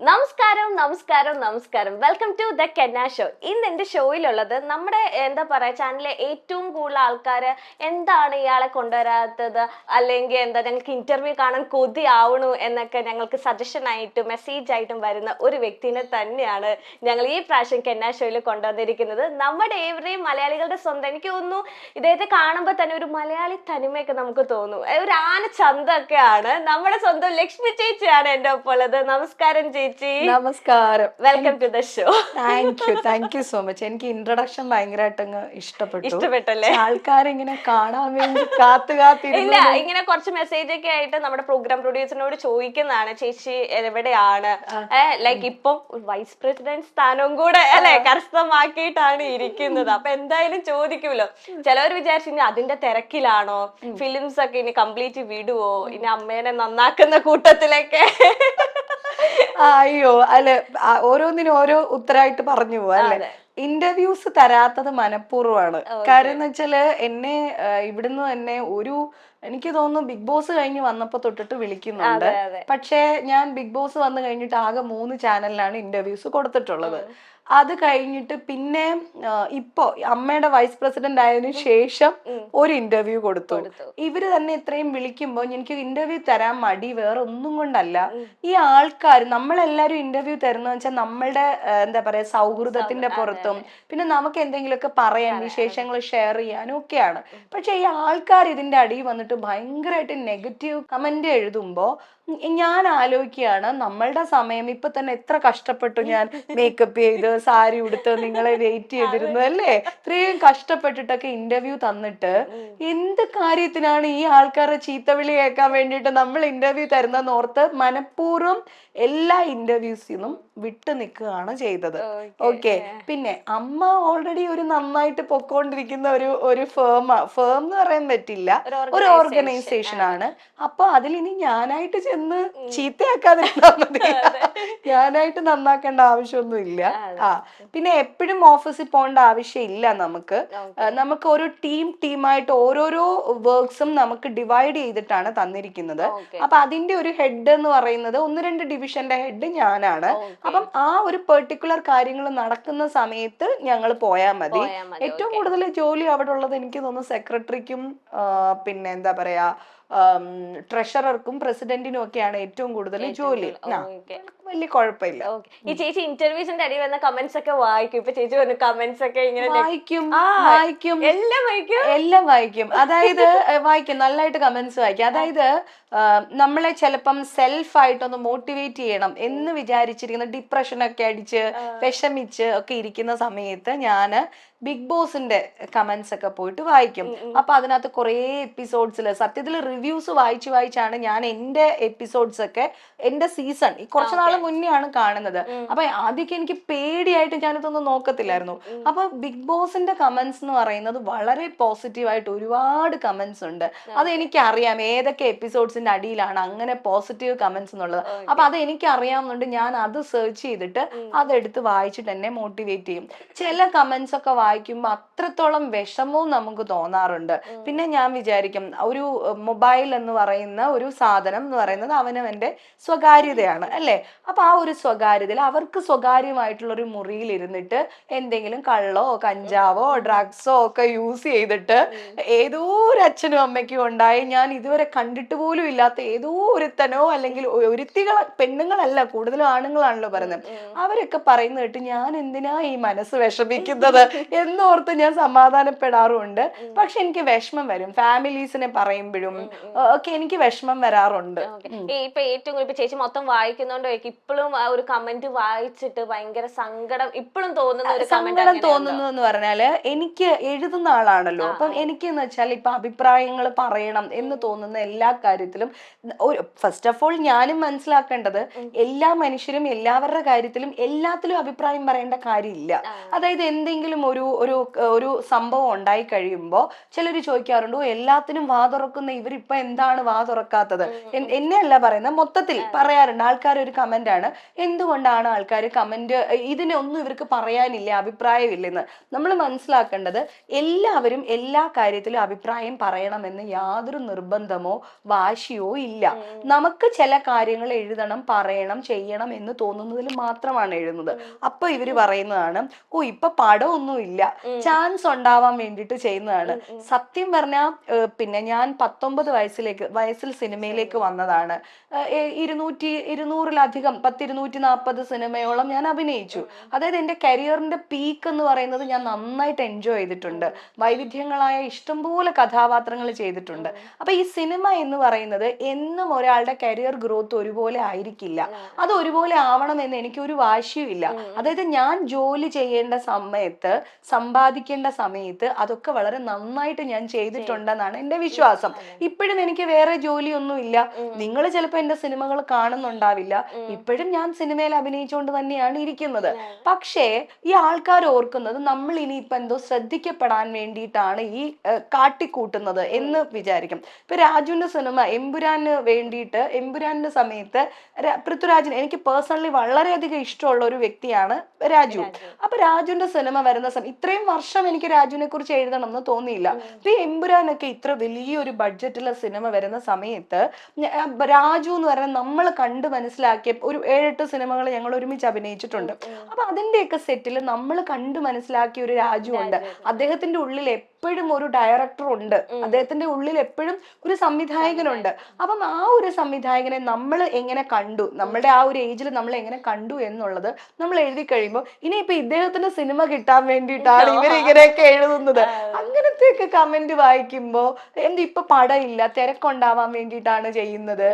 നമസ്കാരം നമസ്കാരം നമസ്കാരം വെൽക്കം ടു ദ കെന്ന ഷോ. ഇന്ന് എന്റെ ഷോയിലുള്ളത് നമ്മുടെ എന്താ പറയാ ചാനലിലെ ഏറ്റവും കൂടുതൽ ആൾക്കാര് എന്താണ് ഇയാളെ കൊണ്ടുവരാത്തത്, അല്ലെങ്കിൽ എന്താ ഞങ്ങൾക്ക് ഇന്റർവ്യൂ കാണാൻ കൊതിയാവണു എന്നൊക്കെ ഞങ്ങൾക്ക് സജഷൻ ആയിട്ടും മെസ്സേജ് ആയിട്ടും വരുന്ന ഒരു വ്യക്തിനെ തന്നെയാണ് ഞങ്ങൾ ഈ പ്രാവശ്യം കെന്ന ഷോയിൽ കൊണ്ടുവന്നിരിക്കുന്നത്. നമ്മുടെ ഏവരെയും മലയാളികളുടെ സ്വന്തം, എനിക്ക് തോന്നുന്നു ഇദ്ദേഹത്തെ കാണുമ്പോൾ തന്നെ ഒരു മലയാളി തനിമയൊക്കെ നമുക്ക് തോന്നും. ഒരു ആന ചന്തമൊക്കെയാണ്. നമ്മുടെ സ്വന്തം ലക്ഷ്മി ചേച്ചിയാണ് എന്റെ ഒപ്പം ഉള്ളത്. നമസ്കാരം ചേച്ചി. നമസ്കാരം, welcome to the show. Thank you so much. എനിക്ക് ഇൻട്രൊഡക്ഷൻ ഭയങ്കരമായിട്ട് അങ്ങ് ഇഷ്ടപ്പെട്ടല്ലേ? ആൾക്കാരിങ്ങനെ കാണാൻ വേണ്ടി ഇല്ല, ഇങ്ങനെ കുറച്ച് മെസ്സേജ് ഒക്കെ ആയിട്ട് നമ്മുടെ പ്രോഗ്രാം പ്രൊഡ്യൂസറിനോട് ചോദിക്കുന്നതാണ്, ചേച്ചി എവിടെയാണ്, ലൈക്ക് ഇപ്പം വൈസ് പ്രസിഡന്റ് സ്ഥാനവും കൂടെ അല്ലെ കരസ്ഥമാക്കിയിട്ടാണ് ഇരിക്കുന്നത്. അപ്പൊ എന്തായാലും ചോദിക്കുമല്ലോ. ചിലവർ വിചാരിച്ചു അതിന്റെ തിരക്കിലാണോ, ഫിലിംസ് ഒക്കെ ഇനി കംപ്ലീറ്റ് വിടുവോ, ഇനി അമ്മേനെ നന്നാക്കുന്ന കൂട്ടത്തിലൊക്കെ. അയ്യോ അല്ലെ, ഓരോന്നിനും ഓരോ ഉത്തരമായിട്ട് പറഞ്ഞു പോവാ അല്ലെ. ഇന്റർവ്യൂസ് തരാത്തത് മനഃപൂർവ്വമാണ്. കാര്യം എന്ന് വെച്ചാല് എന്നെ ഇവിടുന്ന് തന്നെ എനിക്ക് തോന്നുന്നു ബിഗ് ബോസ് കഴിഞ്ഞ് വന്നപ്പോ തൊട്ടിട്ട് വിളിക്കുന്നുണ്ട്. പക്ഷെ ഞാൻ ബിഗ് ബോസ് വന്നു കഴിഞ്ഞിട്ട് ആകെ 3 ചാനലിലാണ് ഇന്റർവ്യൂസ് കൊടുത്തിട്ടുള്ളത്. അത് കഴിഞ്ഞിട്ട് പിന്നെ ഇപ്പോ അമ്മയുടെ വൈസ് പ്രസിഡന്റ് ആയതിനു ശേഷം ഒരു ഇന്റർവ്യൂ കൊടുത്തു. ഇവര് തന്നെ ഇത്രയും വിളിക്കുമ്പോ എനിക്ക് ഇന്റർവ്യൂ തരാൻ മടി വേറെ ഒന്നും കൊണ്ടല്ല. ഈ ആൾക്കാർ നമ്മളെല്ലാരും ഇന്റർവ്യൂ തരുന്ന വെച്ചാൽ നമ്മളുടെ എന്താ പറയാ സൗഹൃദത്തിന്റെ പുറത്തും പിന്നെ നമുക്ക് എന്തെങ്കിലുമൊക്കെ പറയാൻ വിശേഷങ്ങൾ ഷെയർ ചെയ്യാനും ഒക്കെയാണ്. പക്ഷെ ഈ ആൾക്കാർ ഇതിന്റെ അടിയിൽ വന്നിട്ട് ഭയങ്കരമായിട്ട് നെഗറ്റീവ് കമന്റ് എഴുതുമ്പോ ഞാൻ ആലോചിക്കുകയാണ്, നമ്മളുടെ സമയം ഇപ്പൊ തന്നെ എത്ര കഷ്ടപ്പെട്ടു ഞാൻ മേക്കപ്പ് ചെയ്ത് സാരി ഉടുത്ത് നിങ്ങളെ വെയിറ്റ് ചെയ്തിരുന്നു അല്ലേ. ഇത്രയും കഷ്ടപ്പെട്ടിട്ടൊക്കെ ഇന്റർവ്യൂ തന്നിട്ട് എന്ത് കാര്യത്തിനാണ് ഈ ആൾക്കാരെ ചീത്തവിളി കേൾക്കാൻ വേണ്ടിയിട്ട് നമ്മൾ ഇന്റർവ്യൂ തരുന്നതെന്ന് ഓർത്ത് മനഃപൂർവ്വം എല്ലാ ഇന്റർവ്യൂസിനും വിട്ടു നിൽക്കുകയാണ് ചെയ്തത്. ഓക്കെ, പിന്നെ അമ്മ ഓൾറെഡി ഒരു നന്നായിട്ട് പൊക്കോണ്ടിരിക്കുന്ന ഒരു ഫേം എന്ന് പറയാൻ പറ്റില്ല, ഒരു ഓർഗനൈസേഷൻ ആണ്. അപ്പൊ അതിലിനി ഞാനായിട്ട് ചെന്ന് ചീത്തയാക്കാതിരുന്നാ മതി, ഞാനായിട്ട് നന്നാക്കേണ്ട ആവശ്യമൊന്നും ഇല്ല. പിന്നെ എപ്പോഴും ഓഫീസിൽ പോകേണ്ട ആവശ്യമില്ല. നമുക്ക് ഒരു ടീമായിട്ട് ഓരോരോ വർക്ക്സും നമുക്ക് ഡിവൈഡ് ചെയ്തിട്ടാണ് തന്നിരിക്കുന്നത്. അപ്പൊ അതിന്റെ ഒരു ഹെഡ് എന്ന് പറയുന്നത് 1-2 ഡിവിഷന്റെ ഹെഡ് ഞാനാണ്. അപ്പം ആ ഒരു പെർട്ടിക്കുലർ കാര്യങ്ങൾ നടക്കുന്ന സമയത്ത് ഞങ്ങൾ പോയാൽ മതി. ഏറ്റവും കൂടുതൽ ജോലി അവിടെ ഉള്ളത് എനിക്ക് തോന്നുന്നു സെക്രട്ടറിക്കും പിന്നെ എന്താ പറയാ ട്രഷറർക്കും പ്രസിഡന്റിനും ഒക്കെയാണ് ഏറ്റവും കൂടുതൽ ജോലി. വലിയ കുഴപ്പമില്ല. ഈ ചേച്ചി ഇന്റർവ്യൂസിന്റെ അടി വന്ന കമന്റ്സ് ഒക്കെ വായിക്കും. ഇപ്പൊ ചേച്ചി വന്ന കമന്റ്സ് ഒക്കെ ഇങ്ങനെ വായിക്കും, എല്ലാം വായിക്കും. അതായത് വായിക്കും, നല്ലതായിട്ട് കമന്റ്സ് വായിക്കും. അതായത് നമ്മളെ ചിലപ്പം സെൽഫായിട്ടൊന്ന് മോട്ടിവേറ്റ് ചെയ്യണം എന്ന് വിചാരിച്ചിരിക്കുന്ന ഡിപ്രഷനൊക്കെ അടിച്ച് വിഷമിച്ച് ഒക്കെ ഇരിക്കുന്ന സമയത്ത് ഞാന് ബിഗ് ബോസിന്റെ കമന്റ്സ് ഒക്കെ പോയിട്ട് വായിക്കും. അപ്പൊ അതിനകത്ത് കുറെ എപ്പിസോഡ്സിൽ സത്യത്തിൽ റിവ്യൂസ് വായിച്ചാണ് ഞാൻ എന്റെ എപ്പിസോഡ്സ് ഒക്കെ എന്റെ സീസൺ കുറച്ചു നാൾ മുന്നേ ആണ് കാണുന്നത്. അപ്പൊ ആദ്യമൊക്കെ എനിക്ക് പേടിയായിട്ട് ഞാനിതൊന്നും നോക്കത്തില്ലായിരുന്നു. അപ്പൊ ബിഗ് ബോസിന്റെ കമന്റ്സ് എന്ന് പറയുന്നത് വളരെ പോസിറ്റീവായിട്ട് ഒരുപാട് കമന്റ്സ് ഉണ്ട്. അത് എനിക്കറിയാം ഏതൊക്കെ എപ്പിസോഡ്സിന്റെ അടിയിലാണ് അങ്ങനെ പോസിറ്റീവ് കമന്റ്സ് എന്നുള്ളത്. അപ്പൊ അത് എനിക്ക് അറിയാവുന്നുണ്ട്. ഞാൻ അത് സെർച്ച് ചെയ്തിട്ട് അതെടുത്ത് വായിച്ചിട്ട് എന്നെ മോട്ടിവേറ്റ് ചെയ്യും. ചില കമന്റ്സ് ഒക്കെ വായിക്കുമ്പോൾ അത്രത്തോളം വിഷമവും നമുക്ക് തോന്നാറുണ്ട്. പിന്നെ ഞാൻ വിചാരിക്കും, ഒരു മൊബൈൽ എന്ന് പറയുന്ന ഒരു സാധനം എന്ന് പറയുന്നത് അവനവന്റെ സ്വകാര്യതയാണ് അല്ലെ. അപ്പൊ ആ ഒരു സ്വകാര്യതയിൽ അവർക്ക് സ്വകാര്യമായിട്ടുള്ള ഒരു മുറിയിൽ ഇരുന്നിട്ട് എന്തെങ്കിലും കള്ളോ കഞ്ചാവോ ഡ്രഗ്സോ ഒക്കെ യൂസ് ചെയ്തിട്ട് ഏതോ ഒരു അച്ഛനും അമ്മയ്ക്കും ഉണ്ടായി ഞാൻ ഇതുവരെ കണ്ടിട്ട് പോലും ഇല്ലാത്ത ഏതോ ഒരുത്തനോ അല്ലെങ്കിൽ പെണ്ണുങ്ങളല്ല, കൂടുതലും ആണുങ്ങളാണല്ലോ പറയുന്നത്, അവരൊക്കെ പറയുന്ന കേട്ട് ഞാൻ എന്തിനാ ഈ മനസ്സ് വിഷമിക്കുന്നത് എന്നോർത്ത് ഞാൻ സമാധാനപ്പെടാറുണ്ട്. പക്ഷെ എനിക്ക് വിഷമം വരും ഫാമിലീസിനെ പറയുമ്പോഴും ഒക്കെ എനിക്ക് വിഷമം വരാറുണ്ട്. ഇപ്പൊ ഏറ്റവും ഇപ്പൊ ചേച്ചി മൊത്തം വായിക്കുന്നോണ്ട് ഇപ്പോഴും ആ ഒരു കമന്റ് വായിച്ചിട്ട് ഭയങ്കര സങ്കടം ഇപ്പോഴും തോന്നുന്നു എന്ന് പറഞ്ഞാല് എനിക്ക് എഴുതുന്ന ആളാണല്ലോ. അപ്പം എനിക്കെന്ന് വെച്ചാൽ ഇപ്പൊ അഭിപ്രായങ്ങൾ പറയണം എന്ന് തോന്നുന്ന എല്ലാ കാര്യത്തിലും ഫസ്റ്റ് ഓഫ് ഓൾ ഞാനും മനസ്സിലാക്കേണ്ടത് എല്ലാ മനുഷ്യരും എല്ലാവരുടെ കാര്യത്തിലും എല്ലാത്തിലും അഭിപ്രായം പറയേണ്ട കാര്യമില്ല. അതായത് എന്തെങ്കിലും ഒരു സംഭവം ഉണ്ടായി കഴിയുമ്പോൾ ചിലർ ചോദിക്കാറുണ്ട്, എല്ലാത്തിനും വാതുറക്കുന്ന ഇവർ ഇപ്പൊ എന്താണ് വാ തുറക്കാത്തത്, എന്നെ അല്ല പറയുന്നത്, മൊത്തത്തിൽ പറയാറുണ്ട് ആൾക്കാർ. ഒരു കമന്റ് ആണ്, എന്തുകൊണ്ടാണ് ആൾക്കാർ കമന്റ് ഇതിനൊന്നും ഇവർക്ക് പറയാനില്ല, അഭിപ്രായമില്ലെന്ന്. നമ്മൾ മനസ്സിലാക്കേണ്ടത് എല്ലാവരും എല്ലാ കാര്യത്തിലും അഭിപ്രായം പറയണമെന്ന് യാതൊരു നിർബന്ധമോ വാശിയോ ഇല്ല. നമുക്ക് ചില കാര്യങ്ങൾ എഴുതണം, പറയണം, ചെയ്യണം എന്ന് തോന്നുന്നതിൽ മാത്രമാണ് എഴുതുന്നത്. അപ്പൊ ഇവര് പറയുന്നതാണ്, ഓ ഇപ്പൊ പടമൊന്നും ഇല്ല, ചാൻസ് ഉണ്ടാവാൻ വേണ്ടിയിട്ട് ചെയ്യുന്നതാണ്. സത്യം പറഞ്ഞാൽ പിന്നെ ഞാൻ 19 വയസ്സിൽ സിനിമയിലേക്ക് വന്നതാണ്. 200-200-ലധികം 240 സിനിമയോളം ഞാൻ അഭിനയിച്ചു. അതായത് എന്റെ കരിയറിന്റെ പീക്ക് എന്ന് പറയുന്നത് ഞാൻ നന്നായിട്ട് എൻജോയ് ചെയ്തിട്ടുണ്ട്. വൈവിധ്യങ്ങളായ ഇഷ്ടംപോലെ കഥാപാത്രങ്ങൾ ചെയ്തിട്ടുണ്ട്. അപ്പൊ ഈ സിനിമ എന്ന് പറയുന്നത് എന്നും ഒരാളുടെ കരിയർ ഗ്രോത്ത് ഒരുപോലെ ആയിരിക്കില്ല. അത് ഒരുപോലെ ആവണമെന്ന് എനിക്ക് ഒരു വാശിയും ഇല്ല. അതായത് ഞാൻ ജോലി ചെയ്യേണ്ട സമയത്ത്, സമ്പാദിക്കേണ്ട സമയത്ത് അതൊക്കെ വളരെ നന്നായിട്ട് ഞാൻ ചെയ്തിട്ടുണ്ടെന്നാണ് എന്റെ വിശ്വാസം. ഇപ്പോഴും എനിക്ക് വേറെ ജോലിയൊന്നും ഇല്ല. നിങ്ങൾ ചിലപ്പോ എന്റെ സിനിമകൾ കാണുന്നുണ്ടാവില്ല. ഇപ്പോഴും ഞാൻ സിനിമയിൽ അഭിനയിച്ചുകൊണ്ട് തന്നെയാണ് ഇരിക്കുന്നത്. പക്ഷേ ഈ ആൾക്കാർ ഓർക്കുന്നത് നമ്മൾ ഇനിയിപ്പോ എന്തോ ശ്രദ്ധിക്കപ്പെടാൻ വേണ്ടിയിട്ടാണ് ഈ കാട്ടിക്കൂട്ടുന്നത് എന്ന് വിചാരിക്കും. ഇപ്പൊ രാജുവിന്റെ സിനിമ എമ്പുരാന് വേണ്ടിയിട്ട്, എമ്പുരാന്റെ സമയത്ത് പൃഥ്വിരാജിന് എനിക്ക് പേഴ്സണലി വളരെയധികം ഇഷ്ടമുള്ള ഒരു വ്യക്തിയാണ് രാജു. അപ്പൊ രാജുവിന്റെ സിനിമ വരുന്ന സമയം ഇത്രയും വർഷം എനിക്ക് രാജുവിനെ കുറിച്ച് എഴുതണം എന്ന് തോന്നിയില്ല. ഇപ്പൊ ഈ എമ്പുരാനൊക്കെ ഇത്ര വലിയൊരു ബഡ്ജറ്റുള്ള സിനിമ വരുന്ന സമയത്ത് രാജു എന്ന് പറയുന്നത് നമ്മൾ കണ്ട് മനസ്സിലാക്കിയ ഒരു 7-8 സിനിമകൾ ഞങ്ങൾ ഒരുമിച്ച് അഭിനയിച്ചിട്ടുണ്ട്. അപ്പൊ അതിന്റെയൊക്കെ സെറ്റിൽ നമ്മൾ കണ്ടു മനസ്സിലാക്കിയ ഒരു രാജു ഉണ്ട്. അദ്ദേഹത്തിന്റെ ഉള്ളിൽ എപ്പോഴും ഒരു ഡയറക്ടർ ഉണ്ട്, അദ്ദേഹത്തിന്റെ ഉള്ളിൽ എപ്പോഴും ഒരു സംവിധായകനുണ്ട്. അപ്പം ആ ഒരു സംവിധായകനെ നമ്മൾ എങ്ങനെ കണ്ടു, നമ്മുടെ ആ ഒരു ഏജിൽ നമ്മൾ എങ്ങനെ കണ്ടു എന്നുള്ളത് നമ്മൾ എഴുതി കഴിയുമ്പോൾ ഇനിയിപ്പൊ ഇദ്ദേഹത്തിന്റെ സിനിമ കിട്ടാൻ വേണ്ടിയിട്ടാണ് ഇവരിങ്ങനെയൊക്കെ എഴുതുന്നത്. അങ്ങനത്തെയൊക്കെ കമന്റ് വായിക്കുമ്പോ ഇപ്പൊ പടമില്ല, തിരക്കുണ്ടാവാൻ വേണ്ടിയിട്ടാണ് ചെയ്യുന്നത്.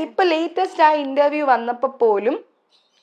ഇപ്പൊ ലേറ്റസ്റ്റ് ആ ഇന്റർവ്യൂ വന്നപ്പോ പോലും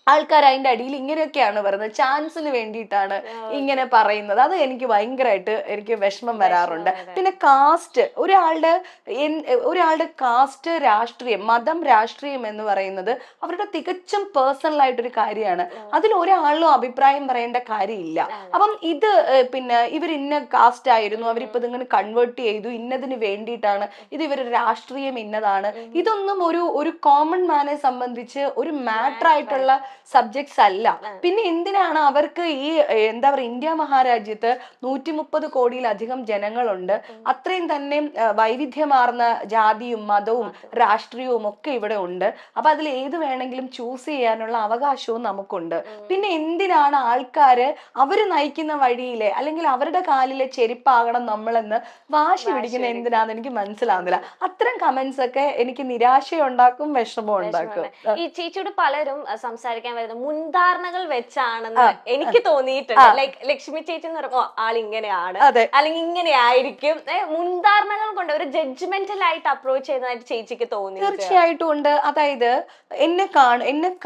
ആൾക്കാർ അതിന്റെ അടിയിൽ ഇങ്ങനെയൊക്കെയാണ് പറയുന്നത്, ചാൻസിന് വേണ്ടിയിട്ടാണ് ഇങ്ങനെ പറയുന്നത്. അത് എനിക്ക് ഭയങ്കരമായിട്ട് എനിക്ക് വിഷമം വരാറുണ്ട്. പിന്നെ കാസ്റ്റ്, ഒരാളുടെ കാസ്റ്റ്, രാഷ്ട്രീയം, മതം, രാഷ്ട്രീയം എന്ന് പറയുന്നത് അവരുടെ തികച്ചും പേഴ്സണൽ ആയിട്ടൊരു കാര്യമാണ്. അതിൽ ഒരാളിലും അഭിപ്രായം പറയേണ്ട കാര്യമില്ല. അപ്പം ഇത് പിന്നെ ഇവർ ഇന്ന കാസ്റ്റ് ആയിരുന്നു, അവരിപ്പോ ഇതിങ്ങനെ കൺവേർട്ട് ചെയ്തു, ഇന്നതിന് വേണ്ടിയിട്ടാണ്, ഇത് ഇവരുടെ രാഷ്ട്രീയം ഇന്നതാണ്, ഇതൊന്നും ഒരു കോമൺ മാനെ സംബന്ധിച്ച് ഒരു മാറ്റർ ആയിട്ടുള്ള സബ്ജക്ട്സ് അല്ല. പിന്നെ എന്തിനാണ് അവർക്ക് ഈ എന്താ പറയുക, ഇന്ത്യ മഹാരാജ്യത്ത് 130 കോടിയിലധികം ജനങ്ങളുണ്ട്. അത്രയും തന്നെ വൈവിധ്യമാർന്ന ജാതിയും മതവും രാഷ്ട്രീയവും ഒക്കെ ഇവിടെ ഉണ്ട്. അപ്പൊ അതിൽ ഏത് വേണമെങ്കിലും ചൂസ് ചെയ്യാനുള്ള അവകാശവും നമുക്കുണ്ട്. പിന്നെ എന്തിനാണ് ആൾക്കാര് അവര് നയിക്കുന്ന വഴിയിലെ അല്ലെങ്കിൽ അവരുടെ കാലിലെ ചെരുപ്പാകണം നമ്മളെന്ന് വാശി പിടിക്കുന്ന എന്തിനാന്ന് എനിക്ക് മനസ്സിലാവുന്നില്ല. അത്തരം കമന്റ്സ് ഒക്കെ എനിക്ക് നിരാശയുണ്ടാക്കും, വിഷമം ഉണ്ടാക്കും. ഈ ചേച്ചിയോട് പലരും സംസാരിക്കാൻ വരുന്നത് മുൻധാരണകൾ വെച്ചാണെന്ന് എനിക്ക് തോന്നിയിട്ടുണ്ട്. ലൈക് ലക്ഷ്മി ചേച്ചി എന്ന് പറയുമ്പോൾ ആളിങ്ങനെയാണ് അല്ലെങ്കിൽ ഇങ്ങനെ ആയിരിക്കും, മുൻധാരണകൾ കൊണ്ട് ഒരു ജഡ്ജ്മെന്റൽ ആയിട്ട് അപ്രോച്ച് ചെയ്യുന്നതായിട്ട് ചേച്ചിക്ക് തോന്നി? തീർച്ചയായിട്ടും ഉണ്ട്. അതായത് എന്നെ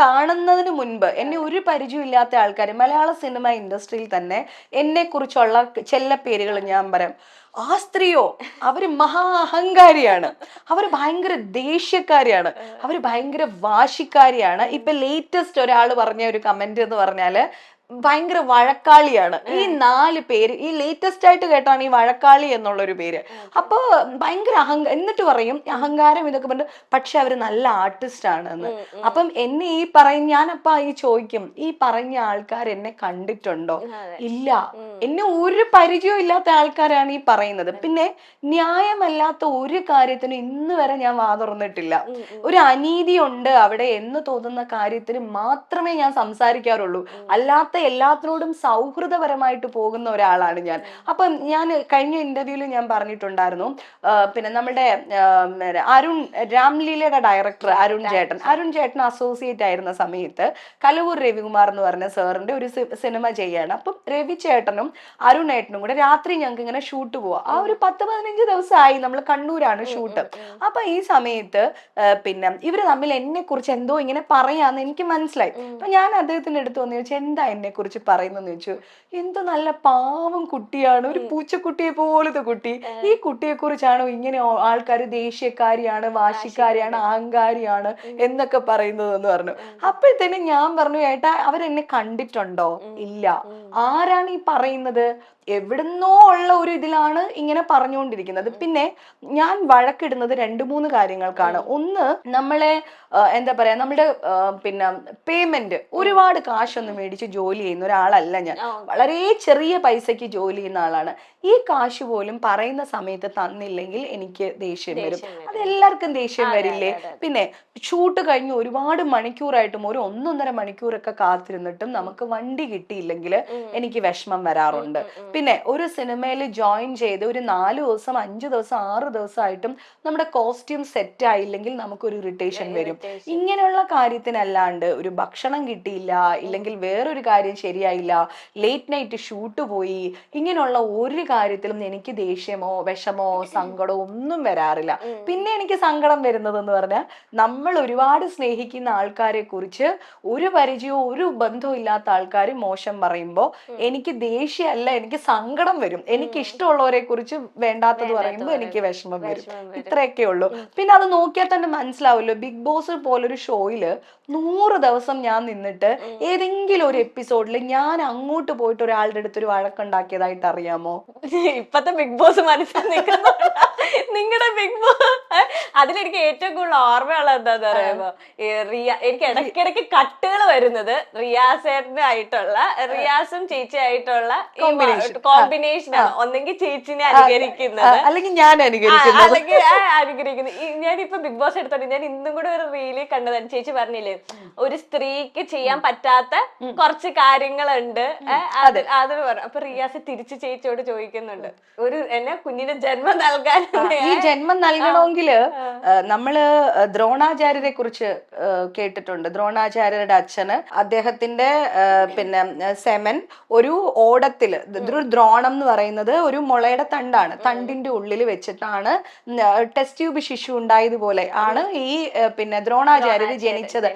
കാണുന്നതിന് മുൻപ് എന്നെ ഒരു പരിചയം ഇല്ലാത്ത ആൾക്കാർ മലയാള സിനിമ ഇൻഡസ്ട്രിയിൽ തന്നെ എന്നെ കുറിച്ചുള്ള ചെല്ല പേരുകൾ ഞാൻ പറയാം. ആ സ്ത്രീയോ, അവര് മഹാ അഹങ്കാരിയാണ്, അവര് ഭയങ്കര ദേഷ്യക്കാരിയാണ്, അവര് ഭയങ്കര വാശിക്കാരിയാണ്. ഇപ്പൊ ലേറ്റസ്റ്റ് ഒരാൾ പറഞ്ഞ ഒരു കമന്റ് എന്ന് പറഞ്ഞാല് ഭയങ്കര വഴക്കാളിയാണ്. ഈ 4 പേര് ഈ ലേറ്റസ്റ്റ് ആയിട്ട് കേട്ടാണ് ഈ വഴക്കാളി എന്നുള്ളൊരു പേര്. അപ്പൊ ഭയങ്കര എന്നിട്ട് പറയും അഹങ്കാരം ഇതൊക്കെ പറഞ്ഞു, പക്ഷെ അവര് നല്ല ആർട്ടിസ്റ്റ് ആണ് എന്ന്. അപ്പം എന്നെ ഞാനപ്പ ചോദിക്കും, ഈ പറഞ്ഞ ആൾക്കാർ എന്നെ കണ്ടിട്ടുണ്ടോ? ഇല്ല, എന്നെ ഒരു പരിചയവും ഇല്ലാത്ത ആൾക്കാരാണ് ഈ പറയുന്നത്. പിന്നെ ന്യായമല്ലാത്ത ഒരു കാര്യത്തിനും ഇന്ന് വരെ ഞാൻ വാ തുറന്നിട്ടില്ല. ഒരു അനീതി ഉണ്ട് അവിടെ എന്ന് തോന്നുന്ന കാര്യത്തിന് മാത്രമേ ഞാൻ സംസാരിക്കാറുള്ളൂ. അല്ലാത്ത എല്ലാത്തിനോടും സൗഹൃദപരമായിട്ട് പോകുന്ന ഒരാളാണ് ഞാൻ. അപ്പം ഞാൻ കഴിഞ്ഞ ഇന്റർവ്യൂവിൽ ഞാൻ പറഞ്ഞിട്ടുണ്ടായിരുന്നു, പിന്നെ നമ്മുടെ രാംലീലയുടെ ഡയറക്ടർ അരുൺ ചേട്ടൻ അസോസിയേറ്റ് ആയിരുന്ന സമയത്ത് കലവൂർ രവികുമാർ എന്ന് പറഞ്ഞ സാറിന്റെ ഒരു സിനിമ ചെയ്യാണ്. അപ്പം രവി ചേട്ടനും അരുണേട്ടനും കൂടെ രാത്രി ഞങ്ങൾക്ക് ഇങ്ങനെ ഷൂട്ട് പോവാം. ആ ഒരു 10-15 ദിവസമായി, നമ്മൾ കണ്ണൂരാണ് ഷൂട്ട്. അപ്പൊ ഈ സമയത്ത് പിന്നെ ഇവര് തമ്മിൽ എന്നെ കുറിച്ച് എന്തോ ഇങ്ങനെ പറയാന്ന് എനിക്ക് മനസ്സിലായി. അപ്പൊ ഞാൻ അദ്ദേഹത്തിന്റെ അടുത്ത് വന്ന് ചോദിച്ചു, എന്താ എന്നെ കുറിച്ച് പറയുന്നെന്ന് ചോദിച്ചു. എന്തോ നല്ല പാവം കുട്ടിയാണ്, ഒരു പൂച്ചക്കുട്ടിയെ പോലത്തെ കുട്ടി, ഈ കുട്ടിയെ കുറിച്ചാണോ ഇങ്ങനെ ആൾക്കാർ ദേഷ്യക്കാരിയാണ്, വാശിക്കാരിയാണ്, അഹങ്കാരിയാണ് എന്നൊക്കെ പറയുന്നത് എന്ന് പറഞ്ഞു. അപ്പോഴത്തേനും ഞാൻ പറഞ്ഞു, ഏട്ടാ അവരെന്നെ കണ്ടിട്ടുണ്ടോ? ഇല്ല. ആരാണ് ഈ പറയുന്നത്? എവിടുന്നോ ഉള്ള ഒരു ഇതിലാണ് ഇങ്ങനെ പറഞ്ഞുകൊണ്ടിരിക്കുന്നത്. പിന്നെ ഞാൻ വഴക്കിടുന്നത് 2-3 കാര്യങ്ങൾക്കാണ്. ഒന്ന്, നമ്മളെ എന്താ പറയാ, നമ്മുടെ പിന്നെ പേയ്മെന്റ്, ഒരുപാട് കാശൊന്നും മേടിച്ച് ജോലി ചെയ്യുന്ന ഒരാളല്ല ഞാൻ. വളരെ ചെറിയ പൈസക്ക് ജോലി ചെയ്യുന്ന ആളാണ്. ഈ കാശ് പോലും പറയുന്ന സമയത്ത് തന്നില്ലെങ്കിൽ എനിക്ക് ദേഷ്യം വരും. അത് എല്ലാവർക്കും ദേഷ്യം വരില്ലേ? പിന്നെ ഷൂട്ട് കഴിഞ്ഞ് ഒരുപാട് മണിക്കൂറായിട്ടും, ഒരു 1-1.5 മണിക്കൂറൊക്കെ കാത്തിരുന്നിട്ടും നമുക്ക് വണ്ടി കിട്ടിയില്ലെങ്കിൽ എനിക്ക് വിഷമം വരാറുണ്ട്. പിന്നെ ഒരു സിനിമയിൽ ജോയിൻ ചെയ്ത് ഒരു 4 ദിവസം 5 ദിവസം 6 ദിവസമായിട്ടും നമ്മുടെ കോസ്റ്റ്യൂം സെറ്റ് ആയില്ലെങ്കിൽ നമുക്കൊരു ഇറിറ്റേഷൻ വരും. ഇങ്ങനെയുള്ള കാര്യത്തിനല്ലാണ്ട് ഒരു ഭക്ഷണം കിട്ടിയില്ല, ഇല്ലെങ്കിൽ വേറൊരു കാര്യം ശരിയായില്ല, ലേറ്റ് നൈറ്റ് ഷൂട്ട് പോയി, ഇങ്ങനെയുള്ള ഒരു കാര്യത്തിലും എനിക്ക് ദേഷ്യമോ വിഷമോ സങ്കടമോ ഒന്നും വരാറില്ല. പിന്നെ എനിക്ക് സങ്കടം വരുന്നതെന്ന് പറഞ്ഞാൽ, നമ്മൾ ഒരുപാട് സ്നേഹിക്കുന്ന ആൾക്കാരെ കുറിച്ച് ഒരു പരിചയവും ഒരു ബന്ധവും ഇല്ലാത്ത ആൾക്കാർ മോശം പറയുമ്പോൾ എനിക്ക് ദേഷ്യമല്ല, എനിക്ക് സങ്കടം വരും. എനിക്ക് ഇഷ്ടമുള്ളവരെ കുറിച്ച് വേണ്ടാത്തത് പറയുമ്പോൾ എനിക്ക് വിഷമം വരും. ഇത്രയൊക്കെ ഉള്ളൂ. പിന്നെ അത് നോക്കിയാൽ തന്നെ മനസ്സിലാവുമല്ലോ, ബിഗ് ബോസ് പോലൊരു ഷോയില് 100 ദിവസം ഞാൻ നിന്നിട്ട് ഏതെങ്കിലും ഒരു എപ്പിസോഡിൽ ഞാൻ അങ്ങോട്ട് പോയിട്ട് ഒരാളുടെ അടുത്ത് ഒരു വഴക്കുണ്ടാക്കിയതായിട്ട് അറിയാമോ? ഇപ്പത്തെ ബിഗ് ബോസ് മനസ്സിൽ നിൽക്കുന്നു. നിങ്ങളുടെ ബിഗ് ബോസ് അതിലെനിക്ക് ഏറ്റവും കൂടുതൽ ഓർമ്മയുള്ള എന്താന്ന് പറയുമ്പോ, എനിക്ക് ഇടയ്ക്കിടയ്ക്ക് കട്ടുകൾ വരുന്നത് റിയാസും ചേച്ചിയായിട്ടുള്ള കോമ്പിനേഷൻ ആണ്. ഒന്നെങ്കിൽ ചേച്ചിനെ അനുകരിക്കുന്നത്, അല്ലെങ്കിൽ ഞാൻ അനുകരിക്കുന്നത്. ഞാനിപ്പോ ബിഗ് ബോസ് എടുത്തോണ്ട് ഞാൻ ഇന്നും കൂടെ ഒരു റീലിൽ കണ്ടതാണ്. ചേച്ചി പറഞ്ഞില്ലേ, ഒരു സ്ത്രീക്ക് ചെയ്യാൻ പറ്റാത്ത കുറച്ച് കാര്യങ്ങളുണ്ട്, അത് പറഞ്ഞു. അപ്പൊ റിയാസ് തിരിച്ച് ചേച്ചിയോട് ചോദിക്കുന്നുണ്ട്, എന്നെ കുഞ്ഞിന് ജന്മം നൽകാൻ, ഈ ജന്മം നൽകണമെങ്കില് നമ്മള് ദ്രോണാചാര്യരെ കുറിച്ച് കേട്ടിട്ടുണ്ട്. ദ്രോണാചാര്യരുടെ അച്ഛന് അദ്ദേഹത്തിന്റെ പിന്നെ സെമൻ ഒരു ഓടത്തില്, ദ്രോണം എന്ന് പറയുന്നത് ഒരു മുളയുടെ തണ്ടാണ്, തണ്ടിന്റെ ഉള്ളിൽ വെച്ചിട്ടാണ് ടെസ്റ്റ് ട്യൂബ് ശിശു ഉണ്ടായതുപോലെ ആണ് ഈ പിന്നെ ദ്രോണാചാര്യര് ജനിച്ചത്.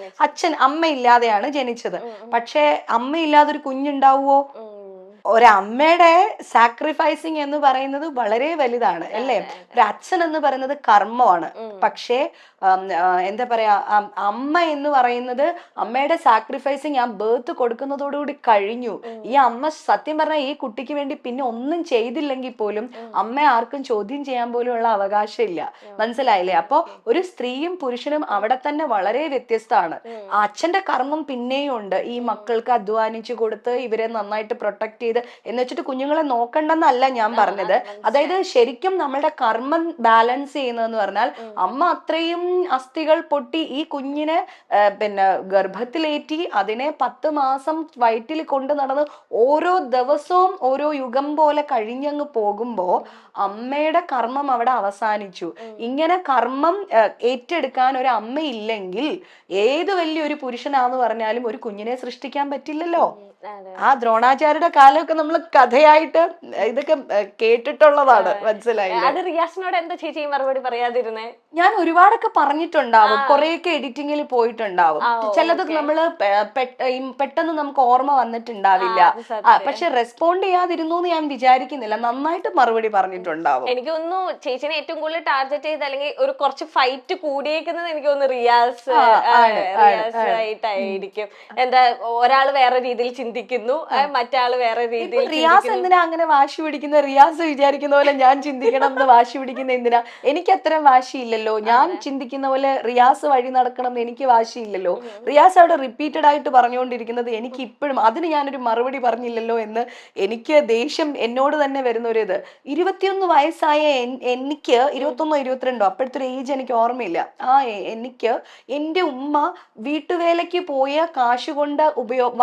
അമ്മയില്ലാതെയാണ് ജനിച്ചത്. പക്ഷെ അമ്മയില്ലാതെ ഒരു കുഞ്ഞുണ്ടാവുമോ? ഒരമ്മയുടെ സാക്രിഫൈസിങ് എന്ന് പറയുന്നത് വളരെ വലുതാണ് അല്ലേ? ഒരു അച്ഛൻ എന്ന് പറയുന്നത് കർമ്മമാണ്. പക്ഷേ എന്താ പറയാ, അമ്മ എന്ന് പറയുന്നത്, അമ്മയുടെ സാക്രിഫൈസിങ് ആ ബേർത്ത് കൊടുക്കുന്നതോടുകൂടി കഴിഞ്ഞു. ഈ അമ്മ സത്യം പറഞ്ഞാൽ ഈ കുട്ടിക്ക് വേണ്ടി പിന്നെ ഒന്നും ചെയ്തില്ലെങ്കിൽ പോലും അമ്മ ആർക്കും ചോദ്യം ചെയ്യാൻ പോലും ഉള്ള അവകാശം ഇല്ല. മനസ്സിലായില്ലേ? അപ്പൊ ഒരു സ്ത്രീയും പുരുഷനും അവിടെ തന്നെ വളരെ വ്യത്യസ്തമാണ്. അച്ഛന്റെ കർമ്മം പിന്നെയും ഉണ്ട്, ഈ മക്കൾക്ക് അധ്വാനിച്ചു കൊടുത്ത് ഇവരെ നന്നായിട്ട് പ്രൊട്ടക്ട് ചെയ്ത് എന്ന് വെച്ചിട്ട് കുഞ്ഞുങ്ങളെ നോക്കണ്ടെന്നല്ല ഞാൻ പറഞ്ഞത്. അതായത് ശരിക്കും നമ്മളുടെ കർമ്മം ബാലൻസ് ചെയ്യുന്നതെന്ന് പറഞ്ഞാൽ, അമ്മ അത്രയും അസ്ഥികൾ പൊട്ടി ഈ കുഞ്ഞിനെ പിന്നെ ഗർഭത്തിലേറ്റി അതിനെ 10 മാസം വയറ്റിൽ കൊണ്ട് നടന്ന് ഓരോ ദിവസവും ഓരോ യുഗം പോലെ കഴിഞ്ഞങ്ങ് പോകുമ്പോ അമ്മയുടെ കർമ്മം അവിടെ അവസാനിച്ചു. ഇങ്ങനെ കർമ്മം ഏറ്റെടുക്കാൻ ഒരു അമ്മ ഇല്ലെങ്കിൽ ഏത് വലിയൊരു പുരുഷനാന്ന് പറഞ്ഞാലും ഒരു കുഞ്ഞിനെ സൃഷ്ടിക്കാൻ പറ്റില്ലല്ലോ. ആ ദ്രോണാചാര്യരുടെ കാലമൊക്കെ നമ്മൾ കഥയായിട്ട് ഇതൊക്കെ കേട്ടിട്ടുള്ളതാണ്. മനസ്സിലായി? അത് റിയാസിനോട് എന്താ ചേച്ചി മറുപടി പറയാതിരുന്നേ? ഞാൻ ഒരുപാടൊക്കെ പറഞ്ഞിട്ടുണ്ടാവും, കുറെയൊക്കെ എഡിറ്റിങ്ങിൽ പോയിട്ടുണ്ടാവും. ചിലത് നമ്മള് പെട്ടെന്ന് നമുക്ക് ഓർമ്മ വന്നിട്ടുണ്ടാവില്ല. പക്ഷെ റെസ്പോണ്ട് ചെയ്യാതിരുന്നു എന്ന് ഞാൻ വിചാരിക്കുന്നില്ല, നന്നായിട്ട് മറുപടി പറഞ്ഞിട്ടുണ്ടാവും. എനിക്ക് തോന്നുന്നു ചേച്ചിനെ ഏറ്റവും കൂടുതൽ ടാർഗറ്റ് ചെയ്ത് അല്ലെങ്കിൽ ഒരു കുറച്ച് ഫൈറ്റ് കൂടിയേക്കുന്നത് എനിക്ക് തോന്നുന്നു റിയാസ് ആയിട്ടായിരിക്കും. എന്താ, ഒരാൾ വേറെ രീതിയിൽ ചിന്തിക്കുന്നു, മറ്റാള് വേറെ രീതിയിൽ. റിയാസ് എന്തിനാ അങ്ങനെ വാശി പിടിക്കുന്നത്? റിയാസ് വിചാരിക്കുന്ന പോലെ ഞാൻ ചിന്തിക്കണം എന്ന് വാശി പിടിക്കുന്ന എന്തിനാ? എനിക്ക് അത്രയും വാശിയില്ലല്ലോ. ഞാൻ ചിന്തിക്കുന്ന പോലെ റിയാസ് വഴി നടക്കണം എന്ന് എനിക്ക് വാശിയില്ലല്ലോ. റിയാസ് അവിടെ റിപ്പീറ്റഡ് ആയിട്ട് പറഞ്ഞുകൊണ്ടിരിക്കുന്നത് എനിക്ക് ഇപ്പോഴും അതിന് ഞാനൊരു മറുപടി പറഞ്ഞില്ലല്ലോ എന്ന് എനിക്ക് ദേഷ്യം എന്നോട് തന്നെ വരുന്ന ഒരു ഇത്. 21 വയസ്സായ എനിക്ക് 21 22 അപ്പോഴത്തെ ഒരു ഏജ് എനിക്ക് ഓർമ്മയില്ല. എനിക്ക് എന്റെ ഉമ്മ വീട്ടുവേലയ്ക്ക് പോയ കാശ് കൊണ്ട്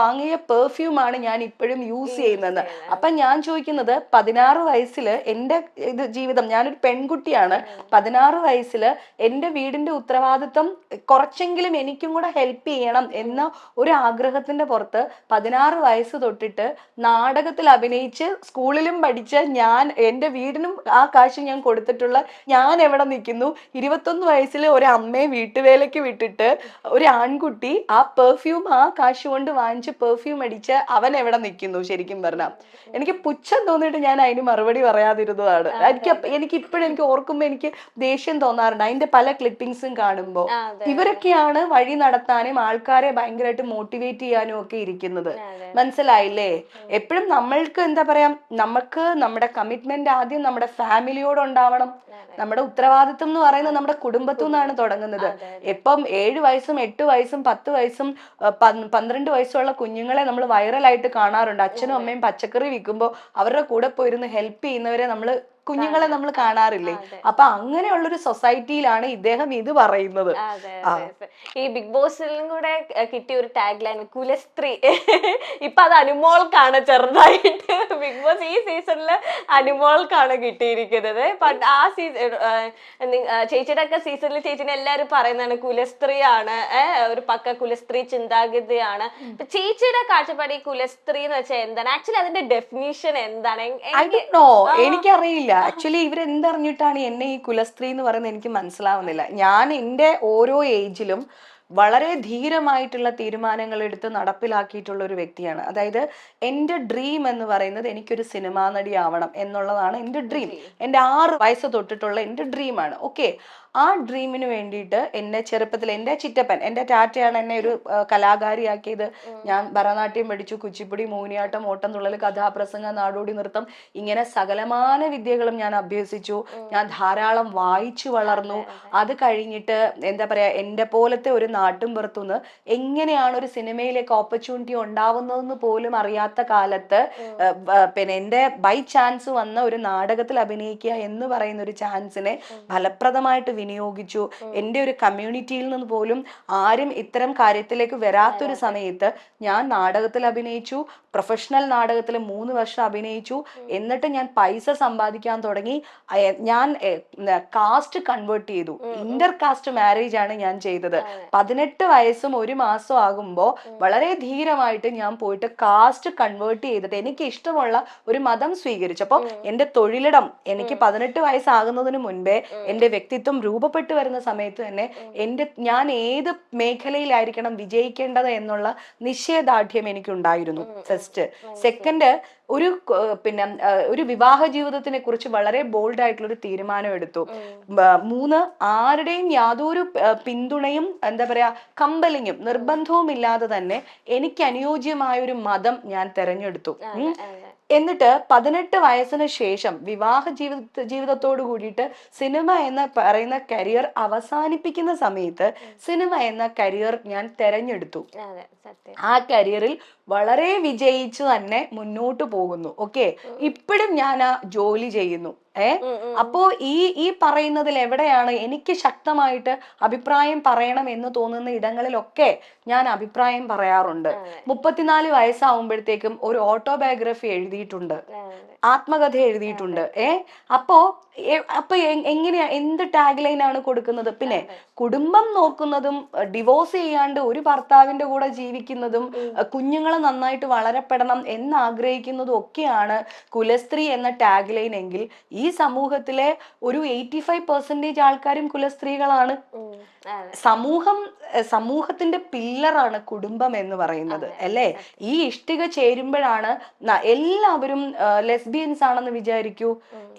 വാങ്ങിയ പെർഫ്യൂമാണ് ഞാൻ ഇപ്പോഴും യൂസ് ചെയ്യുന്നത്. അപ്പൊ ഞാൻ ചോദിക്കുന്നത്, 16 വയസ്സില് എന്റെ ഇത് ജീവിതം, ഞാനൊരു പെൺകുട്ടിയാണ്, 16 വയസ്സില് എന്റെ വീടിന്റെ ഉത്തരവാദിത്വം കുറച്ചെങ്കിലും എനിക്കും കൂടെ ഹെൽപ്പ് ചെയ്യണം എന്ന ഒരു ആഗ്രഹത്തിന്റെ പുറത്ത് 16 വയസ്സ് തൊട്ടിട്ട് നാടകത്തിൽ അഭിനയിച്ച് സ്കൂളിലും പഠിച്ച് ഞാൻ എന്റെ വീടിനും ആ കാശ് ഞാൻ കൊടുത്തിട്ടുള്ള ഞാൻ എവിടെ നിൽക്കുന്നു? 21 വയസ്സിൽ ഒരു അമ്മയെ വീട്ടുവേലയ്ക്ക് വിട്ടിട്ട് ഒരു ആൺകുട്ടി ആ പെർഫ്യൂം ആ കാശ് കൊണ്ട് വാങ്ങിച്ച് പെർഫ്യൂം അടിച്ച് അവൻ എവിടെ നിൽക്കുന്നു? ശരിക്കും പറഞ്ഞാൽ എനിക്ക് പുച്ഛം തോന്നിയിട്ട് ഞാൻ അതിന് മറുപടി പറയാതിരുന്നതാണ്. എനിക്ക് ഇപ്പോഴും എനിക്ക് ഓർക്കുമ്പോ എനിക്ക് ദേഷ്യം തോന്നാറുണ്ട്. കാണാറുണ്ട് അതിന്റെ പല ക്ലിപ്പിംഗ്സും കാണുമ്പോൾ. ഇവരൊക്കെയാണ് വഴി നടത്താനും ആൾക്കാരെ ഭയങ്കരമായിട്ട് മോട്ടിവേറ്റ് ചെയ്യാനും ഒക്കെ ഇരിക്കുന്നത്. മനസ്സിലായില്ലേ? എപ്പോഴും നമ്മൾക്ക് എന്താ പറയാ, നമുക്ക് നമ്മുടെ കമ്മിറ്റ്മെന്റ് ആദ്യം നമ്മുടെ ഫാമിലിയോട് ഉണ്ടാവണം. നമ്മുടെ ഉത്തരവാദിത്വം എന്ന് പറയുന്നത് നമ്മുടെ കുടുംബത്തിൽ നിന്നാണ് തുടങ്ങുന്നത്. ഇപ്പം 7 വയസ്സും 8 വയസ്സും 10 വയസ്സും 12 വയസ്സുള്ള കുഞ്ഞുങ്ങളെ നമ്മൾ വൈറലായിട്ട് കാണാറുണ്ട്. അച്ഛനും അമ്മയും പച്ചക്കറി വിൽക്കുമ്പോൾ അവരുടെ കൂടെ പോയിരുന്ന് ഹെൽപ്പ് ചെയ്യുന്നവരെ കുഞ്ഞുങ്ങളെ നമ്മൾ കാണാറില്ലേ? അപ്പൊ അങ്ങനെയുള്ളൊരു സൊസൈറ്റിയിലാണ് ഇദ്ദേഹം ഇത് പറയുന്നത്. ഈ ബിഗ് ബോസിലും കൂടെ കിട്ടിയ ഒരു ടാഗ് ലൈൻ കുലസ്ത്രീ. ഇപ്പൊ അത് അനുമോൾക്കാണ് ചെറുതായിട്ട്. ബിഗ് ബോസ് ഈ സീസണില് അനുമോൾക്കാണ് കിട്ടിയിരിക്കുന്നത്. ആ ചേച്ചിയുടെ ഒക്കെ സീസണിൽ ചേച്ചിനെ എല്ലാരും പറയുന്നതാണ് കുലസ്ത്രീയാണ്, ഒരു പക്ക കുലസ്ത്രീ ചിന്താഗതിയാണ്. ചേച്ചിയുടെ കാഴ്ചപ്പാട് ഈ കുലസ്ത്രീ എന്ന് വെച്ചാൽ എന്താണ്? ആക്ച്വലി അതിന്റെ ഡെഫിനിഷൻ എന്താണ്? എനിക്കറിയില്ല. ആക്ച്വലി ഇവരെന്തറിഞ്ഞിട്ടാണ് എന്നെ ഈ കുലസ്ത്രീ എന്ന് പറയുന്നത് എനിക്ക് മനസ്സിലാവുന്നില്ല. ഞാൻ എൻ്റെ ഓരോ ഏജിലും വളരെ ധീരമായിട്ടുള്ള തീരുമാനങ്ങൾ എടുത്ത് നടപ്പിലാക്കിയിട്ടുള്ള ഒരു വ്യക്തിയാണ്. അതായത് എൻ്റെ ഡ്രീം എന്ന് പറയുന്നത് എനിക്കൊരു സിനിമാ നടി ആവണം എന്നുള്ളതാണ് എൻ്റെ ഡ്രീം. എൻ്റെ 6 വയസ്സ് തൊട്ടിട്ടുള്ള എൻ്റെ ഡ്രീമാണ്. ഓക്കെ, ആ ഡ്രീമിന് വേണ്ടിയിട്ട് എന്നെ ചെറുപ്പത്തിൽ എൻ്റെ ചിറ്റപ്പൻ, എൻ്റെ ടാറ്റയാണ് എന്നെ ഒരു കലാകാരിയാക്കിയത്. ഞാൻ ഭരതനാട്യം പഠിച്ചു, കുച്ചിപ്പുടി, മോഹിനിയാട്ടം, ഓട്ടംതുള്ളൽ, കഥാപ്രസംഗം, നാടോടി നൃത്തം, ഇങ്ങനെ സകലമാന വിദ്യകളും ഞാൻ അഭ്യസിച്ചു. ഞാൻ ധാരാളം വായിച്ചു വളർന്നു. അത് കഴിഞ്ഞിട്ട് എന്താ പറയാ, എൻ്റെ പോലത്തെ ഒരു നാട്ടും പുറത്തുനിന്ന് എങ്ങനെയാണ് ഒരു സിനിമയിലേക്ക് ഓപ്പർച്യൂണിറ്റി ഉണ്ടാവുന്നതെന്ന് പോലും അറിയാത്ത കാലത്ത് പിന്നെ എൻ്റെ ബൈ ചാൻസ് വന്ന ഒരു നാടകത്തിൽ അഭിനയിക്കുക എന്ന് പറയുന്ന ഒരു ചാൻസിനെ ഫലപ്രദമായിട്ട് വിനിയോഗിച്ചു. എൻ്റെ ഒരു കമ്മ്യൂണിറ്റിയിൽ നിന്ന് പോലും ആരും ഇത്തരം കാര്യത്തിലേക്ക് വരാത്തൊരു സമയത്ത് ഞാൻ നാടകത്തിൽ അഭിനയിച്ചു. പ്രൊഫഷണൽ നാടകത്തിൽ 3 വർഷം അഭിനയിച്ചു. എന്നിട്ട് ഞാൻ പൈസ സമ്പാദിക്കാൻ തുടങ്ങി. ഞാൻ കാസ്റ്റ് കൺവേർട്ട് ചെയ്തു. ഇന്റർ കാസ്റ്റ് മാരേജ് ആണ് ഞാൻ ചെയ്തത്. 18 വയസ്സും 1 മാസം ആകുമ്പോൾ വളരെ ധീരമായിട്ട് ഞാൻ പോയിട്ട് കാസ്റ്റ് കൺവേർട്ട് ചെയ്തിട്ട് എനിക്ക് ഇഷ്ടമുള്ള ഒരു മതം സ്വീകരിച്ചപ്പോൾ എൻ്റെ തൊഴിലിടം എനിക്ക് 18 വയസ്സാകുന്നതിന് മുൻപേ എൻ്റെ വ്യക്തിത്വം രൂപപ്പെട്ടു വരുന്ന സമയത്ത് തന്നെ ഞാൻ ഏത് മേഖലയിലായിരിക്കണം വിജയിക്കേണ്ടത് എന്നുള്ള നിശ്ചയദാർഢ്യം എനിക്കുണ്ടായിരുന്നു. ഫസ്റ്റ്. സെക്കൻഡ്, ഒരു വിവാഹ ജീവിതത്തിനെ കുറിച്ച് വളരെ ബോൾഡ് ആയിട്ടുള്ള ഒരു തീരുമാനം എടുത്തു. 3, ആരുടെയും യാതൊരു പിന്തുണയും എന്താ പറയാ കമ്പലിങ്ങും നിർബന്ധവും ഇല്ലാതെ തന്നെ എനിക്ക് അനുയോജ്യമായ ഒരു മതം ഞാൻ തെരഞ്ഞെടുത്തു. എന്നിട്ട് 18 വയസ്സിന് ശേഷം വിവാഹ ജീവിതത്തോട് കൂടിയിട്ട് സിനിമ എന്ന് പറയുന്ന കരിയർ അവസാനിപ്പിക്കുന്ന സമയത്ത് സിനിമ എന്ന കരിയർ ഞാൻ തെരഞ്ഞെടുത്തു. ആ കരിയറിൽ വളരെ വിജയിച്ചു തന്നെ മുന്നോട്ട് പോകുന്നു. ഓക്കെ, ഇപ്പോഴും ഞാൻ ആ ജോലി ചെയ്യുന്നു. അപ്പോ ഈ പറയുന്നതിൽ എവിടെയാണ് എനിക്ക് ശക്തമായിട്ട് അഭിപ്രായം പറയണം എന്ന് തോന്നുന്ന ഇടങ്ങളിലൊക്കെ ഞാൻ അഭിപ്രായം പറയാറുണ്ട്. 34 വയസ്സാവുമ്പോഴത്തേക്കും ഒരു ഓട്ടോബയോഗ്രഫി എഴുതിയിട്ടുണ്ട്, ആത്മകഥ എഴുതിയിട്ടുണ്ട്. അപ്പോ എങ്ങനെയാ, എന്ത് ടാഗ് ലൈൻ ആണ് കൊടുക്കുന്നത്? പിന്നെ കുടുംബം നോക്കുന്നതും ഡിവോഴ്സ് ചെയ്യാണ്ട് ഒരു ഭർത്താവിന്റെ കൂടെ ജീവിക്കുന്നതും കുഞ്ഞുങ്ങൾ നന്നായിട്ട് വളരപ്പെടണം എന്ന് ആഗ്രഹിക്കുന്നതും ഒക്കെയാണ് കുലസ്ത്രീ എന്ന ടാഗ് ലൈൻ എങ്കിൽ ഈ സമൂഹത്തിലെ ഒരു 85% ആൾക്കാരും കുലസ്ത്രീകളാണ്. സമൂഹത്തിന്റെ പില്ലറാണ് കുടുംബം എന്ന് പറയുന്നത്, അല്ലേ? ഈ ഇഷ്ടിക ചേരുമ്പോഴാണ് എല്ലാവരും ലെസ്ബിയൻസ് ആണെന്ന് വിചാരിക്കൂ,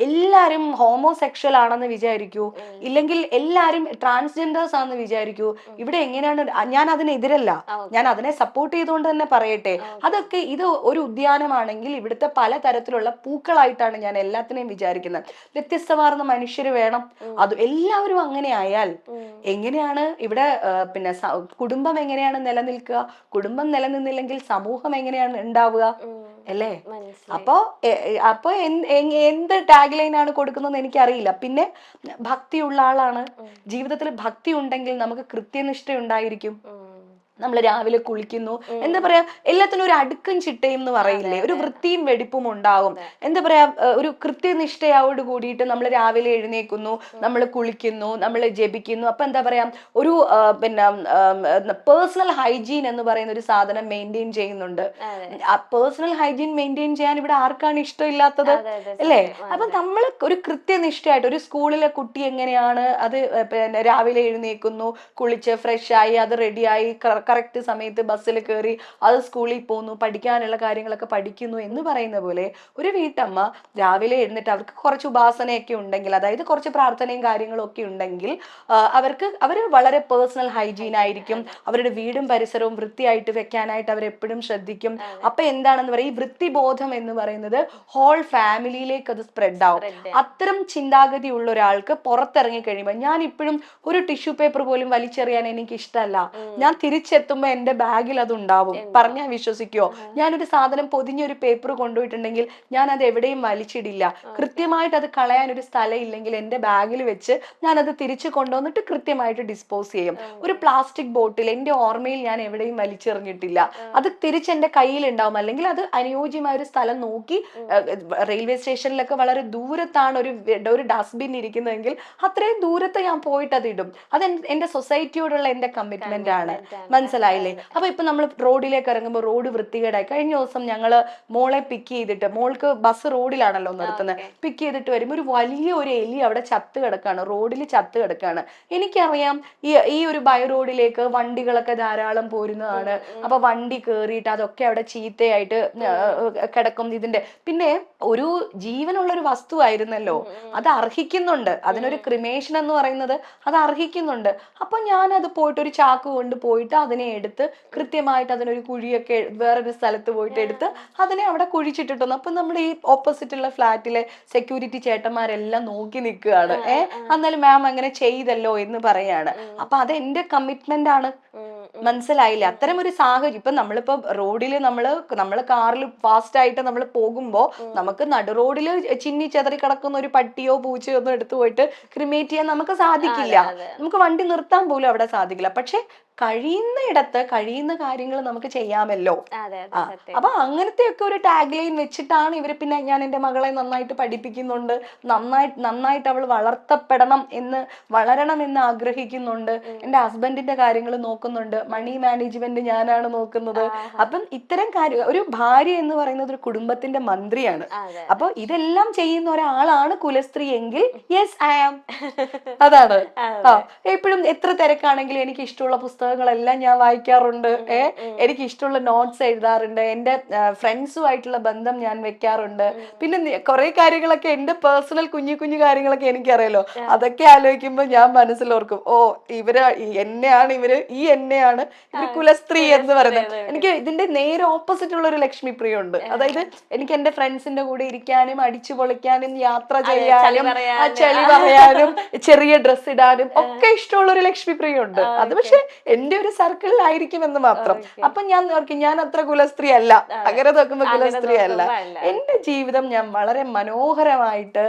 എല്ലാരും ഹോമോസെക്ഷൽ ആണെന്ന് വിചാരിക്കൂ, ഇല്ലെങ്കിൽ എല്ലാരും ട്രാൻസ്ജെൻഡേഴ്സ് ആണെന്ന് വിചാരിക്കൂ. ഇവിടെ എങ്ങനെയാണ്? ഞാൻ അതിനെതിരല്ല, ഞാൻ അതിനെ സപ്പോർട്ട് ചെയ്തുകൊണ്ട് തന്നെ പറയട്ടെ. അതൊക്കെ ഇത് ഒരു ഉദ്യാനമാണെങ്കിൽ ഇവിടുത്തെ പലതരത്തിലുള്ള പൂക്കളായിട്ടാണ് ഞാൻ എല്ലാത്തിനെയും വിചാരിക്കുന്നത്. വ്യത്യസ്തമാർന്ന മനുഷ്യര് വേണം. അത് എല്ലാവരും അങ്ങനെ ആയാൽ എങ്ങനെയാണ് ഇവിടെ പിന്നെ കുടുംബം എങ്ങനെയാണ് നിലനിൽക്കുക? കുടുംബം നിലനിന്നില്ലെങ്കിൽ സമൂഹം എങ്ങനെയാണ് ഉണ്ടാവുക, അല്ലേ? അപ്പൊ എന്ത് ടാഗ് ലൈൻ ആണ് കൊടുക്കുന്നത് എനിക്കറിയില്ല. പിന്നെ ഭക്തിയുള്ള ആളാണ്. ജീവിതത്തിൽ ഭക്തി ഉണ്ടെങ്കിൽ നമുക്ക് കൃത്യനിഷ്ഠ ഉണ്ടായിരിക്കും. നമ്മൾ രാവിലെ കുളിക്കുന്നു, എന്താ പറയാ, എല്ലാത്തിനും ഒരു അടുക്കും ചിട്ടയും എന്ന് പറയില്ലേ, ഒരു വൃത്തിയും വെടിപ്പും ഉണ്ടാവും. എന്താ പറയാ, ഒരു കൃത്യനിഷ്ഠയോട് കൂടിയിട്ട് നമ്മൾ രാവിലെ എഴുന്നേക്കുന്നു, നമ്മൾ കുളിക്കുന്നു, നമ്മൾ ജപിക്കുന്നു. അപ്പൊ എന്താ പറയാ, ഒരു പിന്നെ പേഴ്സണൽ ഹൈജീൻ എന്ന് പറയുന്ന ഒരു സാധനം മെയിൻറ്റെയിൻ ചെയ്യുന്നുണ്ട്. ആ പേഴ്സണൽ ഹൈജീൻ മെയിൻറ്റെയിൻ ചെയ്യാൻ ഇവിടെ ആർക്കാണ് ഇഷ്ടമില്ലാത്തത്, അല്ലേ? അപ്പൊ നമ്മൾ ഒരു കൃത്യനിഷ്ഠയായിട്ട്, ഒരു സ്കൂളിലെ കുട്ടി എങ്ങനെയാണ് അത് പിന്നെ രാവിലെ എഴുന്നേക്കുന്നു, കുളിച്ച് ഫ്രഷ് ആയി അത് റെഡിയായി കറക്റ്റ് സമയത്ത് ബസ്സിൽ കയറി അത് സ്കൂളിൽ പോകുന്നു, പഠിക്കാനുള്ള കാര്യങ്ങളൊക്കെ പഠിക്കുന്നു എന്ന് പറയുന്ന പോലെ ഒരു വീട്ടമ്മ രാവിലെ എഴുന്നിട്ട് അവർക്ക് കുറച്ച് ഉപാസനയൊക്കെ ഉണ്ടെങ്കിൽ, അതായത് കുറച്ച് പ്രാർത്ഥനയും കാര്യങ്ങളും ഒക്കെ ഉണ്ടെങ്കിൽ അവർ വളരെ പേഴ്സണൽ ഹൈജീൻ ആയിരിക്കും. അവരുടെ വീടും പരിസരവും വൃത്തിയായിട്ട് വെക്കാനായിട്ട് അവർ എപ്പോഴും ശ്രദ്ധിക്കും. അപ്പൊ എന്താണെന്ന് പറയാം, ഈ വൃത്തിബോധം എന്ന് പറയുന്നത് ഹോൾ ഫാമിലിയിലേക്ക് അത് സ്പ്രെഡ് ആവും. അത്തരം ചിന്താഗതി ഉള്ള ഒരാൾക്ക് പുറത്തിറങ്ങി കഴിയുമ്പോൾ, ഞാൻ ഇപ്പോഴും ഒരു ടിഷ്യൂ പേപ്പർ പോലും വലിച്ചെറിയാൻ എനിക്ക് ഇഷ്ടമല്ല, ഞാൻ തിരിച്ചെത്തുമ്പോ എന്റെ ബാഗിൽ അത് ഉണ്ടാവും. പറഞ്ഞാൽ വിശ്വസിക്കുവോ? ഞാനൊരു സാധനം പൊതിഞ്ഞൊരു പേപ്പർ കൊണ്ടുപോയിട്ടുണ്ടെങ്കിൽ ഞാൻ അത് എവിടെയും വലിച്ചിടില്ല. കൃത്യമായിട്ട് അത് കളയാൻ ഒരു സ്ഥലം ഇല്ലെങ്കിൽ എന്റെ ബാഗിൽ വെച്ച് ഞാൻ അത് തിരിച്ചു കൊണ്ടുവന്നിട്ട് കൃത്യമായിട്ട് ഡിസ്പോസ് ചെയ്യും. ഒരു പ്ലാസ്റ്റിക് ബോട്ടിൽ എന്റെ ഓർമ്മയിൽ ഞാൻ എവിടെയും വലിച്ചെറിഞ്ഞിട്ടില്ല, അത് തിരിച്ച് എന്റെ കയ്യിൽ ഉണ്ടാവും. അല്ലെങ്കിൽ അത് അനുയോജ്യമായ ഒരു സ്ഥലം നോക്കി, റെയിൽവേ സ്റ്റേഷനിലൊക്കെ വളരെ ദൂരത്താണ് ഒരു ഡസ്റ്റ്ബിൻ ഇരിക്കുന്നതെങ്കിൽ അത്രയും ദൂരത്ത് ഞാൻ പോയിട്ട് അത് ഇടും. അത് എന്റെ സൊസൈറ്റിയോടുള്ള എന്റെ കമ്മിറ്റ്മെന്റ് ആണ്. മനസ്സിലായില്ലേ? അപ്പൊ ഇപ്പൊ നമ്മൾ റോഡിലേക്ക് ഇറങ്ങുമ്പോൾ റോഡ് വൃത്തികേടായി. കഴിഞ്ഞ ദിവസം ഞങ്ങള് മോളെ പിക്ക് ചെയ്തിട്ട്, മോൾക്ക് ബസ് റോഡിലാണല്ലോ നിർത്തുന്നത്, പിക്ക് ചെയ്തിട്ട് വരുമ്പോൾ ഒരു വലിയ ഒരു എലി അവിടെ ചത്ത് കിടക്കാണ്, റോഡിൽ ചത്ത് കിടക്കാണ്. എനിക്കറിയാം ഈ ഒരു ബൈ റോഡിലേക്ക് വണ്ടികളൊക്കെ ധാരാളം പോരുന്നതാണ്. അപ്പൊ വണ്ടി കേറിയിട്ട് അതൊക്കെ അവിടെ ചീത്തയായിട്ട് കിടക്കും. പിന്നെ ഒരു ജീവനുള്ള ഒരു വസ്തു ആയിരുന്നല്ലോ, അത് അർഹിക്കുന്നുണ്ട്. അതിനൊരു ക്രിമേഷൻ എന്ന് പറയുന്നത് അത് അർഹിക്കുന്നുണ്ട്. അപ്പൊ ഞാൻ അത് പോയിട്ട് ഒരു ചാക്ക് കൊണ്ട് പോയിട്ട് അതിനെ എടുത്ത് കൃത്യമായിട്ട് അതിനൊരു കുഴിയൊക്കെ വേറൊരു സ്ഥലത്ത് പോയിട്ട് എടുത്ത് അതിനെ അവിടെ കുഴിച്ചിട്ടിട്ടു. അപ്പൊ നമ്മുടെ ഈ ഓപ്പോസിറ്റുള്ള ഫ്ലാറ്റിലെ സെക്യൂരിറ്റി ചേട്ടന്മാരെല്ലാം നോക്കി നിൽക്കുകയാണ്. എന്നാലും മാം അങ്ങനെ ചെയ്തല്ലോ എന്ന് പറയാണ്. അപ്പൊ അത് എന്റെ കമ്മിറ്റ്മെന്റ് ആണ്. മനസ്സിലായില്ലേ? അത്തരം ഒരു സാഹചര്യം ഇപ്പൊ നമ്മളിപ്പോ റോഡില് നമ്മള് കാറിൽ ഫാസ്റ്റ് ആയിട്ട് നമ്മൾ പോകുമ്പോ നമുക്ക് നടു റോഡില് ചിന്നി ചെതറി കിടക്കുന്ന ഒരു പട്ടിയോ പൂച്ചയോ ഒന്നും എടുത്തു പോയിട്ട് ക്രിമേറ്റ് ചെയ്യാൻ നമുക്ക് സാധിക്കില്ല. നമുക്ക് വണ്ടി നിർത്താൻ പോലും അവിടെ സാധിക്കില്ല. പക്ഷെ കഴിയുന്നിടത്ത് കഴിയുന്ന കാര്യങ്ങൾ നമുക്ക് ചെയ്യാമല്ലോ. അപ്പൊ അങ്ങനത്തെ ഒക്കെ ഒരു ടാഗ് ലൈൻ വെച്ചിട്ടാണ് ഇവര്. പിന്നെ ഞാൻ എന്റെ മകളെ നന്നായിട്ട് പഠിപ്പിക്കുന്നുണ്ട്, നന്നായിട്ട് അവൾ വളരണം എന്ന് ആഗ്രഹിക്കുന്നുണ്ട്. എന്റെ ഹസ്ബൻഡിന്റെ കാര്യങ്ങൾ നോക്കുന്നുണ്ട്, മണി മാനേജ്മെന്റ് ഞാനാണ് നോക്കുന്നത്. അപ്പം ഇത്തരം കാര്യം, ഒരു ഭാര്യ എന്ന് പറയുന്നത് ഒരു കുടുംബത്തിന്റെ മന്ത്രിയാണ്. അപ്പൊ ഇതെല്ലാം ചെയ്യുന്ന ഒരാളാണ് കുലസ്ത്രീ എങ്കിൽ യെസ് ഐ ആം. അതാണ്. എപ്പോഴും എത്ര തിരക്കാണെങ്കിലും എനിക്ക് ഇഷ്ടമുള്ള പുസ്തകങ്ങളെല്ലാം ഞാൻ വായിക്കാറുണ്ട്. എനിക്ക് ഇഷ്ടമുള്ള നോട്ട്സ് എഴുതാറുണ്ട്. എന്റെ ഫ്രണ്ട്സുമായിട്ടുള്ള ബന്ധം ഞാൻ വെക്കാറുണ്ട്. പിന്നെ കുറെ കാര്യങ്ങളൊക്കെ എന്റെ പേഴ്സണൽ കുഞ്ഞു കുഞ്ഞു കാര്യങ്ങളൊക്കെ എനിക്കറിയാലോ. അതൊക്കെ ആലോചിക്കുമ്പോ ഞാൻ മനസ്സിലോർക്കും, ഓ എന്നെയാണ് ഇവര് കുലസ്ത്രീ എന്ന് പറയുന്നത്. എനിക്ക് ഇതിന്റെ നേരെ ഓപ്പോസിറ്റ് ഉള്ള ഒരു ലക്ഷ്മി പ്രിയ ഉണ്ട്. അതായത് എനിക്ക് എന്റെ ഫ്രണ്ട്സിന്റെ കൂടെ ഇരിക്കാനും അടിച്ചു പൊളിക്കാനും യാത്ര ചെയ്യാനും ചെളി പറയാനും ചെറിയ ഡ്രസ് ഇടാനും ഒക്കെ ഇഷ്ടമുള്ള ഒരു ലക്ഷ്മി പ്രിയ ഉണ്ട്. അത് പക്ഷെ എന്റെ ഒരു സർക്കിളിലായിരിക്കും എന്ന് മാത്രം. അപ്പൊ ഞാൻ അത്ര കുലസ്ത്രീ അല്ല. അങ്ങനെ നോക്കുമ്പോ കുലസ്ത്രീ അല്ല. എന്റെ ജീവിതം ഞാൻ വളരെ മനോഹരമായിട്ട്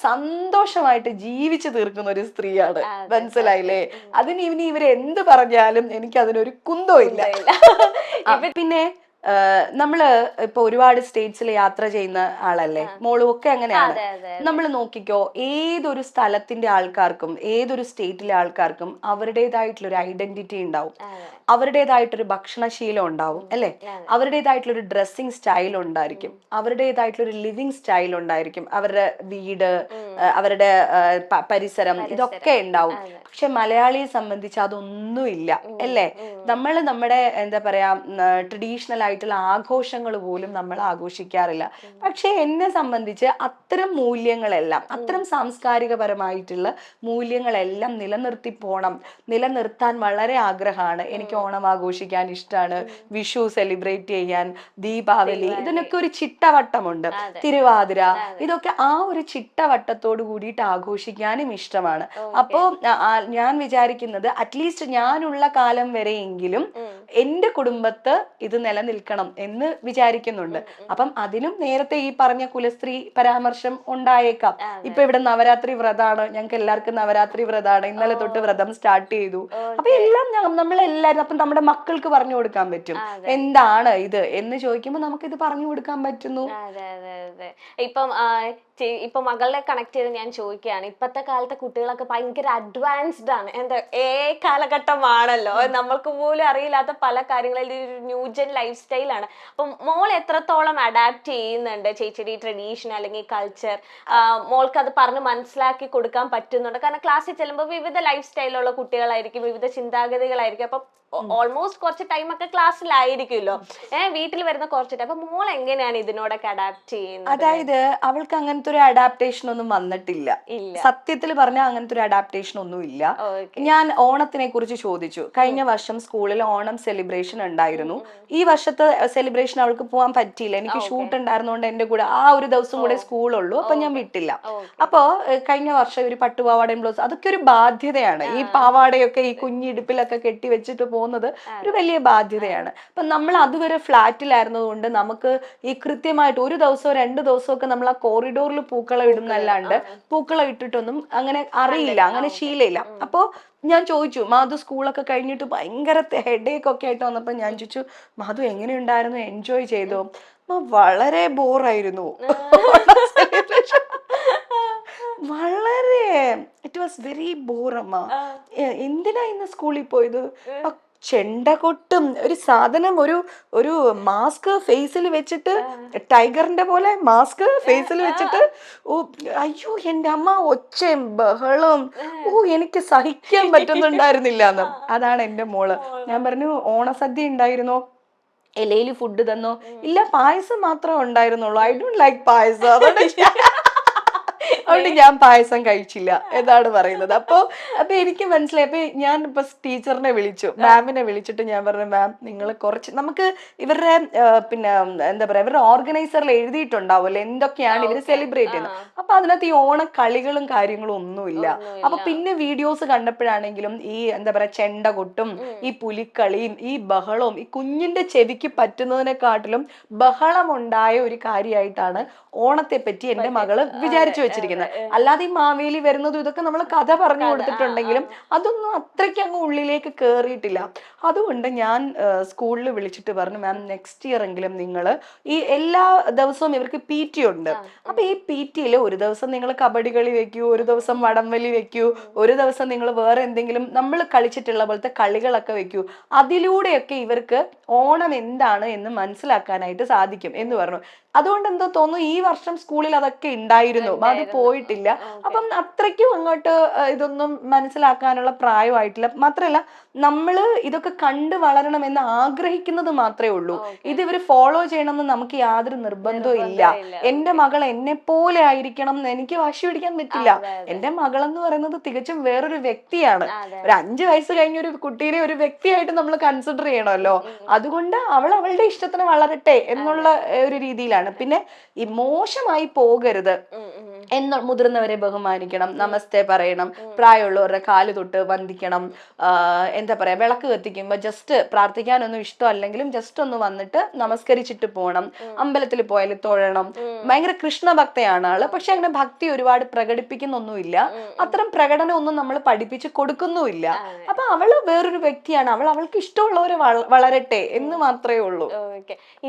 സന്തോഷമായിട്ട് ജീവിച്ചു തീർക്കുന്ന ഒരു സ്ത്രീയാണ്. മനസ്സിലായില്ലേ? അതിന് ഇനി ഇവര് എന്ത് പറഞ്ഞാലും എനിക്ക് അതിനൊരു കുന്തോ ഇല്ല. പിന്നെ നമ്മള് ഇപ്പൊ ഒരുപാട് സ്റ്റേറ്റ്സിൽ യാത്ര ചെയ്യുന്ന ആളല്ലേ, മോളും ഒക്കെ അങ്ങനെയാണ്. നമ്മൾ നോക്കിക്കോ, ഏതൊരു സ്ഥലത്തിന്റെ ആൾക്കാർക്കും ഏതൊരു സ്റ്റേറ്റിലെ ആൾക്കാർക്കും അവരുടേതായിട്ടുള്ള ഒരു ഐഡന്റിറ്റി ഉണ്ടാവും, അവരുടേതായിട്ടൊരു ഭക്ഷണശീലം ഉണ്ടാവും അല്ലെ, അവരുടേതായിട്ടുള്ള ഒരു ഡ്രസ്സിങ് സ്റ്റൈൽ ഉണ്ടായിരിക്കും, അവരുടേതായിട്ടുള്ള ഒരു ലിവിങ് സ്റ്റൈൽ ഉണ്ടായിരിക്കും, അവരുടെ വീട്, അവരുടെ പരിസരം, ഇതൊക്കെ ഉണ്ടാവും. പക്ഷെ മലയാളിയെ സംബന്ധിച്ച് അതൊന്നുമില്ല അല്ലേ. നമ്മുടെ എന്താ പറയാ ട്രഡീഷണൽ ആയിട്ടുള്ള ആഘോഷങ്ങൾ പോലും നമ്മൾ ആഘോഷിക്കാറില്ല. പക്ഷെ എന്നെ സംബന്ധിച്ച് അത്തരം മൂല്യങ്ങളെല്ലാം, അത്തരം സാംസ്കാരികപരമായിട്ടുള്ള മൂല്യങ്ങളെല്ലാം നിലനിർത്താൻ വളരെ ആഗ്രഹമാണ്. എനിക്ക് ഓണം ആഘോഷിക്കാൻ ഇഷ്ടമാണ്, വിഷു സെലിബ്രേറ്റ് ചെയ്യാൻ, ദീപാവലി, ഇതിനൊക്കെ ഒരു ചിട്ടവട്ടമുണ്ട്, തിരുവാതിര, ഇതൊക്കെ ആ ഒരു ചിട്ടവട്ടത്തോട് കൂടിയിട്ട് ആഘോഷിക്കാനും ഇഷ്ടമാണ്. അപ്പോ ഞാൻ വിചാരിക്കുന്നത് അറ്റ്ലീസ്റ്റ് ഞാനുള്ള കാലം വരെയെങ്കിലും എന്റെ കുടുംബത്ത് ഇത് നിലനിൽക്കണം എന്ന് വിചാരിക്കുന്നുണ്ട്. അപ്പം അതിനും നേരത്തെ ഈ പറഞ്ഞ കുലസ്ത്രീ പരാമർശം ഉണ്ടായേക്കാം. ഇപ്പൊ ഇവിടെ നവരാത്രി വ്രതാണ്, ഞങ്ങൾക്ക് എല്ലാവർക്കും നവരാത്രി വ്രതാണ്, ഇന്നലെ തൊട്ട് വ്രതം സ്റ്റാർട്ട് ചെയ്തു. അപ്പൊ എല്ലാം നമ്മളെല്ലാരും, അപ്പം നമ്മുടെ മക്കൾക്ക് പറഞ്ഞു കൊടുക്കാൻ പറ്റും എന്താണ് ഇത് എന്ന് ചോദിക്കുമ്പോൾ നമുക്ക് ഇത് പറഞ്ഞു കൊടുക്കാൻ പറ്റുന്നു. ഇപ്പൊ മകളെ കണക്ട് ചെയ്ത് ഞാൻ ചോദിക്കുകയാണ്, ഇപ്പത്തെ കാലത്തെ കുട്ടികളൊക്കെ ഭയങ്കര അഡ്വാൻസ്ഡ് ആണ്. കാലഘട്ടമാണല്ലോ, നമ്മൾക്ക് പോലും അറിയില്ലാത്ത പല കാര്യങ്ങളിൽ ന്യൂജൻ ലൈഫ് സ്റ്റൈൽ സ്റ്റൈലാണ്. അപ്പം മോൾ എത്രത്തോളം അഡാപ്റ്റ് ചെയ്യുന്നുണ്ട് ചേച്ചിയുടെ ട്രഡീഷൻ അല്ലെങ്കിൽ കൾച്ചർ? മോൾക്ക് അത് പറഞ്ഞ് മനസ്സിലാക്കി കൊടുക്കാൻ പറ്റുന്നുണ്ട്? കാരണം ക്ലാസ്സിൽ ചെല്ലുമ്പോൾ വിവിധ ലൈഫ് സ്റ്റൈലുള്ള കുട്ടികളായിരിക്കും, വിവിധ ചിന്താഗതികളായിരിക്കും. അപ്പൊ ഓൾമോസ്റ്റ് കുറച്ച് ടൈമൊക്കെ ക്ലാസ്സിലായിരിക്കുമല്ലോ, വീട്ടിൽ വരുന്ന കുറച്ച് ടൈം. അപ്പൊ മോൾ എങ്ങനെയാണ് ഇതിനോടൊക്കെ അഡാപ്റ്റ് ചെയ്യുന്നത്? അതായത് അവൾക്ക് അങ്ങനത്തെ ഒരു അഡാപ്റ്റേഷൻ ഒന്നും വന്നിട്ടില്ല. സത്യത്തിൽ പറഞ്ഞാൽ അങ്ങനത്തെ ഒരു അഡാപ്റ്റേഷൻ ഒന്നും ഇല്ല. ഞാൻ ഓണത്തിനെ കുറിച്ച് ചോദിച്ചു. കഴിഞ്ഞ വർഷം സ്കൂളിൽ ഓണം സെലിബ്രേഷൻ ഉണ്ടായിരുന്നു. ഈ വർഷത്തെ സെലിബ്രേഷൻ അവൾക്ക് പോകാൻ പറ്റിയില്ല. എനിക്ക് ഷൂട്ട് ഉണ്ടായിരുന്നോണ്ട് എന്റെ കൂടെ ആ ഒരു ദിവസം കൂടെ സ്കൂളുള്ളൂ. അപ്പൊ ഞാൻ വിട്ടില്ല. അപ്പോ കഴിഞ്ഞ വർഷം ഒരു പട്ടുപാവാടയും ബ്ലൗസ്, അതൊക്കെ ഒരു ബാധ്യതയാണ്. ഈ പാവാടയൊക്കെ ഈ കുഞ്ഞിടുപ്പിലൊക്കെ കെട്ടി വെച്ചിട്ട് പോകുന്നത് ഒരു വലിയ ബാധ്യതയാണ്. അപ്പൊ നമ്മൾ അതുവരെ ഫ്ലാറ്റിലായിരുന്നതുകൊണ്ട് നമുക്ക് ഈ കൃത്യമായിട്ട് ഒരു ദിവസമോ 2 ദിവസമോ ഒക്കെ നമ്മൾ ആ കോറിഡോറിൽ പൂക്കളം ഇടുന്നല്ലാണ്ട് പൂക്കളം ഇട്ടിട്ടൊന്നും അങ്ങനെ അറിയില്ല, അങ്ങനെ ശീലയില്ല. അപ്പോ ഞാൻ ചോദിച്ചു, മാധു സ്കൂളൊക്കെ കഴിഞ്ഞിട്ട് ഭയങ്കര ഹെഡേക്ക് ഒക്കെ ആയിട്ട് വന്നപ്പോ ഞാൻ ചോദിച്ചു, മാധു എങ്ങനെയുണ്ടായിരുന്നു, എൻജോയ് ചെയ്തോ? വളരെ ബോറായിരുന്നു. വളരെ ഇറ്റ് വാസ് വെരി ബോർ അമ്മ. എന്തിനാ ഇന്ന് സ്കൂളിൽ പോയത്? ചെണ്ടകൊട്ടും ഒരു സാധനം, ഒരു മാസ്ക് ഫേസിൽ വെച്ചിട്ട്, ടൈഗറിന്റെ പോലെ മാസ്ക് ഫേസിൽ വെച്ചിട്ട്, ഓ അയ്യോ എന്റെ അമ്മ, ഒച്ചയും ബഹളവും, എനിക്ക് സഹിക്കാൻ പറ്റുന്നുണ്ടായിരുന്നില്ല എന്ന്. അതാണ് എന്റെ മോള്. ഞാൻ പറഞ്ഞു, ഓണസദ്യ ഉണ്ടായിരുന്നോ? ഇലയിൽ ഫുഡ് തന്നോ? ഇല്ല, പായസം മാത്രമേ ഉണ്ടായിരുന്നുള്ളൂ. ഐ ഡോണ്ട് ലൈക്ക് പായസം, അതുകൊണ്ട് ഞാൻ പായസം കഴിച്ചില്ല എന്നാണ് പറയുന്നത്. അപ്പൊ എനിക്ക് മനസ്സിലായി. അപ്പൊ ഞാൻ ഇപ്പൊ ടീച്ചറിനെ വിളിച്ചു, മാമിനെ വിളിച്ചിട്ട് ഞാൻ പറഞ്ഞു, മാം നിങ്ങൾ കുറച്ച് നമുക്ക് ഇവരുടെ പിന്നെ എന്താ പറയാ, ഇവരുടെ ഓർഗനൈസറിൽ എഴുതിയിട്ടുണ്ടാവുമല്ലോ എന്തൊക്കെയാണ് ഇവര് സെലിബ്രേറ്റ് ചെയ്യുന്നത്. അപ്പൊ അതിനകത്ത് ഈ ഓണക്കളികളും കാര്യങ്ങളും ഒന്നുമില്ല. അപ്പൊ പിന്നെ വീഡിയോസ് കണ്ടപ്പോഴാണെങ്കിലും ഈ എന്താ പറയാ ചെണ്ട കൊട്ടും ഈ പുലിക്കളിയും ഈ ബഹളവും ഈ കുഞ്ഞിന്റെ ചെവിക്ക് പറ്റുന്നതിനെക്കാട്ടിലും ബഹളമുണ്ടായ ഒരു കാര്യമായിട്ടാണ് ഓണത്തെ പറ്റി എന്റെ മകള് വിചാരിച്ചു വെച്ചിരിക്കുന്നത്. അല്ലാതെ ഈ മാവേലി വരുന്നതും ഇതൊക്കെ നമ്മൾ കഥ പറഞ്ഞു കൊടുത്തിട്ടുണ്ടെങ്കിലും അതൊന്നും അത്രയ്ക്ക് അങ്ങ് ഉള്ളിലേക്ക് കേറിയിട്ടില്ല. അതുകൊണ്ട് ഞാൻ സ്കൂളിൽ വിളിച്ചിട്ട് പറഞ്ഞു, മാം നെക്സ്റ്റ് ഇയർ എങ്കിലും നിങ്ങൾ ഈ എല്ലാ ദിവസവും ഇവർക്ക് PT ഉണ്ട്. അപ്പൊ ഈ PTയിൽ ഒരു ദിവസം നിങ്ങൾ കബഡി കളി വെക്കൂ, ഒരു ദിവസം വടംവലി വെക്കൂ, ഒരു ദിവസം നിങ്ങൾ വേറെ എന്തെങ്കിലും നമ്മൾ കളിച്ചിട്ടുള്ള പോലത്തെ കളികളൊക്കെ വെക്കൂ. അതിലൂടെയൊക്കെ ഇവർക്ക് ഓണം എന്താണ് എന്ന് മനസ്സിലാക്കാനായിട്ട് സാധിക്കും എന്ന് പറഞ്ഞു. അതുകൊണ്ട് എന്തോ തോന്നുന്നു ഈ വർഷം സ്കൂളിൽ അതൊക്കെ ഉണ്ടായിരുന്നു, അത് പോയിട്ടില്ല. അപ്പം അത്രയ്ക്കും അങ്ങോട്ട് ഇതൊന്നും മനസ്സിലാക്കാനുള്ള പ്രായമായിട്ടില്ല. മാത്രമല്ല നമ്മള് ഇതൊക്കെ കണ്ടു വളരണമെന്ന് ആഗ്രഹിക്കുന്നത് മാത്രമേ ഉള്ളൂ. ഇത് ഇവര് ഫോളോ ചെയ്യണമെന്ന് നമുക്ക് യാതൊരു നിർബന്ധവും ഇല്ല. എന്റെ മകൾ എന്നെ പോലെ ആയിരിക്കണം എന്ന് എനിക്ക് വാശി പിടിക്കാൻ പറ്റില്ല. എന്റെ മകളെന്ന് പറയുന്നത് തികച്ചും വേറൊരു വ്യക്തിയാണ്. ഒരു 5 വയസ്സ് കഴിഞ്ഞ ഒരു കുട്ടീനെ ഒരു വ്യക്തിയായിട്ട് നമ്മൾ കൺസിഡർ ചെയ്യണമല്ലോ. അതുകൊണ്ട് അവൾ അവളുടെ ഇഷ്ടത്തിന് വളരട്ടെ എന്നുള്ള ഒരു രീതിയിലാണ്. പിന്നെ ഈ മോശമായി പോകരുത് എന്ന്, മുതിർന്നവരെ ബഹുമാനിക്കണം, നമസ്തേ പറയണം, പ്രായമുള്ളവരുടെ കാല് തൊട്ട് വന്ദിക്കണം. എന്താ പറയാ, വിളക്ക് കത്തിക്കുമ്പോ ജസ്റ്റ് പ്രാർത്ഥിക്കാനൊന്നും ഇഷ്ടമല്ലെങ്കിലും ജസ്റ്റ് ഒന്ന് വന്നിട്ട് നമസ്കരിച്ചിട്ട് പോകണം. അമ്പലത്തിൽ പോയാൽ തൊഴണം. ഭയങ്കര കൃഷ്ണഭക്തയാണ് ആള്. പക്ഷെ അങ്ങനെ ഭക്തി ഒരുപാട് പ്രകടിപ്പിക്കുന്നൊന്നുമില്ല. അത്തരം പ്രകടനം ഒന്നും നമ്മൾ പഠിപ്പിച്ച് കൊടുക്കുന്നുമില്ല. അപ്പൊ അവള് വേറൊരു വ്യക്തിയാണ്. അവൾക്ക് ഇഷ്ടമുള്ളവരെ വളരട്ടെ എന്ന് മാത്രമേ ഉള്ളൂ.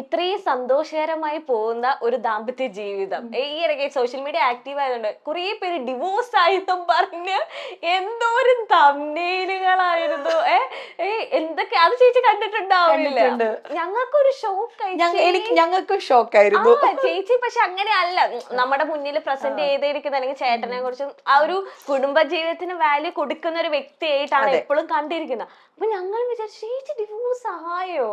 ഇത്രയും സന്തോഷകരമായി പോകുന്ന ഒരു ദാമ്പത്യ ജീവിതം ഈ ഇടയ്ക്ക് സോഷ്യൽ മീഡിയ ആക്റ്റീവ് ആയതുകൊണ്ട് കുറെ പേര് ഡിവോഴ്സ് ആയിട്ടും പറഞ്ഞ് എന്തോരം തംബ്നെയിലുകളായിരുന്നു. എന്തൊക്കെ അത് ചേച്ചി കണ്ടിട്ടുണ്ടാവില്ല. ഞങ്ങൾക്കൊരു ഞങ്ങൾക്ക് ഷോക്കായിരുന്നു ചേച്ചി. പക്ഷെ അങ്ങനെയല്ല, നമ്മുടെ മുന്നിൽ പ്രസന്റ് ചെയ്തിരിക്കുന്ന അല്ലെങ്കിൽ ചേട്ടനെ കുറിച്ചും ആ ഒരു കുടുംബ ജീവിതത്തിന് വാല്യൂ കൊടുക്കുന്ന ഒരു വ്യക്തിയായിട്ടാണ് എപ്പോഴും കണ്ടിരിക്കുന്നത്. അപ്പൊ ഞങ്ങൾ വിചാരിച്ചു ചേച്ചി ഡിവോഴ്സ് ആയോ,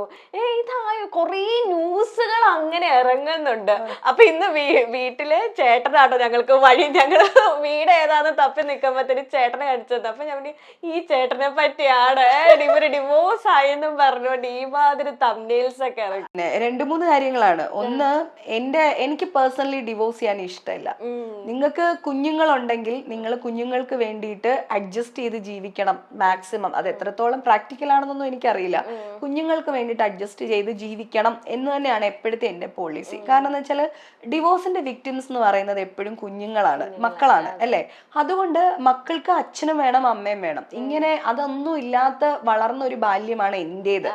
ഇതായോ, കൊറേ ന്യൂസുകൾ അങ്ങനെ ഇറങ്ങുന്നുണ്ട്. അപ്പൊ ഇന്ന് വീട്ടില് ചേട്ടനാട്ടോ ഞങ്ങൾക്ക് വഴി, ഞങ്ങള് വീട് ഏതാന്ന് തപ്പി നിൽക്കുമ്പോഴത്തേന് ചേട്ടനെ കാണിച്ചത്. അപ്പൊ ഞാൻ ഈ ചേട്ടനെ പറ്റിയാണ് ഇവര് ഡിവോഴ്സ് ആയെന്നും പറഞ്ഞുകൊണ്ട് ഈ മാതിരി തംബ്നെയിൽസ് ഒക്കെ ഇറങ്ങി. 2-3 കാര്യങ്ങളാണ്. ഒന്ന്, എനിക്ക് പേഴ്സണലി ഡിവോഴ്സ് ചെയ്യാൻ ഇഷ്ടമില്ല. നിങ്ങൾക്ക് കുഞ്ഞുങ്ങളുണ്ടെങ്കിൽ നിങ്ങൾ കുഞ്ഞുങ്ങൾക്ക് വേണ്ടിയിട്ട് അഡ്ജസ്റ്റ് ചെയ്ത് ജീവിക്കണം മാക്സിമം. അത് എത്രത്തോളം പ്രാക്ടിക്കൽ ആണെന്നൊന്നും എനിക്കറിയില്ല. കുഞ്ഞുങ്ങൾക്ക് വേണ്ടിയിട്ട് അഡ്ജസ്റ്റ് ചെയ്ത് ജീവിക്കണം എന്ന് തന്നെയാണ് എപ്പോഴത്തെ ഇപ്പോഴത്തെ എന്റെ പോളിസി. കാരണം എന്ന് വെച്ചാൽ ഡിവോഴ്സിന്റെ വിക്ടിംസ് എന്ന് പറയുന്നത് എപ്പോഴും കുഞ്ഞുങ്ങളാണ്, മക്കളാണ് അല്ലെ. അതുകൊണ്ട് മക്കൾക്ക് അച്ഛനും വേണം അമ്മയും വേണം. ഇങ്ങനെ അതൊന്നും ഇല്ലാത്ത വളർന്ന ഒരു ബാല്യമാണ് എന്റേത്.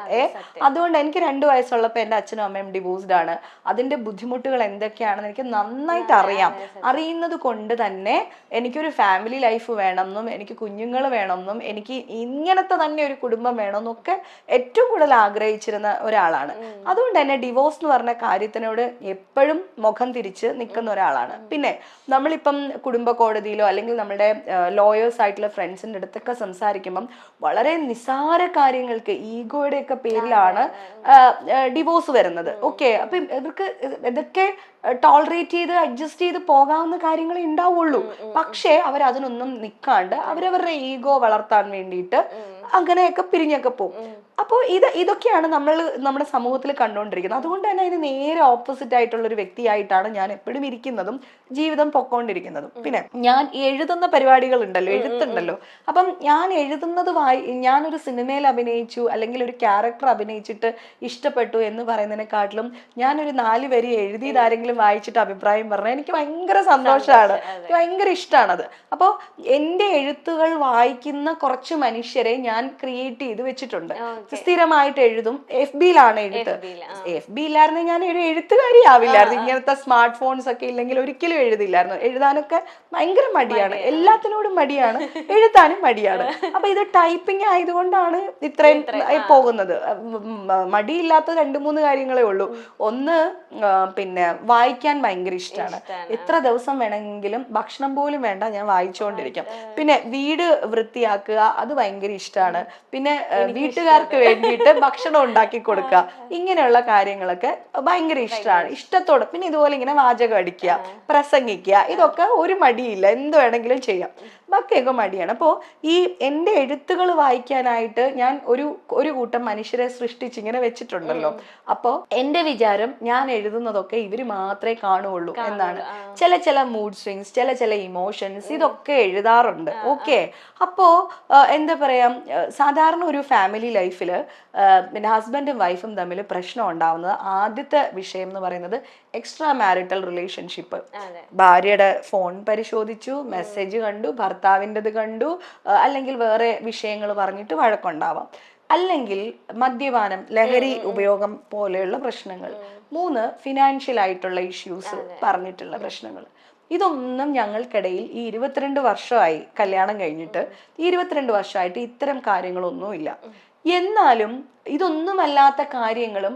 അതുകൊണ്ട് എനിക്ക് 2 വയസ്സുള്ളപ്പോ എന്റെ അച്ഛനും അമ്മയും ഡിവോഴ്സ്ഡ് ആണ്. അതിന്റെ ബുദ്ധിമുട്ടുകൾ എന്തൊക്കെയാണെന്ന് എനിക്ക് നന്നായിട്ട് അറിയാം. അറിയുന്നത് കൊണ്ട് തന്നെ എനിക്കൊരു ഫാമിലി ലൈഫ് വേണമെന്നും എനിക്ക് കുഞ്ഞുങ്ങൾ വേണമെന്നും എനിക്ക് ഇങ്ങനത്തെ തന്നെ ഒരു കുടുംബം വേണമെന്നും ഒക്കെ ഏറ്റവും കൂടുതൽ ആഗ്രഹിച്ചിരുന്ന ഒരാളാണ്. അതുകൊണ്ട് തന്നെ ഡിവോഴ്സ് എന്ന് പറഞ്ഞ കാര്യത്തിനോട് എപ്പോഴും മുഖം തിരിച്ച് നിൽക്കുന്ന ഒരാളാണ്. പിന്നെ നമ്മളിപ്പം കുടുംബ കോടതിയിലോ അല്ലെങ്കിൽ നമ്മുടെ ലോയേഴ്സ് ആയിട്ടുള്ള ഫ്രണ്ട്സിന്റെ അടുത്തൊക്കെ സംസാരിക്കുമ്പം വളരെ നിസ്സാര കാര്യങ്ങൾക്ക് ഈഗോയുടെ ഒക്കെ പേരിലാണ് ഡിവോഴ്സ് വരുന്നത്. ഓക്കെ, അപ്പൊ ഇവർക്ക് ഇതൊക്കെ ടോളറേറ്റ് ചെയ്ത് അഡ്ജസ്റ്റ് ചെയ്ത് പോകാവുന്ന കാര്യങ്ങളെ ഉണ്ടാവുള്ളൂ. പക്ഷേ അവരതിനൊന്നും നിൽക്കാണ്ട് അവരവരുടെ ഈഗോ വളർത്താൻ വേണ്ടിയിട്ട് അങ്ങനെയൊക്കെ പിരിഞ്ഞൊക്കെ പോകും. അപ്പോൾ ഇതൊക്കെയാണ് നമ്മുടെ സമൂഹത്തിൽ കണ്ടുകൊണ്ടിരിക്കുന്നത്. അതുകൊണ്ട് തന്നെ അതിന് നേരെ ഓപ്പോസിറ്റ് ആയിട്ടുള്ള ഒരു വ്യക്തിയായിട്ടാണ് ഞാൻ എപ്പോഴും ഇരിക്കുന്നതും ജീവിതം പൊക്കോണ്ടിരിക്കുന്നതും. പിന്നെ ഞാൻ എഴുതുന്ന പരിപാടികൾ ഉണ്ടല്ലോ, എഴുത്തുണ്ടല്ലോ. അപ്പം ഞാൻ എഴുതുന്നത് ഞാനൊരു സിനിമയിൽ അഭിനയിച്ചു അല്ലെങ്കിൽ ഒരു ക്യാരക്ടർ അഭിനയിച്ചിട്ട് ഇഷ്ടപ്പെട്ടു എന്ന് പറയുന്നതിനെക്കാട്ടിലും ഞാനൊരു 4 വരി എഴുതിയതാരെങ്കിലും വായിച്ചിട്ട് അഭിപ്രായം പറഞ്ഞാൽ എനിക്ക് ഭയങ്കര സന്തോഷമാണ്, ഭയങ്കര ഇഷ്ടമാണത്. അപ്പോൾ എൻ്റെ എഴുത്തുകൾ വായിക്കുന്ന കുറച്ച് മനുഷ്യരെ ഞാൻ ക്രിയേറ്റ് ചെയ്ത് വെച്ചിട്ടുണ്ട്. സ്ഥിരമായിട്ട് എഴുതും. FB-ലാണ് എഴുത്ത്. FB ഇല്ലായിരുന്നു ഞാൻ ഒരു എഴുത്തുകാരി ആവില്ലായിരുന്നു. ഇങ്ങനത്തെ സ്മാർട്ട് ഫോൺസ് ഒക്കെ ഇല്ലെങ്കിൽ ഒരിക്കലും എഴുതില്ലായിരുന്നു. എഴുതാനൊക്കെ ഭയങ്കര മടിയാണ്, എല്ലാത്തിനോടും മടിയാണ്, എഴുതാനും മടിയാണ്. അപ്പൊ ഇത് ടൈപ്പിംഗ് ആയതുകൊണ്ടാണ് ഇത്രയും പോകുന്നത്. മടിയില്ലാത്ത 2-3 കാര്യങ്ങളേ ഉള്ളൂ. ഒന്ന്, പിന്നെ വായിക്കാൻ ഭയങ്കര ഇഷ്ടമാണ്. എത്ര ദിവസം വേണമെങ്കിലും ഭക്ഷണം പോലും വേണ്ട, ഞാൻ വായിച്ചുകൊണ്ടിരിക്കാം. പിന്നെ വീട് വൃത്തിയാക്കുക, അത് ഭയങ്കര ഇഷ്ടമാണ്. പിന്നെ വീട്ടുകാർക്ക് വേണ്ടിയിട്ട് ഭക്ഷണം ഉണ്ടാക്കി കൊടുക്കുക, ഇങ്ങനെയുള്ള കാര്യങ്ങളൊക്കെ ഭയങ്കര ഇഷ്ടമാണ്, ഇഷ്ടത്തോടെ. പിന്നെ ഇതുപോലെ ഇങ്ങനെ വാചകം അടിക്കുക, പ്രസംഗിക്കുക, ഇതൊക്കെ ഒരു മടിയില്ല, എന്ത് വേണമെങ്കിലും ചെയ്യാം. ബാക്കിയൊക്കെ മടിയാണ്. അപ്പോൾ ഈ എൻ്റെ എഴുത്തുകൾ വായിക്കാനായിട്ട് ഞാൻ ഒരു കൂട്ടം മനുഷ്യരെ സൃഷ്ടിച്ച് ഇങ്ങനെ വെച്ചിട്ടുണ്ടല്ലോ. അപ്പോൾ എൻ്റെ വിചാരം ഞാൻ എഴുതുന്നതൊക്കെ ഇവര് മാത്രമേ കാണുള്ളൂ എന്നാണ്. ചില മൂഡ് സ്വിങ്സ്, ചില ഇമോഷൻസ്, ഇതൊക്കെ എഴുതാറുണ്ട്. ഓക്കെ, അപ്പോ എന്താ പറയാ, സാധാരണ ഒരു ഫാമിലി ലൈഫില് പിന്നെ ഹസ്ബൻഡും വൈഫും തമ്മിൽ പ്രശ്നം ഉണ്ടാവുന്നത് ആദ്യത്തെ വിഷയം എന്ന് പറയുന്നത് എക്സ്ട്രാ മാരിറ്റൽ റിലേഷൻഷിപ്പ്. ഭാര്യയുടെ ഫോൺ പരിശോധിച്ചു, മെസ്സേജ് കണ്ടു, ഭർത്താവിൻ്റെത് കണ്ടു, അല്ലെങ്കിൽ വേറെ വിഷയങ്ങൾ പറഞ്ഞിട്ട് വഴക്കുണ്ടാവാം. അല്ലെങ്കിൽ മദ്യപാനം, ലഹരി ഉപയോഗം പോലെയുള്ള പ്രശ്നങ്ങൾ. 3, ഫിനാൻഷ്യൽ ആയിട്ടുള്ള ഇഷ്യൂസ് പറഞ്ഞിട്ടുള്ള പ്രശ്നങ്ങൾ. ഇതൊന്നും ഞങ്ങൾക്കിടയിൽ ഈ 22 വർഷമായി കല്യാണം കഴിഞ്ഞിട്ട്, ഈ 22 വർഷമായിട്ട് ഇത്തരം കാര്യങ്ങളൊന്നുമില്ല. എന്നാലും ഇതൊന്നുമല്ലാത്ത കാര്യങ്ങളും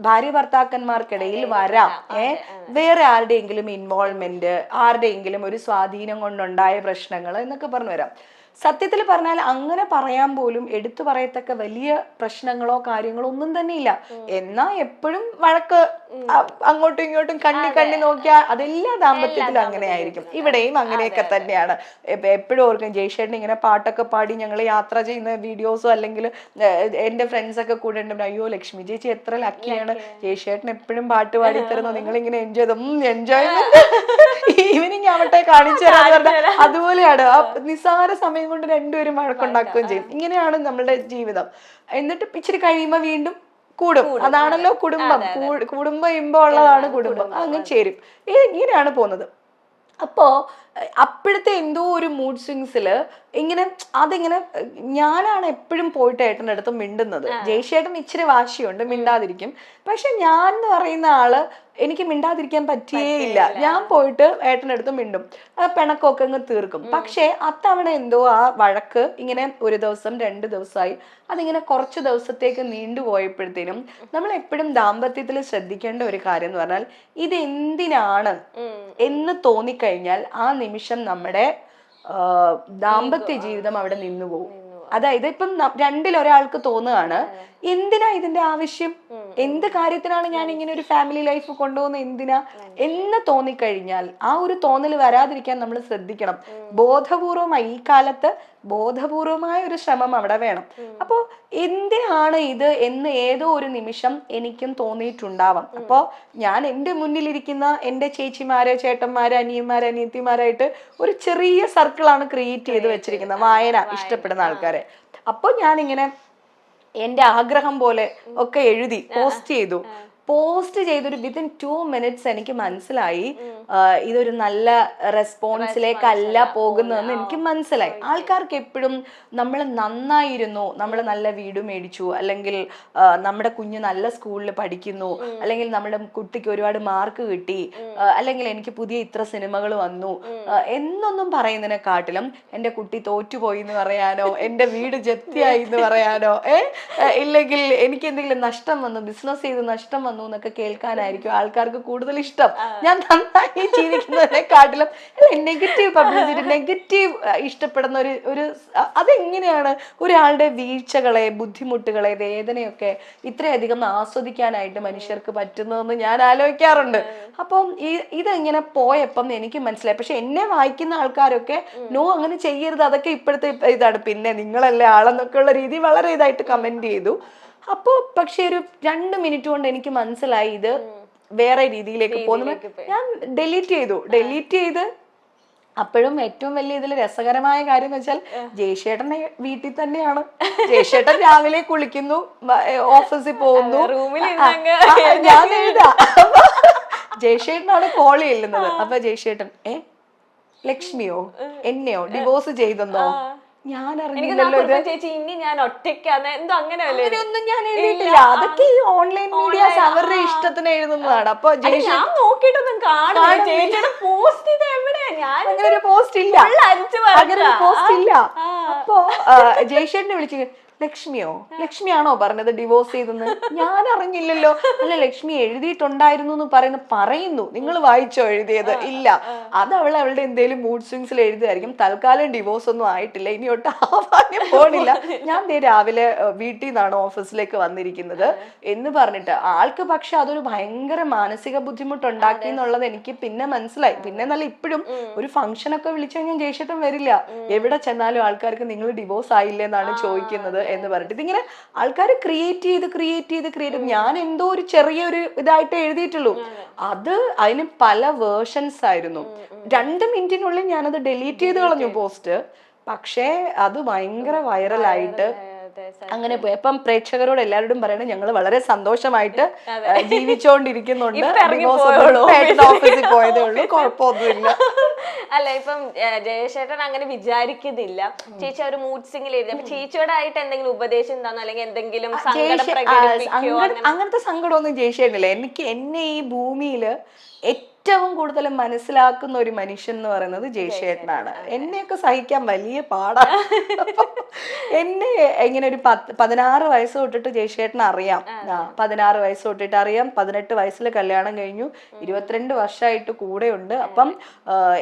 ഭാര്യ ഭർത്താക്കന്മാർക്കിടയിൽ വരാം. വേറെ ആരുടെയെങ്കിലും ഇൻവോൾവ്മെന്റ്, ആരുടെയെങ്കിലും ഒരു സ്വാധീനം കൊണ്ടുണ്ടായ പ്രശ്നങ്ങൾ എന്നൊക്കെ പറഞ്ഞു വരാം. സത്യത്തിൽ പറഞ്ഞാൽ അങ്ങനെ പറയാൻ പോലും എടുത്തു പറയത്തക്ക വലിയ പ്രശ്നങ്ങളോ കാര്യങ്ങളോ ഒന്നും തന്നെ ഇല്ല. എന്നാ എപ്പോഴും വഴക്ക്, അങ്ങോട്ടും ഇങ്ങോട്ടും കണ്ണി നോക്കിയാൽ അതെല്ലാ ദാമ്പത്യത്തിലും അങ്ങനെ ആയിരിക്കും. ഇവിടെയും അങ്ങനെയൊക്കെ തന്നെയാണ്. എപ്പോഴും ഓർക്കും ജയ്ഷേട്ടൻ ഇങ്ങനെ പാട്ടൊക്കെ പാടി ഞങ്ങൾ യാത്ര ചെയ്യുന്ന വീഡിയോസോ അല്ലെങ്കിൽ എന്റെ ഫ്രണ്ട്സ് ഒക്കെ കൂടെ ഉണ്ട്, അയ്യോ ലക്ഷ്മി ചേച്ചി എത്ര ലക്കിയാണ്, ജയ്ഷേട്ടൻ എപ്പോഴും പാട്ട് പാടി തരുന്നു, നിങ്ങൾ ഇങ്ങനെ എൻജോയ്മെന്റ് ഈവനിങ് ആവട്ടെ കാണിച്ചു തരാന്ന് പറഞ്ഞാൽ അതുപോലെയാണ്. നിസ്സാര സമയം കൊണ്ട് രണ്ടുപേരും വഴക്കുണ്ടാക്കുകയും ചെയ്യും. ഇങ്ങനെയാണ് നമ്മളുടെ ജീവിതം. എന്നിട്ട് ഇച്ചിരി കഴിയുമ്പോ വീണ്ടും കൂടും. അതാണല്ലോ കുടുംബം. കുടുംബം ഇമ്പം ഉള്ളതാണ് കുടുംബം. അങ്ങനെ ചേരും. ഇങ്ങനെയാണ് പോകുന്നത്. അപ്പോ അപ്പോഴത്തെ എന്തോ ഒരു മൂഡ് സ്വിങ്സില് അതിങ്ങനെ ഞാനാണ് എപ്പോഴും പോയിട്ട് ഏട്ടൻ്റെ അടുത്ത് മിണ്ടുന്നത്. ജയ്ഷേട്ടൻ ഇച്ചിരി വാശിയുണ്ട്, മിണ്ടാതിരിക്കും. പക്ഷെ ഞാൻ എന്ന് പറയുന്ന ആള് എനിക്ക് മിണ്ടാതിരിക്കാൻ പറ്റിയേയില്ല. ഞാൻ പോയിട്ട് ഏട്ടൻ്റെ അടുത്ത് മിണ്ടും, പിണക്കമൊക്കെ അങ്ങ് തീർക്കും. പക്ഷെ അത്തവണ എന്തോ ആ വഴക്ക് ഇങ്ങനെ 1 ദിവസം 2 ദിവസമായി അതിങ്ങനെ കുറച്ച് ദിവസത്തേക്ക് നീണ്ടുപോയപ്പോഴത്തേനും നമ്മൾ എപ്പോഴും ദാമ്പത്യത്തിൽ ശ്രദ്ധിക്കേണ്ട ഒരു കാര്യം എന്ന് പറഞ്ഞാൽ ഇത് എന്തിനാണ് എന്ന് തോന്നിക്കഴിഞ്ഞാൽ ആ നിമിഷം നമ്മുടെ ദാമ്പത്യ ജീവിതം അവിടെ നിന്നു പോകും. അതായത് ഇപ്പം 2-ൽ ഒരാൾക്ക് തോന്നുകയാണ് എന്തിനാ ഇതിന്റെ ആവശ്യം, എന്ത് കാര്യത്തിനാണ് ഞാൻ ഇങ്ങനെ ഒരു ഫാമിലി ലൈഫ് കൊണ്ടുപോകുന്നത്, എന്തിനാ എന്ന് തോന്നിക്കഴിഞ്ഞാൽ ആ ഒരു തോന്നൽ വരാതിരിക്കാൻ നമ്മൾ ശ്രദ്ധിക്കണം. ബോധപൂർവമായി ഈ കാലത്ത് ബോധപൂർവമായ ഒരു ശ്രമം അവിടെ വേണം. അപ്പോൾ എന്തിനാണ് ഇത് എന്ന് ഏതോ ഒരു നിമിഷം എനിക്കും തോന്നിയിട്ടുണ്ടാവാം. അപ്പോൾ ഞാൻ എൻ്റെ മുന്നിലിരിക്കുന്ന എൻ്റെ ചേച്ചിമാര്, ചേട്ടന്മാര്, അനിയന്മാര്, അനിയത്തിമാരായിട്ട് ഒരു ചെറിയ സർക്കിളാണ് ക്രിയേറ്റ് ചെയ്ത് വെച്ചിരിക്കുന്നത്, വായന ഇഷ്ടപ്പെടുന്ന ആൾക്കാരെ. അപ്പോൾ ഞാനിങ്ങനെ എൻ്റെ ആഗ്രഹം പോലെ ഒക്കെ എഴുതി പോസ്റ്റ് ചെയ്തു. പോസ്റ്റ് ചെയ്തൊരു വിത്തിൻ 2 minutes എനിക്ക് മനസ്സിലായി ഇതൊരു നല്ല റെസ്പോൺസിലേക്കല്ല പോകുന്നതെന്ന് എനിക്ക് മനസ്സിലായി. ആൾക്കാർക്ക് എപ്പോഴും നമ്മൾ നന്നായിരുന്നു, നമ്മൾ നല്ല വീട് മേടിച്ചു, അല്ലെങ്കിൽ നമ്മുടെ കുഞ്ഞ് നല്ല സ്കൂളിൽ പഠിക്കുന്നു, അല്ലെങ്കിൽ നമ്മുടെ കുട്ടിക്ക് ഒരുപാട് മാർക്ക് കിട്ടി, അല്ലെങ്കിൽ എനിക്ക് പുതിയ ഇത്ര സിനിമകൾ വന്നു എന്നൊന്നും പറയുന്നതിനെക്കാട്ടിലും എൻ്റെ കുട്ടി തോറ്റുപോയി എന്ന് പറയാനോ, എൻ്റെ വീട് ജപ്തിയായി എന്ന് പറയാനോ, ഇല്ലെങ്കിൽ എനിക്ക് എന്തെങ്കിലും നഷ്ടം വന്നു, ബിസിനസ് ചെയ്ത് നഷ്ടം വന്നു എന്നൊക്കെ കേൾക്കാനായിരിക്കും ആൾക്കാർക്ക് കൂടുതൽ ഇഷ്ടം. ഞാൻ നന്നായി ജീവിക്കുന്നതിനെക്കാട്ടിലും നെഗറ്റീവ് പബ്ലിസിറ്റി, നെഗറ്റീവ് ഇഷ്ടപ്പെടുന്ന ഒരു അതെങ്ങനെയാണ് ഒരാളുടെ വീഴ്ചകളെ, ബുദ്ധിമുട്ടുകളെ, വേദനയൊക്കെ ഇത്രയധികം ആസ്വദിക്കാനായിട്ട് മനുഷ്യർക്ക് പറ്റുന്നതെന്ന് ഞാൻ ആലോചിക്കാറുണ്ട്. അപ്പം ഇതെങ്ങനെ പോയപ്പം എനിക്ക് മനസ്സിലായി. പക്ഷെ എന്നെ വായിക്കുന്ന ആൾക്കാരൊക്കെ നോ അങ്ങനെ ചെയ്യരുത്, അതൊക്കെ ഇപ്പോഴത്തെ ഇതാണ്, പിന്നെ നിങ്ങളല്ലേ ആളെന്നൊക്കെ ഉള്ള രീതി വളരെ ഇതായിട്ട് കമന്റ് ചെയ്തു. അപ്പോ പക്ഷെ ഒരു 2 minute കൊണ്ട് എനിക്ക് മനസ്സിലായി ഇത് വേറെ രീതിയിലേക്ക് പോകുന്നു. ഞാൻ ഡിലീറ്റ് ചെയ്ത് അപ്പോഴും ഏറ്റവും വലിയ ഇതിൽ രസകരമായ കാര്യം എന്ന് വെച്ചാൽ ജയശേട്ടനെ വീട്ടിൽ തന്നെയാണ്. ജയശേട്ടൻ രാവിലെ കുളിക്കുന്നു, ഓഫീസിൽ പോകുന്നു, ഞാൻ എഴുതാ. ജയശേട്ടനാണ് കോൾ ചെല്ലുന്നത്. അപ്പൊ ജയശേട്ടൻ ലക്ഷ്മിയോ എന്നെയോ ഡിവോഴ്സ് ചെയ്തെന്നോ? ഞാൻ അറിഞ്ഞില്ലല്ലോ ഇത്. ചേച്ചി ഇനി ഞാൻ ഒറ്റയ്ക്കാണ് എന്തോ അങ്ങനെയൊന്നും ഞാൻ എഴുതിയിട്ടില്ല. അതൊക്കെ ഈ ഓൺലൈൻ മീഡിയാസ് അവരുടെ ഇഷ്ടത്തിന് എഴുതുന്നതാണ്. അപ്പൊ ഞാൻ നോക്കിയിട്ടൊന്നും കാണും പോസ്റ്റ് ചെയ്ത് എവിടെയാ? ഞാൻ അങ്ങനെ ഒരു പോസ്റ്റ് ഇല്ല, അങ്ങനെ ഒരു പോസ്റ്റ് ഇല്ല. അപ്പൊ ജയശേട്ടനെ വിളിച്ചു, ലക്ഷ്മിയോ, ലക്ഷ്മിയാണോ പറഞ്ഞത് ഡിവോഴ്സ് ചെയ്തെന്ന്? ഞാൻ അറിഞ്ഞില്ലല്ലോ. അല്ല ലക്ഷ്മി എഴുതിയിട്ടുണ്ടായിരുന്നു എന്ന് പറയുന്നു. നിങ്ങൾ വായിച്ചോ എഴുതിയത്? ഇല്ല, അത് അവളുടെ എന്തെങ്കിലും മൂഡ് സ്വിങ്സിൽ എഴുതിയായിരിക്കും. തൽക്കാലം ഡിവോഴ്സ് ഒന്നും ആയിട്ടില്ല, ഇനി ഒട്ട് ആവാനും പോണില്ല. ഞാൻ രാവിലെ വീട്ടിൽ നിന്നാണ് ഓഫീസിലേക്ക് വന്നിരിക്കുന്നത് എന്ന് പറഞ്ഞിട്ട് ആൾക്ക് പക്ഷെ അതൊരു ഭയങ്കര മാനസിക ബുദ്ധിമുട്ടുണ്ടാക്കി എന്നുള്ളത് എനിക്ക് പിന്നെ മനസ്സിലായി. പിന്നെ നല്ല ഇപ്പോഴും ഒരു ഫംഗ്ഷൻ ഒക്കെ വിളിച്ചു കഴിഞ്ഞാൽ ജയശേട്ടൻ വരില്ല. എവിടെ ചെന്നാലും ആൾക്കാർക്ക് നിങ്ങൾ ഡിവോഴ്സ് ആയില്ലേ എന്നാണ് ചോദിക്കുന്നത് എന്ന് പറഞ്ഞിട്ട് ഇതിങ്ങനെ ആൾക്കാർ ക്രിയേറ്റ് ചെയ്ത് ഞാൻ എന്തോ ഒരു ചെറിയൊരു ഇതായിട്ട് എഴുതിയിട്ടുള്ളൂ. അതിന് പല വേർഷൻസ് ആയിരുന്നു. 2 മിനിറ്റിനുള്ളിൽ ഞാനത് ഡിലീറ്റ് ചെയ്ത് കളഞ്ഞു പോസ്റ്റ്. പക്ഷേ അത് ഭയങ്കര വൈറലായിട്ട് അങ്ങനെ പോയി. അപ്പം പ്രേക്ഷകരോട് എല്ലാവരോടും പറയണേ, ഞങ്ങൾ വളരെ സന്തോഷമായിട്ട് ജീവിച്ചുകൊണ്ടിരിക്കുന്നുണ്ട്. ഓഫീസിൽ പോയതേ ഉള്ളൂ, കുഴപ്പമൊന്നുമില്ല. അല്ല ഇപ്പം ജയശേട്ടൻ അങ്ങനെ വിചാരിക്കുന്നില്ല. ചേച്ചി ഒരു മൂഡ് സിംഗിൽ എഴുതി. അപ്പൊ ചേച്ചിയോടെ ആയിട്ട് എന്തെങ്കിലും ഉപദേശം എന്താണോ, അല്ലെങ്കിൽ എന്തെങ്കിലും അങ്ങനത്തെ സങ്കടമൊന്നും ജയശേട്ടനില്ല. എന്നെ ഈ ഭൂമിയില് ഏറ്റവും കൂടുതൽ മനസ്സിലാക്കുന്ന ഒരു മനുഷ്യൻ എന്ന് പറയുന്നത് ജയശേട്ടനാണ്. എന്നെയൊക്കെ സഹിക്കാൻ വലിയ പാടാണ്. എന്നെ ഇങ്ങനെ ഒരു 16 വയസ്സ് തൊട്ടിട്ട് ജയശേട്ടനെ അറിയാം. 16 വയസ്സ് തൊട്ടിട്ട് അറിയാം. 18 വയസ്സിൽ കല്യാണം കഴിഞ്ഞു. 22 വർഷമായിട്ട് കൂടെയുണ്ട്. അപ്പം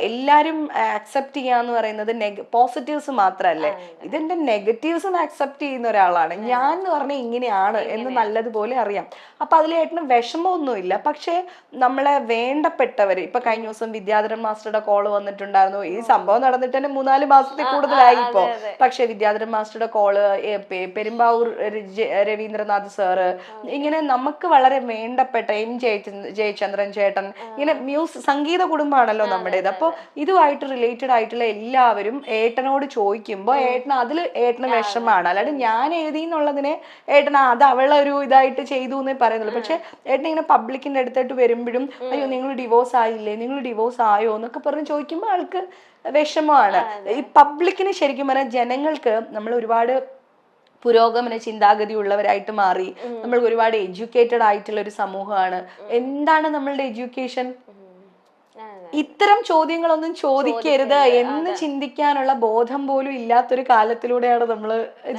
എല്ലാരും ആക്സെപ്റ്റ് ചെയ്യാന്ന് പറയുന്നത് പോസിറ്റീവ്സ് മാത്രല്ലേ, ഇതെന്റെ നെഗറ്റീവ്സ് ആക്സെപ്റ്റ് ചെയ്യുന്ന ഒരാളാണ് ഞാൻ എന്ന് പറഞ്ഞാൽ ഇങ്ങനെയാണ് എന്ന് നല്ലതുപോലെ അറിയാം. അപ്പൊ അതിലേട്ടന് വിഷമമൊന്നുമില്ല. പക്ഷെ നമ്മളെ വേണ്ടപ്പെട്ടവര്, ഇപ്പൊ കഴിഞ്ഞ ദിവസം വിദ്യാധരൻ മാസ്റ്ററുടെ കോള് വന്നിട്ടുണ്ടായിരുന്നു. ഈ സംഭവം നടന്നിട്ട് തന്നെ 3-4 മാസത്തിൽ കൂടുതലായി ഇപ്പോ. പക്ഷെ വിദ്യാധരൻ മാസ്റ്ററുടെ കോള്, പെരുമ്പാവൂർ രവീന്ദ്രനാഥ് സാറ്, ഇങ്ങനെ നമുക്ക് വളരെ വേണ്ടപ്പെട്ട ജയചന്ദ്രൻ ചേട്ടൻ, ഇങ്ങനെ സംഗീത കുടുംബമാണല്ലോ നമ്മുടേത്. അപ്പൊ ഇതുമായിട്ട് റിലേറ്റഡ് ആയിട്ടുള്ള എല്ലാവരും ഏട്ടനോട് ചോദിക്കുമ്പോ ഏട്ടന് വിഷമാണ്. അല്ലാണ്ട് ഞാൻ എഴുതി എന്നുള്ളതിനെ ഏട്ടൻ അത് അവളെ ഒരു ഇതായിട്ട് ചെയ്തു എന്നേ പറയുന്നുള്ളൂ. പക്ഷെ ഏട്ടൻ ഇങ്ങനെ പബ്ലിക്കിന്റെ അടുത്തായിട്ട് വരുമ്പോഴും അയ്യോ നിങ്ങൾ ഡിവോഴ്സ് ആയില്ലേ, നിങ്ങൾ ഡിവോഴ്സ് ആയോ എന്നൊക്കെ പറഞ്ഞ് ചോദിക്കുമ്പോൾ ആൾക്ക് വിഷമമാണ്. ഈ പബ്ലിക്കിന് ശരിക്കും പറഞ്ഞാൽ ജനങ്ങൾക്ക് നമ്മൾ ഒരുപാട് പുരോഗമന ചിന്താഗതി ഉള്ളവരായിട്ട് മാറി. നമ്മൾ ഒരുപാട് എഡ്യൂക്കേറ്റഡ് ആയിട്ടുള്ള ഒരു സമൂഹമാണ്. എന്താണ് നമ്മളുടെ എഡ്യൂക്കേഷൻ? ഇത്തരം ചോദ്യങ്ങളൊന്നും ചോദിക്കരുത് എന്ന് ചിന്തിക്കാനുള്ള ബോധം പോലും ഇല്ലാത്തൊരു കാലത്തിലൂടെയാണ് നമ്മൾ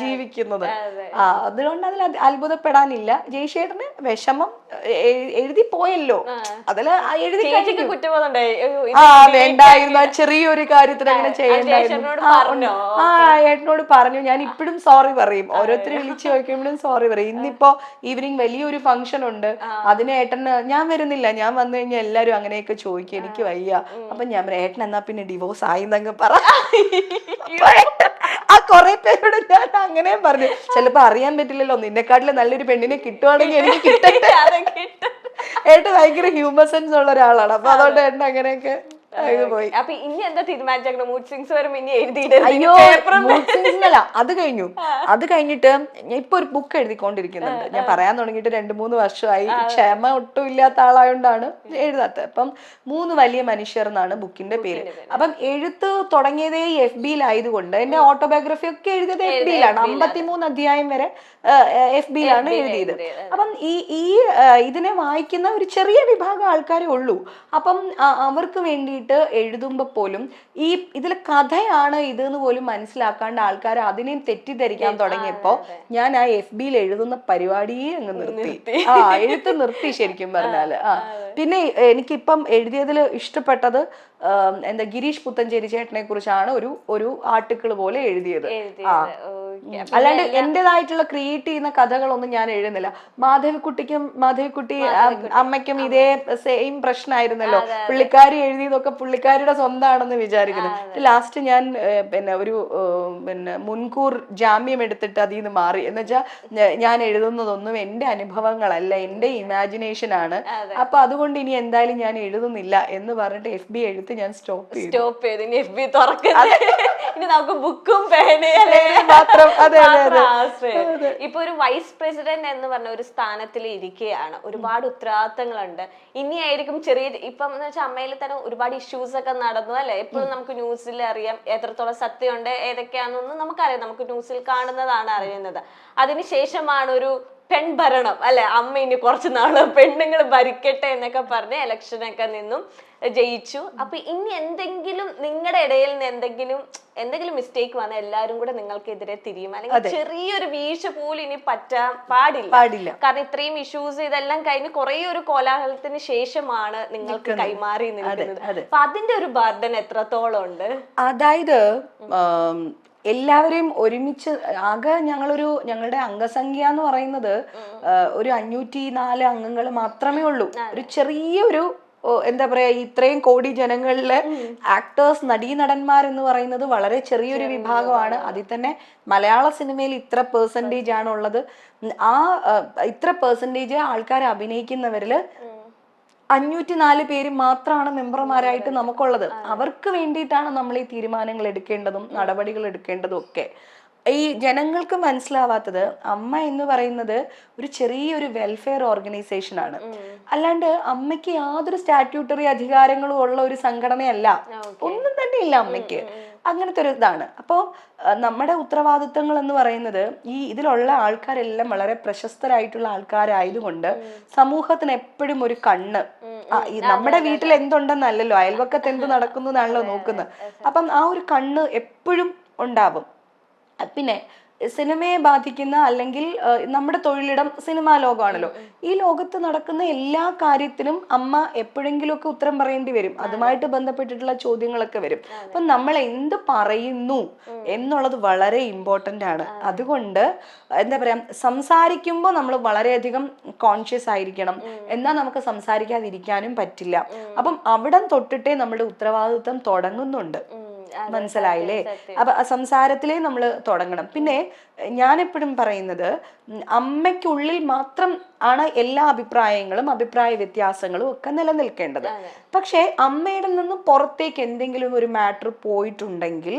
ജീവിക്കുന്നത്. അതുകൊണ്ട് അതിൽ അത്ഭുതപ്പെടാനില്ല. ജയശേട്ടന് വിഷമം എഴുതി പോയല്ലോ, അതില് എഴുതി വേണ്ടായിരുന്നു. ചെറിയൊരു കാര്യത്തിന് അങ്ങനെ ചെയ്യണ്ടായിരുന്നു. ഏട്ടനോട് പറഞ്ഞു. ഞാൻ ഇപ്പോഴും സോറി പറയും. ഓരോരുത്തരും വിളിച്ചു ചോദിക്കുമ്പോഴും സോറി പറയും. ഇന്നിപ്പോ ഈവനിങ് വലിയൊരു ഫംഗ്ഷൻ ഉണ്ട്, അതിന് ഏട്ടന് ഞാൻ വരുന്നില്ല, ഞാൻ വന്നു കഴിഞ്ഞാൽ എല്ലാരും അങ്ങനെയൊക്കെ ചോദിക്കും, എനിക്ക് വയ്യ. അപ്പൊ ഞാൻ ഏട്ടൻ എന്നാ പിന്നെ ഡിവോഴ്സ് ആയിന്നങ്ങ് പറ. ആ കൊറേ പേരോട് ഞാൻ അങ്ങനെ പറഞ്ഞു. ചിലപ്പോ അറിയാൻ പറ്റില്ലല്ലോ, നിന്നെക്കാട്ടില് നല്ലൊരു പെണ്ണിനെ കിട്ടുവാണെങ്കിൽ എനിക്ക് കിട്ടട്ടെ. ഏട്ടൻ ഭയങ്കര ഹ്യൂമർ സെൻസ് ഉള്ള ഒരാളാണ്. അപ്പൊ അതുകൊണ്ട് ഏട്ടൻ അങ്ങനെയൊക്കെ ഇത് പോയി. അപ്പൊ ഇനി എന്താ തീരുമാനിച്ചേക്കണം? മൂഡ് സ്വിങ്സ് വരും ഇനി എഴുതിയിട്ട് അയ്യോ mood swings അല്ല, അത് കഴിഞ്ഞു. അത് കഴിഞ്ഞിട്ട് ഞാൻ ഇപ്പൊ ഒരു ബുക്ക് എഴുതിക്കൊണ്ടിരിക്കുന്നുണ്ട്. ഞാൻ പറയാൻ തുടങ്ങിയിട്ട് 2-3 വർഷമായി. ക്ഷമ ഒട്ടും ഇല്ലാത്ത ആളായോണ്ടാണ് എഴുതാത്തത്. അപ്പം 3 വലിയ മനുഷ്യർ എന്നാണ് ബുക്കിന്റെ പേര്. അപ്പം എഴുത്ത് തുടങ്ങിയതേ FB-യിലായതുകൊണ്ട് എന്റെ ഓട്ടോബയോഗ്രഫി ഒക്കെ എഴുതിയത് FB-യിലാണ്. 53 അധ്യായം വരെ FB-യിലാണ് എഴുതിയത്. അപ്പം ഈ ഇതിനെ വായിക്കുന്ന ഒരു ചെറിയ വിഭാഗം ആൾക്കാരേ ഉള്ളൂ. അപ്പം അവർക്ക് വേണ്ടിയിട്ട് എഴുതുമ്പോ പോലും ഈ ഇതിലെ കഥയാണ് ഇതെന്ന് പോലും മനസ്സിലാക്കാണ്ട് ആൾക്കാർ അതിനെയും തെറ്റിദ്ധരിക്കാൻ തുടങ്ങിയപ്പോ ഞാൻ ആ FB-യിൽ എഴുതുന്ന പരിപാടിയെ അങ്ങ് നിർത്തി. എഴുത്ത് നിർത്തി ശരിക്കും പറഞ്ഞാല്. പിന്നെ എനിക്കിപ്പം എഴുതിയതിൽ ഇഷ്ടപ്പെട്ടത് എന്താ ഗിരീഷ് പുത്തഞ്ചേരി ചേട്ടനെ കുറിച്ചാണ് ഒരു ആർട്ടിക്കിൾ പോലെ എഴുതിയത്. അല്ലാണ്ട് എന്റേതായിട്ടുള്ള ക്രിയേറ്റ് ചെയ്യുന്ന കഥകളൊന്നും ഞാൻ എഴുതുന്നില്ല. മാധവിക്കുട്ടി അമ്മയ്ക്കും ഇതേ സെയിം പ്രശ്നമായിരുന്നല്ലോ. പുള്ളിക്കാരി എഴുതിയതൊക്കെ പുള്ളിക്കാരിയുടെ സ്വന്തമാണെന്ന് വിചാരിക്കുന്നത്. ലാസ്റ്റ് ഞാൻ പിന്നെ മുൻകൂർ ജാമ്യം എടുത്തിട്ട് അതിൽ നിന്ന് മാറി. എന്നുവെച്ചാൽ ഞാൻ എഴുതുന്നതൊന്നും എന്റെ അനുഭവങ്ങളല്ല, എന്റെ ഇമാജിനേഷൻ ആണ്. അപ്പൊ അതുകൊണ്ട് ഇനി എന്തായാലും ഞാൻ എഴുതുന്നില്ല എന്ന് പറഞ്ഞിട്ട് FB എഴുത്ത് ഞാൻ സ്റ്റോപ്പ് ചെയ്തു. ഇനി FB തുറക്കുന്നത് ഇനി നമുക്ക് ബുക്കും പേനയും മാത്രം. ഇപ്പൊ ഒരു വൈസ് പ്രസിഡന്റ് എന്ന് പറഞ്ഞ ഒരു സ്ഥാനത്തിൽ ഇരിക്കുകയാണ്. ഒരുപാട് ഉത്തരവാദിത്തങ്ങളുണ്ട്. ഇനിയായിരിക്കും ചെറിയ ഇപ്പം എന്ന് വെച്ചാൽ അമ്മയിൽ തന്നെ ഒരുപാട് ഇഷ്യൂസ് ഒക്കെ നടന്നു അല്ലെ? എപ്പോഴും നമുക്ക് ന്യൂസിൽ അറിയാം എത്രത്തോളം സത്യമുണ്ട് ഏതൊക്കെയാണെന്നൊന്നും നമുക്കറിയാം. നമുക്ക് ന്യൂസിൽ കാണുന്നതാണ് അറിയുന്നത്. അതിനുശേഷമാണ് ഒരു പെൺഭരണം അല്ലെ, അമ്മ ഇനി കുറച്ച് നാള് പെണ്ണുങ്ങൾ ഭരിക്കട്ടെ എന്നൊക്കെ പറഞ്ഞ് ഇലക്ഷനൊക്കെ നിന്നും ജയിച്ചു. അപ്പൊ ഇനി എന്തെങ്കിലും നിങ്ങളുടെ ഇടയിൽ നിന്ന് എന്തെങ്കിലും മിസ്റ്റേക്ക് വന്നാൽ എല്ലാരും കൂടെ നിങ്ങൾക്കെതിരെ തിരിയും, അല്ലെങ്കിൽ ചെറിയൊരു വീഴ്ച പോലും ഇനി പറ്റാൻ പാടില്ല. കാരണം ഇത്രയും ഇഷ്യൂസ് ഇതെല്ലാം കഴിഞ്ഞ് കുറെ ഒരു കോലാഹലത്തിന് ശേഷമാണ് നിങ്ങൾക്ക് കൈമാറി നിൽക്കുന്നത്. അപ്പൊ അതിന്റെ ഒരു ബർഡൻ എത്രത്തോളം ഉണ്ട്? അതായത് എല്ലാവരെയും ഒരുമിച്ച് ആകെ ഞങ്ങളുടെ അംഗസംഖ്യ എന്ന് പറയുന്നത് ഒരു 504 അംഗങ്ങൾ മാത്രമേ ഉള്ളൂ. ഒരു ചെറിയൊരു എന്താ പറയാ, ഇത്രയും കോടി ജനങ്ങളിലെ ആക്ടേഴ്സ് നടീനടന്മാർ എന്ന് പറയുന്നത് വളരെ ചെറിയൊരു വിഭാഗമാണ്. അതിൽ തന്നെ മലയാള സിനിമയിൽ ഇത്ര പെർസെന്റേജ് ആണ് ഉള്ളത്. ഇത്ര പെർസെന്റേജ് ആൾക്കാർ അഭിനയിക്കുന്നവരില് 504 പേര് മാത്രമാണ് മെമ്പർമാരായിട്ട് നമുക്കുള്ളത്. അവർക്ക് വേണ്ടിയിട്ടാണ് നമ്മൾ ഈ തീരുമാനങ്ങൾ എടുക്കേണ്ടതും നടപടികൾ എടുക്കേണ്ടതും ഒക്കെ. ഈ ജനങ്ങൾക്ക് മനസ്സിലാവാത്തത് അമ്മ എന്ന് പറയുന്നത് ഒരു ചെറിയൊരു വെൽഫെയർ ഓർഗനൈസേഷൻ ആണ്. അല്ലാണ്ട് അമ്മയ്ക്ക് യാതൊരു സ്റ്റാറ്റ്യൂട്ടറി അധികാരങ്ങളും ഉള്ള ഒരു സംഘടനയല്ല, ഒന്നും തന്നെ ഇല്ല അമ്മയ്ക്ക്. അങ്ങനത്തെ ഒരു ഇതാണ്. അപ്പോൾ നമ്മുടെ ഉത്തരവാദിത്തങ്ങൾ എന്ന് പറയുന്നത് ഇതിലുള്ള ആൾക്കാരെല്ലാം വളരെ പ്രശസ്തരായിട്ടുള്ള ആൾക്കാരായതുകൊണ്ട് സമൂഹത്തിന് എപ്പോഴും ഒരു കണ്ണ്, നമ്മുടെ വീട്ടിൽ എന്തുണ്ടെന്നല്ലല്ലോ അയൽവക്കത്ത് എന്ത് നടക്കുന്നു എന്നാണല്ലോ നോക്കുന്നത്. അപ്പം ആ ഒരു കണ്ണ് എപ്പോഴും ഉണ്ടാവും. പിന്നെ സിനിമയെ ബാധിക്കുന്ന അല്ലെങ്കിൽ നമ്മുടെ തൊഴിലിടം സിനിമാ ലോകമാണല്ലോ. ഈ ലോകത്ത് നടക്കുന്ന എല്ലാ കാര്യത്തിനും അമ്മ എപ്പോഴെങ്കിലുമൊക്കെ ഉത്തരം പറയേണ്ടി വരും. അതുമായിട്ട് ബന്ധപ്പെട്ടിട്ടുള്ള ചോദ്യങ്ങളൊക്കെ വരും. അപ്പൊ നമ്മൾ എന്ത് പറയുന്നു എന്നുള്ളത് വളരെ ഇമ്പോർട്ടന്റ് ആണ്. അതുകൊണ്ട് എന്താ പറയാ, സംസാരിക്കുമ്പോൾ നമ്മൾ വളരെയധികം കോൺഷ്യസ് ആയിരിക്കണം. എന്നാൽ നമുക്ക് സംസാരിക്കാതിരിക്കാനും പറ്റില്ല. അപ്പം അവിടെ തൊട്ടിട്ടേ നമ്മുടെ ഉത്തരവാദിത്വം തുടങ്ങുന്നുണ്ട്. മനസ്സിലായില്ലേ? അപ്പൊ സംസാരത്തിലേ നമ്മൾ തുടങ്ങണം. പിന്നെ ഞാൻ എപ്പോഴും പറയുന്നത് അമ്മയ്ക്കുള്ളിൽ മാത്രം ആണ് എല്ലാ അഭിപ്രായങ്ങളും അഭിപ്രായ വ്യത്യാസങ്ങളും ഒക്കെ നിലനിൽക്കേണ്ടത്. പക്ഷെ അമ്മയുടെ നിന്നും പുറത്തേക്ക് എന്തെങ്കിലും ഒരു മാറ്റർ പോയിട്ടുണ്ടെങ്കിൽ,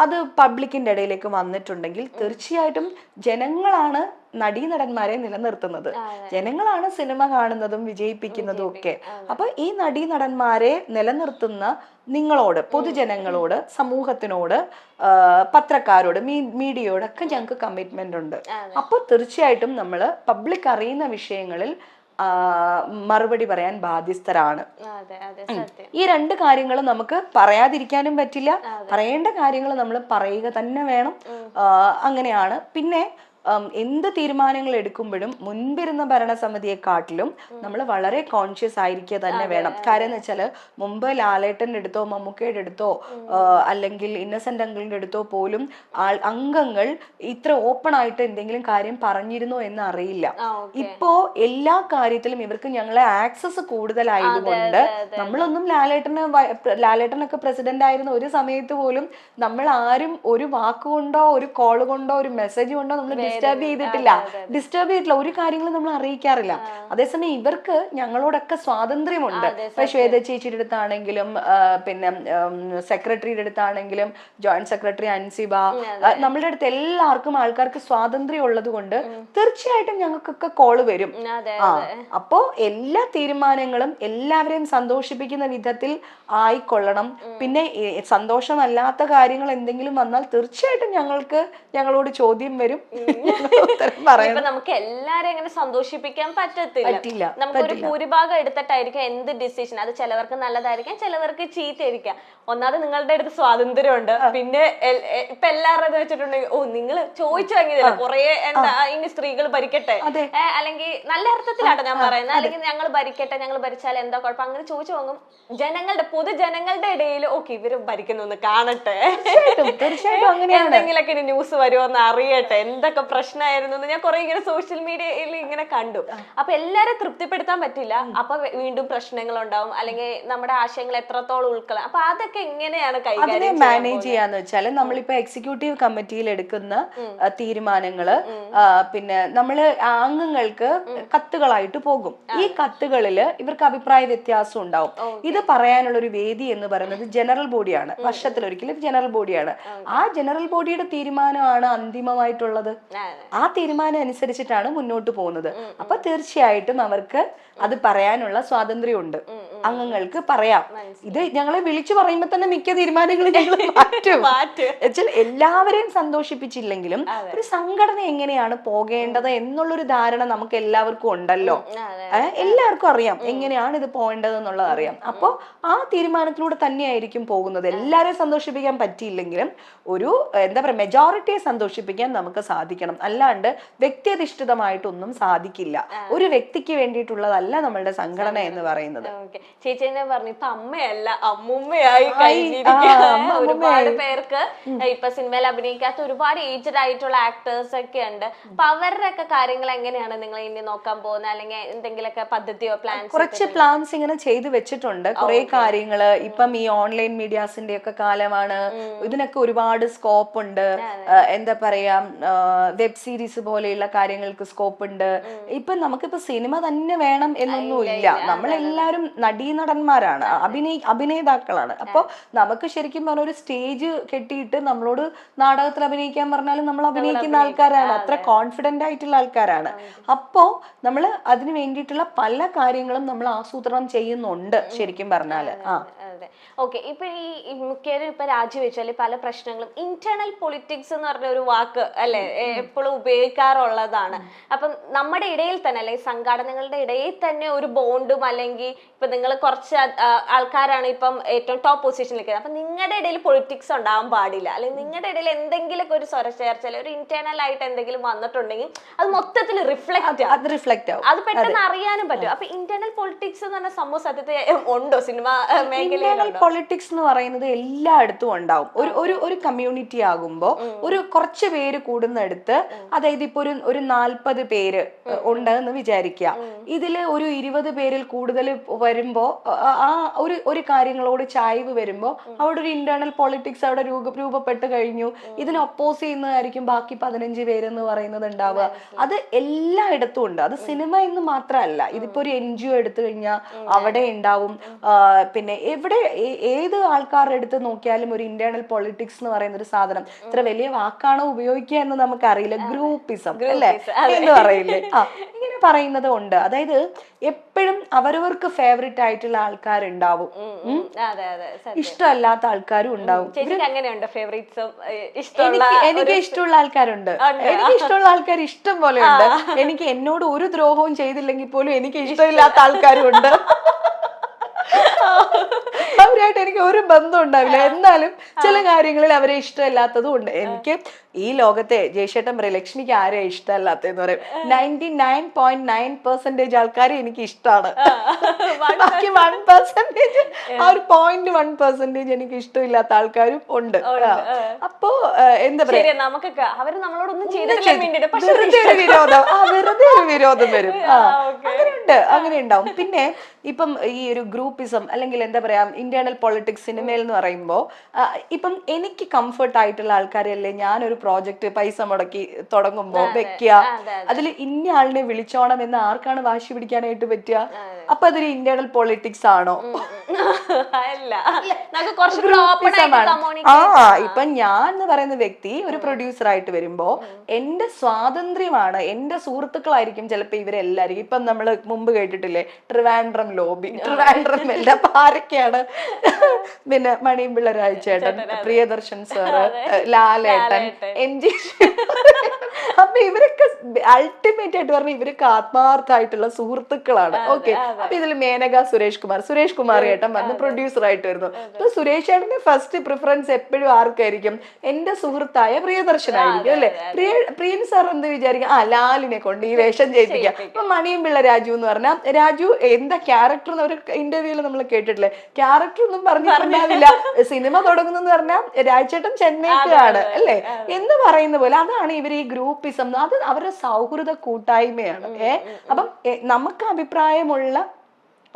അത് പബ്ലിക്കിന്റെ ഇടയിലേക്ക് വന്നിട്ടുണ്ടെങ്കിൽ, തീർച്ചയായിട്ടും ജനങ്ങളാണ് നടീനടന്മാരെ നിലനിർത്തുന്നത്. ജനങ്ങളാണ് സിനിമ കാണുന്നതും വിജയിപ്പിക്കുന്നതും ഒക്കെ. അപ്പൊ ഈ നടീനടന്മാരെ നിലനിർത്തുന്ന നിങ്ങളോട്, പൊതുജനങ്ങളോട്, സമൂഹത്തിനോട്, പത്രക്കാരോട്, മീഡിയയോടൊക്കെ ഞങ്ങൾക്ക് കമ്മിറ്റ്മെന്റ് ഉണ്ട്. അപ്പൊ തീർച്ചയായിട്ടും നമ്മൾ പബ്ലിക് അറിയുന്ന വിഷയങ്ങളിൽ മറുപടി പറയാൻ ബാധ്യസ്ഥരാണ്. ഈ 2 കാര്യങ്ങൾ നമുക്ക് പറയാതിരിക്കാനും പറ്റില്ല. പറയേണ്ട കാര്യങ്ങൾ നമ്മൾ പറയുക തന്നെ വേണം. അങ്ങനെയാണ്. പിന്നെ എന്ത് തീരുമാനങ്ങൾ എടുക്കുമ്പോഴും മുൻപിരുന്ന ഭരണസമിതിയെക്കാട്ടിലും നമ്മൾ വളരെ കോൺഷ്യസ് ആയിരിക്കുക തന്നെ വേണം. കാര്യം എന്ന് വെച്ചാൽ മുമ്പ് ലാലേട്ടൻ്റെ അടുത്തോ മമ്മൂക്കയുടെ അടുത്തോ അല്ലെങ്കിൽ ഇന്നസെന്റ് അങ്കിളിന്റെ അടുത്തോ പോലും അംഗങ്ങൾ ഇത്ര ഓപ്പൺ ആയിട്ട് എന്തെങ്കിലും കാര്യം പറഞ്ഞിരുന്നോ എന്ന് അറിയില്ല. ഇപ്പോ എല്ലാ കാര്യത്തിലും ഇവർക്ക് ഞങ്ങളെ ആക്സസ് കൂടുതലായതുകൊണ്ട് നമ്മളൊന്നും ലാലേട്ടനൊക്കെ പ്രസിഡന്റ് ആയിരുന്ന ഒരു സമയത്ത് പോലും നമ്മൾ ആരും ഒരു വാക്കുകൊണ്ടോ ഒരു കോൾ കൊണ്ടോ ഒരു മെസ്സേജ് കൊണ്ടോ നമ്മൾ ഡിസ്റ്റർബ് ചെയ്തിട്ടില്ല ഒരു കാര്യങ്ങളും നമ്മൾ അറിയിക്കാറില്ല. അതേസമയം ഇവർക്ക് ഞങ്ങളോടൊക്കെ സ്വാതന്ത്ര്യമുണ്ട്. ഇപ്പൊ ശ്വേത ചേച്ചിയുടെ അടുത്താണെങ്കിലും പിന്നെ സെക്രട്ടറിയുടെ അടുത്താണെങ്കിലും ജോയിന്റ് സെക്രട്ടറി അൻസിബ, നമ്മളുടെ അടുത്ത് എല്ലാവർക്കും ആൾക്കാർക്ക് സ്വാതന്ത്ര്യം ഉള്ളത് കൊണ്ട് തീർച്ചയായിട്ടും ഞങ്ങൾക്കൊക്കെ കോള് വരും. അപ്പോ എല്ലാ തീരുമാനങ്ങളും എല്ലാവരെയും സന്തോഷിപ്പിക്കുന്ന വിധത്തിൽ ആയിക്കൊള്ളണം. പിന്നെ സന്തോഷമല്ലാത്ത കാര്യങ്ങൾ എന്തെങ്കിലും വന്നാൽ തീർച്ചയായിട്ടും ഞങ്ങളോട് ചോദ്യം വരും. നമുക്ക് എല്ലാരും അങ്ങനെ സന്തോഷിപ്പിക്കാൻ പറ്റില്ല. നമുക്കൊരു ഭൂരിഭാഗം എടുത്തിട്ടായിരിക്കും എന്ത് ഡിസിഷൻ. അത് ചിലവർക്ക് നല്ലതായിരിക്കാം, ചിലവർക്ക് ചീത്തയായിരിക്കാം. ഒന്നാമത് നിങ്ങളുടെ അടുത്ത് സ്വാതന്ത്ര്യമുണ്ട്. പിന്നെ ഇപ്പൊ എല്ലാവരും വെച്ചിട്ടുണ്ടെങ്കിൽ നിങ്ങൾ ചോദിച്ചു വാങ്ങിയതില്ല കുറെ എന്താ ഇനി സ്ത്രീകൾ ഭരിക്കട്ടെ, അല്ലെങ്കിൽ നല്ല അർത്ഥത്തിലാട്ടോ ഞാൻ പറയുന്നത്, അല്ലെങ്കിൽ ഞങ്ങൾ ഭരിക്കട്ടെ, ഞങ്ങൾ ഭരിച്ചാൽ എന്താ കുഴപ്പം, അങ്ങനെ ചോദിച്ചു വാങ്ങും. പൊതുജനങ്ങളുടെ ഇടയിൽ ഓക്കെ ഇവര് ഭരിക്കുന്നു കാണട്ടെ, എന്തെങ്കിലൊക്കെ ഇനി ന്യൂസ് വരുമോ എന്ന് അറിയട്ടെ, എന്തൊക്കെ പ്രശ്നമായിരുന്നു എന്ന് ഞാൻ കുറെ ഇങ്ങനെ സോഷ്യൽ മീഡിയയിൽ ഇങ്ങനെ കണ്ടു. അപ്പൊ എല്ലാരും തൃപ്തിപ്പെടുത്താൻ പറ്റില്ല. അപ്പൊ വീണ്ടും പ്രശ്നങ്ങൾ ഉണ്ടാവും, അല്ലെങ്കിൽ നമ്മുടെ ആശയങ്ങൾ എത്രത്തോളം ഉൾക്കൊള്ളാം. അപ്പൊ അതൊക്കെ എങ്ങനെയാണ് കൈകാര്യം മാനേജ് ചെയ്യാന്ന് വെച്ചാല് നമ്മളിപ്പോ എക്സിക്യൂട്ടീവ് കമ്മിറ്റിയിൽ എടുക്കുന്ന തീരുമാനങ്ങള് പിന്നെ നമ്മള് അംഗങ്ങൾക്ക് കത്തുകളായിട്ട് പോകും. ഈ കത്തുകളില് ഇവർക്ക് അഭിപ്രായ വ്യത്യാസം ഉണ്ടാവും. ഇത് പറയാനുള്ള ഒരു വേദി എന്ന് പറയുന്നത് ജനറൽ ബോഡിയാണ്. വർഷത്തിലൊരിക്കലും ജനറൽ ബോഡിയാണ്. ആ ജനറൽ ബോഡിയുടെ തീരുമാനമാണ് അന്തിമമായിട്ടുള്ളത്. ആ തീരുമാനം അനുസരിച്ചിട്ടാണ് മുന്നോട്ട് പോകുന്നത്. അപ്പൊ തീർച്ചയായിട്ടും അവർക്ക് അത് പറയാനുള്ള സ്വാതന്ത്ര്യമുണ്ട്. അംഗങ്ങൾക്ക് പറയാം. ഇത് ഞങ്ങളെ വിളിച്ചു പറയുമ്പോ തന്നെ മിക്ക തീരുമാനങ്ങളും ഞങ്ങൾ മാറ്റും. എല്ലാവരെയും സന്തോഷിപ്പിച്ചില്ലെങ്കിലും ഒരു സംഘടന എങ്ങനെയാണ് പോകേണ്ടത് എന്നുള്ളൊരു ധാരണ നമുക്ക് എല്ലാവർക്കും ഉണ്ടല്ലോ. എല്ലാവർക്കും അറിയാം എങ്ങനെയാണ് ഇത് പോകേണ്ടത് എന്നുള്ളത് അറിയാം. അപ്പൊ ആ തീരുമാനത്തിലൂടെ തന്നെയായിരിക്കും പോകുന്നത്. എല്ലാവരെയും സന്തോഷിപ്പിക്കാൻ പറ്റിയില്ലെങ്കിലും ഒരു എന്താ പറയാ മെജോറിറ്റിയെ സന്തോഷിപ്പിക്കാൻ നമുക്ക് സാധിക്കണം. അല്ലാണ്ട് വ്യക്തിയധിഷ്ഠിതമായിട്ടൊന്നും സാധിക്കില്ല. ഒരു വ്യക്തിക്ക് വേണ്ടിയിട്ടുള്ളതല്ല നമ്മളുടെ സംഘടന എന്ന് പറയുന്നത്. ചേച്ചി തന്നെ പറഞ്ഞു ഇപ്പൊ അമ്മയല്ല അമ്മുമ്മയായി ഒരുപാട് പേർക്ക് ഇപ്പൊ സിനിമയിൽ അഭിനയിക്കാത്ത ഒരുപാട് ഏജ്ഡ് ആയിട്ടുള്ള ആക്ടേഴ്സ് ഒക്കെ ഉണ്ട്. അപ്പൊ അവരുടെ ഒക്കെ കാര്യങ്ങൾ എങ്ങനെയാണ് നിങ്ങൾ ഇനി നോക്കാൻ പോകുന്നത്, അല്ലെങ്കിൽ എന്തെങ്കിലുമൊക്കെ പദ്ധതിയോ കുറച്ച് പ്ലാൻസ് ഇങ്ങനെ ചെയ്തു വെച്ചിട്ടുണ്ട്. കുറെ കാര്യങ്ങള് ഇപ്പം ഈ ഓൺലൈൻ മീഡിയാസിന്റെ ഒക്കെ കാലമാണ്. ഇതിനൊക്കെ ഒരുപാട് സ്കോപ്പ് ഉണ്ട്. എന്താ പറയാ വെബ് സീരീസ് പോലെയുള്ള കാര്യങ്ങൾക്ക് സ്കോപ്പ് ഉണ്ട്. ഇപ്പൊ നമുക്കിപ്പോ സിനിമ തന്നെ വേണം എന്നൊന്നുമില്ല. നമ്മളെല്ലാരും നടീനടന്മാരാണ്, അഭിനേതാക്കളാണ്. അപ്പൊ നമുക്ക് ശരിക്കും പറഞ്ഞ ഒരു സ്റ്റേജ് കെട്ടിയിട്ട് നമ്മളോട് നാടകത്തിൽ അഭിനയിക്കാൻ പറഞ്ഞാലും നമ്മൾ അഭിനയിക്കുന്ന ആൾക്കാരാണ്. അത്ര കോൺഫിഡന്റ് ആയിട്ടുള്ള ആൾക്കാരാണ്. അപ്പോ നമ്മൾ അതിന് വേണ്ടിയിട്ടുള്ള പല കാര്യങ്ങളും നമ്മൾ ആസൂത്രണം ചെയ്യുന്നുണ്ട് ശരിക്കും പറഞ്ഞാല്. ഓക്കെ. ഇപ്പൊ ഈ മിക്കവരും ഇപ്പൊ രാജിവെച്ചാല് പല പ്രശ്നങ്ങളും ഇന്റേണൽ പൊളിറ്റിക്സ് എന്ന് പറഞ്ഞ ഒരു വാക്ക് അല്ലെ എപ്പോഴും ഉപയോഗിക്കാറുള്ളതാണ്. അപ്പം നമ്മുടെ ഇടയിൽ തന്നെ അല്ലെങ്കിൽ സംഘടനകളുടെ ഇടയിൽ തന്നെ ഒരു ബോണ്ടും, അല്ലെങ്കിൽ ഇപ്പൊ നിങ്ങൾ കുറച്ച് ആൾക്കാരാണ് ഇപ്പം ഏറ്റവും ടോപ്പ് പൊസിഷനിൽ, അപ്പൊ നിങ്ങളുടെ ഇടയിൽ പൊളിറ്റിക്സ് ഉണ്ടാവാൻ പാടില്ല, അല്ലെങ്കിൽ നിങ്ങളുടെ ഇടയിൽ എന്തെങ്കിലുമൊക്കെ ഒരു സ്വരച്ചേർച്ച ഒരു ഇന്റേണൽ ആയിട്ട് എന്തെങ്കിലും വന്നിട്ടുണ്ടെങ്കിൽ അത് മൊത്തത്തിൽ റിഫ്ലക്ട് ആവും. അത് പെട്ടെന്ന് അറിയാനും പറ്റും. അപ്പൊ ഇന്റേണൽ പൊളിറ്റിക്സ് എന്ന് പറഞ്ഞ സംഭവം സത്യത്തിൽ ഉണ്ടോ സിനിമ മേഖലയിലുണ്ടോ? പൊളിറ്റിക്സ് എന്ന് പറയുന്നത് എല്ലായിടത്തും ഉണ്ടാവും. ഒരു കമ്മ്യൂണിറ്റി ആകുമ്പോ ഒരു കുറച്ച് പേര് കൂടുന്നിടത്ത്, അതായത് ഇപ്പൊ ഒരു 40 പേര് ഉണ്ടെന്ന് വിചാരിക്കുക. ഇതില് ഒരു 20 പേരിൽ കൂടുതൽ വരുമ്പോ ആ ഒരു കാര്യങ്ങളോട് ചായ്വ് വരുമ്പോ അവിടെ ഒരു ഇന്റേണൽ പൊളിറ്റിക്സ് അവിടെ രൂപപ്പെട്ട് കഴിഞ്ഞു. ഇതിനെ ഒപ്പോസ് ചെയ്യുന്നതായിരിക്കും ബാക്കി 15 പേരെന്ന് പറയുന്നത് ഉണ്ടാവുക. അത് എല്ലായിടത്തും ഉണ്ട്. അത് സിനിമ എന്ന് മാത്രമല്ല. ഇതിപ്പോ ഒരു NGO എടുത്തു കഴിഞ്ഞാൽ അവിടെ ഉണ്ടാവും. പിന്നെ എവിടെ ഏത് ആൾക്കാരുടെ അടുത്ത് നോക്കിയാലും ഒരു ഇന്റേണൽ പൊളിറ്റിക്സ് എന്ന് പറയുന്ന ഒരു സാധനം ഇത്ര വലിയ വാക്കാണോ ഉപയോഗിക്കുക എന്ന് നമുക്കറിയില്ല. ഗ്രൂപ്പിസം അല്ലേ എന്ന് പറയില്ലേ? ഇങ്ങനെ പറയുന്നത് ഉണ്ട്. അതായത് എപ്പോഴും അവരവർക്ക് ഫേവറേറ്റ് ആയിട്ടുള്ള ആൾക്കാരുണ്ടാവും, ഇഷ്ടമല്ലാത്ത ആൾക്കാരും ഉണ്ടാവും. എനിക്ക് ഇഷ്ടമുള്ള ആൾക്കാരുണ്ട്. എനിക്ക് ഇഷ്ടമുള്ള ആൾക്കാർ ഇഷ്ടം പോലെ ഉണ്ട്. എനിക്ക് എന്നോട് ഒരു ദ്രോഹവും ചെയ്തില്ലെങ്കിൽ പോലും എനിക്ക് ഇഷ്ടമില്ലാത്ത ആൾക്കാരും ഉണ്ട്. അവരായിട്ട് എനിക്ക് ഒരു ബന്ധം ഉണ്ടാവില്ല. എന്നാലും ചില കാര്യങ്ങളിൽ അവരെ ഇഷ്ടമില്ലാത്തതും ഉണ്ട്. എനിക്ക് ഈ ലോകത്തെ ജയശേട്ടൻ പറയും ലക്ഷ്മിക്ക് ആരെയും ഇഷ്ടമല്ലാത്തെന്ന് പറയും. 99.9% ആൾക്കാരെ എനിക്ക് ഇഷ്ടമാണ്. ബാക്കി 1% ആ ഒരു 0.1% എനിക്ക് ഇഷ്ടമില്ലാത്ത ആൾക്കാരും ഉണ്ട്. അപ്പൊ എന്താ പറയാ, നമുക്കൊക്കെ അവര് നമ്മളോടൊന്നും വെറുതെ ഒരു വിരോധം വരും. അങ്ങനെയുണ്ട്, അങ്ങനെ ഉണ്ടാവും. പിന്നെ ഇപ്പം ഈ ഒരു ഗ്രൂപ്പിസം അല്ലെങ്കിൽ എന്താ പറയാ ഇന്റേണൽ ഇന്റേണൽ പൊളിറ്റിക്സ് സിനിമയിൽ എന്ന് പറയുമ്പോൾ ഇപ്പം എനിക്ക് കംഫർട്ട് ആയിട്ടുള്ള ആൾക്കാരല്ലേ ഞാനൊരു പ്രോജക്റ്റ് പൈസ മുടക്കി തുടങ്ങുമ്പോ വെക്കുക, അതിൽ ഇന്ന ആളിനെ വിളിച്ചോണം എന്ന് ആർക്കാണ് വാശി പിടിക്കാനായിട്ട് പറ്റുക? അപ്പൊ അതൊരു ഇന്റേണൽ പൊളിറ്റിക്സ് ആണോ? ഇപ്പൊ ഞാൻ എന്ന് പറയുന്ന വ്യക്തി ഒരു പ്രൊഡ്യൂസർ ആയിട്ട് വരുമ്പോ എന്റെ സ്വാതന്ത്ര്യമാണ്, എന്റെ സുഹൃത്തുക്കളായിരിക്കും ചിലപ്പോ ഇവരെല്ലാരും. ഇപ്പം നമ്മള് മുമ്പ് കേട്ടിട്ടില്ലേ ട്രിവാൻഡ്രം ലോബി, ട്രിവാൻഡ്രം എല്ലാം ആരൊക്കെയാണ്? പിന്നെ മണിയമ്പിള്ള രാജേട്ടൻ, പ്രിയദർശൻ സാറ്, ലാലേട്ടൻ, MG. അപ്പൊ ഇവരൊക്കെ അൾട്ടിമേറ്റ് ആയിട്ട് പറഞ്ഞ ഇവരൊക്കെ ആത്മാർത്ഥമായിട്ടുള്ള സുഹൃത്തുക്കളാണ്. ഓക്കെ, അപ്പൊ ഇതിൽ മേനക സുരേഷ് കുമാർ ഏട്ടൻ വന്ന് പ്രൊഡ്യൂസർ ആയിട്ട് വരുന്നു. അപ്പൊ സുരേഷ് ഏട്ടന്റെ ഫസ്റ്റ് പ്രിഫറൻസ് എപ്പോഴും ആർക്കായിരിക്കും? എന്റെ സുഹൃത്തായ പ്രിയദർശനായിരിക്കും അല്ലെ. പ്രിയൻ സാർ എന്ത് വിചാരിക്കും? ലാലിനെ കൊണ്ട് ഈ വേഷം ചെയ്യിപ്പിക്കാം. അപ്പൊ മണിയമ്പിള്ള രാജു എന്ന് പറഞ്ഞാൽ രാജു എന്താ ക്യാരക്ടർ എന്ന് ഒരു ഇന്റർവ്യൂല് നമ്മൾ കേട്ടിട്ടില്ലേ? ക്യാരക്ടർ ഒന്നും പറഞ്ഞിട്ടുണ്ടാവില്ല. സിനിമ തുടങ്ങുന്നെന്ന് പറഞ്ഞാൽ രാജേട്ടൻ ചെന്നൈക്കാണ് അല്ലെ എന്ന് പറയുന്ന പോലെ. അതാണ് ഇവർ ഈ ഗ്രൂപ്പിസം, അത് അവരുടെ സൗഹൃദ കൂട്ടായ്മയാണ്. അപ്പം നമുക്ക് അഭിപ്രായമുള്ള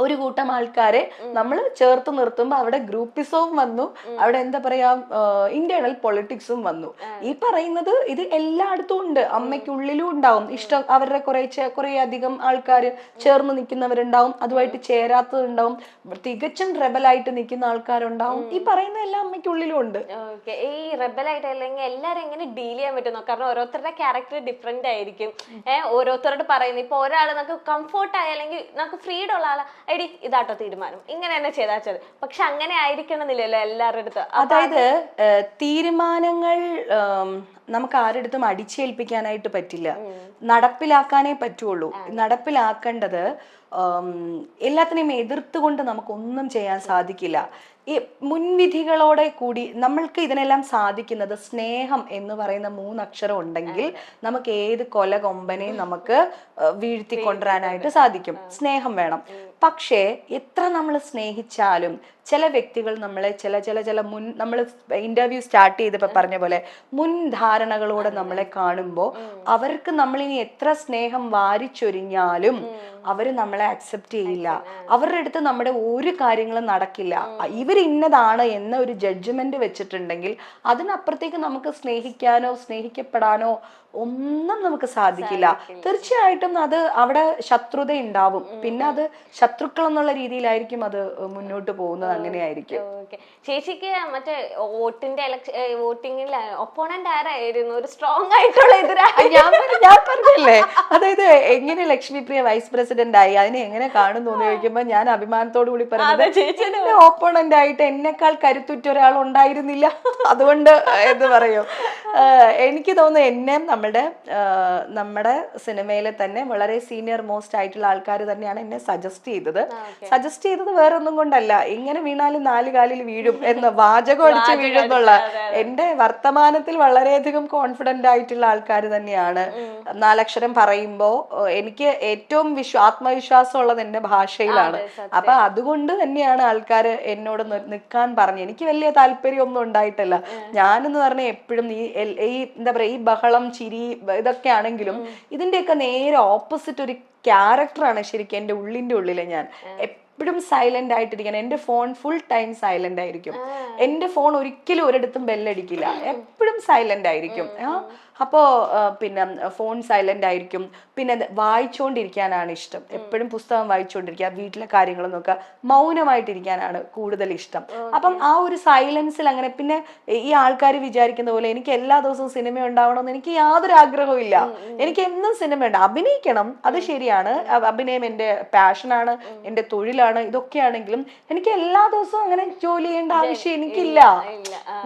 ഒരു കൂട്ടം ആൾക്കാരെ നമ്മൾ ചേർത്ത് നിർത്തുമ്പോൾ അവിടെ ഗ്രൂപ്പിസവും വന്നു, അവിടെ എന്താ പറയാ ഇന്റേണൽ പൊളിറ്റിക്സും വന്നു. ഈ പറയുന്നത് ഇത് എല്ലായിടത്തും ഉണ്ട്. അമ്മയ്ക്കുള്ളിലും ഉണ്ടാവും ഇഷ്ടം, അവരുടെ കുറെ അധികം ആൾക്കാർ ചേർന്ന് നിൽക്കുന്നവരുണ്ടാവും, അതുമായിട്ട് ചേരാത്തതുണ്ടാവും, തികച്ചും റെബലായിട്ട് നിൽക്കുന്ന ആൾക്കാരുണ്ടാവും. ഈ പറയുന്ന എല്ലാ അമ്മയ്ക്കുള്ളിലും ഉണ്ട്. ഈ റെബലായിട്ട് അല്ലെങ്കിൽ എല്ലാരും എങ്ങനെ ഡീൽ ചെയ്യാൻ പറ്റുന്നു? കാരണം ഓരോരുത്തരുടെ ക്യാരക്ടർ ഡിഫറെന്റ് ആയിരിക്കും. ഓരോരുത്തരോട് പറയുന്നത് ഇപ്പൊ ഒരാൾ നമുക്ക് കംഫോർട്ട് ആയ അല്ലെങ്കിൽ നമുക്ക് ഫ്രീഡം ഉള്ള ആളെ എടി ഇതാട്ടോ തീരുമാനം, ഇങ്ങനെ തന്നെ ചെയ്താൽ മതി. പക്ഷെ അങ്ങനെ ആയിരിക്കണമെന്നില്ലല്ലോ എല്ലാവരുടെ അടുത്ത്. അതായത് തീരുമാനങ്ങൾ നമുക്ക് ആരുടെ അടിച്ചേൽപ്പിക്കാനായിട്ട് പറ്റില്ല, നടപ്പിലാക്കാനേ പറ്റുള്ളൂ. നടപ്പിലാക്കേണ്ടത് എല്ലാത്തിനെയും എതിർത്തുകൊണ്ട് നമുക്കൊന്നും ചെയ്യാൻ സാധിക്കില്ല. ഈ മുൻവിധികളോടെ കൂടി നമ്മൾക്ക് ഇതിനെല്ലാം സാധിക്കുന്നത് സ്നേഹം എന്ന് പറയുന്ന 3 അക്ഷരം ഉണ്ടെങ്കിൽ നമുക്ക് ഏത് കൊല കൊമ്പനെയും നമുക്ക് വീഴ്ത്തിക്കൊണ്ടുവരാനായിട്ട് സാധിക്കും. സ്നേഹം വേണം. പക്ഷേ എത്ര നമ്മൾ സ്നേഹിച്ചാലും ചില വ്യക്തികൾ നമ്മളെ ചില നമ്മൾ ഇന്റർവ്യൂ സ്റ്റാർട്ട് ചെയ്തപ്പോൾ പറഞ്ഞ പോലെ മുൻധാരണകളോടെ നമ്മളെ കാണുമ്പോൾ അവർക്ക് നമ്മളിനി എത്ര സ്നേഹം വാരിച്ചൊരിഞ്ഞാലും അവര് നമ്മളെ അക്സെപ്റ്റ് ചെയ്യില്ല. അവരുടെ അടുത്ത് നമ്മുടെ ഒരു കാര്യങ്ങളും നടക്കില്ല. ഇവർ ഇന്നതാണ് എന്ന ഒരു ജഡ്ജ്മെന്റ് വെച്ചിട്ടുണ്ടെങ്കിൽ അതിനപ്പുറത്തേക്ക് നമുക്ക് സ്നേഹിക്കാനോ സ്നേഹിക്കപ്പെടാനോ ഒന്നും നമുക്ക് സാധിക്കില്ല. തീർച്ചയായിട്ടും അത് അവിടെ ശത്രുത ഉണ്ടാവും. പിന്നെ അത് ശത്രുക്കൾ എന്നുള്ള രീതിയിലായിരിക്കും അത് മുന്നോട്ട് പോകുന്നത്. അങ്ങനെയായിരിക്കും. ചേച്ചിക്ക് മറ്റേ വോട്ടിങ്ങിൽ ഒപ്പോണന്റ് ആരായിരുന്നു? ഒരു സ്ട്രോങ് ആയിട്ടുള്ള എതിരാളി? ഞാൻ പറഞ്ഞല്ലേ, അതായത് എങ്ങനെ ലക്ഷ്മിപ്രിയ വൈസ് പ്രസിഡന്റ് ആയി, അതിനെ എങ്ങനെ കാണുന്നു എന്ന് ചോദിക്കുമ്പോ ഞാൻ അഭിമാനത്തോടു കൂടി പറഞ്ഞത് ഓപ്പോണന്റ് ആയിട്ട് എന്നെക്കാൾ കരുത്തുറ്റ ഒരാൾ ഉണ്ടായിരുന്നില്ല. അതുകൊണ്ട് എന്ന് പറയും. എനിക്ക് തോന്നുന്നു എന്നെ നമ്മുടെ സിനിമയിലെ തന്നെ വളരെ സീനിയർ മോസ്റ്റ് ആയിട്ടുള്ള ആൾക്കാർ തന്നെയാണ് എന്നെ സജസ്റ്റ് ചെയ്തത് വേറെ ഒന്നും കൊണ്ടല്ല, എങ്ങനെ വീണാലും 4 കാലിൽ വീഴും എന്ന വാചകം അടിച്ച് വീഴുന്നുള്ള എന്റെ വർത്തമാനത്തിൽ വളരെയധികം കോൺഫിഡന്റ് ആയിട്ടുള്ള ആൾക്കാർ തന്നെയാണ്. 4 അക്ഷരം പറയുമ്പോ എനിക്ക് ഏറ്റവും ആത്മവിശ്വാസം ഉള്ളത് എന്റെ ഭാഷയിലാണ്. അപ്പൊ അതുകൊണ്ട് തന്നെയാണ് ആൾക്കാർ എന്നോട് നിൽക്കാൻ പറഞ്ഞു. എനിക്ക് വലിയ താല്പര്യമൊന്നും ഉണ്ടായിട്ടില്ല. ഞാനെന്ന് പറഞ്ഞാൽ എപ്പോഴും ഈ എന്താ പറയാ ഈ ബഹളം ചിരി ഇതൊക്കെ ആണെങ്കിലും ഇതിന്റെയൊക്കെ നേരെ ഓപ്പോസിറ്റ് ഒരു ക്യാരക്ടറാണ് ശരിക്കും എന്റെ ഉള്ളിലെ. ഞാൻ എപ്പോഴും സൈലന്റ് ആയിട്ടിരിക്കണം. എന്റെ ഫോൺ ഫുൾ ടൈം സൈലന്റ് ആയിരിക്കും. എന്റെ ഫോൺ ഒരിക്കലും ഒരിടത്തും ബെല്ലടിക്കില്ല, എപ്പോഴും സൈലന്റ് ആയിരിക്കും. അപ്പോ പിന്നെ ഫോൺ സൈലന്റ് ആയിരിക്കും. പിന്നെ വായിച്ചുകൊണ്ടിരിക്കാനാണ് ഇഷ്ടം. എപ്പോഴും പുസ്തകം വായിച്ചുകൊണ്ടിരിക്കുക, വീട്ടിലെ കാര്യങ്ങൾ നോക്കുക, മൗനമായിട്ടിരിക്കാനാണ് കൂടുതൽ ഇഷ്ടം. അപ്പം ആ ഒരു സൈലൻസിൽ അങ്ങനെ. പിന്നെ ഈ ആൾക്കാർ വിചാരിക്കുന്ന പോലെ എനിക്ക് എല്ലാ ദിവസവും സിനിമ ഉണ്ടാവണമെന്ന് എനിക്ക് യാതൊരു ആഗ്രഹവും ഇല്ല. എനിക്ക് എന്നും സിനിമ ഉണ്ട്, അഭിനയിക്കണം, അത് ശരിയാണ്. അഭിനയം എന്റെ പാഷനാണ്, എന്റെ തൊഴിലാണ്. ഇതൊക്കെയാണെങ്കിലും എനിക്ക് എല്ലാ ദിവസവും അങ്ങനെ ജോലി ചെയ്യേണ്ട ആവശ്യം എനിക്കില്ല.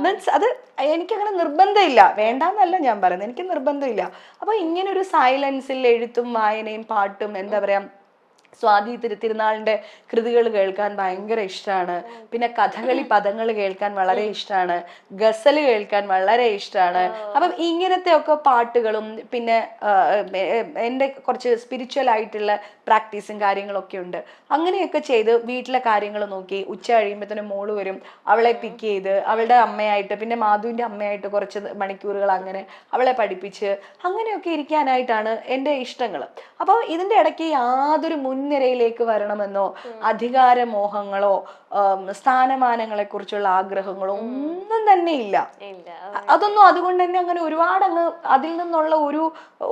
മീൻസ് അത് എനിക്കങ്ങനെ നിർബന്ധമില്ല, വേണ്ടാന്നല്ല ഞാൻ പറയുന്നത്, എനിക്ക് നിർബന്ധമില്ല. അപ്പൊ ഇങ്ങനെ ഒരു സൈലൻസിൽ എഴുത്തും വായനയും പാട്ടും എന്താ പറയാ സ്വാതി തിരുനാളിന്റെ കൃതികൾ കേൾക്കാൻ ഭയങ്കര ഇഷ്ടമാണ്. പിന്നെ കഥകളി പദങ്ങൾ കേൾക്കാൻ വളരെ ഇഷ്ടമാണ്. ഗസല് കേൾക്കാൻ വളരെ ഇഷ്ടമാണ്. അപ്പം ഇങ്ങനത്തെ ഒക്കെ പാട്ടുകളും പിന്നെ എൻ്റെ കുറച്ച് സ്പിരിച്വൽ ആയിട്ടുള്ള പ്രാക്ടീസും കാര്യങ്ങളൊക്കെ ഉണ്ട്. അങ്ങനെയൊക്കെ ചെയ്ത് വീട്ടിലെ കാര്യങ്ങൾ നോക്കി ഉച്ച കഴിയുമ്പോഴത്തേനും മോള് വരും, അവളെ പിക്ക് ചെയ്ത് അവളുടെ അമ്മയായിട്ട് പിന്നെ മാധുവിൻ്റെ അമ്മയായിട്ട് കുറച്ച് മണിക്കൂറുകൾ അങ്ങനെ അവളെ പഠിപ്പിച്ച് അങ്ങനെയൊക്കെ ഇരിക്കാനായിട്ടാണ് എൻ്റെ ഇഷ്ടങ്ങൾ. അപ്പോൾ ഇതിൻ്റെ ഇടയ്ക്ക് യാതൊരു മുൻനിരയിലേക്ക് വരണമെന്നോ അധികാരമോഹങ്ങളോ സ്ഥാനമാനങ്ങളെ കുറിച്ചുള്ള ആഗ്രഹങ്ങളോ ഒന്നും തന്നെ ഇല്ല. അതൊന്നും അതുകൊണ്ട് തന്നെ അങ്ങനെ ഒരുപാട് അങ്ങ് അതിൽ നിന്നുള്ള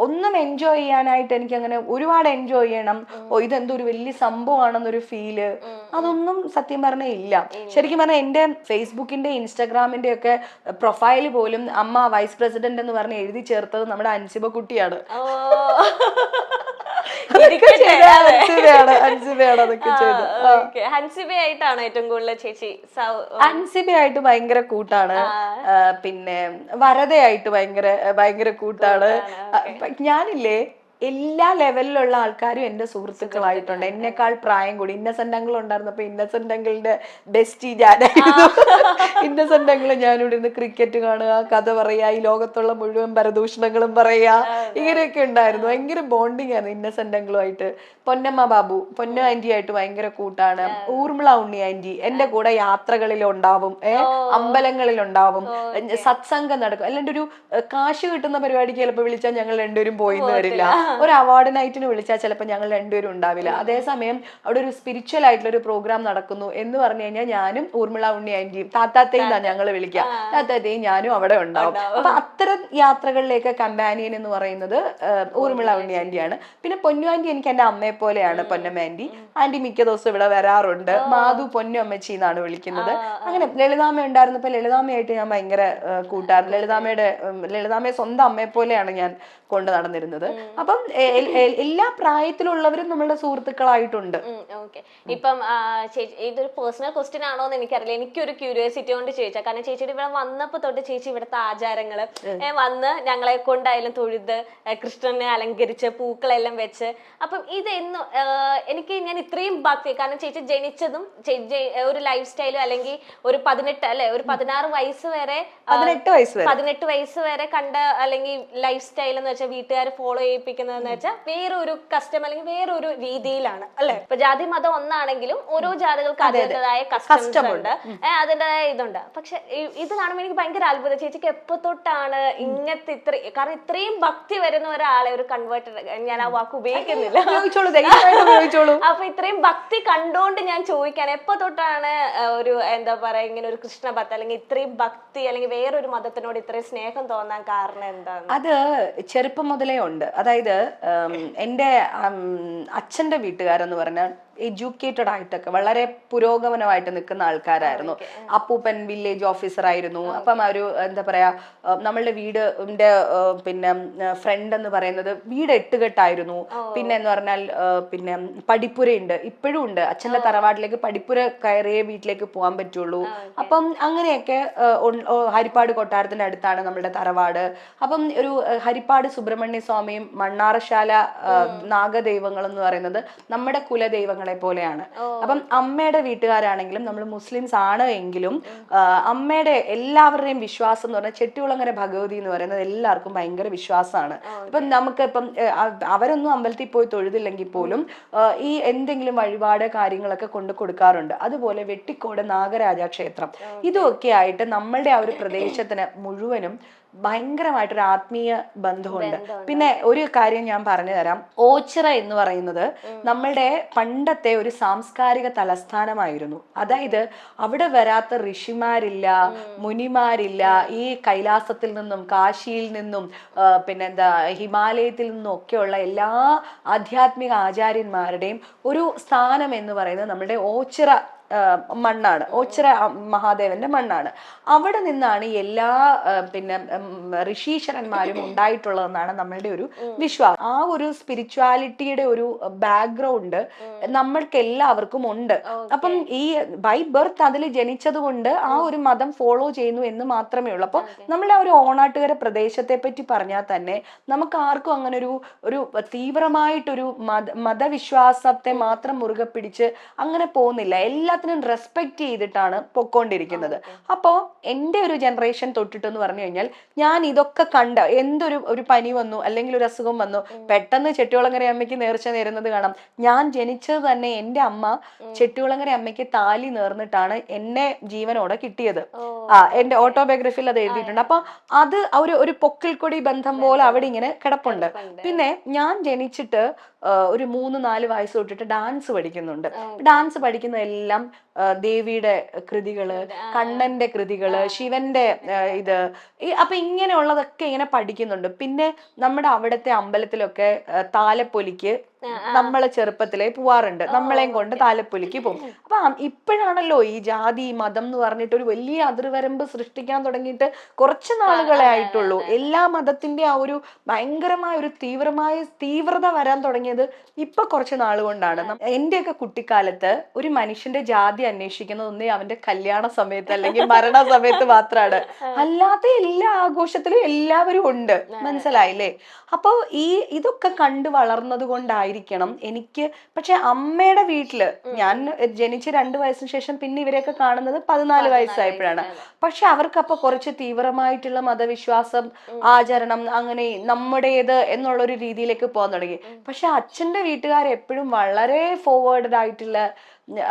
ഒന്നും എൻജോയ് ചെയ്യാനായിട്ട് എനിക്ക് അങ്ങനെ ഒരുപാട് എൻജോയ് ചെയ്യണം, ഇതെന്തോ ഒരു വലിയ സംഭവമാണെന്നൊരു ഫീല് അതൊന്നും സത്യം പറഞ്ഞാൽ ഇല്ല. ശരിക്കും പറഞ്ഞാൽ എന്റെ ഫേസ്ബുക്കിന്റെ ഇൻസ്റ്റാഗ്രാമിന്റെ ഒക്കെ പ്രൊഫൈല് പോലും അമ്മ വൈസ് പ്രസിഡന്റ് എന്ന് പറഞ്ഞ് എഴുതി ചേർത്തത് നമ്മുടെ അൻസിബ കുട്ടിയാണ്. ഹൻസിബയായിട്ടാണ് ഏറ്റവും കൂടുതൽ ചേച്ചി? ഹൻസിബയായിട്ട് ഭയങ്കര കൂട്ടാണ്, പിന്നെ വരദയായിട്ട് ഭയങ്കര കൂട്ടാണ്. ഞാനില്ലേ എല്ലാ ലെവലിലുള്ള ആൾക്കാരും എന്റെ സുഹൃത്തുക്കളായിട്ടുണ്ട്. എന്നെക്കാൾ പ്രായം കൂടി ഇന്നസെന്റ് അങ്കിൾ ഉണ്ടായിരുന്നപ്പോ ഇന്നസെന്റ് അങ്കിളിന്റെ ബെസ്റ്റി ഞാനായിരുന്നു. ഇന്നസെന്റ് അങ്കിള് ഞാനിവിടെ ഇരുന്ന് ക്രിക്കറ്റ് കാണുക, കഥ പറയാ, ഈ ലോകത്തുള്ള മുഴുവൻ പരദൂഷണങ്ങളും പറയാ, ഇങ്ങനെയൊക്കെ ഉണ്ടായിരുന്നു. ഭയങ്കര ബോണ്ടിങ് ആയിരുന്നു ഇന്നസെന്റ് അങ്കിളുമായിട്ട്. പൊന്നമ്മ ബാബു, പൊന്നു ആന്റി ആയിട്ട് ഭയങ്കര കൂട്ടാണ്. ഊർമിള ഉണ്ണി ആന്റി എന്റെ കൂടെ യാത്രകളിലുണ്ടാവും, അമ്പലങ്ങളിലുണ്ടാവും, സത്സംഗം നടക്കും. അല്ലാണ്ട് ഒരു കാശ് കിട്ടുന്ന പരിപാടിക്ക് ചിലപ്പോൾ വിളിച്ചാൽ ഞങ്ങൾ രണ്ടുപേരും പോയിന്ന് വരില്ല. ഒരു അവാർഡ് നൈറ്റിന് വിളിച്ചാൽ ചിലപ്പോൾ ഞങ്ങൾ രണ്ടുപേരും ഉണ്ടാവില്ല. അതേസമയം അവിടെ ഒരു സ്പിരിച്വൽ ആയിട്ടുള്ള ഒരു പ്രോഗ്രാം നടക്കുന്നു എന്ന് പറഞ്ഞു കഴിഞ്ഞാൽ ഞാനും ഊർമിള ഉണ്ണി ആന്റിയും താത്താത്തേയും ഞങ്ങൾ വിളിക്കുക, താത്താത്തേയും ഞാനും അവിടെ ഉണ്ടാവും. അപ്പൊ അത്തരം യാത്രകളിലേക്ക് കമ്പാനിയൻ എന്ന് പറയുന്നത് ഊർമിള ഉണ്ണി ആന്റിയാണ്. പിന്നെ പൊന്നു ആന്റി എനിക്ക് എന്റെ അമ്മയെ പോലെയാണ്. പൊന്നമ്മ ആന്റി മിക്ക ദിവസം ഇവിടെ വരാറുണ്ട്. മാധു പൊന്നു അമ്മച്ചി എന്നാണ് വിളിക്കുന്നത്. അങ്ങനെ ലളിതാമ്മ ഉണ്ടായിരുന്നപ്പോ ലളിതാമ്മയായിട്ട് ഞാൻ ഭയങ്കര കൂട്ടാറ്. ലളിതാമ്മയെ സ്വന്തം അമ്മയെ പോലെയാണ് ഞാൻ കൊണ്ട് നടന്നിരുന്നത്. അപ്പം എല്ലാ പ്രായത്തിലുള്ളവരും നമ്മളുടെ സുഹൃത്തുക്കളായിട്ടുണ്ട്. ഇപ്പം ഇതൊരു പേഴ്സണൽ ക്വസ്റ്റ്യൻ ആണോ എന്ന് എനിക്കറിയില്ല, എനിക്കൊരു ക്യൂരിയോസിറ്റി കൊണ്ട് ചോദിച്ചാൽ. കാരണം ചേച്ചിയുടെ ഇവിടെ വന്നപ്പോ തൊട്ട് ചേച്ചി ഇവിടുത്തെ ആചാരങ്ങള് വന്ന് ഞങ്ങളെ കൊണ്ടായാലും തൊഴുത് കൃഷ്ണനെ അലങ്കരിച്ച് പൂക്കളെല്ലാം വെച്ച്, അപ്പം ഇതെന്നും എനിക്ക് ഞാൻ ഇത്രയും ഭക്തി, കാരണം ചേച്ചി ജനിച്ചതും ഒരു ലൈഫ് സ്റ്റൈലും അല്ലെങ്കിൽ ഒരു 16 വയസ്സ് വരെ 18 വയസ്സ് വരെ കണ്ട അല്ലെങ്കിൽ ലൈഫ് സ്റ്റൈൽ എന്ന് വെച്ചാൽ വീട്ടുകാർ ഫോളോ ചെയ്യിപ്പിക്കുന്നതെന്ന് വെച്ചാൽ വേറൊരു കസ്റ്റം അല്ലെങ്കിൽ വേറൊരു രീതിയിലാണ് അല്ലെ. ഇപ്പൊ ജാതി മതം ഒന്നാണെങ്കിലും ഓരോ ജാതികൾക്ക് അതിൻ്റെതായ കസ്റ്റംസ് ഉണ്ട്, അതിൻ്റെതായ ഇതുണ്ട്. പക്ഷെ ഇത് കാണുമ്പോൾ എനിക്ക് ഭയങ്കര അത്ഭുതം. ചേച്ചിക്ക് എപ്പോ തൊട്ടാണ് ഇങ്ങനത്തെ കാരണം ഇത്രയും ഭക്തി വരുന്ന ഒരാളെ ഒരു കൺവേർട്ടഡ്, ഞാൻ ആ വാക്ക് ഉപയോഗിക്കുന്നില്ല, അപ്പൊ ഇത്രയും ഭക്തി കണ്ടോണ്ട് ഞാൻ ചോദിക്കാൻ എപ്പോ തൊട്ടാണ് ഒരു എന്താ പറയാ ഇങ്ങനെ ഒരു കൃഷ്ണ ഭക്തി അല്ലെങ്കിൽ ഇത്രയും ഭക്തി അല്ലെങ്കിൽ വേറൊരു മതത്തിനോട് ഇത്രയും സ്നേഹം തോന്നാൻ കാരണം എന്താണ്? അത് ചെറുപ്പം മുതലേ ഉണ്ട്. അതായത് എൻ്റെ അച്ഛൻ്റെ വീട്ടുകാരെന്ന് പറഞ്ഞാൽ എഡ്യൂക്കേറ്റഡ് ആയിട്ടൊക്കെ വളരെ പുരോഗമനമായിട്ട് നിൽക്കുന്ന ആൾക്കാരായിരുന്നു. അപ്പൂപ്പൻ വില്ലേജ് ഓഫീസർ ആയിരുന്നു. അപ്പം ഒരു എന്താ പറയാ നമ്മളുടെ വീടിന്റെ പിന്നെ ഫ്രണ്ട് എന്ന് പറയുന്നത് വീട് 8 കെട്ടായിരുന്നു. പിന്നെ എന്ന് പറഞ്ഞാൽ പിന്നെ പടിപ്പുരയുണ്ട്, ഇപ്പോഴും ഉണ്ട്. അച്ഛന്റെ തറവാട്ടിലേക്ക് പടിപ്പുര കയറിയേ വീട്ടിലേക്ക് പോകാൻ പറ്റുള്ളൂ. അപ്പം അങ്ങനെയൊക്കെ ഹരിപ്പാട് കൊട്ടാരത്തിന്റെ അടുത്താണ് നമ്മളുടെ തറവാട്. അപ്പം ഒരു ഹരിപ്പാട് സുബ്രഹ്മണ്യ സ്വാമിയും മണ്ണാറശാല നാഗദൈവങ്ങൾ എന്ന് പറയുന്നത് നമ്മുടെ കുലദൈവങ്ങൾ പോലെയാണ്. അപ്പം അമ്മയുടെ വീട്ടുകാരാണെങ്കിലും നമ്മൾ മുസ്ലിംസ് ആണ് എങ്കിലും അമ്മയുടെ എല്ലാവരുടെയും വിശ്വാസം എന്ന് പറഞ്ഞാൽ ചെട്ടികുളങ്ങര ഭഗവതി എന്ന് പറയുന്നത് എല്ലാവർക്കും ഭയങ്കര വിശ്വാസമാണ്. ഇപ്പം നമുക്ക് ഇപ്പം അവരൊന്നും അമ്പലത്തിൽ പോയി തൊഴുതില്ലെങ്കിൽ പോലും ഈ എന്തെങ്കിലും വഴിപാട് കാര്യങ്ങളൊക്കെ കൊണ്ട് കൊടുക്കാറുണ്ട്. അതുപോലെ വെട്ടിക്കോട് നാഗരാജ ക്ഷേത്രം, ഇതൊക്കെ ആയിട്ട് നമ്മളുടെ ആ ഒരു പ്രദേശത്തിന് മുഴുവനും ഭയങ്കരമായിട്ടൊരു ആത്മീയ ബന്ധമുണ്ട്. പിന്നെ ഒരു കാര്യം ഞാൻ പറഞ്ഞു തരാം. ഓച്ചിറ എന്ന് പറയുന്നത് നമ്മളുടെ പണ്ടത്തെ ഒരു സാംസ്കാരിക തലസ്ഥാനമായിരുന്നു. അതായത് അവിടെ വരാത്ത ഋഷിമാരില്ല, മുനിമാരില്ല. ഈ കൈലാസത്തിൽ നിന്നും കാശിയിൽ നിന്നും പിന്നെന്താ ഹിമാലയത്തിൽ നിന്നും ഒക്കെയുള്ള എല്ലാ ആധ്യാത്മിക ആചാര്യന്മാരുടെയും ഒരു സ്ഥാനം എന്ന് പറയുന്നത് നമ്മുടെ ഓച്ചിറ മണ്ണാണ്. ഓച്ചിറ മഹാദേവന്റെ മണ്ണാണ്. അവിടെ നിന്നാണ് എല്ലാ പിന്നെ ഋഷീശ്വരന്മാരും ഉണ്ടായിട്ടുള്ളതെന്നാണ് നമ്മളുടെ ഒരു വിശ്വാസം. ആ ഒരു സ്പിരിച്വാലിറ്റിയുടെ ഒരു ബാക്ക്ഗ്രൗണ്ട് നമ്മൾക്ക് എല്ലാവർക്കും ഉണ്ട്. അപ്പം ഈ ബൈ ബർത്ത് അതിൽ ജനിച്ചത് കൊണ്ട് ആ ഒരു മതം ഫോളോ ചെയ്യുന്നു എന്ന് മാത്രമേ ഉള്ളൂ. അപ്പൊ നമ്മളെ ഒരു ഓണാട്ടുകര പ്രദേശത്തെ പറ്റി പറഞ്ഞാൽ തന്നെ നമുക്ക് ആർക്കും അങ്ങനെ ഒരു തീവ്രമായിട്ടൊരു മതവിശ്വാസത്തെ മാത്രം മുറുകെ പിടിച്ച് അങ്ങനെ പോകുന്നില്ല. എല്ലാ എല്ലാത്തിനും റെസ്പെക്ട് ചെയ്തിട്ടാണ് പൊക്കോണ്ടിരിക്കുന്നത്. അപ്പോ എന്റെ ഒരു ജനറേഷൻ തൊട്ടിട്ടെന്ന് പറഞ്ഞു കഴിഞ്ഞാൽ ഞാൻ ഇതൊക്കെ കണ്ട ഒരു പനി വന്നു അല്ലെങ്കിൽ ഒരു അസുഖം വന്നു, പെട്ടെന്ന് ചെട്ടികുളങ്ങര അമ്മയ്ക്ക് നേർച്ച നേരുന്നത് കാണാം. ഞാൻ ജനിച്ചത് തന്നെ എന്റെ അമ്മ ചെട്ടികുളങ്ങര അമ്മയ്ക്ക് താലി നേർന്നിട്ടാണ് എന്നെ ജീവനോടെ കിട്ടിയത്. എന്റെ ഓട്ടോബയോഗ്രഫിയിൽ അത് എഴുതിയിട്ടുണ്ട്. അപ്പൊ അത് ഒരു പൊക്കിൽ കൊടി ബന്ധം പോലെ അവിടെ ഇങ്ങനെ കിടപ്പുണ്ട്. പിന്നെ ഞാൻ ജനിച്ചിട്ട് ഒരു 3-4 വയസ്സ് തൊട്ടിട്ട് ഡാൻസ് പഠിക്കുന്നുണ്ട്. ഡാൻസ് പഠിക്കുന്നതെല്ലാം ദേവിയുടെ കൃതികള്, കണ്ണന്റെ കൃതികള്, ശിവന്റെ അപ്പൊ ഇങ്ങനെയുള്ളതൊക്കെ ഇങ്ങനെ പഠിക്കുന്നുണ്ട്. പിന്നെ നമ്മുടെ അവിടുത്തെ അമ്പലത്തിലൊക്കെ താലപ്പൊലിക്ക് നമ്മളെ ചെറുപ്പത്തിലേ പോവാറുണ്ട്, നമ്മളെയും കൊണ്ട് താലപ്പൊലിക്ക് പോകും. അപ്പൊ ഇപ്പോഴാണല്ലോ ഈ ജാതി മതം എന്ന് പറഞ്ഞിട്ട് ഒരു വലിയ അതിർവരമ്പ് സൃഷ്ടിക്കാൻ തുടങ്ങിയിട്ട് കുറച്ച് നാളുകളെ ആയിട്ടുള്ളൂ. എല്ലാ മതത്തിന്റെ ആ ഒരു ഭയങ്കരമായ ഒരു തീവ്രത വരാൻ തുടങ്ങിയത് ഇപ്പൊ കുറച്ച് നാൾ കൊണ്ടാണ്. എന്റെയൊക്കെ കുട്ടിക്കാലത്ത് ഒരു മനുഷ്യന്റെ ജാതി അന്വേഷിക്കുന്നത് ഒന്നേ അവന്റെ കല്യാണ സമയത്ത് അല്ലെങ്കിൽ മരണ സമയത്ത് മാത്രമാണ്. അല്ലാത്ത എല്ലാ ആഘോഷത്തിലും എല്ലാവരും ഉണ്ട്. മനസ്സിലായില്ലേ? അപ്പൊ ഇതൊക്കെ കണ്ടു വളർന്നത് കൊണ്ടായിരിക്കണം എനിക്ക്. പക്ഷെ അമ്മയുടെ വീട്ടില് ഞാൻ ജനിച്ച് 2 വയസ്സിന് ശേഷം പിന്നെ ഇവരെയൊക്കെ കാണുന്നത് 14 വയസ്സായപ്പോഴാണ്. പക്ഷെ അവർക്കപ്പൊ കുറച്ച് തീവ്രമായിട്ടുള്ള മതവിശ്വാസം, ആചരണം, അങ്ങനെ നമ്മുടേത് എന്നുള്ളൊരു രീതിയിലേക്ക് പോകാൻ തുടങ്ങി. പക്ഷെ അച്ഛന്റെ വീട്ടുകാർ എപ്പോഴും വളരെ ഫോർവേഡ് ആയിട്ടുള്ള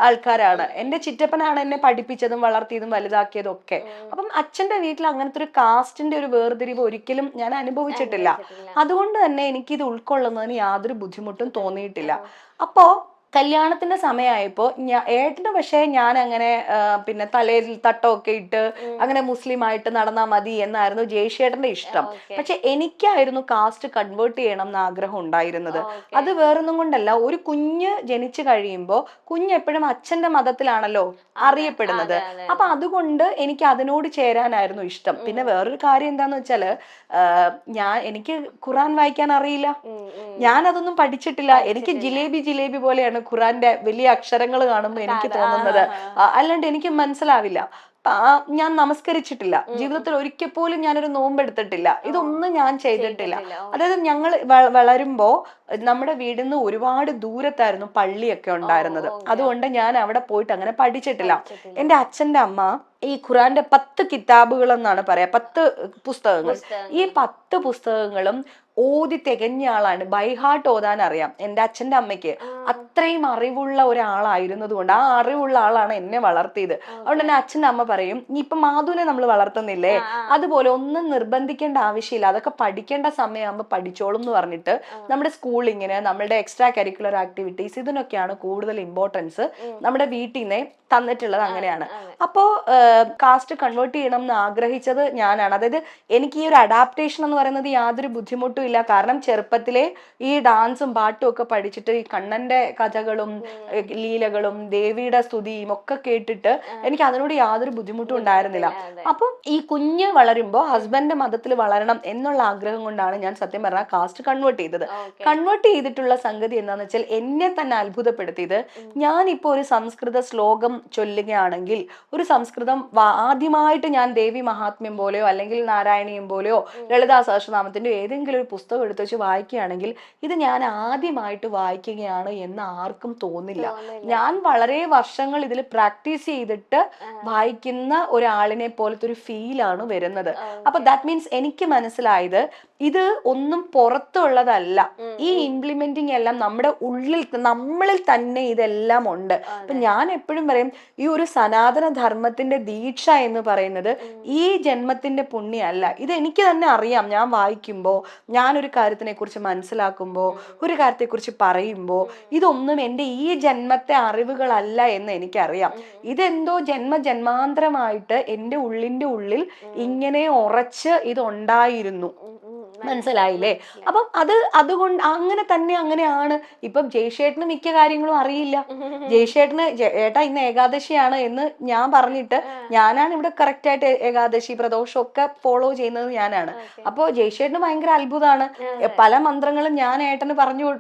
ആൾക്കാരാണ്. എന്റെ ചിറ്റപ്പനാണ് എന്നെ പഠിപ്പിച്ചതും വളർത്തിയതും വലുതാക്കിയതും ഒക്കെ. അപ്പം അച്ഛന്റെ വീട്ടിൽ അങ്ങനത്തെ ഒരു കാസ്റ്റിന്റെ ഒരു വേർതിരിവ് ഒരിക്കലും ഞാൻ അനുഭവിച്ചിട്ടില്ല. അതുകൊണ്ട് തന്നെ എനിക്കിത് ഉൾക്കൊള്ളുന്നതിന് യാതൊരു ബുദ്ധിമുട്ടും തോന്നിയിട്ടില്ല. അപ്പോ കല്യാണത്തിന്റെ സമയമായപ്പോ ഏട്ടന് പക്ഷേ ഞാൻ അങ്ങനെ പിന്നെ തലയിൽ തട്ടമൊക്കെ ഇട്ട് അങ്ങനെ മുസ്ലിം ആയിട്ട് നടന്നാൽ മതി എന്നായിരുന്നു ജയ്ഷേട്ടന്റെ ഇഷ്ടം. പക്ഷെ എനിക്കായിരുന്നു കാസ്റ്റ് കൺവേർട്ട് ചെയ്യണം എന്ന് ആഗ്രഹം ഉണ്ടായിരുന്നത്. അത് വേറൊന്നും കൊണ്ടല്ല, ഒരു കുഞ്ഞ് ജനിച്ചു കഴിയുമ്പോ കുഞ്ഞ് എപ്പോഴും അച്ഛന്റെ മതത്തിലാണല്ലോ അറിയപ്പെടുന്നത്. അപ്പൊ അതുകൊണ്ട് എനിക്ക് അതിനോട് ചേരാനായിരുന്നു ഇഷ്ടം. പിന്നെ വേറൊരു കാര്യം എന്താന്ന് വെച്ചാല് എനിക്ക് ഖുറാൻ വായിക്കാൻ അറിയില്ല, ഞാൻ അതൊന്നും പഠിച്ചിട്ടില്ല. എനിക്ക് ജിലേബി പോലെയാണ് ഖുറാന്റെ വലിയ അക്ഷരങ്ങൾ കാണുമ്പോൾ എനിക്ക് തോന്നുന്നത്. അല്ലാണ്ട് എനിക്ക് മനസ്സിലാവില്ല. ഞാൻ നമസ്കരിച്ചിട്ടില്ല, ജീവിതത്തിൽ ഒരിക്കൽ പോലും ഞാനൊരു നോമ്പെടുത്തിട്ടില്ല, ഇതൊന്നും ഞാൻ ചെയ്തിട്ടില്ല. അതായത് ഞങ്ങൾ വളരുമ്പോ നമ്മുടെ വീടിന്ന് ഒരുപാട് ദൂരത്തായിരുന്നു പള്ളിയൊക്കെ ഉണ്ടായിരുന്നത്. അതുകൊണ്ട് ഞാൻ അവിടെ പോയിട്ട് അങ്ങനെ പഠിച്ചിട്ടില്ല. എന്റെ അച്ഛന്റെ അമ്മ ഈ ഖുറാന്റെ 10 കിതാബുകൾ എന്നാണ് പറയാ, 10 പുസ്തകങ്ങൾ. ഈ 10 പുസ്തകങ്ങളും ഓതി തികഞ്ഞ ആളാണ്, ബൈഹാർട്ട് ഓതാൻ അറിയാം എന്റെ അച്ഛന്റെ അമ്മയ്ക്ക്. അത്രയും അറിവുള്ള ഒരാളായിരുന്നത് കൊണ്ട്, ആ അറിവുള്ള ആളാണ് എന്നെ വളർത്തിയത്. അതുകൊണ്ട് തന്നെ അച്ഛൻ്റെ അമ്മ പറയും, നീ ഇപ്പൊ മാധുവിനെ നമ്മൾ വളർത്തുന്നില്ലേ, അതുപോലെ ഒന്നും നിർബന്ധിക്കേണ്ട ആവശ്യമില്ല, അതൊക്കെ പഠിക്കേണ്ട സമയമാകുമ്പോൾ പഠിച്ചോളും എന്ന് പറഞ്ഞിട്ട് നമ്മുടെ സ്കൂളിങ്ങിന്, നമ്മുടെ എക്സ്ട്രാ കരിക്കുലർ ആക്ടിവിറ്റീസ്, ഇതിനൊക്കെയാണ് കൂടുതൽ ഇമ്പോർട്ടൻസ് നമ്മുടെ വീട്ടിൽ നിന്ന് തന്നിട്ടുള്ളത്. അങ്ങനെയാണ്. അപ്പോ കാസ്റ്റ് കൺവേർട്ട് ചെയ്യണം എന്ന് ആഗ്രഹിച്ചത് ഞാനാണ്. അതായത് എനിക്ക് ഈ ഒരു അഡാപ്റ്റേഷൻ എന്ന് പറയുന്നത് യാതൊരു ബുദ്ധിമുട്ടും ഇല്ല. കാരണം ചെറുപ്പത്തിലെ ഈ ഡാൻസും പാട്ടും ഒക്കെ പഠിച്ചിട്ട് ഈ കണ്ണന്റെ കഥകളും ലീലകളും ദേവിയുടെ സ്തുതിയും ഒക്കെ കേട്ടിട്ട് എനിക്ക് അതിനോട് യാതൊരു ബുദ്ധിമുട്ടും ഉണ്ടായിരുന്നില്ല. അപ്പം ഈ കുഞ്ഞ് വളരുമ്പോ ഹസ്ബൻഡിന്റെ മതത്തിൽ വളരണം എന്നുള്ള ആഗ്രഹം കൊണ്ടാണ് ഞാൻ സത്യം പറഞ്ഞാൽ കാസ്റ്റ് കൺവേർട്ട് ചെയ്തത്. കൺവേർട്ട് ചെയ്തിട്ടുള്ള സംഗതി എന്താന്ന് വെച്ചാൽ എന്നെ തന്നെ അത്ഭുതപ്പെടുത്തിയത്, ഞാനിപ്പോ ഒരു സംസ്കൃത ശ്ലോകം ചൊല്ലുകയാണെങ്കിൽ, ഒരു സംസ്കൃതം ആദ്യമായിട്ട് ഞാൻ ദേവി മഹാത്മ്യം പോലെയോ അല്ലെങ്കിൽ നാരായണീയം പോലെയോ ലളിതാ സഹസ്രനാമത്തിന്റെ ഏതെങ്കിലും ഒരു പുസ്തകം എടുത്തു വെച്ച് വായിക്കുകയാണെങ്കിൽ ഇത് ഞാൻ ആദ്യമായിട്ട് വായിക്കുകയാണ് എന്ന് ആർക്കും തോന്നില്ല. ഞാൻ വളരെ വർഷങ്ങൾ ഇതിൽ പ്രാക്ടീസ് ചെയ്തിട്ട് വായിക്കുന്ന ഒരാളിനെ പോലത്തെ ഒരു ഫീലാണ് വരുന്നത്. അപ്പൊ ദാറ്റ് മീൻസ് എനിക്ക് മനസ്സിലായത് ഇത് ഒന്നും പുറത്തുള്ളതല്ല, ഈ ഇംപ്ലിമെന്റിങ് എല്ലാം നമ്മുടെ ഉള്ളിൽ, നമ്മളിൽ തന്നെ ഇതെല്ലാം ഉണ്ട്. അപ്പൊ ഞാൻ എപ്പോഴും പറയും, ഈ ഒരു സനാതന ധർമ്മത്തിന്റെ ദീക്ഷ എന്ന് പറയുന്നത് ഈ ജന്മത്തിന്റെ പുണ്യമല്ല. ഇത് എനിക്ക് തന്നെ അറിയാം. ഞാൻ വായിക്കുമ്പോ, ഞാനൊരു കാര്യത്തിനെ കുറിച്ച് മനസ്സിലാക്കുമ്പോ, ഒരു കാര്യത്തെക്കുറിച്ച് പറയുമ്പോ, ഇതൊന്നും എൻ്റെ ഈ ജന്മത്തെ അറിവുകളല്ല എന്ന് എനിക്കറിയാം. ഇതെന്തോ ജന്മാന്തരമായിട്ട് എൻ്റെ ഉള്ളിൻ്റെ ഉള്ളിൽ ഇങ്ങനെ ഉറച്ച് ഇതുണ്ടായിരുന്നു. മനസ്സിലായില്ലേ? അപ്പം അതുകൊണ്ട് അങ്ങനെ തന്നെ അങ്ങനെയാണ്. ഇപ്പം ജയ്ഷേട്ടന് മിക്ക കാര്യങ്ങളും അറിയില്ല. ജയ്ഷേട്ടന് ഏട്ടാ ഇന്ന് ഏകാദശിയാണ് എന്ന് ഞാൻ പറഞ്ഞിട്ട്, ഞാനാണ് ഇവിടെ കറക്റ്റ് ആയിട്ട് ഏകാദശി പ്രദോഷം ഒക്കെ ഫോളോ ചെയ്യുന്നത് ഞാനാണ്. അപ്പൊ ജയ്ഷേട്ടന് ഭയങ്കര അത്ഭുതമാണ്. പല മന്ത്രങ്ങളും ഞാൻ ഏട്ടന്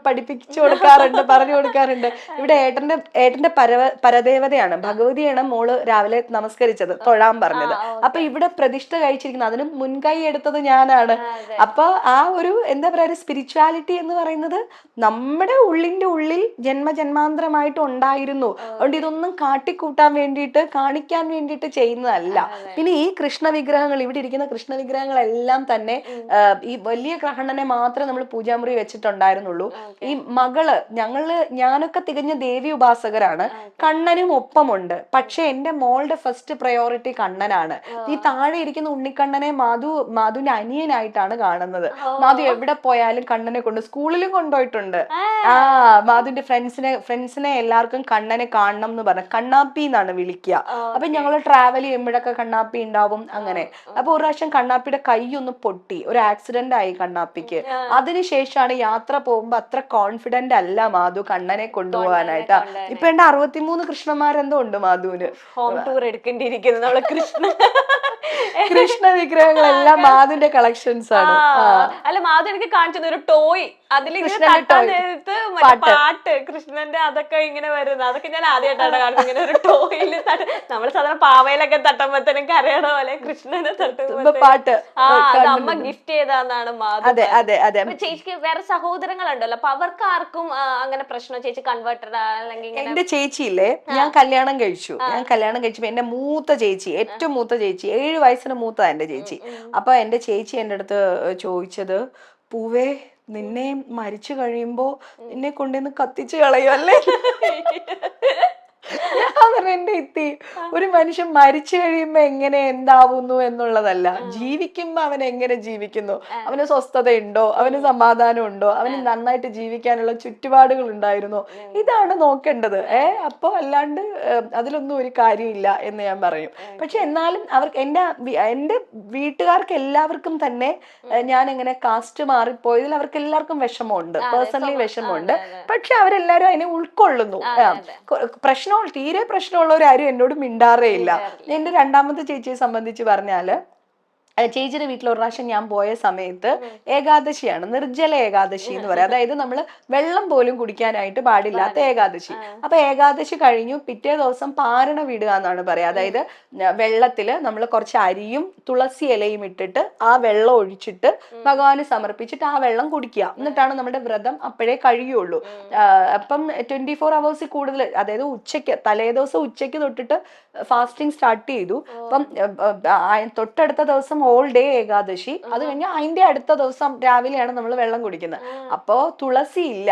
പഠിപ്പിച്ചു കൊടുക്കാറുണ്ട്. ഇവിടെ ഏട്ടന്റെ പരദേവതയാണ് ഭഗവതിയാണ് മോള് രാവിലെ നമസ്കരിച്ചത്, തൊഴാൻ പറഞ്ഞത്. അപ്പൊ ഇവിടെ പ്രതിഷ്ഠ കഴിച്ചിരിക്കുന്നത്, അതിന് മുൻകൈ എടുത്തത് ഞാനാണ്. അപ്പൊ ആ ഒരു എന്താ പറയാ ഒരു സ്പിരിച്വാലിറ്റി എന്ന് പറയുന്നത് നമ്മുടെ ഉള്ളിന്റെ ഉള്ളിൽ ജന്മജന്മാന്തരമായിട്ട് ഉണ്ടായിരുന്നു. അതുകൊണ്ട് ഇതൊന്നും കാട്ടിക്കൂട്ടാൻ വേണ്ടിയിട്ട് കാണിക്കാൻ വേണ്ടിയിട്ട് ചെയ്യുന്നതല്ല. പിന്നെ ഈ കൃഷ്ണ വിഗ്രഹങ്ങൾ, ഇവിടെ ഇരിക്കുന്ന കൃഷ്ണ വിഗ്രഹങ്ങളെല്ലാം തന്നെ ഈ വലിയ കണ്ണനെ മാത്രമേ നമ്മൾ പൂജാമുറി വെച്ചിട്ടുണ്ടായിരുന്നുള്ളൂ. ഈ മകള് ഞാനൊക്കെ തികഞ്ഞ ദേവി ഉപാസകരാണ്, കണ്ണനും ഒപ്പമുണ്ട്. പക്ഷെ എന്റെ മോളുടെ ഫസ്റ്റ് പ്രയോറിറ്റി കണ്ണനാണ്. ഈ താഴെ ഇരിക്കുന്ന ഉണ്ണിക്കണ്ണനെ മാധുവിന്റെ അനിയനായിട്ടാണ് കാണുന്നത്. മാധു എവിടെ പോയാലും കണ്ണനെ കൊണ്ട് സ്കൂളിലും കൊണ്ടുപോയിട്ടുണ്ട്. മാധുവിന്റെ ഫ്രണ്ട്സിനെ എല്ലാവർക്കും കണ്ണനെ കാണണം എന്ന് പറഞ്ഞ കണ്ണാപ്പി എന്നാണ് വിളിക്കുക. അപ്പൊ ഞങ്ങള് ട്രാവൽ ചെയ്യുമ്പോഴൊക്കെ കണ്ണാപ്പി ഉണ്ടാവും അങ്ങനെ. അപ്പൊ ഒരു പ്രാവശ്യം കണ്ണാപ്പിയുടെ കൈ ഒന്ന് പൊട്ടി, ഒരു ആക്സിഡന്റ് ആയി കണ്ണാപ്പിക്ക്. അതിനുശേഷമാണ് യാത്ര പോകുമ്പോ അത്ര കോൺഫിഡന്റ് അല്ല മാധു കണ്ണനെ കൊണ്ടുപോകാനായിട്ടാ. ഇപ്പൊ എന്റെ 63 കൃഷ്ണന്മാരെന്തോ ഉണ്ട് മാധുവിന്. ഹോം ടൂർ എടുക്കേണ്ടിയിരിക്കുന്നു നമ്മള് കൃഷ്ണ വിഗ്രഹങ്ങളെല്ലാം മാധുവിന്റെ കളക്ഷൻസ് ആണ്. അല്ല, മാധു എനിക്ക് കാണിച്ചത് ഒരു ടോയ്, അതിലിങ്ങനെ പാട്ട് കൃഷ്ണന്റെ അതൊക്കെ ഇങ്ങനെ വരുന്നത്, അതൊക്കെ ഞാൻ ആദ്യമായിട്ടാണ് കാണുന്നത്. ഇങ്ങനെ ഒരു ടോയില് നമ്മള് സാധാരണ പാവയിലൊക്കെ തട്ടുമ്പോഴത്തേനും കരയണ പോലെ കൃഷ്ണനെ തട്ടുമ്പോ പാട്ട് അമ്മ ഗിഫ്റ്റ് ചെയ്താന്നാണ് മാധു. അതെ അതെ അതെ. ചേച്ചിക്ക് വേറെ സഹോദരങ്ങളുണ്ടല്ലോ, അപ്പൊ അവർക്ക് ആർക്കും അങ്ങനെ പ്രശ്നം? ചേച്ചി കൺവേർട്ടഡ് അല്ലെങ്കിൽ? എന്റെ ചേച്ചിയില്ലേ, ഞാൻ കല്യാണം കഴിച്ചപ്പോ എന്റെ മൂത്ത ചേച്ചി, ഏറ്റവും മൂത്ത ചേച്ചി, 7 വയസ്സിന് മൂത്തതാ എന്റെ ചേച്ചി. അപ്പൊ എന്റെ ചേച്ചി എന്റെ അടുത്ത് ചോദിച്ചത്, പൂവേ നിന്നെ മരിച്ചു കഴിയുമ്പോ നിന്നെ കൊണ്ടുവന്ന് കത്തിച്ചു കളയുമല്ലേ? എന്റെ ഇത്തി, ഒരു മനുഷ്യൻ മരിച്ചു കഴിയുമ്പോ എങ്ങനെ എന്താവുന്നു എന്നുള്ളതല്ല, ജീവിക്കുമ്പോ അവൻ എങ്ങനെ ജീവിക്കുന്നു, അവന് സ്വസ്ഥതയുണ്ടോ, അവന് സമാധാനം ഉണ്ടോ, അവന് നന്നായിട്ട് ജീവിക്കാനുള്ള ചുറ്റുപാടുകൾ ഉണ്ടായിരുന്നോ, ഇതാണ് നോക്കേണ്ടത്. അപ്പൊ അല്ലാണ്ട് അതിലൊന്നും ഒരു കാര്യമില്ല എന്ന് ഞാൻ പറയും. പക്ഷെ എന്നാലും അവർക്ക് എന്റെ വീട്ടുകാർക്ക് എല്ലാവർക്കും തന്നെ ഞാൻ ഇങ്ങനെ കാസ്റ്റ് മാറിപ്പോയതിൽ അവർക്ക് എല്ലാവർക്കും വിഷമമുണ്ട്, പേഴ്സണലി വിഷമമുണ്ട്. പക്ഷെ അവരെല്ലാരും അതിനെ ഉൾക്കൊള്ളുന്നു. തീരെ പ്രശ്നമുള്ളവരാരും എന്നോട് മിണ്ടാറേ ഇല്ല. എന്റെ രണ്ടാമത്തെ ചേച്ചിയെ സംബന്ധിച്ച് പറഞ്ഞാല്, ചേച്ചിയുടെ വീട്ടിൽ ഒരു പ്രാവശ്യം ഞാൻ പോയ സമയത്ത് ഏകാദശിയാണ്, നിർജ്ജല ഏകാദശി എന്ന് പറയാം. അതായത് നമ്മൾ വെള്ളം പോലും കുടിക്കാനായിട്ട് പാടില്ലാത്ത ഏകാദശി. അപ്പൊ ഏകാദശി കഴിഞ്ഞു പിറ്റേ ദിവസം പാരണ വിടുക എന്നാണ് പറയാ. അതായത് വെള്ളത്തില് നമ്മൾ കുറച്ച് അരിയും തുളസി ഇലയും ഇട്ടിട്ട് ആ വെള്ളം ഒഴിച്ചിട്ട് ഭഗവാന് സമർപ്പിച്ചിട്ട് ആ വെള്ളം കുടിക്കുക. എന്നിട്ടാണ് നമ്മുടെ വ്രതം അപ്പോഴേ കഴിയുള്ളൂ. അപ്പം 24 hours കൂടുതൽ, അതായത് തലേദിവസം ഉച്ചയ്ക്ക് തൊട്ടിട്ട് ഫാസ്റ്റിംഗ് സ്റ്റാർട്ട് ചെയ്തു. അപ്പം തൊട്ടടുത്ത ദിവസം ഹോൾ ഡേ ഏകാദശി, അത് കഴിഞ്ഞാൽ അതിന്റെ അടുത്ത ദിവസം രാവിലെയാണ് നമ്മൾ വെള്ളം കുടിക്കുന്നത്. അപ്പോ തുളസി ഇല്ല,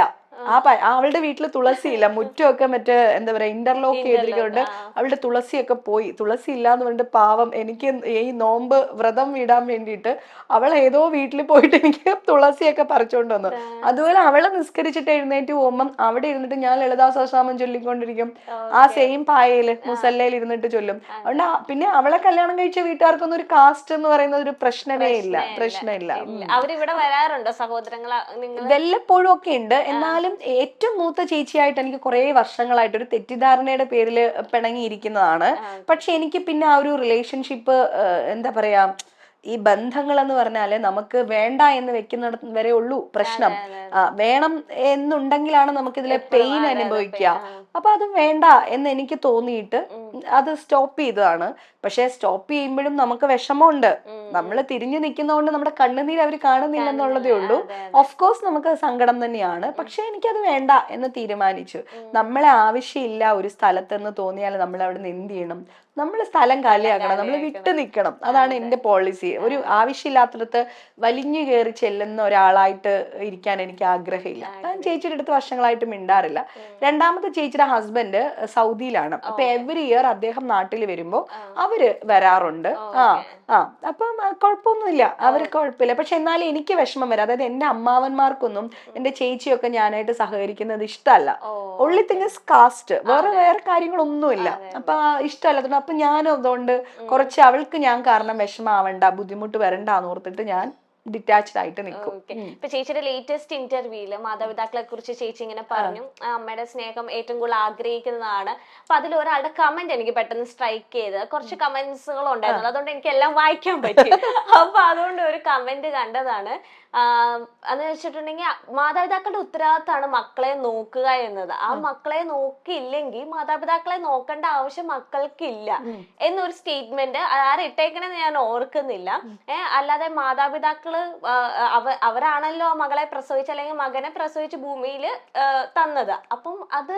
അവളുടെ വീട്ടില് തുളസി ഇല്ല. മുറ്റമൊക്കെ മറ്റേ എന്താ പറയാ ഇന്റർലോക്ക് ചെയ്തിരിക്കുന്നുണ്ട്. അവളുടെ തുളസിയൊക്കെ പോയി. തുളസി ഇല്ലാന്ന് പറഞ്ഞിട്ട് പാവം എനിക്ക് ഈ നോമ്പ് വ്രതം വിടാൻ വേണ്ടിയിട്ട് അവൾ ഏതോ വീട്ടിൽ പോയിട്ട് എനിക്ക് തുളസിയൊക്കെ പറിച്ചോണ്ട് വന്നു. അതുപോലെ അവള് നിസ്കരിച്ചിട്ട് എഴുന്നേറ്റ് പോകുമ്പം അവിടെ ഇരുന്നിട്ട് ഞാൻ ലളിതാ സഹസ്രനാമം ചൊല്ലിക്കൊണ്ടിരിക്കും. ആ സെയിം പായയില് മുസല്ലയിൽ ഇരുന്നിട്ട് ചൊല്ലും. അതുകൊണ്ട് പിന്നെ അവളെ കല്യാണം കഴിച്ച വീട്ടുകാർക്കൊന്നും ഒരു കാസ്റ്റ് എന്ന് പറയുന്ന ഒരു പ്രശ്നമേ ഇല്ല. അവരിവിടെ വരാറുണ്ടോ സഹോദരങ്ങളെ? വല്ലപ്പോഴും ഒക്കെ ഉണ്ട്. എന്നാൽ ഏറ്റവും മൂത്ത ചേച്ചിയായിട്ട് എനിക്ക് കുറെ വർഷങ്ങളായിട്ട് ഒരു തെറ്റിദ്ധാരണയുടെ പേരിൽ പിണങ്ങിയിരിക്കുന്നതാണ്. പക്ഷെ എനിക്ക് പിന്നെ ആ ഒരു റിലേഷൻഷിപ്പ് എന്താ പറയാ, ഈ ബന്ധങ്ങൾ എന്ന് പറഞ്ഞാല് നമുക്ക് വേണ്ട എന്ന് വെക്കുന്നിടത്ത് വരെ ഉള്ളൂ പ്രശ്നം. വേണം എന്നുണ്ടെങ്കിലാണ് നമുക്ക് ഇതിലെ പെയിൻ അനുഭവിക്കുക. അപ്പൊ അത് വേണ്ട എന്ന് എനിക്ക് തോന്നിയിട്ട് അത് സ്റ്റോപ്പ് ചെയ്തതാണ്. പക്ഷെ സ്റ്റോപ്പ് ചെയ്യുമ്പോഴും നമുക്ക് വിഷമമുണ്ട്. നമ്മൾ തിരിഞ്ഞു നിൽക്കുന്നതുകൊണ്ട് നമ്മുടെ കണ്ണുനീര് അവർ കാണുന്നില്ല എന്നുള്ളതേ ഉള്ളൂ. ഓഫ് കോഴ്സ് നമുക്ക് സങ്കടം തന്നെയാണ്. പക്ഷെ എനിക്കത് വേണ്ട എന്ന് തീരുമാനിച്ചു. നമ്മളെ ആവശ്യമില്ല ഒരു സ്ഥലത്തെന്ന് തോന്നിയാൽ നമ്മൾ അവിടെ നിന്ന് എന്ത് ചെയ്യണം? നമ്മൾ സ്ഥലം കാലിയാക്കണം, നമ്മൾ വിട്ടു നിൽക്കണം. അതാണ് എന്റെ പോളിസി. ഒരു ആവശ്യമില്ലാത്തടത്ത് വലിഞ്ഞു കയറി ചെല്ലുന്ന ഒരാളായിട്ട് ഇരിക്കാൻ എനിക്ക് ആഗ്രഹമില്ല. ഞാൻ ചേച്ചിയുടെ അടുത്ത് വർഷങ്ങളായിട്ട് മിണ്ടാറില്ല. രണ്ടാമത്തെ ചേച്ചിയുടെ ഹസ്ബൻഡ് സൗദിയിലാണ്. അപ്പൊ എവറി ഇയർ അദ്ദേഹം നാട്ടിൽ വരുമ്പോ അവര് വരാറുണ്ട്. അപ്പം കുഴപ്പമൊന്നുമില്ല, അവർക്ക് കുഴപ്പമില്ല. പക്ഷെ എന്നാലും എനിക്ക് വിഷമം വരാം. അതായത് എന്റെ അമ്മാവന്മാർക്കൊന്നും എന്റെ ചേച്ചിയൊക്കെ ഞാനായിട്ട് സഹകരിക്കുന്നത് ഇഷ്ടമല്ല. ഒള്ളി തിങ് ഇസ് കാസ്റ്റ്, വേറെ കാര്യങ്ങളൊന്നുമില്ല. അപ്പൊ ഇഷ്ടമല്ല. അപ്പൊ ഞാനും അതുകൊണ്ട് കുറച്ച് അവൾക്ക് ഞാൻ കാരണം വിഷമാവണ്ട, ബുദ്ധിമുട്ട് വരണ്ടെന്ന് ഓർത്തിട്ട് ഞാൻ ഡിറ്റാച്ച്ഡ് ആയിട്ട് നിൽക്കും. ഇപ്പൊ ചേച്ചിയുടെ ലേറ്റസ്റ്റ് ഇന്റർവ്യൂല് മാതാപിതാക്കളെ കുറിച്ച് ചേച്ചി ഇങ്ങനെ പറഞ്ഞു, അമ്മയുടെ സ്നേഹം ഏറ്റവും കൂടുതൽ ആഗ്രഹിക്കുന്നതാണ്. അപ്പൊ അതിൽ ഒരാളുടെ കമന്റ് എനിക്ക് പെട്ടെന്ന് സ്ട്രൈക്ക് ചെയ്ത്, കുറച്ച് കമന്റ്സുകൾ ഉണ്ടായിരുന്നു, അതുകൊണ്ട് എനിക്ക് എല്ലാം വായിക്കാൻ പറ്റി. അപ്പൊ അതുകൊണ്ട് ഒരു കമന്റ് കണ്ടതാണ്. എന്ന് വെച്ചിട്ടുണ്ടെങ്കിൽ മാതാപിതാക്കളുടെ ഉത്തരവാദിത്തമാണ് മക്കളെ നോക്കുക എന്നത്. ആ മക്കളെ നോക്കിയില്ലെങ്കിൽ മാതാപിതാക്കളെ നോക്കേണ്ട ആവശ്യം മക്കൾക്കില്ല എന്നൊരു സ്റ്റേറ്റ്മെന്റ് ആരിട്ടേക്കണെന്ന് ഞാൻ ഓർക്കുന്നില്ല. അല്ലാതെ മാതാപിതാക്കൾ മാതാപിതാക്കള് അവരാണല്ലോ മകളെ പ്രസവിച്ച് അല്ലെങ്കിൽ മകനെ പ്രസവിച്ച് ഭൂമിയിൽ തന്നത്. അപ്പം അത്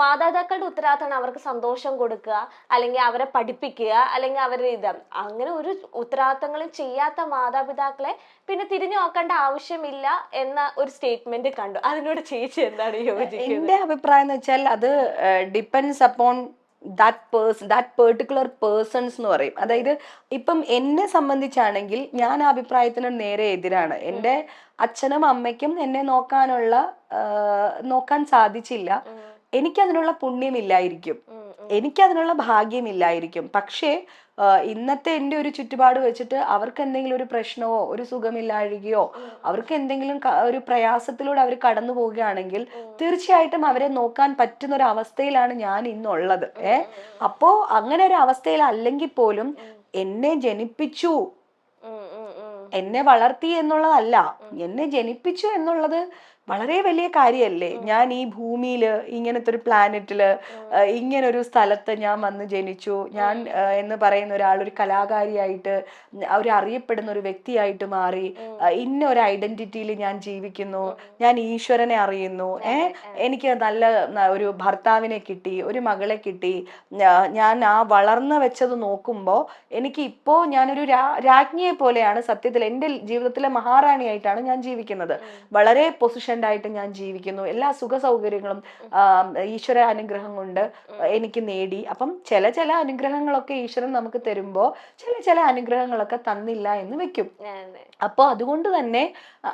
മാതാപിതാക്കളുടെ ഉത്തരവാദിത്തമാണ് അവർക്ക് സന്തോഷം കൊടുക്കുക, അല്ലെങ്കിൽ അവരെ പഠിപ്പിക്കുക, അല്ലെങ്കിൽ അവരുടെ അങ്ങനെ ഒരു ഉത്തരവാദിത്തങ്ങളും ചെയ്യാത്ത മാതാപിതാക്കളെ പിന്നെ തിരിഞ്ഞു നോക്കേണ്ട ആവശ്യമില്ല എന്ന ഒരു സ്റ്റേറ്റ്മെന്റ് കണ്ടു. അതിനോട് ചേച്ചി എന്താണ് യോജിക്കുന്നത്? എന്റെ അഭിപ്രായം എന്ന് വെച്ചാൽ അത് depends upon that particular persons എന്ന് പറയും. അതായത് ഇപ്പം എന്നെ സംബന്ധിച്ചാണെങ്കിൽ ഞാൻ ആ അഭിപ്രായത്തിന് നേരെ എതിരാണ്. എൻ്റെ അച്ഛനും അമ്മയ്ക്കും എന്നെ നോക്കാൻ സാധിച്ചില്ല. എനിക്കതിനുള്ള പുണ്യമില്ലായിരിക്കും, എനിക്കതിനുള്ള ഭാഗ്യമില്ലായിരിക്കും. പക്ഷേ ഇന്നത്തെ എൻ്റെ ഒരു ചുറ്റുപാട് വെച്ചിട്ട് അവർക്ക് എന്തെങ്കിലും ഒരു പ്രശ്നമോ ഒരു സുഖമില്ലാഴികയോ അവർക്ക് എന്തെങ്കിലും ഒരു പ്രയാസത്തിലൂടെ അവർ കടന്നു പോവുകയാണെങ്കിൽ തീർച്ചയായിട്ടും അവരെ നോക്കാൻ പറ്റുന്ന ഒരു അവസ്ഥയിലാണ് ഞാൻ ഇന്നുള്ളത്. അപ്പോ അങ്ങനെ ഒരു അവസ്ഥയിൽ അല്ലെങ്കിൽ പോലും എന്നെ ജനിപ്പിച്ചു, എന്നെ വളർത്തി എന്നുള്ളതല്ല, എന്നെ ജനിപ്പിച്ചു എന്നുള്ളത് വളരെ വലിയ കാര്യമല്ലേ. ഞാൻ ഈ ഭൂമിയില് ഇങ്ങനത്തെ ഒരു പ്ലാനറ്റില് ഇങ്ങനൊരു സ്ഥലത്ത് ഞാൻ വന്ന് ജനിച്ചു. ഞാൻ എന്ന് പറയുന്ന ഒരാൾ ഒരു കലാകാരിയായിട്ട് അവർ അറിയപ്പെടുന്ന ഒരു വ്യക്തിയായിട്ട് മാറി. ഇന്ന ഒരു ഐഡന്റിറ്റിയിൽ ഞാൻ ജീവിക്കുന്നു. ഞാൻ ഈശ്വരനെ അറിയുന്നു. എനിക്ക് നല്ല ഒരു ഭർത്താവിനെ കിട്ടി, ഒരു മകളെ കിട്ടി. ഞാൻ ആ വളർന്നു വെച്ചത് നോക്കുമ്പോൾ എനിക്ക് ഇപ്പോ ഞാനൊരു രാജ്ഞിയെ പോലെയാണ് സത്യത്തിൽ. എൻ്റെ ജീവിതത്തിലെ മഹാറാണിയായിട്ടാണ് ഞാൻ ജീവിക്കുന്നത്. വളരെ പൊസിഷൻ ആയിട്ട് ഞാൻ ജീവിക്കുന്നു. എല്ലാ സുഖ സൗകര്യങ്ങളും ഈശ്വര അനുഗ്രഹം കൊണ്ട് എനിക്ക് നേടി. അപ്പം ചില അനുഗ്രഹങ്ങളൊക്കെ ഈശ്വരൻ നമുക്ക് തരുമ്പോ ചില അനുഗ്രഹങ്ങളൊക്കെ തന്നില്ല എന്ന് വെക്കും. അപ്പൊ അതുകൊണ്ട് തന്നെ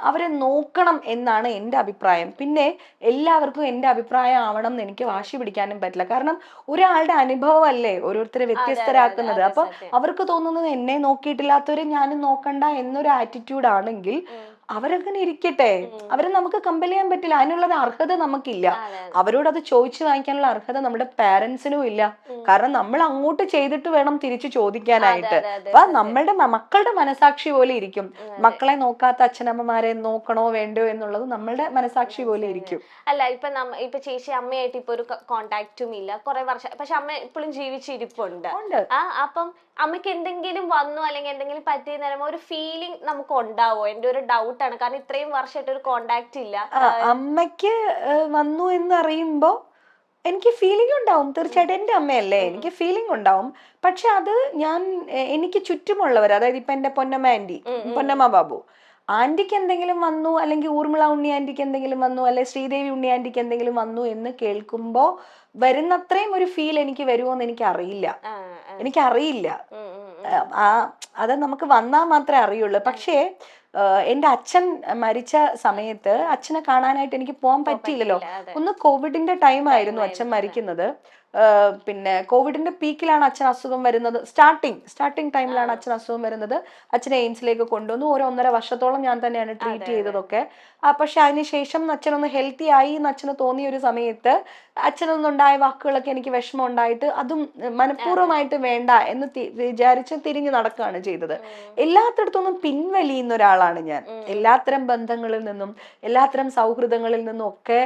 അവരെ നോക്കണം എന്നാണ് എൻ്റെ അഭിപ്രായം. പിന്നെ എല്ലാവർക്കും എൻ്റെ അഭിപ്രായം ആവണം എന്ന് എനിക്ക് വാശി പിടിക്കാനും പറ്റില്ല. കാരണം ഒരാളുടെ അനുഭവം അല്ലേ ഓരോരുത്തരെ വ്യത്യസ്തരാക്കുന്നത്. അപ്പൊ അവർക്ക് തോന്നുന്നത് എന്നെ നോക്കിയിട്ടില്ലാത്തവരെ ഞാനും നോക്കണ്ട എന്നൊരു ആറ്റിറ്റ്യൂഡ് ആണെങ്കിൽ അവരങ്ങനെ ഇരിക്കട്ടെ. അവരെ നമുക്ക് കമ്പൽ ചെയ്യാൻ പറ്റില്ല. അതിനുള്ള അർഹത നമുക്കില്ല. അവരോട് അത് ചോദിച്ചു വാങ്ങിക്കാനുള്ള അർഹത നമ്മുടെ പാരന്റ്സിനും ഇല്ല. കാരണം നമ്മൾ അങ്ങോട്ട് ചെയ്തിട്ട് വേണം തിരിച്ചു ചോദിക്കാനായിട്ട്. അപ്പൊ നമ്മളുടെ മക്കളുടെ മനസാക്ഷി പോലെ ഇരിക്കും. മക്കളെ നോക്കാത്ത അച്ഛനമ്മമാരെ നോക്കണോ വേണ്ടോ എന്നുള്ളത് നമ്മളുടെ മനസാക്ഷി പോലെ ഇരിക്കും. അല്ല, ഇപ്പൊ ചേച്ചി അമ്മയായിട്ട് ഇപ്പൊ ഒരു കോണ്ടാക്റ്റും ഇല്ല കുറെ വർഷം, പക്ഷെ അമ്മ ഇപ്പോഴും ജീവിച്ചിരിപ്പുണ്ട്. അപ്പം അമ്മയ്ക്ക് എന്തെങ്കിലും വന്നു അല്ലെങ്കിൽ എന്തെങ്കിലും പറ്റിയ നേരം ഒരു ഫീലിംഗ് നമുക്ക് ഉണ്ടാവോ? എന്റെ ഒരു ഡൗട്ടാണ്. കാരണം ഇത്രയും വർഷമായിട്ട് ഒരു കോണ്ടാക്ട് ഇല്ല. അമ്മയ്ക്ക് വന്നു എന്ന് അറിയുമ്പോ എനിക്ക് ഫീലിംഗ് ഉണ്ടാവും. തീർച്ചയായിട്ടും എൻ്റെ അമ്മയല്ലേ, എനിക്ക് ഫീലിംഗ് ഉണ്ടാവും. പക്ഷെ അത് എനിക്ക് ചുറ്റുമുള്ളവർ, അതായത് ഇപ്പൊ എന്റെ പൊന്നമ്മ ബാബു ആന്റിക്ക് എന്തെങ്കിലും വന്നു, അല്ലെങ്കിൽ ഊർമിള ഉണ്ണി ആന്റിക്ക് എന്തെങ്കിലും വന്നു, അല്ലെങ്കിൽ ശ്രീദേവി ഉണ്ണി ആന്റിക്ക് എന്തെങ്കിലും വന്നു എന്ന് കേൾക്കുമ്പോ വരുന്നത്രയും ഒരു ഫീൽ എനിക്ക് വരുമോന്ന് എനിക്കറിയില്ല. അത് നമുക്ക് വന്നാൽ മാത്രമേ അറിയുള്ളൂ. പക്ഷേ എൻ്റെ അച്ഛൻ മരിച്ച സമയത്ത് അച്ഛനെ കാണാനായിട്ട് എനിക്ക് പോകാൻ പറ്റിയില്ലല്ലോ. ഒന്ന് കോവിഡിന്റെ ടൈം ആയിരുന്നു അച്ഛൻ മരിക്കുന്നത്. പിന്നെ കോവിഡിന്റെ പീക്കിലാണ് അച്ഛൻ അസുഖം വരുന്നത്. സ്റ്റാർട്ടിങ് ടൈമിലാണ് അച്ഛൻ അസുഖം വരുന്നത്. അച്ഛനെ എയിംസിലേക്ക് കൊണ്ടുവന്നു. 1.5 വർഷത്തോളം ഞാൻ തന്നെയാണ് ട്രീറ്റ് ചെയ്തതൊക്കെ. പക്ഷെ അതിനുശേഷം അച്ഛനൊന്ന് ഹെൽത്തി ആയി എന്ന് അച്ഛന് തോന്നിയ ഒരു സമയത്ത് അച്ഛനൊന്നുണ്ടായ വാക്കുകളൊക്കെ എനിക്ക് വിഷമം ഉണ്ടായിട്ട് അതും മനഃപൂർവ്വമായിട്ട് വേണ്ട എന്ന് വിചാരിച്ച് തിരിഞ്ഞു നടക്കുകയാണ് ചെയ്തത്. എല്ലാത്തിടത്തൊന്നും പിൻവലിയുന്ന ഒരാളാണ് ഞാൻ. എല്ലാത്തരം ബന്ധങ്ങളിൽ നിന്നും എല്ലാത്തരം സൗഹൃദങ്ങളിൽ നിന്നും ഒക്കെ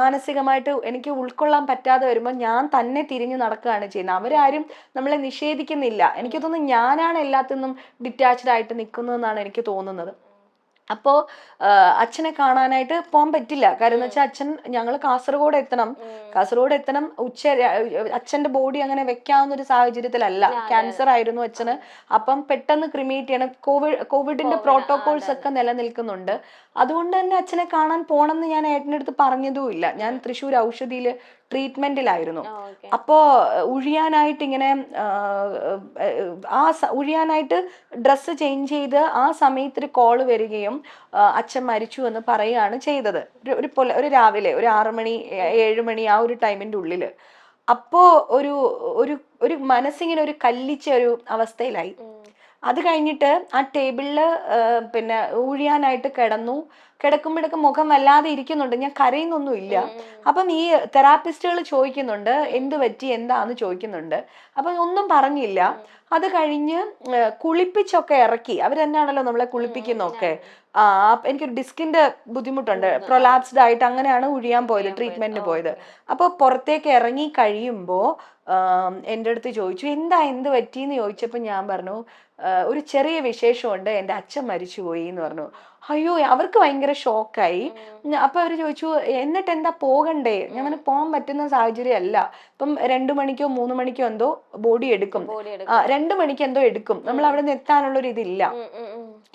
മാനസികമായിട്ട് എനിക്ക് ഉൾക്കൊള്ളാൻ പറ്റാതെ വരുമ്പോൾ ഞാൻ തന്നെ തിരിഞ്ഞു നടക്കുകയാണ് ചെയ്യുന്നത്. അവരാരും നമ്മളെ നിഷേധിക്കുന്നില്ല. എനിക്ക് തോന്നുന്നു ഞാനാണ് എല്ലാത്തിനും ഡിറ്റാച്ച്ഡ് ആയിട്ട് നിൽക്കുന്നതെന്നാണ് എനിക്ക് തോന്നുന്നത്. അപ്പോ അച്ഛനെ കാണാനായിട്ട് പോകാൻ പറ്റില്ല. കാര്യം എന്ന് വെച്ചാൽ ഞങ്ങൾ കാസർഗോഡ് എത്തണം. അച്ഛന്റെ ബോഡി അങ്ങനെ വെക്കാവുന്ന ഒരു സാഹചര്യത്തിലല്ല. ക്യാൻസർ ആയിരുന്നു അച്ഛന്. അപ്പം പെട്ടെന്ന് ക്രിമേറ്റ് ചെയ്യണം. കോവിഡിന്റെ പ്രോട്ടോകോൾസ് ഒക്കെ നിലനിൽക്കുന്നുണ്ട്. അതുകൊണ്ട് തന്നെ അച്ഛനെ കാണാൻ പോണം എന്ന് ഞാൻ ഏട്ടൻ്റെ അടുത്ത് പറഞ്ഞതുമില്ല. ഞാൻ തൃശ്ശൂർ ഔഷധിയില് ട്രീറ്റ്മെന്റിലായിരുന്നു. അപ്പോ ഉഴിയാനായിട്ട് ഇങ്ങനെ ഉഴിയാനായിട്ട് ഡ്രസ്സ് ചേഞ്ച് ചെയ്ത് ആ സമയത്ത് ഒരു കോള് വരികയും അച്ഛൻ മരിച്ചു എന്ന് പറയുകയാണ് ചെയ്തത്. ഒരു രാവിലെ ഒരു 6 മണി 7 മണി ആ ഒരു ടൈമിന്റെ ഉള്ളില്. അപ്പോ ഒരു മനസ്സിങ്ങനെ ഒരു കല്ലിച്ച ഒരു അവസ്ഥയിലായി. അത് കഴിഞ്ഞിട്ട് ആ ടേബിളില് പിന്നെ ഊഴിയാനായിട്ട് കിടക്കുമ്പോഴൊക്കെ മുഖം വല്ലാതെ ഇരിക്കുന്നുണ്ട്, ഞാൻ കരയുന്നൊന്നും ഇല്ല. അപ്പം ഈ തെറാപ്പിസ്റ്റുകൾ ചോദിക്കുന്നുണ്ട് എന്ത് പറ്റി എന്താന്ന് ചോദിക്കുന്നുണ്ട്. അപ്പൊ ഒന്നും പറഞ്ഞില്ല. അത് കഴിഞ്ഞ് കുളിപ്പിച്ചൊക്കെ ഇറക്കി. അവർ തന്നെയാണല്ലോ നമ്മളെ കുളിപ്പിക്കുന്നൊക്കെ. എനിക്കൊരു ഡിസ്കിന്റെ ബുദ്ധിമുട്ടുണ്ട്, പ്രൊലാപ്സ്ഡ് ആയിട്ട്, അങ്ങനെയാണ് ഉഴിയാൻ പോയത്, ട്രീറ്റ്മെന്റിന് പോയത്. അപ്പൊ പുറത്തേക്ക് ഇറങ്ങി കഴിയുമ്പോ എൻ്റെ അടുത്ത് ചോദിച്ചു എന്ത് പറ്റിയെന്ന് ചോദിച്ചപ്പോ ഞാൻ പറഞ്ഞു ഒരു ചെറിയ വിശേഷമുണ്ട്, എൻ്റെ അച്ഛൻ മരിച്ചുപോയി എന്ന് പറഞ്ഞു. അയ്യോ, അവർക്ക് ഭയങ്കര ഷോക്കായി. അപ്പൊ അവര് ചോദിച്ചു എന്നിട്ട് എന്താ പോകണ്ടേ? ഞാൻ പറഞ്ഞു പോകാൻ പറ്റുന്ന സാഹചര്യം അല്ല, ഇപ്പം 2 മണിക്കോ 3 മണിക്കോ എന്തോ ബോഡി എടുക്കും, 2 മണിക്ക് എന്തോ എടുക്കും, നമ്മൾ അവിടെ നിന്ന് എത്താനുള്ള ഒരു ഇതില്ല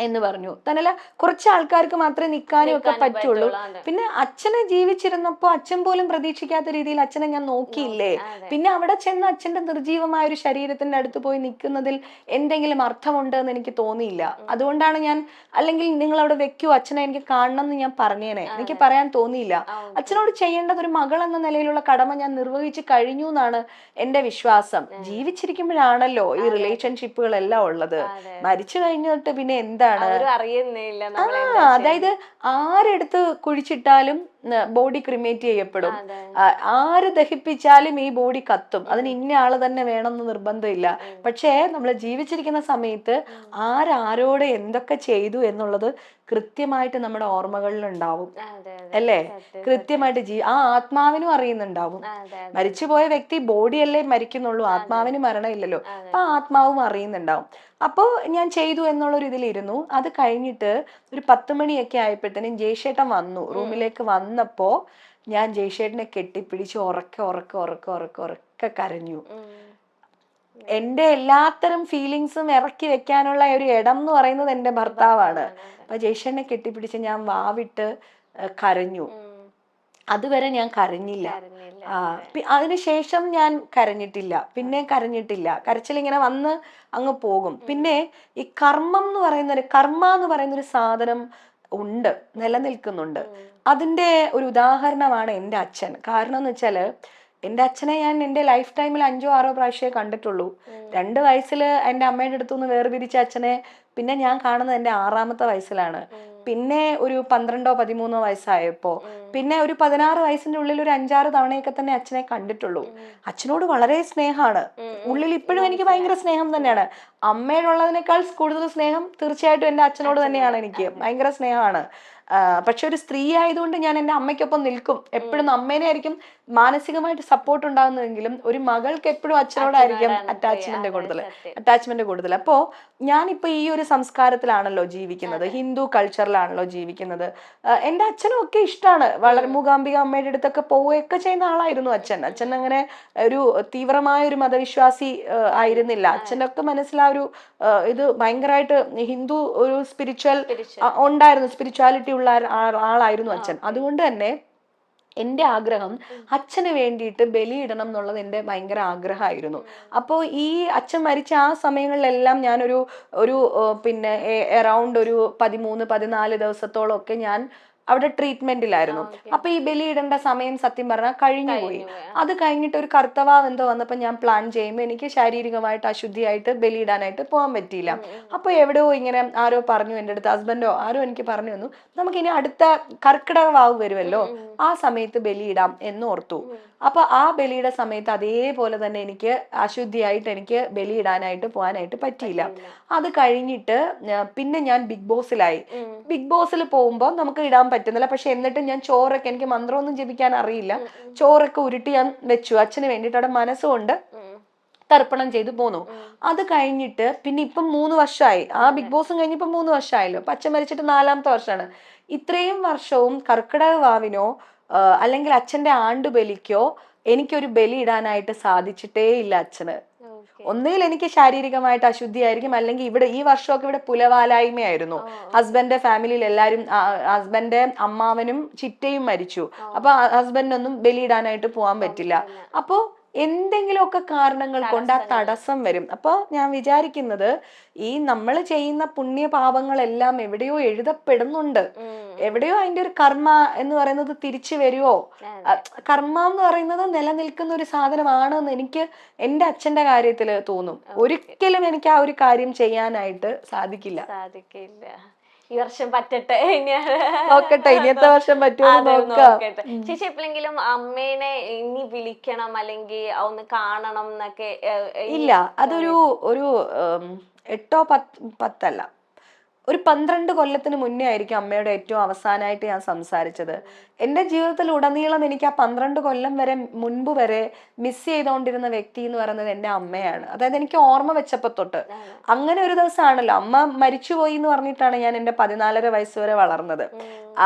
എന്ന് പറഞ്ഞു. തന്നല്ല, കുറച്ച് ആൾക്കാർക്ക് മാത്രമേ നിൽക്കാനും ഒക്കെ പറ്റുള്ളൂ. പിന്നെ അച്ഛനെ ജീവിച്ചിരുന്നപ്പോ അച്ഛൻ പോലും പ്രതീക്ഷിക്കാത്ത രീതിയിൽ അച്ഛനെ ഞാൻ നോക്കിയില്ലേ. പിന്നെ അവിടെ ചെന്ന് അച്ഛന്റെ നിർജീവമായ ഒരു ശരീരത്തിന്റെ അടുത്ത് പോയി നിൽക്കുന്നതിൽ എന്തെങ്കിലും അർത്ഥമുണ്ട് എന്ന് എനിക്ക് തോന്നിയില്ല. അതുകൊണ്ടാണ് ഞാൻ, അല്ലെങ്കിൽ നിങ്ങൾ അവിടെ വെക്കൂ, അച്ഛനെ എനിക്ക് കാണണം എന്ന് ഞാൻ പറഞ്ഞേനെ, എനിക്ക് പറയാൻ തോന്നിയില്ല. അച്ഛനോട് ചെയ്യേണ്ടത് ഒരു മകൾ എന്ന നിലയിലുള്ള കടമ ഞാൻ നിർവഹിച്ചു കഴിഞ്ഞു എന്നാണ് എന്റെ വിശ്വാസം. ജീവിച്ചിരിക്കുമ്പോഴാണല്ലോ ഈ റിലേഷൻഷിപ്പുകളെല്ലാം ഉള്ളത്. മരിച്ചു കഴിഞ്ഞിട്ട് പിന്നെ എന്താണ്? അതായത് ആരെടുത്ത് കുഴിച്ചിട്ടാലും ബോഡി ക്രിമേറ്റ് ചെയ്യപ്പെടും, ആര് ദഹിപ്പിച്ചാലും ഈ ബോഡി കത്തും. അതിന് ഇന്ന ആള് തന്നെ വേണമെന്ന് നിർബന്ധമില്ല. പക്ഷേ നമ്മൾ ജീവിച്ചിരിക്കുന്ന സമയത്ത് ആരോട് എന്തൊക്കെ ചെയ്തു എന്നുള്ളത് കൃത്യമായിട്ട് നമ്മുടെ ഓർമ്മകളിൽ ഉണ്ടാവും, അല്ലേ? കൃത്യമായിട്ട് ആ ആത്മാവിനും അറിയുന്നുണ്ടാവും. മരിച്ചുപോയ വ്യക്തി ബോഡിയല്ലേ മരിക്കുന്നുള്ളൂ, ആത്മാവിന് മരണമില്ലല്ലോ. അപ്പൊ ആ ആത്മാവും അറിയുന്നുണ്ടാവും. അപ്പോ ഞാൻ ചെയ്തു എന്നുള്ളൊരു ഇതിലിരുന്നു. അത് കഴിഞ്ഞിട്ട് ഒരു 10 മണിയൊക്കെ ആയപ്പോഴത്തേനും ജയ്ഷേട്ടൻ വന്നു. റൂമിലേക്ക് വന്നപ്പോ ഞാൻ ജയ്ഷേട്ടനെ കെട്ടിപ്പിടിച്ച് ഉറക്കെ കരഞ്ഞു. എന്റെ എല്ലാത്തരം ഫീലിങ്സും ഇറക്കി വെക്കാനുള്ള ഒരു ഇടം എന്ന് പറയുന്നത് എന്റെ ഭർത്താവാണ്. അപ്പൊ ജയ്ഷേട്ടനെ കെട്ടിപ്പിടിച്ച് ഞാൻ വാവിട്ട് കരഞ്ഞു. അതുവരെ ഞാൻ കരഞ്ഞില്ല. അതിനുശേഷം ഞാൻ കരഞ്ഞിട്ടില്ല, പിന്നെ കരഞ്ഞിട്ടില്ല. കരച്ചിലിങ്ങനെ വന്ന് അങ്ങ് പോകും. പിന്നെ ഈ കർമ്മ എന്ന് പറയുന്ന ഒരു സാധനം ഉണ്ട്, നിലനിൽക്കുന്നുണ്ട്. അതിന്റെ ഒരു ഉദാഹരണമാണ് എൻ്റെ അച്ഛൻ. കാരണം എന്ന് വെച്ചാല് എൻ്റെ അച്ഛനെ ഞാൻ എൻ്റെ ലൈഫ് ടൈമിൽ 5 or 6 പ്രാവശ്യമേ കണ്ടിട്ടുള്ളൂ. 2 വയസ്സിൽ എൻ്റെ അമ്മയുടെ അടുത്തുനിന്ന് വേർപിരിച്ച അച്ഛനെ പിന്നെ ഞാൻ കാണുന്നത് എൻ്റെ 6ാമത്തെ വയസ്സിലാണ്. പിന്നെ ഒരു 12 or 13 വയസ്സായപ്പോ, പിന്നെ ഒരു 16 വയസ്സിന്റെ ഉള്ളിൽ ഒരു 5-6 തവണയൊക്കെ തന്നെ അച്ഛനെ കണ്ടിട്ടുള്ളൂ. അച്ഛനോട് വളരെ സ്നേഹമാണ് ഉള്ളിൽ, ഇപ്പോഴും എനിക്ക് ഭയങ്കര സ്നേഹം തന്നെയാണ്. അമ്മയോടുള്ളതിനേക്കാൾ കൂടുതൽ സ്നേഹം തീർച്ചയായിട്ടും എൻ്റെ അച്ഛനോട് തന്നെയാണ്. എനിക്ക് ഭയങ്കര സ്നേഹമാണ്. പക്ഷെ ഒരു സ്ത്രീ ആയതുകൊണ്ട് ഞാൻ എൻ്റെ അമ്മയ്ക്കൊപ്പം നിൽക്കും. എപ്പോഴും അമ്മേനെ ആയിരിക്കും മാനസികമായിട്ട് സപ്പോർട്ട് ഉണ്ടാകുന്നതെങ്കിലും ഒരു മകൾക്ക് എപ്പോഴും അച്ഛനോടായിരിക്കും അറ്റാച്ച്മെന്റ് കൂടുതൽ. അപ്പോ ഞാനിപ്പോ ഈ ഒരു സംസ്കാരത്തിലാണല്ലോ ജീവിക്കുന്നത്, ഹിന്ദു കൾച്ചറിലാണല്ലോ ജീവിക്കുന്നത്. എൻ്റെ അച്ഛനും ഒക്കെ ഇഷ്ടമാണ്. വളരെ മൂകാംബിക അമ്മയുടെ അടുത്തൊക്കെ പോവുകയൊക്കെ ചെയ്യുന്ന ആളായിരുന്നു അച്ഛൻ അങ്ങനെ ഒരു തീവ്രമായ ഒരു മതവിശ്വാസി ആയിരുന്നില്ല. അച്ഛൻ്റെ ഒക്കെ മനസ്സിലാ ഒരു ഇത് ഭയങ്കരമായിട്ട് ഹിന്ദു ഒരു ഉണ്ടായിരുന്നു, സ്പിരിച്വാലിറ്റി ഉള്ള ആളായിരുന്നു അച്ഛൻ. അതുകൊണ്ട് തന്നെ എൻ്റെ ആഗ്രഹം അച്ഛന് വേണ്ടിയിട്ട് ബലിയിടണം എന്നുള്ളത് എൻ്റെ ഭയങ്കര ആഗ്രഹമായിരുന്നു. അപ്പോൾ ഈ അച്ഛൻ മരിച്ച ആ സമയങ്ങളിലെല്ലാം ഞാനൊരു പിന്നെ അറൗണ്ട് ഒരു 13-14 ദിവസത്തോളം ഒക്കെ ഞാൻ അവിടെ ട്രീറ്റ്മെന്റിലായിരുന്നു. അപ്പൊ ഈ ബലിയിടേണ്ട സമയം സത്യം പറഞ്ഞാൽ കഴിഞ്ഞുപോയി. അത് കഴിഞ്ഞിട്ട് ഒരു കർത്തവാവ് എന്തോ വന്നപ്പോ ഞാൻ പ്ലാൻ ചെയ്യുമ്പോൾ എനിക്ക് ശാരീരികമായിട്ട് അശുദ്ധിയായിട്ട് ബലിയിടാനായിട്ട് പോകാൻ പറ്റിയില്ല. അപ്പൊ എവിടെയോ ഇങ്ങനെ ആരോ പറഞ്ഞു, എൻ്റെ അടുത്ത് ഹസ്ബൻഡോ ആരോ എനിക്ക് പറഞ്ഞു തന്നു, നമുക്കിനി അടുത്ത കർക്കിടക വാവ് വരുമല്ലോ, ആ സമയത്ത് ബലിയിടാം എന്ന് ഓർത്തു. അപ്പൊ ആ ബലിയുടെ സമയത്ത് അതേപോലെ തന്നെ എനിക്ക് അശുദ്ധിയായിട്ട് എനിക്ക് ബലിയിടാനായിട്ട് പോകാനായിട്ട് പറ്റിയില്ല. അത് കഴിഞ്ഞിട്ട് പിന്നെ ഞാൻ ബിഗ് ബോസിലായി. ബിഗ് ബോസിൽ പോകുമ്പോൾ നമുക്ക് ഇടാൻ പറ്റുന്നില്ല. പക്ഷെ എന്നിട്ട് ഞാൻ ചോറൊക്കെ, എനിക്ക് മന്ത്രമൊന്നും ജപിക്കാൻ അറിയില്ല, ചോറൊക്കെ ഉരുട്ടി ഞാൻ വെച്ചു അച്ഛന് വേണ്ടിയിട്ട്. അവിടെ മനസ്സുകൊണ്ട് തർപ്പണം ചെയ്തു പോന്നു. അത് കഴിഞ്ഞിട്ട് പിന്നെ ഇപ്പം 3 വർഷമായി. ആ ബിഗ് ബോസും കഴിഞ്ഞിപ്പോ 3 വർഷമായല്ലോ. അപ്പൊ അച്ഛൻ മരിച്ചിട്ട് 4ാമത്തെ വർഷമാണ്. ഇത്രയും വർഷവും കർക്കിടക വാവിനോ അല്ലെങ്കിൽ അച്ഛന്റെ ആണ്ടുബലിക്കോ എനിക്കൊരു ബലി ഇടാനായിട്ട് സാധിച്ചിട്ടേ ഇല്ല അച്ഛന്. ഒന്നുകിൽ എനിക്ക് ശാരീരികമായിട്ട് അശുദ്ധിയായിരിക്കും, അല്ലെങ്കിൽ ഇവിടെ ഈ വർഷമൊക്കെ ഇവിടെ പുലവാലായ്മയായിരുന്നു. ഹസ്ബൻഡിന്റെ ഫാമിലിയിൽ എല്ലാവരും, ഹസ്ബൻഡിന്റെ അമ്മാവനും ചിറ്റയും മരിച്ചു. അപ്പൊ ഹസ്ബൻഡിനൊന്നും ബലിയിടാനായിട്ട് പോകാൻ പറ്റില്ല. അപ്പോ എന്തെങ്കിലുമൊക്കെ കാരണങ്ങൾ കൊണ്ട് ആ തടസ്സം വരും. അപ്പൊ ഞാൻ വിചാരിക്കുന്നത് ഈ നമ്മൾ ചെയ്യുന്ന പുണ്യപാപങ്ങളെല്ലാം എവിടെയോ എഴുതപ്പെടുന്നുണ്ട്, എവിടെയോ അതിന്റെ ഒരു കർമ്മ എന്ന് പറയുന്നത് തിരിച്ചു വരുമോ. കർമ്മ എന്ന് പറയുന്നത് നിലനിൽക്കുന്ന ഒരു സാധനമാണെന്ന് എനിക്ക് എൻ്റെ അച്ഛന്റെ കാര്യത്തിൽ തോന്നും. ഒരിക്കലും എനിക്ക് ആ ഒരു കാര്യം ചെയ്യാനായിട്ട് സാധിക്കില്ല. ഈ വർഷം പറ്റട്ടെ, നോക്കട്ടെ ഇനിയത്തെ വർഷം പറ്റുമോ നോക്കാം. ചേച്ചി എപ്പോഴെങ്കിലും അമ്മേനെ ഇനി വിളിക്കണം അല്ലെങ്കിൽ ഒന്ന് കാണണം എന്നൊക്കെ? ഇല്ല, അതൊരു 8 or 10 ഒരു 12 കൊല്ലത്തിന് മുന്നേ ആയിരിക്കും അമ്മയോട് ഏറ്റവും അവസാനമായിട്ട് ഞാൻ സംസാരിച്ചത്. എൻ്റെ ജീവിതത്തിൽ ഉടനീളം എനിക്ക് ആ 12 കൊല്ലം വരെ മുൻപ് വരെ മിസ് ചെയ്തുകൊണ്ടിരുന്ന വ്യക്തി എന്ന് പറയുന്നത് എൻ്റെ അമ്മയാണ്. അതായത് എനിക്ക് ഓർമ്മ വെച്ചപ്പോ തൊട്ട് അങ്ങനെ ഒരു ദിവസമാണല്ലോ അമ്മ മരിച്ചുപോയി എന്ന് പറഞ്ഞിട്ടാണ് ഞാൻ എൻ്റെ 14.5 വയസ്സ് വരെ വളർന്നത്.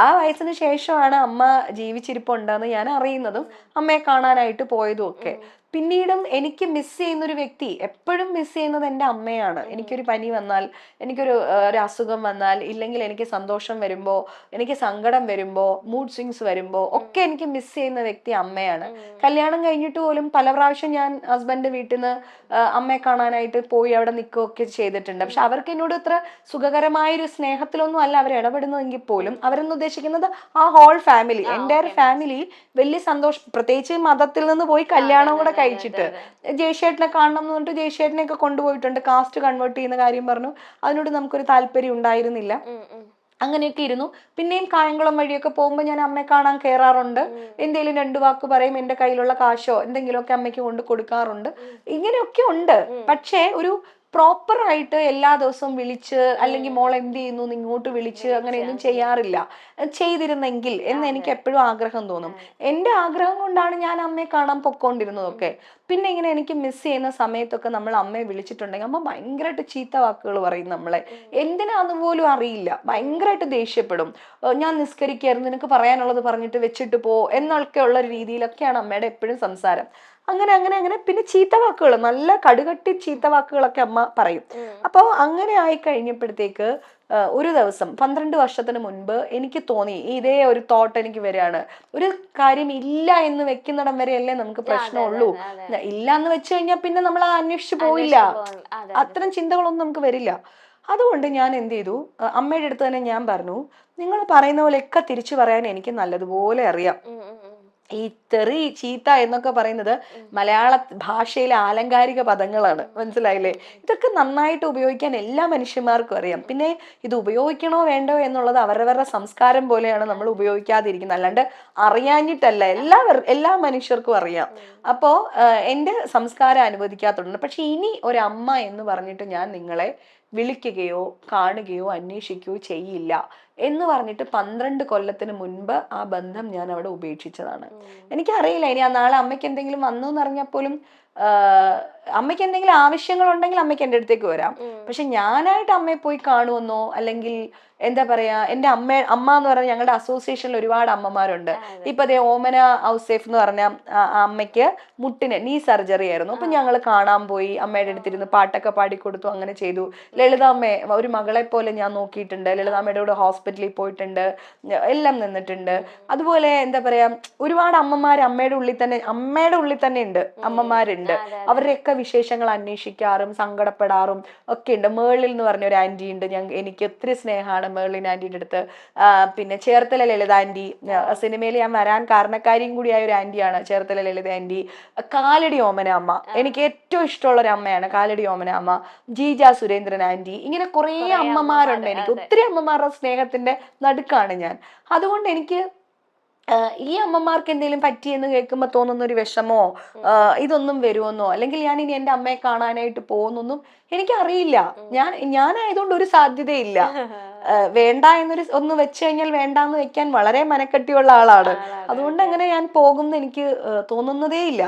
ആ വയസ്സിന് ശേഷമാണ് അമ്മ ജീവിച്ചിരിപ്പുണ്ടെന്ന് ഞാൻ അറിയുന്നതും അമ്മയെ കാണാനായിട്ട് പോയതും ഒക്കെ. പിന്നീടും എനിക്ക് മിസ് ചെയ്യുന്ന ഒരു വ്യക്തി, എപ്പോഴും മിസ് ചെയ്യുന്നത് എൻ്റെ അമ്മയാണ്. എനിക്കൊരു പനി വന്നാൽ, എനിക്കൊരു അസുഖം വന്നാൽ, ഇല്ലെങ്കിൽ എനിക്ക് സന്തോഷം വരുമ്പോൾ, എനിക്ക് സങ്കടം വരുമ്പോൾ, മൂഡ് സ്വിങ്സ് വരുമ്പോൾ ഒക്കെ എനിക്ക് മിസ് ചെയ്യുന്ന വ്യക്തി അമ്മയാണ്. കല്യാണം കഴിഞ്ഞിട്ട് പോലും പല പ്രാവശ്യം ഞാൻ ഹസ്ബൻഡ് വീട്ടിൽ നിന്ന് അമ്മയെ കാണാനായിട്ട് പോയി അവിടെ നിൽക്കുകയൊക്കെ ചെയ്തിട്ടുണ്ട്. പക്ഷെ അവർക്ക് എന്നോട് ഇത്ര സുഖകരമായൊരു സ്നേഹത്തിലൊന്നും അല്ല അവർ ഇടപെടുന്നതെങ്കിൽ പോലും അവരെന്ന് ഉദ്ദേശിക്കുന്നത് ആ ഹോൾ ഫാമിലി, എൻ്റെ ഫാമിലി വലിയ സന്തോഷം, പ്രത്യേകിച്ച് മതത്തിൽ നിന്ന് പോയി കല്യാണം കൂടെ കഴിച്ചിട്ട് ജയശേട്ടനെ കാണണം എന്ന് പറഞ്ഞിട്ട് ജയശേട്ടനെ ഒക്കെ കൊണ്ടുപോയിട്ടുണ്ട്. കാസ്റ്റ് കൺവേർട്ട് ചെയ്യുന്ന കാര്യം പറഞ്ഞു, അതിനോട് നമുക്കൊരു താല്പര്യം ഉണ്ടായിരുന്നില്ല. അങ്ങനെയൊക്കെ ഇരുന്നു. പിന്നെയും കായംകുളം വഴിയൊക്കെ പോകുമ്പോൾ ഞാൻ അമ്മയെ കാണാൻ കയറാറുണ്ട്. എന്തെങ്കിലും 2 വാക്ക് പറയും, എൻ്റെ കയ്യിലുള്ള കാശോ എന്തെങ്കിലുമൊക്കെ അമ്മയ്ക്ക് കൊണ്ട് കൊടുക്കാറുണ്ട്. ഇങ്ങനെയൊക്കെ ഉണ്ട്. പക്ഷേ ഒരു പ്രോപ്പർ ആയിട്ട് എല്ലാ ദിവസവും വിളിച്ച് അല്ലെങ്കിൽ മോൾ എന്ത് ചെയ്യുന്നു ഇങ്ങോട്ട് വിളിച്ച് അങ്ങനെയൊന്നും ചെയ്യാറില്ല. ചെയ്തിരുന്നെങ്കിൽ എന്ന് എനിക്ക് എപ്പോഴും ആഗ്രഹം തോന്നും. എൻ്റെ ആഗ്രഹം കൊണ്ടാണ് ഞാൻ അമ്മയെ കാണാൻ പൊക്കോണ്ടിരുന്നതൊക്കെ. പിന്നെ ഇങ്ങനെ എനിക്ക് മിസ് ചെയ്യുന്ന സമയത്തൊക്കെ നമ്മൾ അമ്മയെ വിളിച്ചിട്ടുണ്ടെങ്കിൽ അമ്മ ഭയങ്കരമായിട്ട് ചീത്ത വാക്കുകൾ പറയും നമ്മളെ. എന്തിനാന്ന് പോലും അറിയില്ല, ഭയങ്കരമായിട്ട് ദേഷ്യപ്പെടും. ഞാൻ നിസ്കരിക്കായിരുന്നു, നിനക്ക് പറയാനുള്ളത് പറഞ്ഞിട്ട് വെച്ചിട്ട് പോ എന്നൊക്കെ ഉള്ള രീതിയിലൊക്കെയാണ് അമ്മയുടെ എപ്പോഴും സംസാരം. അങ്ങനെ അങ്ങനെ അങ്ങനെ പിന്നെ ചീത്ത വാക്കുകൾ, നല്ല കടുകട്ടി ചീത്ത വാക്കുകളൊക്കെ അമ്മ പറയും. അപ്പോൾ അങ്ങനെ ആയി കഴിഞ്ഞപ്പോഴത്തേക്ക് ഒരു ദിവസം 12 വർഷത്തിന് മുൻപ് എനിക്ക് തോന്നി, ഇതേ ഒരു തോട്ട് എനിക്ക് വരികയാണ്, ഒരു കാര്യം ഇല്ല എന്ന് വെക്കുന്നിടം വരെയല്ലേ നമുക്ക് പ്രശ്നമുള്ളൂ. ഇല്ല എന്ന് വെച്ച് കഴിഞ്ഞാൽ പിന്നെ നമ്മൾ അത് അന്വേഷിച്ചു പോയില്ല, അത്തരം ചിന്തകളൊന്നും നമുക്ക് വരില്ല. അതുകൊണ്ട് ഞാൻ എന്ത് ചെയ്തു, അമ്മയുടെ അടുത്ത് തന്നെ ഞാൻ പറഞ്ഞു, നിങ്ങൾ പറയുന്ന പോലെയൊക്കെ തിരിച്ചു പറയാൻ എനിക്ക് നല്ലതുപോലെ അറിയാം. ഈ തെറി ചീത്ത എന്നൊക്കെ പറയുന്നത് മലയാള ഭാഷയിലെ ആലങ്കാരിക പദങ്ങളാണ്, മനസ്സിലായില്ലേ? ഇതൊക്കെ നന്നായിട്ട് ഉപയോഗിക്കാൻ എല്ലാ മനുഷ്യന്മാർക്കും അറിയാം. പിന്നെ ഇത് ഉപയോഗിക്കണോ വേണ്ടോ എന്നുള്ളത് അവരവരുടെ സംസ്കാരം പോലെയാണ് നമ്മൾ ഉപയോഗിക്കാതിരിക്കുന്നത്, അല്ലാണ്ട് അറിയാഞ്ഞിട്ടല്ല. എല്ലാ മനുഷ്യർക്കും അറിയാം. അപ്പോ എൻ്റെ സംസ്കാരം അനുവദിക്കാത്തതുണ്ട്. പക്ഷെ ഇനി ഒരമ്മ എന്ന് പറഞ്ഞിട്ട് ഞാൻ നിങ്ങളെ വിളിക്കുകയോ കാണുകയോ അന്വേഷിക്കുകയോ ചെയ്യില്ല എന്ന് പറഞ്ഞിട്ട് 12 കൊല്ലത്തിന് മുൻപ് ആ ബന്ധം ഞാൻ അവിടെ ഉപേക്ഷിച്ചതാണ്. എനിക്കറിയില്ല ഇനി ആ നാളെ അമ്മയ്ക്ക് എന്തെങ്കിലും വന്നു എന്നറിഞ്ഞപ്പോലും അമ്മയ്ക്ക് എന്തെങ്കിലും ആവശ്യങ്ങളുണ്ടെങ്കിൽ അമ്മയ്ക്ക് എൻ്റെ അടുത്തേക്ക് വരാം. പക്ഷെ ഞാനായിട്ട് അമ്മയെ പോയി കാണുമെന്നോ അല്ലെങ്കിൽ എന്താ പറയാ, എൻ്റെ അമ്മ എന്ന് പറഞ്ഞാൽ ഞങ്ങളുടെ അസോസിയേഷനിൽ ഒരുപാട് അമ്മമാരുണ്ട്. ഇപ്പൊ അതേ ഓമന ഔസേഫ് എന്ന് പറഞ്ഞ അമ്മയ്ക്ക് മുട്ടിന് നീ സർജറി ആയിരുന്നു. അപ്പൊ ഞങ്ങൾ കാണാൻ പോയി, അമ്മയുടെ അടുത്തിരുന്ന് പാട്ടൊക്കെ പാടിക്കൊടുത്തു, അങ്ങനെ ചെയ്തു. ലളിതാമ്മയെ ഒരു മകളെ പോലെ ഞാൻ നോക്കിയിട്ടുണ്ട്. ലളിതാമ്മയുടെ കൂടെ ഹോസ്പിറ്റലിൽ പോയിട്ടുണ്ട്, എല്ലാം നിന്നിട്ടുണ്ട്. അതുപോലെ എന്താ പറയാ, ഒരുപാട് അമ്മമാര് അമ്മയുടെ ഉള്ളിൽ തന്നെ ഉണ്ട്, അമ്മമാരുണ്ട്. അവരുടെയൊക്കെ വിശേഷങ്ങൾ അന്വേഷിക്കാറും സങ്കടപ്പെടാറും ഒക്കെ ഉണ്ട്. മേളിൽ എന്ന് പറഞ്ഞ ഒരു ആന്റി ഉണ്ട്, എനിക്ക് ഒത്തിരി സ്നേഹമാണ് മേളിൻ ആന്റിയുടെ അടുത്ത്. പിന്നെ ചേർത്തല ലളിത ആന്റി, സിനിമയിൽ ഞാൻ വരാൻ കാരണക്കാരിയും കൂടിയായ ഒരു ആന്റിയാണ് ചേർത്തല ലളിത ആന്റി. കാലടി ഓമന അമ്മ, എനിക്ക് ഏറ്റവും ഇഷ്ടമുള്ള ഒരു അമ്മയാണ് കാലടി ഓമന അമ്മ. ജീജ സുരേന്ദ്രൻ ആന്റി, ഇങ്ങനെ കുറേ അമ്മമാരുണ്ട്. എനിക്ക് ഒത്തിരി അമ്മമാരുടെ സ്നേഹത്തിന്റെ നടുക്കാണ് ഞാൻ. അതുകൊണ്ട് എനിക്ക് ഈ അമ്മമാർക്ക് എന്തെങ്കിലും പറ്റിയെന്ന് കേൾക്കുമ്പോൾ തോന്നുന്ന ഒരു വിഷമോ ഇതൊന്നും വരുമെന്നോ അല്ലെങ്കിൽ ഞാൻ ഇനി എൻ്റെ അമ്മയെ കാണാനായിട്ട് പോകുന്നൊന്നും എനിക്കറിയില്ല. ഞാനായതുകൊണ്ട് ഒരു സാധ്യതയില്ല. വേണ്ട എന്നൊരു ഒന്ന് വെച്ച് കഴിഞ്ഞാൽ വേണ്ടാന്ന് വെക്കാൻ വളരെ മനക്കെട്ടിയുള്ള ആളാണ്. അതുകൊണ്ട് അങ്ങനെ ഞാൻ പോകുമെന്ന് എനിക്ക് തോന്നുന്നതേ ഇല്ല.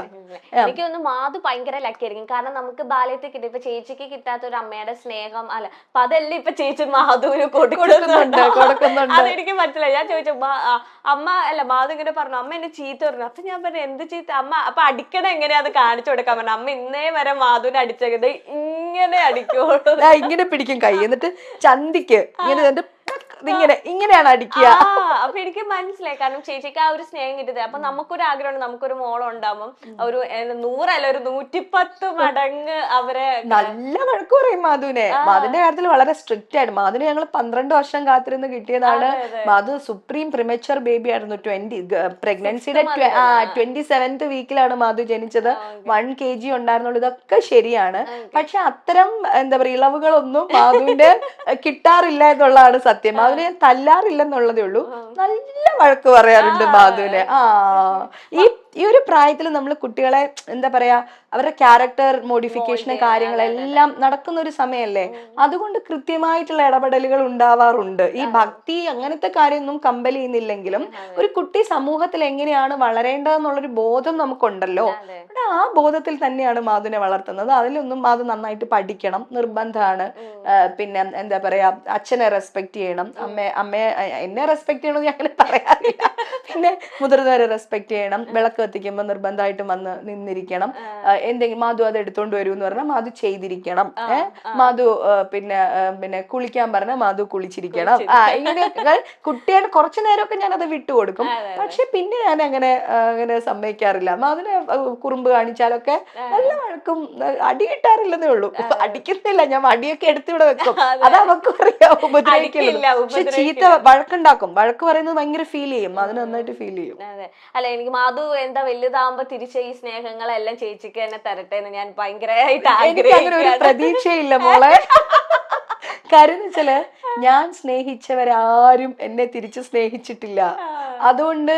എനിക്ക് തോന്നുന്നു മാധു ഭയങ്കര ലക്കി ആയിരിക്കും. കാരണം നമുക്ക് ബാല്യത്തിൽ കിട്ടും, ഇപ്പൊ ചേച്ചിക്ക് കിട്ടാത്ത ഒരു അമ്മയുടെ സ്നേഹം അല്ല അപ്പൊ അതെല്ലാം ഇപ്പൊ ചേച്ചി മാധുവിന് കൊടുക്കുന്നുണ്ട്. അതെനിക്ക് പറ്റില്ല. ഞാൻ ചോദിച്ചു അമ്മ അല്ല മാധു ഇങ്ങനെ പറഞ്ഞു അമ്മ എന്നെ ചീത്ത പറഞ്ഞു. അപ്പൊ ഞാൻ പറഞ്ഞു എന്ത് ചീത്ത അമ്മ, അപ്പൊ അടിക്കണം എങ്ങനെയാ അത് കാണിച്ചു കൊടുക്കാൻ പറഞ്ഞു. അമ്മ ഇന്നേ വരെ മാധുവിനെ അടിച്ചത് ഇങ്ങനെ അടിക്കുള്ളൂ, ഇങ്ങനെ പിടിക്കും കൈ, എന്നിട്ട് ചന്തിക്ക് ഇങ്ങനെ ഇങ്ങനെയാണ് അടിക്കുക. അപ്പൊ എനിക്ക് മനസ്സിലായി, കാരണം ചേച്ചിക്ക് ആ ഒരു സ്നേഹം കിട്ടിയത്. അപ്പൊ നമുക്കൊരു ആഗ്രഹമുണ്ട്, നമുക്കൊരു മോളുണ്ടാകുമ്പോൾ ഒരു 100 അല്ല ഒരു 110 മടങ്ങ് അവരെ നല്ല വഴക്ക് പറയും മാധുവിനെ. മാധുവിന്റെ കാര്യത്തിൽ വളരെ സ്ട്രിക്റ്റ് ആയിട്ട്. മാധുവിന് ഞങ്ങൾ 12 വർഷം കാത്തിരുന്ന് കിട്ടിയതാണ്. മാധു സുപ്രീം പ്രിമച്വർ ബേബി ആയിരുന്നു. പ്രഗ്നൻസിയുടെ 27th വീക്കിലാണ് മാധു ജനിച്ചത്. 1 kg ഉണ്ടായിരുന്നുള്ളൂ. ഇതൊക്കെ ശരിയാണ്. പക്ഷെ അത്തരം എന്താ പറയുക ഇളവുകളൊന്നും മാധുവിന്റെ കിട്ടാറില്ല എന്നുള്ളതാണ് സത്യം. മാധുവിനെ ഞാൻ തല്ലാറില്ലെന്നുള്ളതേ ഉള്ളൂ, നല്ല വഴക്ക് പറയാറുണ്ട് മാധുവിനെ. ഈ ഒരു പ്രായത്തിൽ നമ്മൾ കുട്ടികളെ എന്താ പറയാ അവരുടെ ക്യാരക്ടർ മോഡിഫിക്കേഷനും കാര്യങ്ങളെല്ലാം നടക്കുന്ന ഒരു സമയമല്ലേ. അതുകൊണ്ട് കൃത്യമായിട്ടുള്ള ഇടപെടലുകൾ ഉണ്ടാവാറുണ്ട്. ഈ ഭക്തി അങ്ങനത്തെ കാര്യമൊന്നും കമ്പൽ ചെയ്യുന്നില്ലെങ്കിലും ഒരു കുട്ടി സമൂഹത്തിൽ എങ്ങനെയാണ് വളരേണ്ടതെന്നുള്ളൊരു ബോധം നമുക്കുണ്ടല്ലോ. ആ ബോധത്തിൽ തന്നെയാണ് മാധുവിനെ വളർത്തുന്നത്. അതിലൊന്നും മാധു നന്നായിട്ട് പഠിക്കണം, നിർബന്ധമാണ്. പിന്നെ എന്താ പറയാ അച്ഛനെ റെസ്പെക്ട് ചെയ്യണം, അമ്മയെ എന്നെ റെസ്പെക്ട് ചെയ്യണമെന്ന് ഞാൻ അങ്ങനെ പറയാറില്ല. പിന്നെ മുതിർന്നവരെ റെസ്പെക്ട് ചെയ്യണം. വിളക്ക് കത്തിക്കുമ്പോൾ നിർബന്ധമായിട്ടും വന്ന് നിന്നിരിക്കണം. എന്തെങ്കിലും മാധു അത് എടുത്തോണ്ട് വരൂ എന്ന് പറഞ്ഞാൽ മാധു ചെയ്തിരിക്കണം. മാധു പിന്നെ കുളിക്കാൻ പറഞ്ഞാൽ മാധു കുളിച്ചിരിക്കണം. ഇങ്ങനെ കുട്ടിയുടെ കുറച്ചു നേരമൊക്കെ ഞാൻ അത് വിട്ടുകൊടുക്കും. പക്ഷെ പിന്നെ ഞാൻ അങ്ങനെ സമ്മതിക്കാറില്ല. മാധുവിനെ കുറുമ്പ് കാണിച്ചാലൊക്കെ നല്ല വഴക്കും അടി കിട്ടാറില്ലെന്നേ ഉള്ളൂ. അടിക്കുന്നില്ല, ഞാൻ അടിയൊക്കെ എടുത്തിവിടെ വെക്കും. അത് അവക്കും അറിയാം, ഉപദ്രവിക്കില്ല. പക്ഷെ ചീത്ത വഴക്കുണ്ടാക്കും. വഴക്ക് പറയുന്നത് ഭയങ്കര ഫീൽ ചെയ്യും, അതിന് നന്നായിട്ട് ഫീൽ ചെയ്യും. അല്ല, എനിക്ക് മാധു എന്താ വലുതാകുമ്പോ തിരിച്ച് ഈ സ്നേഹങ്ങളെല്ലാം ചേച്ചിക്ക് തന്നെ തരട്ടെ എന്ന് ഞാൻ ഭയങ്കരമായിട്ട് അങ്ങനെ ഒരു പ്രതീക്ഷയില്ല മോളെ. കാര്യം എന്ന് വെച്ചാല് ഞാൻ സ്നേഹിച്ചവരാരും എന്നെ തിരിച്ച് സ്നേഹിച്ചിട്ടില്ല. അതുകൊണ്ട്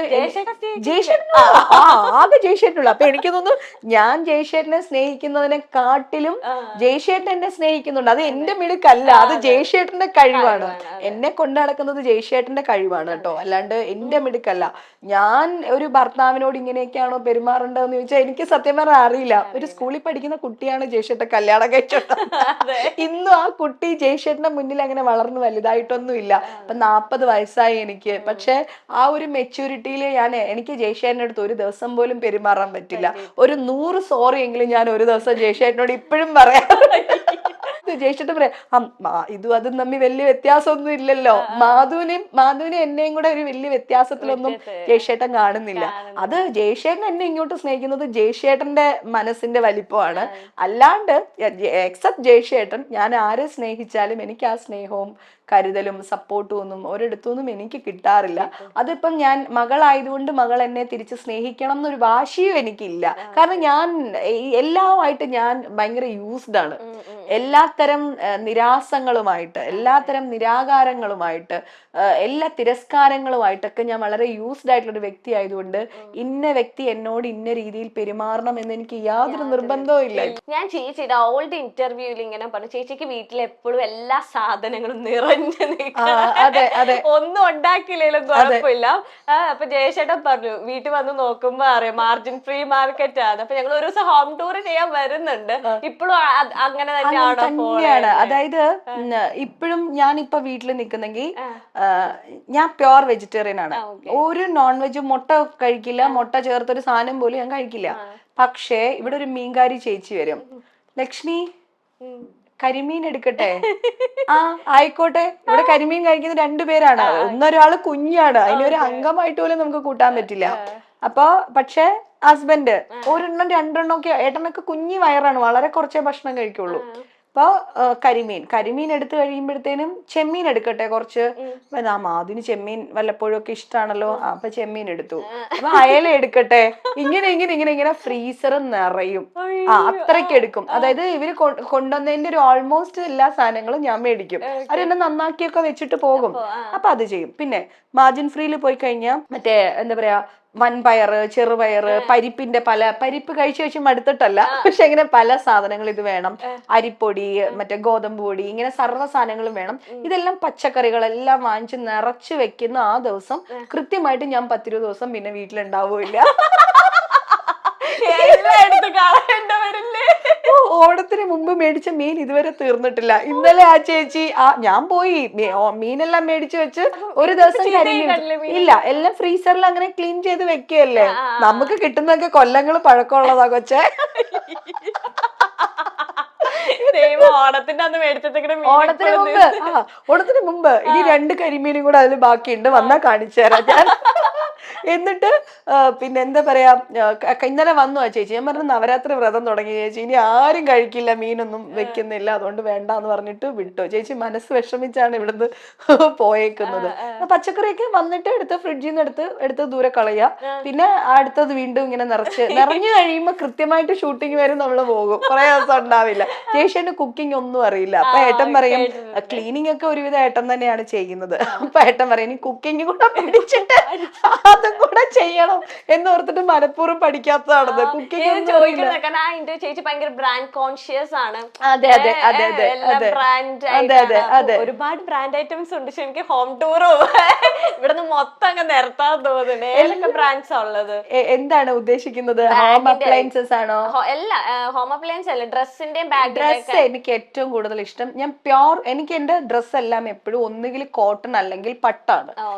ആകെ ജയശേട്ടനുള്ളു. അപ്പൊ എനിക്ക് തോന്നുന്നു ഞാൻ ജയശേട്ടനെ സ്നേഹിക്കുന്നതിനെക്കാട്ടിലും ജയശേട്ടൻ എന്നെ സ്നേഹിക്കുന്നുണ്ട്. അത് എന്റെ മിടുക്കല്ല, അത് ജയശേട്ടന്റെ കഴിവാണ്. എന്നെ കൊണ്ടു നടക്കുന്നത് ജയശേട്ടന്റെ കഴിവാണ് കേട്ടോ, അല്ലാണ്ട് എന്റെ മിടുക്കല്ല. ഞാൻ ഒരു ഭർത്താവിനോട് ഇങ്ങനെയൊക്കെയാണോ പെരുമാറേണ്ടതെന്ന് ചോദിച്ചാൽ എനിക്ക് സത്യം പറഞ്ഞാൽ അറിയില്ല. ഒരു സ്കൂളിൽ പഠിക്കുന്ന കുട്ടിയാണ് ജയശേട്ടൻ കല്യാണം കഴിച്ചോട്ടെ. ഇന്നും ആ കുട്ടി ജയശേട്ടന്റെ മുന്നിൽ അങ്ങനെ വളർന്നു വലുതായിട്ടൊന്നും ഇല്ല. ഇപ്പൊ 40 വയസ്സായി എനിക്ക്. പക്ഷെ ആ ഒരു മെച്യൂരിറ്റിയിൽ എനിക്ക് ജയശേട്ടൻ്റെ അടുത്ത് ഒരു ദിവസം പോലും പെരുമാറാൻ പറ്റില്ല. ഒരു 100 സോറി എങ്കിലും ഞാൻ ഒരു ദിവസം ജയശേട്ടനോട് ഇപ്പോഴും പറയാം. ജയശേട്ടൻ പറയാം ഇതും അതും തമ്മിൽ വലിയ വ്യത്യാസമൊന്നും ഇല്ലല്ലോ. മാധുവിനെ എന്നെയും കൂടെ ഒരു വലിയ വ്യത്യാസത്തിലൊന്നും ജയശേട്ടൻ കാണുന്നില്ല. അത് ജയശേട്ടൻ എന്നെ ഇങ്ങോട്ട് സ്നേഹിക്കുന്നത് ജയശേട്ടന്റെ മനസ്സിന്റെ വലിപ്പമാണ്. അല്ലാണ്ട് എക്സെപ്റ്റ് ജയശേട്ടൻ ഞാൻ ആരെ സ്നേഹിച്ചാലും എനിക്ക് ആ സ്നേഹവും കരുതലും സപ്പോർട്ടും ഒന്നും ഒരിടത്തുനിന്നും എനിക്ക് കിട്ടാറില്ല. അതിപ്പം ഞാൻ മകളായതുകൊണ്ട് മകൾ എന്നെ തിരിച്ച് സ്നേഹിക്കണം എന്നൊരു വാശിയും എനിക്കില്ല. കാരണം ഞാൻ എല്ലാമായിട്ട് ഞാൻ ഭയങ്കര യൂസ്ഡ് ആണ്. എല്ലാത്തരം നിരാസങ്ങളുമായിട്ട്, എല്ലാത്തരം നിരാകാരങ്ങളുമായിട്ട്, എല്ലാ തിരസ്കാരങ്ങളുമായിട്ടൊക്കെ ഞാൻ വളരെ യൂസ്ഡ് ആയിട്ടുള്ള ഒരു വ്യക്തി ആയതുകൊണ്ട് ഇന്ന വ്യക്തി എന്നോട് ഇന്ന രീതിയിൽ പെരുമാറണം എന്ന് എനിക്ക് യാതൊരു നിർബന്ധവും ഇല്ല. ഞാൻ ചേച്ചിയുടെ ഓൾഡ് ഇന്റർവ്യൂവിൽ ഇങ്ങനെ പറഞ്ഞു, ചേച്ചിക്ക് വീട്ടിൽ എപ്പോഴും എല്ലാ സാധനങ്ങളും നിറഞ്ഞു ഒന്നും ഉണ്ടാക്കിയില്ലേലും കുഴപ്പമില്ല. അപ്പൊ ജയശേട്ടൻ പറഞ്ഞു വീട്ടിൽ വന്ന് നോക്കുമ്പോ അറിയാം മാർജിൻ ഫ്രീ മാർക്കറ്റ് ആണ്. അപ്പൊ ഞങ്ങൾ ഒരു ദിവസം ഹോം ടൂർ ചെയ്യാൻ വരുന്നുണ്ട്. ഇപ്പോഴും അങ്ങനെ തന്നെയാണ്. അതായത് ഇപ്പോഴും ഞാൻ ഇപ്പൊ വീട്ടിൽ നിൽക്കുന്നെങ്കിൽ ഞാൻ പ്യോർ വെജിറ്റേറിയൻ ആണ്. ഒരു നോൺ വെജ് മുട്ട കഴിക്കില്ല, മുട്ട ചേർത്തൊരു സാധനം പോലും ഞാൻ കഴിക്കില്ല. പക്ഷേ ഇവിടെ ഒരു മീൻകാരി ചേച്ചി വരും, ലക്ഷ്മി കരിമീൻ എടുക്കട്ടെ? ആയിക്കോട്ടെ. ഇവിടെ കരിമീൻ കഴിക്കുന്ന 2 പേരാണ്. ഒന്നൊരാള് കുഞ്ഞാണ്, അതിനൊരു അംഗമായിട്ട് പോലും നമുക്ക് കൂട്ടാൻ പറ്റില്ല. അപ്പൊ പക്ഷെ ഹസ്ബൻഡ് 1 എണ്ണം 2 എണ്ണം ഒക്കെ, ഏട്ടനൊക്കെ കുഞ്ഞി വയറാണ്, വളരെ കുറച്ചേ ഭക്ഷണം കഴിക്കുള്ളൂ. അപ്പൊ കരിമീൻ എടുത്ത് കഴിയുമ്പോഴത്തേനും ചെമ്മീൻ എടുക്കട്ടെ കുറച്ച്. അതിന് ചെമ്മീൻ വല്ലപ്പോഴും ഒക്കെ ഇഷ്ടമാണല്ലോ, അപ്പൊ ചെമ്മീൻ എടുത്തു. അപ്പൊ അയല എടുക്കട്ടെ. ഇങ്ങനെ ഫ്രീസർ നിറയും. അത്രയ്ക്ക് എടുക്കും. അതായത് ഇവര് കൊണ്ടുവന്നതിന്റെ ഒരു ഓൾമോസ്റ്റ് എല്ലാ സാധനങ്ങളും ഞാൻ മേടിക്കും. അവരെന്നെ നന്നാക്കിയൊക്കെ വെച്ചിട്ട് പോകും. അപ്പൊ അത് ചെയ്യും. പിന്നെ മാർജിൻ ഫ്രീയിൽ പോയി കഴിഞ്ഞാൽ മറ്റേ എന്താ പറയാ വൻപയറ്, ചെറുപയറ്, പരിപ്പ് കഴിച്ച് മടുത്തിട്ടല്ല, പക്ഷെ ഇങ്ങനെ പല സാധനങ്ങൾ ഇത് വേണം. അരിപ്പൊടി, മറ്റേ ഗോതമ്പ് പൊടി, ഇങ്ങനെ സർവ്വ സാധനങ്ങളും വേണം. ഇതെല്ലാം പച്ചക്കറികളെല്ലാം വാങ്ങിച്ച് നിറച്ച് വെക്കുന്ന ആ ദിവസം കൃത്യമായിട്ട് ഞാൻ 10-20 ദിവസം പിന്നെ വീട്ടിലുണ്ടാവില്ല. ഓണത്തിന് മുമ്പ് മേടിച്ച മീൻ ഇതുവരെ തീർന്നിട്ടില്ല. ഇന്നലെ ആ ചേച്ചി ഞാൻ പോയി മീനെല്ലാം മേടിച്ചു വെച്ച് ഒരു ദിവസം ഇല്ല, എല്ലാം ഫ്രീസറിൽ അങ്ങനെ ക്ലീൻ ചെയ്ത് വെക്കുകയല്ലേ. നമുക്ക് കിട്ടുന്നതൊക്കെ കൊല്ലങ്ങൾ പഴക്കമുള്ളതാ കൊച്ചേ. ഓണത്തിന്റെ അന്ന് മേടിച്ചിട്ട് ഓണത്തിന് മുമ്പ് ഇനി 2 കരിമീനും കൂടെ അതിൽ ബാക്കിയുണ്ട്, വന്നാ കാണിച്ചു തരാം ഞാൻ. എന്നിട്ട് പിന്നെ എന്താ പറയാ, ഇന്നലെ വന്നു ആ ചേച്ചി. ഞാൻ പറഞ്ഞു നവരാത്രി വ്രതം തുടങ്ങി ചേച്ചി, ഇനി ആരും കഴിക്കില്ല, മീനൊന്നും വെക്കുന്നില്ല, അതുകൊണ്ട് വേണ്ടാന്ന് പറഞ്ഞിട്ട് വിട്ടു. ചേച്ചി മനസ്സ് വിഷമിച്ചാണ് ഇവിടുന്ന് പോയേക്കുന്നത്. പച്ചക്കറിയൊക്കെ വന്നിട്ട് ഫ്രിഡ്ജിൽ നിന്ന് എടുത്ത് ദൂരെ കളയുക. പിന്നെ അടുത്തത് വീണ്ടും ഇങ്ങനെ നിറഞ്ഞു കഴിയുമ്പോ കൃത്യമായിട്ട് ഷൂട്ടിംഗ് വരും, നമ്മള് പോകും. കുറെ ദിവസം ഉണ്ടാവില്ല. ചേച്ചിന്റെ കുക്കിംഗ് ഒന്നും അറിയില്ല. അപ്പൊ ഏട്ടൻ പറയും, ക്ലീനിങ് ഒക്കെ ഒരുവിധം ഏട്ടൻ തന്നെയാണ് ചെയ്യുന്നത്. അപ്പൊ ഏട്ടൻ പറയും ഇനി കുക്കിംഗ് കൂടെ പഠിച്ചിട്ട് അതും കൂടെ ചെയ്യണം എന്നോർത്തിട്ട് മനഃപൂർവ്വം പഠിക്കാത്തതാണത്. കുക്കിംഗ് ചേച്ചി ഭയങ്കര ബ്രാൻഡ് കോൺഷ്യസ് ആണ്. അതെ അതെ അതെ അതെ അതെ അതെ അതെ. ഒരുപാട് ബ്രാൻഡ് ഐറ്റംസ് ഉണ്ട്. പക്ഷെ എനിക്ക് ഹോം ടൂറോ ഇവിടുന്ന് മൊത്തം അങ്ങ് നിരത്താൻ തോന്നുന്നു. ഏതൊക്കെ ബ്രാൻഡ്സ് ഉള്ളത്? എന്താണ് ഉദ്ദേശിക്കുന്നത്? ഹോം അപ്ലയൻസസ് ആണോ? അല്ല, ഹോം അപ്ലയൻസ് അല്ല, ഡ്രസ്സിന്റെയും ബാഗ്. ഡ്രസ് എനിക്ക് ഏറ്റവും കൂടുതൽ ഇഷ്ടം, ഞാൻ എനിക്ക് എന്റെ ഡ്രസ് എല്ലാം എപ്പോഴും ഒന്നുകിൽ കോട്ടൺ അല്ലെങ്കിൽ പട്ടാണ്.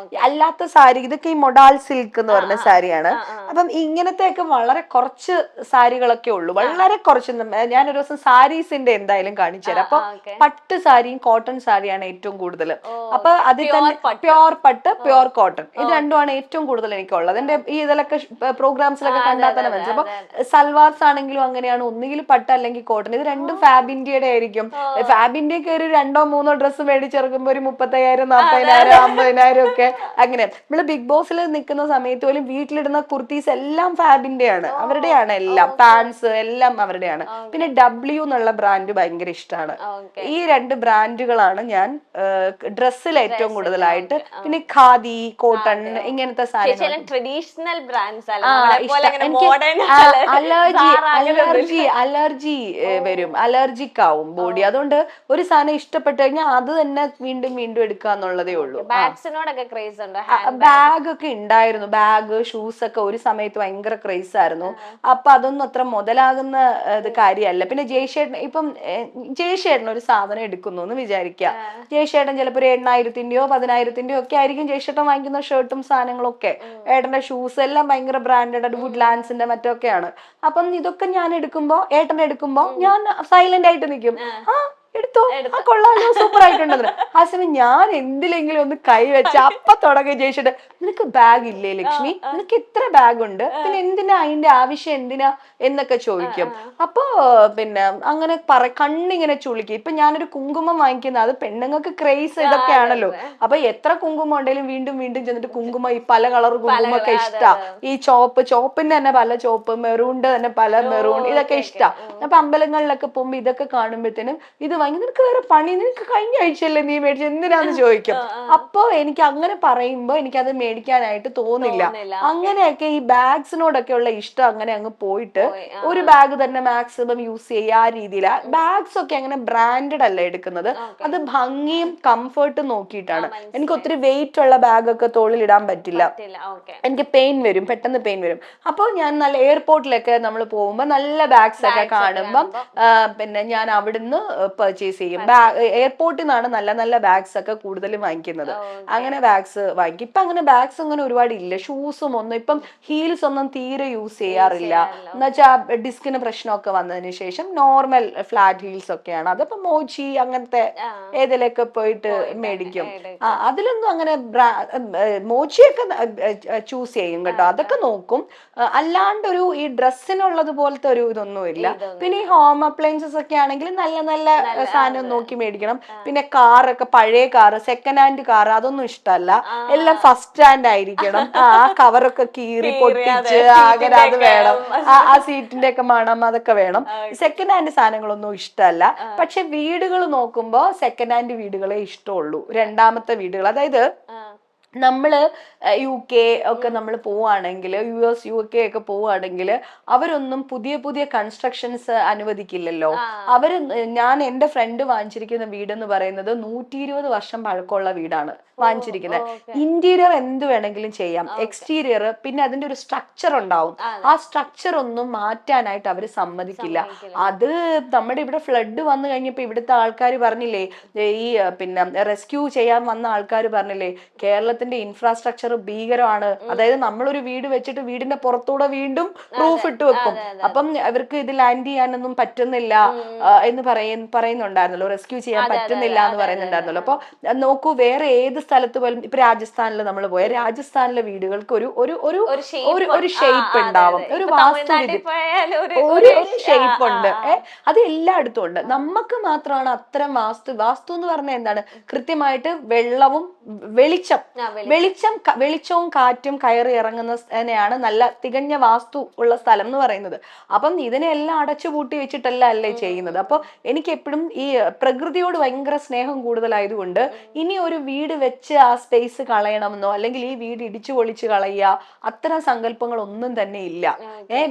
അല്ലാത്ത സാരി, ഇതൊക്കെ ഈ മൊഡാൾ സിൽക്ക് എന്ന് പറഞ്ഞ സാരിയാണ്. അപ്പം ഇങ്ങനത്തെ ഒക്കെ വളരെ കുറച്ച് സാരികളൊക്കെ ഉള്ളൂ, വളരെ കുറച്ച്. ഞാനൊരു ദിവസം സാരീസിന്റെ എന്തായാലും കാണിച്ചു തരാം. അപ്പൊ പട്ട് സാരിയും കോട്ടൺ സാരിയാണ് ഏറ്റവും കൂടുതൽ. അപ്പൊ അതിൽ തന്നെ പ്യോർ പട്ട്, പ്യോർ കോട്ടൺ, ഇത് രണ്ടുമാണ് ഏറ്റവും കൂടുതൽ എനിക്കുള്ളത്. എന്റെ ഈ ഇതിലൊക്കെ പ്രോഗ്രാംസിലൊക്കെ കണ്ടാൽ തന്നെ മനസ്സിലാവും. അപ്പൊ സൽവാർസ് ആണെങ്കിലും അങ്ങനെയാണ്, ഒന്നുകിൽ പട്ട് അല്ലെങ്കിൽ കോട്ടൺ. ഇത് രണ്ടും ഫാബ് ഇന്ത്യയുടെ ആയിരിക്കും. ഫാബ് ഇന്ത്യക്ക് ഒരു 2-3 ഡ്രസ്സ് മേടിച്ചിറക്കുമ്പോ ഒരു 35,000, 40,000, 50,000 ഒക്കെ. അങ്ങനെ നമ്മള് ബിഗ് ബോസിൽ നിൽക്കുന്ന സമയത്ത് പോലും വീട്ടിലിടുന്ന കുർത്തീസ് എല്ലാം ഫാബിന്റെയാണ്, അവരുടെയാണ് എല്ലാം. പാൻസ് എല്ലാം അവരുടെയാണ്. പിന്നെ W എന്നുള്ള ബ്രാൻഡ് ഭയങ്കര ഇഷ്ടമാണ്. ഈ 2 ബ്രാൻഡുകളാണ് ഞാൻ ഡ്രസ്സിൽ ഏറ്റവും കൂടുതലായിട്ട്. പിന്നെ ഖാദി, കോട്ടൺ, ഇങ്ങനത്തെ സാധനങ്ങൾ. ട്രഡീഷണൽ ബ്രാൻഡ്സ് അലർജി വരും, അലർജിക് ആവും ബോഡി. അതുകൊണ്ട് ഒരു സാധനം ഇഷ്ടപ്പെട്ടു കഴിഞ്ഞാൽ അത് തന്നെ വീണ്ടും വീണ്ടും എടുക്കാന്നുള്ളതേ ഉള്ളൂ. ബാഗ്സിനോടൊക്കെ ക്രേസ് ഉണ്ട്. ബാഗ് ഒക്കെ ഉണ്ടായിരുന്നു, ബാഗ് ഷൂസ് ഒക്കെ ഒരു സമയത്ത് ഭയങ്കര ക്രേസ് ആയിരുന്നു. അപ്പൊ അതൊന്നും അത്ര മുതലാകുന്ന കാര്യമല്ല. പിന്നെ ജയശേട്ടൻ ഒരു സാധനം എടുക്കുന്നു എന്ന് വിചാരിക്കുക. ജയശേട്ടൻ ചിലപ്പോ ഒരു 8,000-ന്റെയോ 10,000-ന്റെയോ ഒക്കെ ആയിരിക്കും ജയശേട്ടൻ വാങ്ങിക്കുന്ന ഷർട്ടും സാധനങ്ങളൊക്കെ. ഏട്ടന്റെ ഷൂസ് എല്ലാം ഭയങ്കര ബ്രാൻഡഡ്, വുഡ്ലാൻഡ്സിന്റെ മറ്റൊക്കെയാണ്. അപ്പം ഇതൊക്കെ ഞാൻ ഏട്ടൻ എടുക്കുമ്പോ ഞാൻ സൈലന്റ് ആയിട്ട് നിൽക്കും. എടുത്തോ, കൊള്ളാലോ, സൂപ്പർ ആയിട്ടുണ്ടെന്ന്. ആ സമയം ഞാൻ എന്തിലെങ്കിലും ഒന്ന് കൈവച്ച അപ്പൊ തുടങ്ങി ജയിച്ചിട്ട്, നിനക്ക് ബാഗ് ഇല്ലേ ലക്ഷ്മി, നിനക്ക് ഇത്ര ബാഗ് ഉണ്ട്, പിന്നെ എന്തിനാ അതിന്റെ ആവശ്യം, എന്തിനാ എന്നൊക്കെ ചോദിക്കും. അപ്പൊ പിന്നെ അങ്ങനെ കണ്ണിങ്ങനെ ചുളുക്കി. ഇപ്പൊ ഞാനൊരു കുങ്കുമം വാങ്ങിക്കുന്ന, അത് പെണ്ണുങ്ങൾക്ക് ക്രേസ് ഇതൊക്കെയാണല്ലോ. അപ്പൊ എത്ര കുങ്കുമം ഉണ്ടെങ്കിലും വീണ്ടും വീണ്ടും ചെന്നിട്ട് കുങ്കുമം, ഈ പല കളർ കുങ്കുമൊക്കെ ഇഷ്ടാ. ഈ ചോപ്പിന്റെ തന്നെ പല ചോപ്പ്, മെറൂണിന്റെ തന്നെ പല മെറൂൺ, ഇതൊക്കെ ഇഷ്ടാ. അപ്പൊ അമ്പലങ്ങളിലൊക്കെ പോകുമ്പോ ഇതൊക്കെ കാണുമ്പോഴത്തേനും ഇത് വാങ്ങി, നിനക്ക് വേറെ പണി, നിനക്ക് കഴിഞ്ഞ ആഴ്ചയല്ലേ നീ മേടിച്ചു, എന്തിനാന്ന് ചോദിക്കും. അപ്പൊ എനിക്ക് അങ്ങനെ പറയുമ്പോ എനിക്കത് മേടിക്കാനായിട്ട് തോന്നില്ല. അങ്ങനെയൊക്കെ ഈ ബാഗ്സിനോടൊക്കെ ഉള്ള ഇഷ്ടം അങ്ങനെ അങ്ങ് പോയിട്ട് ഒരു ബാഗ് തന്നെ മാക്സിമം യൂസ് ചെയ്യുക, ആ രീതിയില്. ബാഗ്സ് ഒക്കെ അങ്ങനെ ബ്രാൻഡഡ് അല്ല എടുക്കുന്നത്, അത് ഭംഗിയും കംഫർട്ടും നോക്കിയിട്ടാണ്. എനിക്ക് ഒത്തിരി വെയിറ്റ് ഉള്ള ബാഗ് ഒക്കെ തോളിൽ ഇടാൻ പറ്റില്ല, എനിക്ക് പെയിൻ വരും, പെട്ടെന്ന് പെയിൻ വരും. അപ്പൊ ഞാൻ നല്ല എയർപോർട്ടിലൊക്കെ നമ്മൾ പോകുമ്പോ നല്ല ബാഗ്സ് ഒക്കെ കാണുമ്പം പിന്നെ ഞാൻ അവിടുന്ന് പർച്ചേസ് ചെയ്യും. എയർപോർട്ടിൽ നിന്നാണ് നല്ല നല്ല ബാഗ്സ് ഒക്കെ കൂടുതലും വാങ്ങിക്കുന്നത്. അങ്ങനെ ബാഗ്സ് വാങ്ങിക്കും. ഇപ്പൊ അങ്ങനെ ബാഗ്സ് അങ്ങനെ ഒരുപാട് ഇല്ല. ഷൂസും ഒന്നും ഇപ്പം, ഹീൽസ് ഒന്നും തീരെ യൂസ് ചെയ്യാറില്ല. എന്നുവെച്ചാൽ ഡിസ്കിന് പ്രശ്നമൊക്കെ വന്നതിന് ശേഷം നോർമൽ ഫ്ലാറ്റ് ഹീൽസ് ഒക്കെയാണ്. അതിപ്പോ മോച്ചി അങ്ങനത്തെ ഏതിലൊക്കെ പോയിട്ട് മേടിക്കും. അതിലൊന്നും അങ്ങനെ മോച്ചിയൊക്കെ ചൂസ് ചെയ്യും കേട്ടോ, അതൊക്കെ നോക്കും. അല്ലാണ്ടൊരു ഈ ഡ്രസ്സിനുള്ളത് പോലത്തെ ഒരു ഇതൊന്നുമില്ല. പിന്നെ ഈ ഹോം അപ്ലയൻസസ് ഒക്കെ ആണെങ്കിൽ നല്ല നല്ല സാധനം നോക്കി മേടിക്കണം. പിന്നെ കാറൊക്കെ, പഴയ കാറ്, സെക്കൻഡ് ഹാൻഡ് കാർ, അതൊന്നും ഇഷ്ടമല്ല. എല്ലാം ഫസ്റ്റ് ഹാൻഡ് ആയിരിക്കണം. ആ കവറൊക്കെ കീറി പൊട്ടിച്ച് അങ്ങനെ അത് വേണം. ആ സീറ്റിന്റെ ഒക്കെ മണം അതൊക്കെ വേണം. സെക്കൻഡ് ഹാൻഡ് സാധനങ്ങളൊന്നും ഇഷ്ടമല്ല. പക്ഷെ വീടുകൾ നോക്കുമ്പോ സെക്കൻഡ് ഹാൻഡ് വീടുകളെ ഇഷ്ടമുള്ളൂ, രണ്ടാമത്തെ വീടുകൾ. അതായത് നമ്മള് UK ഒക്കെ നമ്മൾ പോവുകയാണെങ്കിൽ, US UK ഒക്കെ പോവുകയാണെങ്കിൽ അവരൊന്നും പുതിയ പുതിയ കൺസ്ട്രക്ഷൻസ് അനുവദിക്കില്ലല്ലോ. ഞാൻ എന്റെ ഫ്രണ്ട് വാങ്ങിച്ചിരിക്കുന്ന വീടെന്ന് പറയുന്നത് 120 വർഷം പഴക്കമുള്ള വീടാണ് വാങ്ങിച്ചിരിക്കുന്നത്. ഇന്റീരിയർ എന്ത് വേണമെങ്കിലും ചെയ്യാം, എക്സ്റ്റീരിയർ, പിന്നെ അതിന്റെ ഒരു സ്ട്രക്ചർ ഉണ്ടാവും. ആ സ്ട്രക്ചർ ഒന്നും മാറ്റാനായിട്ട് അവര് സമ്മതിക്കില്ല. അത് നമ്മുടെ ഇവിടെ ഫ്ലഡ് വന്നു കഴിഞ്ഞപ്പോ ഇവിടുത്തെ ആൾക്കാർ പറഞ്ഞില്ലേ, ഈ പിന്നെ റെസ്ക്യൂ ചെയ്യാൻ വന്ന ആൾക്കാർ പറഞ്ഞില്ലേ, കേരളത്തിന്റെ കേരളത്തിന്റെ ഇൻഫ്രാസ്ട്രക്ചർ ഭീകരമാണ്. അതായത് നമ്മളൊരു വീട് വെച്ചിട്ട് വീടിന്റെ പുറത്തൂടെ വീണ്ടും റൂഫ് ഇട്ട് വെക്കും. അപ്പം അവർക്ക് ഇത് ലാൻഡ് ചെയ്യാനൊന്നും പറ്റുന്നില്ല എന്ന് പറയുന്നുണ്ടായിരുന്നല്ലോ, റെസ്ക്യൂ ചെയ്യാൻ പറ്റുന്നില്ല എന്ന് പറയുന്നുണ്ടായിരുന്നല്ലോ. അപ്പൊ നോക്കൂ, വേറെ ഏത് സ്ഥലത്ത് പോലും ഇപ്പൊ രാജസ്ഥാനിൽ നമ്മൾ പോയ രാജസ്ഥാനിലെ വീടുകൾക്ക് ഒരു ഒരു ഒരു ഒരു ഷേപ്പ് ഉണ്ടാവും, ഒരു വാസ്തുവിധി, ഒരു ഷേപ്പ് ഉണ്ട്. അത് എല്ലായിടത്തും ഉണ്ട്. നമുക്ക് മാത്രമാണ് അത്തരം വാസ്തു എന്ന് പറഞ്ഞാൽ എന്താണ്, കൃത്യമായിട്ട് വെള്ളവും വെളിച്ചവും കാറ്റും കയറി ഇറങ്ങുന്നതിനെയാണ് നല്ല തികഞ്ഞ വാസ്തു ഉള്ള സ്ഥലം എന്ന് പറയുന്നത്. അപ്പം ഇതിനെല്ലാം അടച്ചുപൂട്ടി വെച്ചിട്ടല്ല അല്ലേ ചെയ്യുന്നത്. അപ്പൊ എനിക്ക് എപ്പോഴും ഈ പ്രകൃതിയോട് ഭയങ്കര സ്നേഹം കൂടുതലായതുകൊണ്ട് ഇനി ഒരു വീട് വെച്ച് ആ സ്പേസ് കളയണമെന്നോ അല്ലെങ്കിൽ ഈ വീട് ഇടിച്ചു പൊളിച്ച് കളയുക, അത്തരം സങ്കല്പങ്ങൾ ഒന്നും തന്നെ ഇല്ല.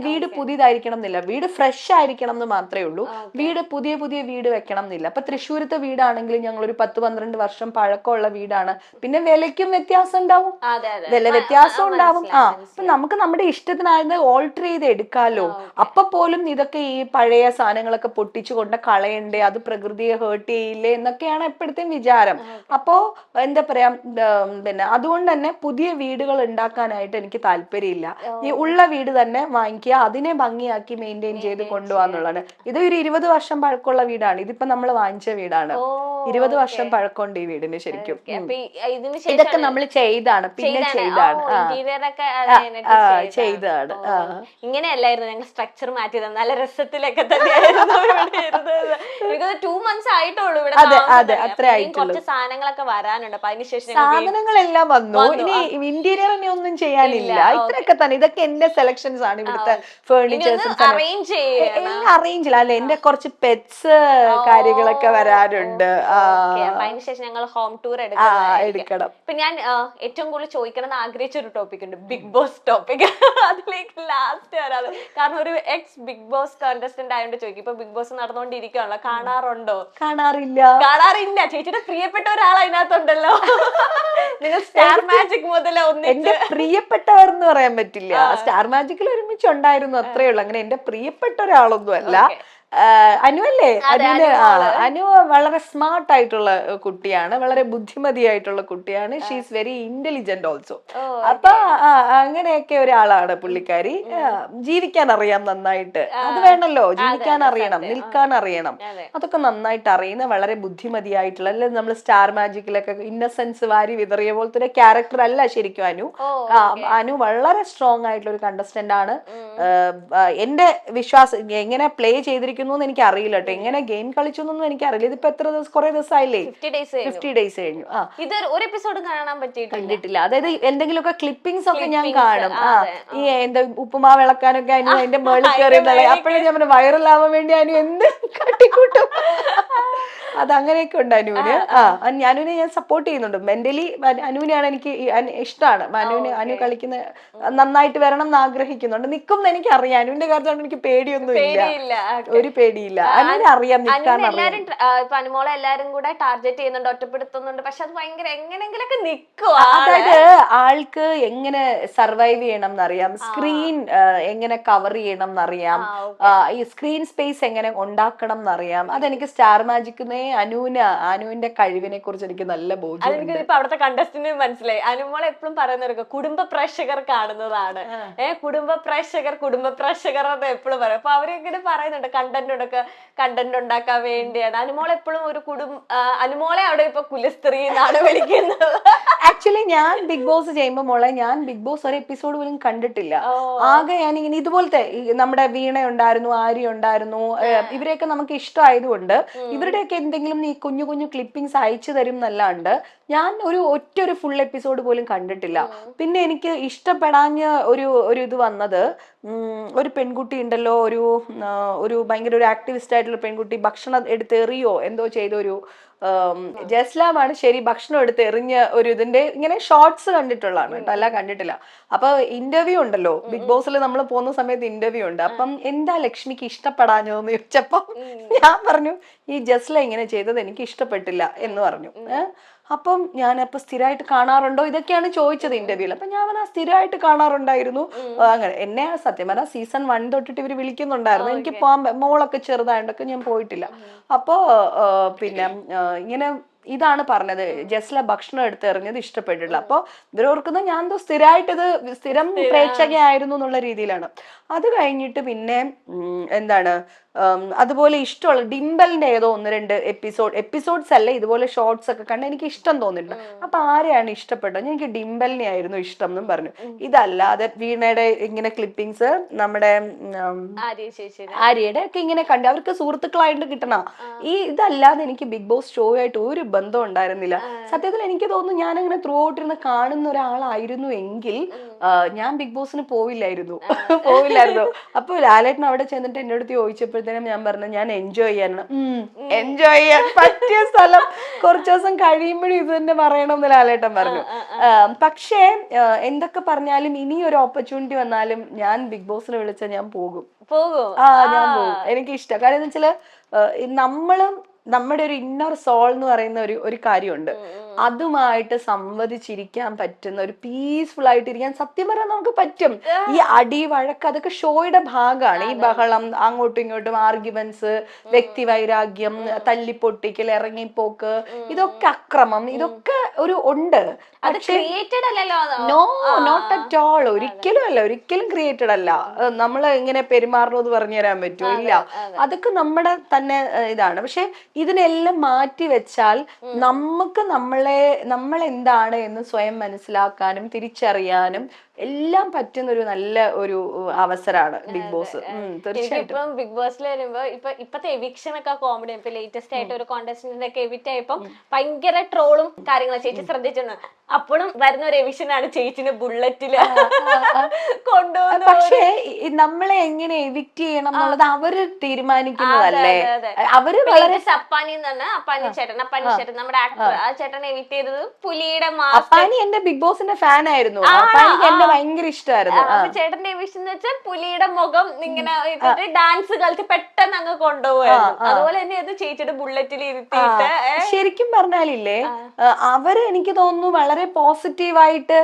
വീട് പുതിയതായിരിക്കണം എന്നില്ല, വീട് ഫ്രഷ് ആയിരിക്കണം എന്ന് മാത്രമേ ഉള്ളൂ. വീട് പുതിയ വീട് വെക്കണം എന്നില്ല. അപ്പൊ തൃശ്ശൂരത്തെ വീടാണെങ്കിലും ഞങ്ങൾ ഒരു 10-12 വർഷം പഴക്കമുള്ള വീടാണ്. പിന്നെ വിലയ്ക്കും വ്യത്യാസം ഉണ്ടാവും, വില വ്യത്യാസം ഉണ്ടാവും. അപ്പൊ നമുക്ക് നമ്മുടെ ഇഷ്ടത്തിനായത് ഓൾട്ടർ ചെയ്ത് എടുക്കാലോ. അപ്പൊ പോലും ഇതൊക്കെ ഈ പഴയ സാധനങ്ങളൊക്കെ പൊട്ടിച്ചു കൊണ്ട് കളയണ്ടേ, അത് പ്രകൃതിയെ ഹേർട്ട് ചെയ്യില്ലേ എന്നൊക്കെയാണ് എപ്പോഴത്തെയും വിചാരം. അപ്പോ എന്താ പറയാ, പിന്നെ അതുകൊണ്ട് തന്നെ പുതിയ വീടുകൾ ഉണ്ടാക്കാനായിട്ട് എനിക്ക് താല്പര്യമില്ല. ഈ ഉള്ള വീട് തന്നെ വാങ്ങിക്കുക, അതിനെ ഭംഗിയാക്കി മെയിൻറ്റെയിൻ ചെയ്ത് കൊണ്ടുപോകാന്നുള്ളതാണ്. ഇത് ഒരു 20 വർഷം പഴക്കമുള്ള വീടാണ്. ഇതിപ്പോ നമ്മൾ വാങ്ങിച്ച വീടാണ്. 20 വർഷം പഴക്കമുണ്ട് ഈ വീടിന് ശരിക്കും. ഇതൊക്കെ നമ്മൾ ചെയ്താണ്, പിന്നെ ചെയ്താണ്. ഇങ്ങനെയല്ലായിരുന്നു ഞങ്ങൾ സ്ട്രക്ചർ മാറ്റിയത്, നല്ല രസത്തിലൊക്കെ തന്നെയായിരുന്നു. 2 months ആയിട്ടുള്ളൂ ഇവിടെ. കുറച്ച് സാധനങ്ങളൊക്കെ വരാനുണ്ട്. അപ്പൊ അതിനുശേഷം സാധനങ്ങളെല്ലാം വന്നു. ഇനി ഇന്റീരിയറിനെ ഒന്നും ചെയ്യാനില്ല. ഇത്രയൊക്കെ തന്നെ. ഇതൊക്കെ എന്റെ സെലക്ഷൻസ് ആണ്. ഇവിടുത്തെ ഫേർണിച്ചേഴ്സും അറേഞ്ച് അല്ലെ, എന്റെ കുറച്ച് പെറ്റ്സ് കാര്യങ്ങളൊക്കെ വരാനുണ്ട്. അതിനുശേഷം ഞങ്ങൾ ഹോം ടൂർ എടുക്കണം. ഇപ്പൊ ഞാൻ ഏറ്റവും കൂടുതൽ ചോദിക്കണം എന്ന് ആഗ്രഹിച്ച ഒരു ടോപ്പിക് ഉണ്ട്, ബിഗ് ബോസ് ടോപ്പിക്. അതിലേക്ക് ലാസ്റ്റ് വരാതെ, കാരണം ഒരു എക്സ് ബിഗ് ബോസ് കോntestant ആയതുകൊണ്ട് ചോദിക്കും. ഇപ്പൊ ബിഗ് ബോസ് നടന്നുകൊണ്ടിരിക്കുകയാണല്ലോ, കാണാറുണ്ടോ? കാണാറില്ല. ചേച്ചിയുടെ പ്രിയപ്പെട്ട ഒരാൾ അതിനകത്തുണ്ടല്ലോ. നിങ്ങൾ സ്റ്റാർ മാജിക് മുതൽ എന്റെ പ്രിയപ്പെട്ടവർ എന്ന് പറയാൻ പറ്റില്ല. സ്റ്റാർ മാജിക്കിൽ ഒരുമിച്ച് ഉണ്ടായിരുന്നു, അത്രേ ഉള്ളൂ. അങ്ങനെ എന്റെ പ്രിയപ്പെട്ട ഒരാളൊന്നും അല്ല. അനു അല്ലേ? അനു വളരെ സ്മാർട്ട് ആയിട്ടുള്ള കുട്ടിയാണ്, വളരെ ബുദ്ധിമതിയായിട്ടുള്ള കുട്ടിയാണ്. She's very intelligent also. അപ്പൊ അങ്ങനെയൊക്കെ ഒരാളാണ് പുള്ളിക്കാരി. ജീവിക്കാൻ അറിയാം നന്നായിട്ട്. അത് വേണല്ലോ, ജീവിക്കാൻ അറിയണം, നിൽക്കാൻ അറിയണം. അതൊക്കെ നന്നായിട്ട് അറിയുന്ന വളരെ ബുദ്ധിമതിയായിട്ടുള്ള, അല്ലെ നമ്മൾ സ്റ്റാർ മാജിക്കിലൊക്കെ ഇന്നസെൻസ് വാരി വിതറിയ പോലത്തെ ക്യാരക്ടർ അല്ല ശരിക്കും അനു. അനു വളരെ സ്ട്രോങ് ആയിട്ടുള്ള ഒരു കണ്ടസ്റ്റന്റ് ആണ്. എന്റെ വിശ്വാസം എങ്ങനെ പ്ലേ ചെയ്തിരിക്കുന്നു എനിക്ക് അറിയില്ല കേട്ടോ, എങ്ങനെ ഗെയിം കളിച്ചു എന്നൊന്നും എനിക്ക് അറിയില്ല. ഇതിപ്പോ എത്ര ദിവസം, കുറെ ദിവസമായില്ലേ? 50 ഡേയ്സ് കഴിഞ്ഞു. ഇത് ഒരു എപ്പിസോഡ് കാണാൻ കണ്ടിട്ടില്ല. അതായത് എന്തെങ്കിലുമൊക്കെ ക്ലിപ്പിംഗ്സ് ഒക്കെ ഞാൻ കാണും. ഈ എന്താ ഉപ്പുമാവ് ഇളക്കാനൊക്കെ അനു അതിന്റെ മേളിൽ കയറി, അപ്പോഴും ഞാൻ വൈറലാവാൻ വേണ്ടി അനു എന്ത് കാട്ടിക്കൂട്ടും. അത് അങ്ങനെയൊക്കെ ഉണ്ട് അനുവിന്. അനുവിനെ ഞാൻ സപ്പോർട്ട് ചെയ്യുന്നുണ്ട് മെന്റലി. അനുവിനെയാണ് എനിക്ക് ഇഷ്ടമാണ്. അനു കളിക്കുന്ന നന്നായിട്ട് വരണം എന്ന് ആഗ്രഹിക്കുന്നുണ്ട്. നിൽക്കും എനിക്ക് അറിയാം. അനുവിന്റെ കാര്യത്തോട് എനിക്ക് പേടിയൊന്നും ഇല്ല, ഒരു പേടിയില്ല. അനുവിനെ അറിയാം, നിൽക്കാൻ അറിയാം. അനുമോളെ എല്ലാരും കൂടെ ടാർഗറ്റ് ചെയ്യുന്നുണ്ട്, ഒറ്റപ്പെടുത്തുന്നുണ്ട്. പക്ഷെ അത് ഭയങ്കര എങ്ങനെങ്കിലൊക്കെ നിൽക്കുക. അതായത് ആൾക്ക് എങ്ങനെ സർവൈവ് ചെയ്യണം എന്നറിയാം, സ്ക്രീൻ എങ്ങനെ കവർ ചെയ്യണം എന്നറിയാം, ഈ സ്ക്രീൻ സ്പേസ് എങ്ങനെ ഉണ്ടാക്കണം എന്നറിയാം. അതെനിക്ക് സ്റ്റാർ മാജിക്കുന്നേ അനുവിന്റെ കഴിവിനെ കുറിച്ച് എനിക്ക് നല്ല ബോധ്യം. ഇപ്പൊ അവിടുത്തെ കണ്ടസ്റ്റന്റ് മനസ്സിലായി. അനുമോളെ എപ്പോഴും പറയുന്നവർക്ക് കുടുംബ പ്രേക്ഷകർ കാണുന്നതാണ്. കുടുംബ പ്രേക്ഷകർ എന്ന് എപ്പോഴും പറയും. അപ്പൊ അവരെങ്ങനെ പറയുന്നുണ്ട്, കണ്ടന്റ് ഉണ്ടാക്കാൻ വേണ്ടിയാണ്. അനുമോളെ എപ്പോഴും ഒരു അനുമോളെ അവിടെ ഇപ്പൊ കുലസ്ത്രീ എന്നാണ് വിളിക്കുന്നത്. ആക്ച്വലി ഞാൻ ബിഗ് ബോസ് ചെയ്യുമ്പോ മോളെ, ഞാൻ ബിഗ് ബോസ് ഒരു എപ്പിസോഡ് പോലും കണ്ടിട്ടില്ല. ആകെ ഞാനിങ്ങനെ ഇതുപോലത്തെ നമ്മുടെ വീണ ഉണ്ടായിരുന്നു, ആര്യ ഉണ്ടായിരുന്നു, ഇവരെയൊക്കെ നമുക്ക് ഇഷ്ടമായതുകൊണ്ട് ഇവരുടെയൊക്കെ എന്തെങ്കിലും ഈ കുഞ്ഞു ക്ലിപ്പിംഗ്സ് അയച്ചു തരും എന്നല്ലാണ്ട് ഞാൻ ഒറ്റ ഫുൾ എപ്പിസോഡ് പോലും കണ്ടിട്ടില്ല. പിന്നെ എനിക്ക് ഇഷ്ടപ്പെടാഞ്ഞ ഒരു ഇത് വന്നത്, ഒരു പെൺകുട്ടി ഉണ്ടല്ലോ, ഒരു ഭയങ്കര ഒരു ആക്ടിവിസ്റ്റ് ആയിട്ടുള്ള പെൺകുട്ടി ഭക്ഷണം എടുത്ത് എറിയോ എന്തോ ചെയ്തൊരു, ജസ്ലാമാണ് ശരി, ഭക്ഷണം എടുത്ത് എറിഞ്ഞ ഒരു ഇതിന്റെ ഇങ്ങനെ ഷോർട്സ് കണ്ടിട്ടുള്ളതാണ് കേട്ടോ, അല്ല കണ്ടിട്ടില്ല. അപ്പൊ ഇന്റർവ്യൂ ഉണ്ടല്ലോ ബിഗ് ബോസിൽ നമ്മൾ പോകുന്ന സമയത്ത് ഇന്റർവ്യൂ ഉണ്ട്. അപ്പം എന്താ ലക്ഷ്മിക്ക് ഇഷ്ടപ്പെടാഞ്ഞോന്ന് ചോദിച്ചപ്പം ഞാൻ പറഞ്ഞു, ഈ ജസ്ല ഇങ്ങനെ ചെയ്തത് എനിക്ക് ഇഷ്ടപ്പെട്ടില്ല എന്ന് പറഞ്ഞു. അപ്പം ഞാനപ്പൊ സ്ഥിരമായിട്ട് കാണാറുണ്ടോ ഇതൊക്കെയാണ് ചോദിച്ചത് ഇന്റർവ്യൂല്. അപ്പൊ ഞാൻ സ്ഥിരമായിട്ട് കാണാറുണ്ടായിരുന്നു. അങ്ങനെ എന്നെ സത്യം പറഞ്ഞാൽ സീസൺ 1 തൊട്ടിട്ട് ഇവര് വിളിക്കുന്നുണ്ടായിരുന്നു. എനിക്ക് പോകാൻ, മോളൊക്കെ ചെറുതായിട്ടൊക്കെ ഞാൻ പോയിട്ടില്ല. അപ്പോ പിന്നെ ഇങ്ങനെ ഇതാണ് പറഞ്ഞത്, ജസ്ല ഭക്ഷണം എടുത്ത് എറിഞ്ഞത് ഇഷ്ടപ്പെട്ടിട്ടില്ല. അപ്പൊ ഇവരോർക്കുന്ന ഞാൻ എന്തോ സ്ഥിരമായിട്ട് ഇത് സ്ഥിരം പ്രേക്ഷകയായിരുന്നു എന്നുള്ള രീതിയിലാണ്. അത് കഴിഞ്ഞിട്ട് പിന്നെ എന്താണ് അതുപോലെ ഇഷ്ടമുള്ള ഡിംബലിന്റെ ഏതോ 1-2 എപ്പിസോഡ്സ് അല്ല, ഇതുപോലെ ഷോർട്സ് ഒക്കെ കണ്ട് എനിക്ക് ഇഷ്ടം തോന്നിയിട്ടുണ്ട്. അപ്പൊ ആരെയാണ് ഇഷ്ടപ്പെട്ടത്? എനിക്ക് ഡിംബലിനെ ആയിരുന്നു ഇഷ്ടം എന്നും പറഞ്ഞു. ഇതല്ലാതെ വീണയുടെ ഇങ്ങനെ ക്ലിപ്പിങ്സ്, നമ്മുടെ ആര്യയുടെ ഒക്കെ ഇങ്ങനെ കണ്ട് അവർക്ക് സുഹൃത്തുക്കളായിട്ട് കിട്ടണ ഇതല്ലാതെ എനിക്ക് ബിഗ് ബോസ് ഷോ ആയിട്ട് ഒരു ബന്ധം ഉണ്ടായിരുന്നില്ല. സത്യത്തിൽ എനിക്ക് തോന്നുന്നു ഞാൻ അങ്ങനെ ത്രൂ ഔട്ട് ഇരുന്ന് കാണുന്ന ഒരാളായിരുന്നു എങ്കിൽ ഞാൻ ബിഗ് ബോസിന് പോവില്ലായിരുന്നു. അപ്പൊ ലാലേട്ടൻ അവിടെ ചെന്നിട്ട് എന്റെ അടുത്ത് ചോദിച്ചപ്പോഴത്തേനും ഞാൻ പറഞ്ഞു ഞാൻ എൻജോയ് ചെയ്യാനാണ്. എൻജോയ് ചെയ്യാൻ പറ്റിയ സ്ഥലം കുറച്ചു ദിവസം കഴിയുമ്പോഴും ഇത് തന്നെ പറയണം എന്ന് ലാലേട്ടൻ പറഞ്ഞു. പക്ഷേ എന്തൊക്കെ പറഞ്ഞാലും ഇനി ഒരു ഓപ്പർച്യൂണിറ്റി വന്നാലും ഞാൻ ബിഗ് ബോസിനെ വിളിച്ചാൽ ഞാൻ പോകും. ഞാൻ പോകും. എനിക്ക് ഇഷ്ടം. കാര്യം എന്ന് വെച്ചാല് നമ്മളും നമ്മുടെ ഒരു ഇന്നർ സോൾ എന്ന് പറയുന്ന ഒരു കാര്യമുണ്ട്. അതുമായിട്ട് സംവദിച്ചിരിക്കാൻ പറ്റുന്ന, ഒരു പീസ്ഫുൾ ആയിട്ട് ഇരിക്കാൻ സത്യം പറയാൻ നമുക്ക് പറ്റും. ഈ അടി വഴക്ക് അതൊക്കെ ഷോയുടെ ഭാഗമാണ്. ഈ ബഹളം, അങ്ങോട്ടും ഇങ്ങോട്ടും ആർഗ്യുമെന്റ്സ്, വ്യക്തി വൈരാഗ്യം, തല്ലിപ്പൊട്ടിക്കൽ, ഇറങ്ങിപ്പോക്ക്, ഇതൊക്കെ അക്രമം, ഇതൊക്കെ ഉണ്ട്. Not at all. ഒരിക്കലും ക്രിയേറ്റഡ് അല്ല. നമ്മൾ എങ്ങനെ പെരുമാറണോ എന്ന് പറഞ്ഞു തരാൻ പറ്റുമോ? ഇല്ല. അതൊക്കെ നമ്മുടെ തന്നെ ഇതാണ്. പക്ഷെ ഇതിനെല്ലാം മാറ്റി വെച്ചാൽ നമുക്ക് നമ്മൾ എന്താണ് എന്ന് സ്വയം മനസ്സിലാക്കാനും തിരിച്ചറിയാനും എല്ലാം പറ്റുന്ന ഒരു നല്ല ഒരു അവസരമാണ് ബിഗ് ബോസ്. തീർച്ചയായിട്ടും ബിഗ് ബോസിൽ വരുമ്പോ ഇപ്പത്തെ എവിക്ഷൻ ഒക്കെ കോമഡി. ഇപ്പൊ ലേറ്റസ്റ്റ് ആയിട്ട് ഒരു കോണ്ടസ്റ്റന്റിന്റെ ഒക്കെ എവിക്റ്റ് ആയപ്പോ ഭയങ്കര ട്രോളും കാര്യങ്ങളും ചേച്ചി ശ്രദ്ധിച്ചിട്ടുണ്ട്. അപ്പോഴും വരുന്ന ഒരു എവിക്ഷൻ ആണ് ചേച്ചിന് ബുള്ളറ്റില് കൊണ്ടുപോകുന്നത്. പക്ഷേ നമ്മളെ എങ്ങനെ എവിക്റ്റ് ചെയ്യണം എന്നുള്ളത് അവര് തീരുമാനിക്കുന്നതല്ലേ. അവര് വളരെ അപ്പാനി ചേട്ടൻ നമ്മുടെ ആക്ടർ, ആ ചേട്ടൻ എവിക്റ്റ് ചെയ്തത് പുലിയുടെ അപ്പാനി എന്റെ ബിഗ് ബോസിന്റെ ഫാൻ ആയിരുന്നു. എന്നെ ഭയങ്കര ഇഷ്ടമായിരുന്നു. ചേട്ടന്റെ എവിക്ഷൻ എന്ന് വെച്ചാൽ പുലിയുടെ മുഖം ഇങ്ങനെ ഇട്ടിട്ട് ഡാൻസ് കളിച്ച് പെട്ടെന്ന് അങ്ങ് കൊണ്ടുപോകുമായിരുന്നു. അതുപോലെ തന്നെ അത് ചേച്ചിയുടെ ബുള്ളറ്റിൽ ഇരുത്തിയിട്ട് ശരിക്കും പറഞ്ഞാലില്ലേ അവര് എനിക്ക് തോന്നുന്നു വളരെ പോസിറ്റീവായിട്ട്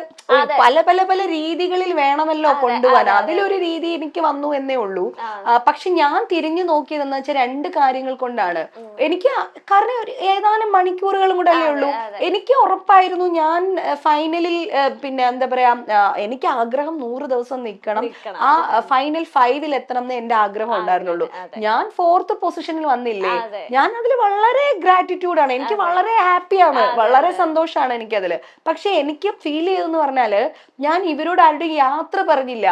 പല പല പല രീതികളിൽ വേണമല്ലോ കൊണ്ടുപോകാൻ. അതിലൊരു രീതി എനിക്ക് വന്നു എന്നേ ഉള്ളൂ. പക്ഷെ ഞാൻ തിരിഞ്ഞു നോക്കിയതെന്ന് വെച്ചാൽ 2 കാര്യങ്ങൾ കൊണ്ടാണ്. എനിക്ക് കാരണം ഏതാനും മണിക്കൂറുകളും കൂടെ അല്ലേ ഉള്ളൂ. എനിക്ക് ഉറപ്പായിരുന്നു ഞാൻ ഫൈനലിൽ പിന്നെ എന്താ പറയാ, എനിക്ക് ആഗ്രഹം 100 ദിവസം നിൽക്കണം, ആ ഫൈനൽ 5-ൽ എത്തണം എന്ന് എന്റെ ആഗ്രഹം ഉണ്ടായിരുന്നുള്ളൂ. ഞാൻ 4th പൊസിഷനിൽ വന്നില്ലേ, ഞാൻ അതിൽ വളരെ ഗ്രാറ്റിറ്റ്യൂഡാണ്. എനിക്ക് വളരെ ഹാപ്പിയാണ്, വളരെ സന്തോഷമാണ് എനിക്കതില്. പക്ഷെ എനിക്ക് ഫീൽ ചെയ്തെന്ന് പറഞ്ഞാല് ഞാൻ ഇവരോട് ആരുടെ യാത്ര പറഞ്ഞില്ല.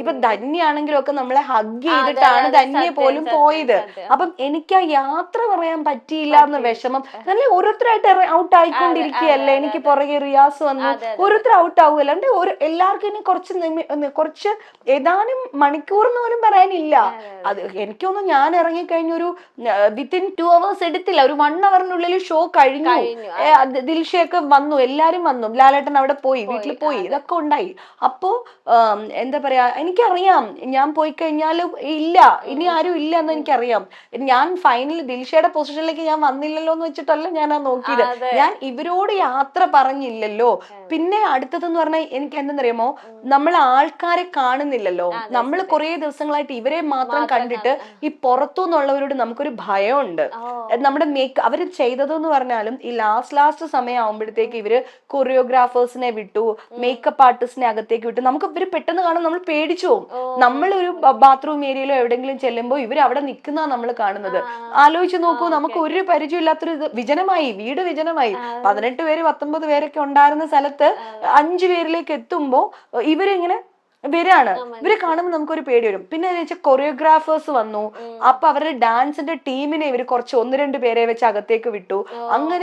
ഇപ്പൊ ധന്യാണെങ്കിലും ഒക്കെ നമ്മളെ ഹഗ് ചെയ്തിട്ടാണ് ധന്യെ പോലും പോയത്. അപ്പം എനിക്ക് ആ യാത്ര പറയാൻ പറ്റിയില്ല എന്ന വിഷമം. നല്ല ഓരോരുത്തരായിട്ട് ഔട്ട് ആയിക്കൊണ്ടിരിക്കുകയല്ലേ. എനിക്ക് പുറകെ റിയാസ് വന്നു, ഓരോരുത്തർ ഔട്ട് ആവുക. അല്ലാണ്ട് എല്ലാവർക്കും ഇനി കുറച്ച് ഏതാനും മണിക്കൂർ എന്ന് പോലും പറയാനില്ല. അത് എനിക്കൊന്നും ഞാൻ ഇറങ്ങിക്കഴിഞ്ഞൊരു വിത്തിൻ 2 hours എടുത്തില്ല, ഒരു 1 hourനുള്ളിൽ ഷോ കഴിഞ്ഞു. ദിൽഷയൊക്കെ വന്നു, എല്ലാരും വന്നു, ലാലേട്ടൻ അവിടെ പോയി, വീട്ടിൽ പോയി, ഇതൊക്കെ ഉണ്ടായി. അപ്പോ എന്താ പറയാ, എനിക്കറിയാം ഞാൻ പോയി കഴിഞ്ഞാലും ഇല്ല, ഇനി ആരും ഇല്ല എന്ന് എനിക്കറിയാം. ഞാൻ ഫൈനൽ ദിൽഷയുടെ പൊസിഷനിലേക്ക് ഞാൻ വന്നില്ലല്ലോ എന്ന് വെച്ചിട്ടല്ല ഞാൻ നോക്കിയത്. ഞാൻ ഇവരോട് യാത്ര പറഞ്ഞില്ലല്ലോ. പിന്നെ അടുത്തതെന്ന് പറഞ്ഞാൽ എനിക്ക് എന്തെന്നറിയാമോ, നമ്മൾ ആൾക്കാരെ കാണുന്നില്ലല്ലോ. നമ്മൾ കുറെ ദിവസങ്ങളായിട്ട് ഇവരെ മാത്രം കണ്ടിട്ട് ഈ പുറത്തുനിന്നുള്ളവരോട് നമുക്കൊരു ഭയമുണ്ട്. നമ്മുടെ അവര് ചെയ്തതെന്ന് പറഞ്ഞാലും ഈ ലാസ്റ്റ് സമയം ആവുമ്പോഴത്തേക്ക് ഇവര് കൊറിയോഗ്രാഫേഴ്സിനെ വിട്ടു, മേക്കപ്പ് ആർട്ടിസ്റ്റിനെ അകത്തേക്ക് വിട്ടു. നമുക്ക് ഇവര് പെട്ടെന്ന് കാണാൻ നമ്മൾ പേടിച്ചു പോകും. നമ്മളൊരു ബാത്റൂം ഏരിയയിലോ എവിടെങ്കിലും ചെല്ലുമ്പോൾ ഇവർ അവിടെ നിൽക്കുന്ന നമ്മൾ കാണുന്നത്. ആലോചിച്ച് നോക്കൂ, നമുക്ക് ഒരു പരിചയമില്ലാത്തൊരു വിജനമായി, വീട് വിജനമായി. 18 പേര് 19 പേരൊക്കെ ഉണ്ടായിരുന്ന സ്ഥലത്ത് 5 പേരിലേക്ക് എത്തുമ്പോ ഇവരിങ്ങനെ വരാണ്. ഇവരെ കാണുമ്പോൾ നമുക്കൊരു പേടി വരും. പിന്നെ എന്ന് വെച്ചാൽ കൊറിയോഗ്രാഫേഴ്സ് വന്നു. അപ്പൊ അവരുടെ ഡാൻസിന്റെ ടീമിനെ ഇവര് കുറച്ച് 1-2 പേരെ വെച്ച് അകത്തേക്ക് വിട്ടു.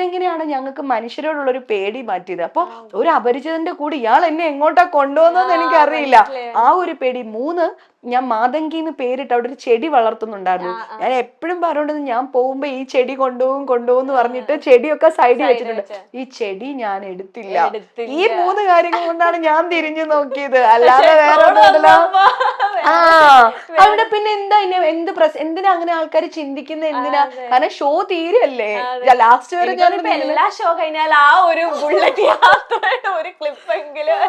എങ്ങനെയാണ് ഞങ്ങൾക്ക് മനുഷ്യരോടുള്ള ഒരു പേടി മാറ്റിയത്. അപ്പൊ ഒരു അപരിചിതന്റെ കൂടെ ഇയാൾ എന്നെ എങ്ങോട്ടാ കൊണ്ടുപോകുന്നതെന്ന് എനിക്കറിയില്ല, ആ ഒരു പേടി. 3, ഞാൻ മാതങ്കി എന്ന് പേരിട്ട് അവിടെ ഒരു ചെടി വളർത്തുന്നുണ്ടായിരുന്നു. ഞാൻ എപ്പോഴും പറഞ്ഞോണ്ടത് ഞാൻ പോകുമ്പോ ഈ ചെടി കൊണ്ടുപോകും എന്ന് പറഞ്ഞിട്ട് ചെടിയൊക്കെ സൈഡിൽ വെച്ചിട്ടുണ്ട്. ഈ ചെടി ഞാൻ എടുത്തില്ല. ഈ 3 കാര്യങ്ങൾ കൊണ്ടാണ് ഞാൻ തിരിഞ്ഞു നോക്കിയത്, അല്ലാതെ വേറെ ഒന്നുമില്ല. അവിടെ പിന്നെ എന്തിനാ അങ്ങനെ ആൾക്കാർ ചിന്തിക്കുന്നത്? എന്തിനാ? കാരണം ഷോ തീരല്ലേ, ലാസ്റ്റ് വരെ ഞാൻ എല്ലാ ഷോ കഴിഞ്ഞാൽ ആ ഒരു ബുള്ളറ്റ് യാത്രയുടെ ഒരു ക്ലിപ്പെങ്കിലും.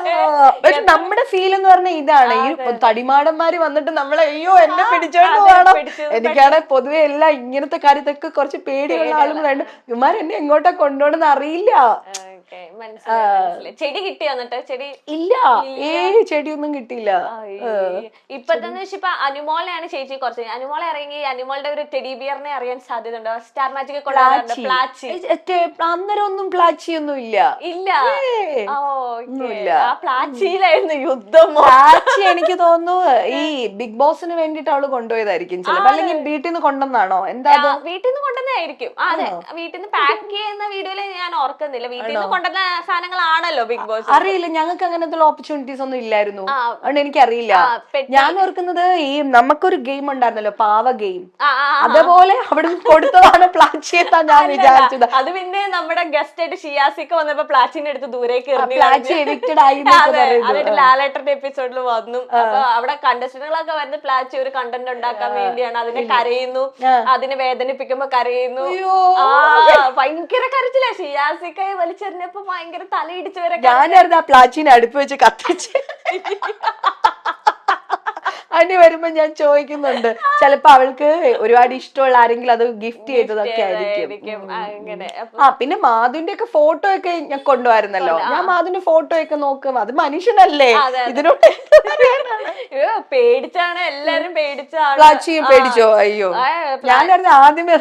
പക്ഷെ നമ്മുടെ ഫീൽ എന്ന് പറഞ്ഞാൽ ഇതാണ്, ഈ തടിമാടന്മാര് വന്നിട്ട് നമ്മളെ അയ്യോ എന്നെ പിടിച്ചോണ്ട് പോകണം. എനിക്കാണ് പൊതുവെ എല്ലാം ഇങ്ങനത്തെ കാര്യത്തൊക്കെ കുറച്ച് പേടിയുള്ള ആളുകളാണ്. ഇവന്മാർ എന്നെ എങ്ങോട്ടാ കൊണ്ടുപോകണമെന്ന് അറിയില്ല. ചെടി കിട്ടിയോ എന്നിട്ട്? ചെടി ഇല്ല, ചെടിയൊന്നും കിട്ടിയില്ല. ഇപ്പത്തെന്ന് വെച്ചാൽ ഇപ്പൊ അനുമോളെയാണ് ചേച്ചി കുറച്ച്. അനുമോളെ ഇറങ്ങി അനുമോളുടെ ഒരു ടെഡി ബിയറിനെ അറിയാൻ സാധ്യത ഉണ്ടോ? സ്റ്റാർ മാജിക് കൊണ്ടുവരാറുണ്ട് പ്ലാച്ചി. അന്നേരം ഒന്നും പ്ലാച്ചിയൊന്നും ഇല്ല. ആ പ്ലാച്ചിയിലായിരുന്നു യുദ്ധം. പ്ലാച്ചി എനിക്ക് തോന്നുന്നു ഈ ബിഗ് ബോസിന് വേണ്ടിട്ട് അവള് കൊണ്ടുപോയതായിരിക്കും ചിലപ്പോ, അല്ലെങ്കിൽ വീട്ടിൽ നിന്ന് കൊണ്ടുവന്നാണോ? എന്താ വീട്ടിൽ നിന്ന് കൊണ്ടുവന്നായിരിക്കും. അതെ, വീട്ടിൽ നിന്ന് പാക്ക് ചെയ്യുന്ന വീഡിയോയില് ഞാൻ ഓർക്കുന്നില്ല. വീട്ടിൽ നിന്ന് കൊണ്ടുവന്ന സാധനങ്ങളാണല്ലോ ബിഗ് ബോസ്. അറിയില്ല, ഞങ്ങൾക്ക് അങ്ങനത്തെ ഓപ്പർച്യൂണിറ്റീസ് ഒന്നും ഇല്ലായിരുന്നു. അതുകൊണ്ട് എനിക്കറിയില്ല. ഞാൻ ഓർക്കുന്നത് ഈ നമുക്കൊരു ഗെയിം ഉണ്ടായിരുന്നല്ലോ, പാവ ഗെയിം, അതേപോലെ അവിടെ കൊടുത്തതാണ് പ്ലാച്ചി എന്നാ ഞാൻ വിചാരിച്ചത്. അത് പിന്നെ നമ്മുടെ ഗസ്റ്റ് ആയിട്ട് ഷിയാസിക്ക് വന്നപ്പോ പ്ലാച്ചിന്റെ അടുത്ത് ദൂരേക്ക് ലാലേട്ടന്റെ എപ്പിസോഡിൽ വന്നു. അപ്പൊ അവിടെ കണ്ടസ്റ്റന്റുകളൊക്കെ വരുന്ന പ്ലാച്ചി ഒരു കണ്ടന്റ് ഉണ്ടാക്കാൻ വേണ്ടിയാണ്. അതിനെ കരയുന്നു, അതിനെ വേദനിപ്പിക്കുമ്പോ കരയുന്നു. ഭയങ്കര കരച്ചില്ല. ഷിയാസിക്കായി വലിച്ചെറിഞ്ഞപ്പോ ഭയങ്കര തലയിടിച്ച് വരെ ഞാനായിരുന്നു ആ പ്ലാച്ചിനെ അടുപ്പ് വെച്ച് കത്തിച്ച്. അനി വരുമ്പോ ഞാൻ ചോദിക്കുന്നുണ്ട്, ചിലപ്പോ അവൾക്ക് ഒരുപാട് ഇഷ്ടമുള്ള ആരെങ്കിലും അത് ഗിഫ്റ്റ് ചെയ്തതൊക്കെ ആയിരിക്കും. പിന്നെ മാധുവിന്റെ ഒക്കെ ഫോട്ടോ ഒക്കെ ഞാൻ കൊണ്ടുവരുന്നല്ലോ. ഞാൻ മാധുവിന്റെ ഫോട്ടോ ഒക്കെ നോക്കും. അത് മനുഷ്യനല്ലേ, ഇതിനോട് പേടിച്ചാണ് എല്ലാരും. പ്ലാച്ചിയും പേടിച്ചോ? അയ്യോ, ഞാനായിരുന്നു ആദ്യമേ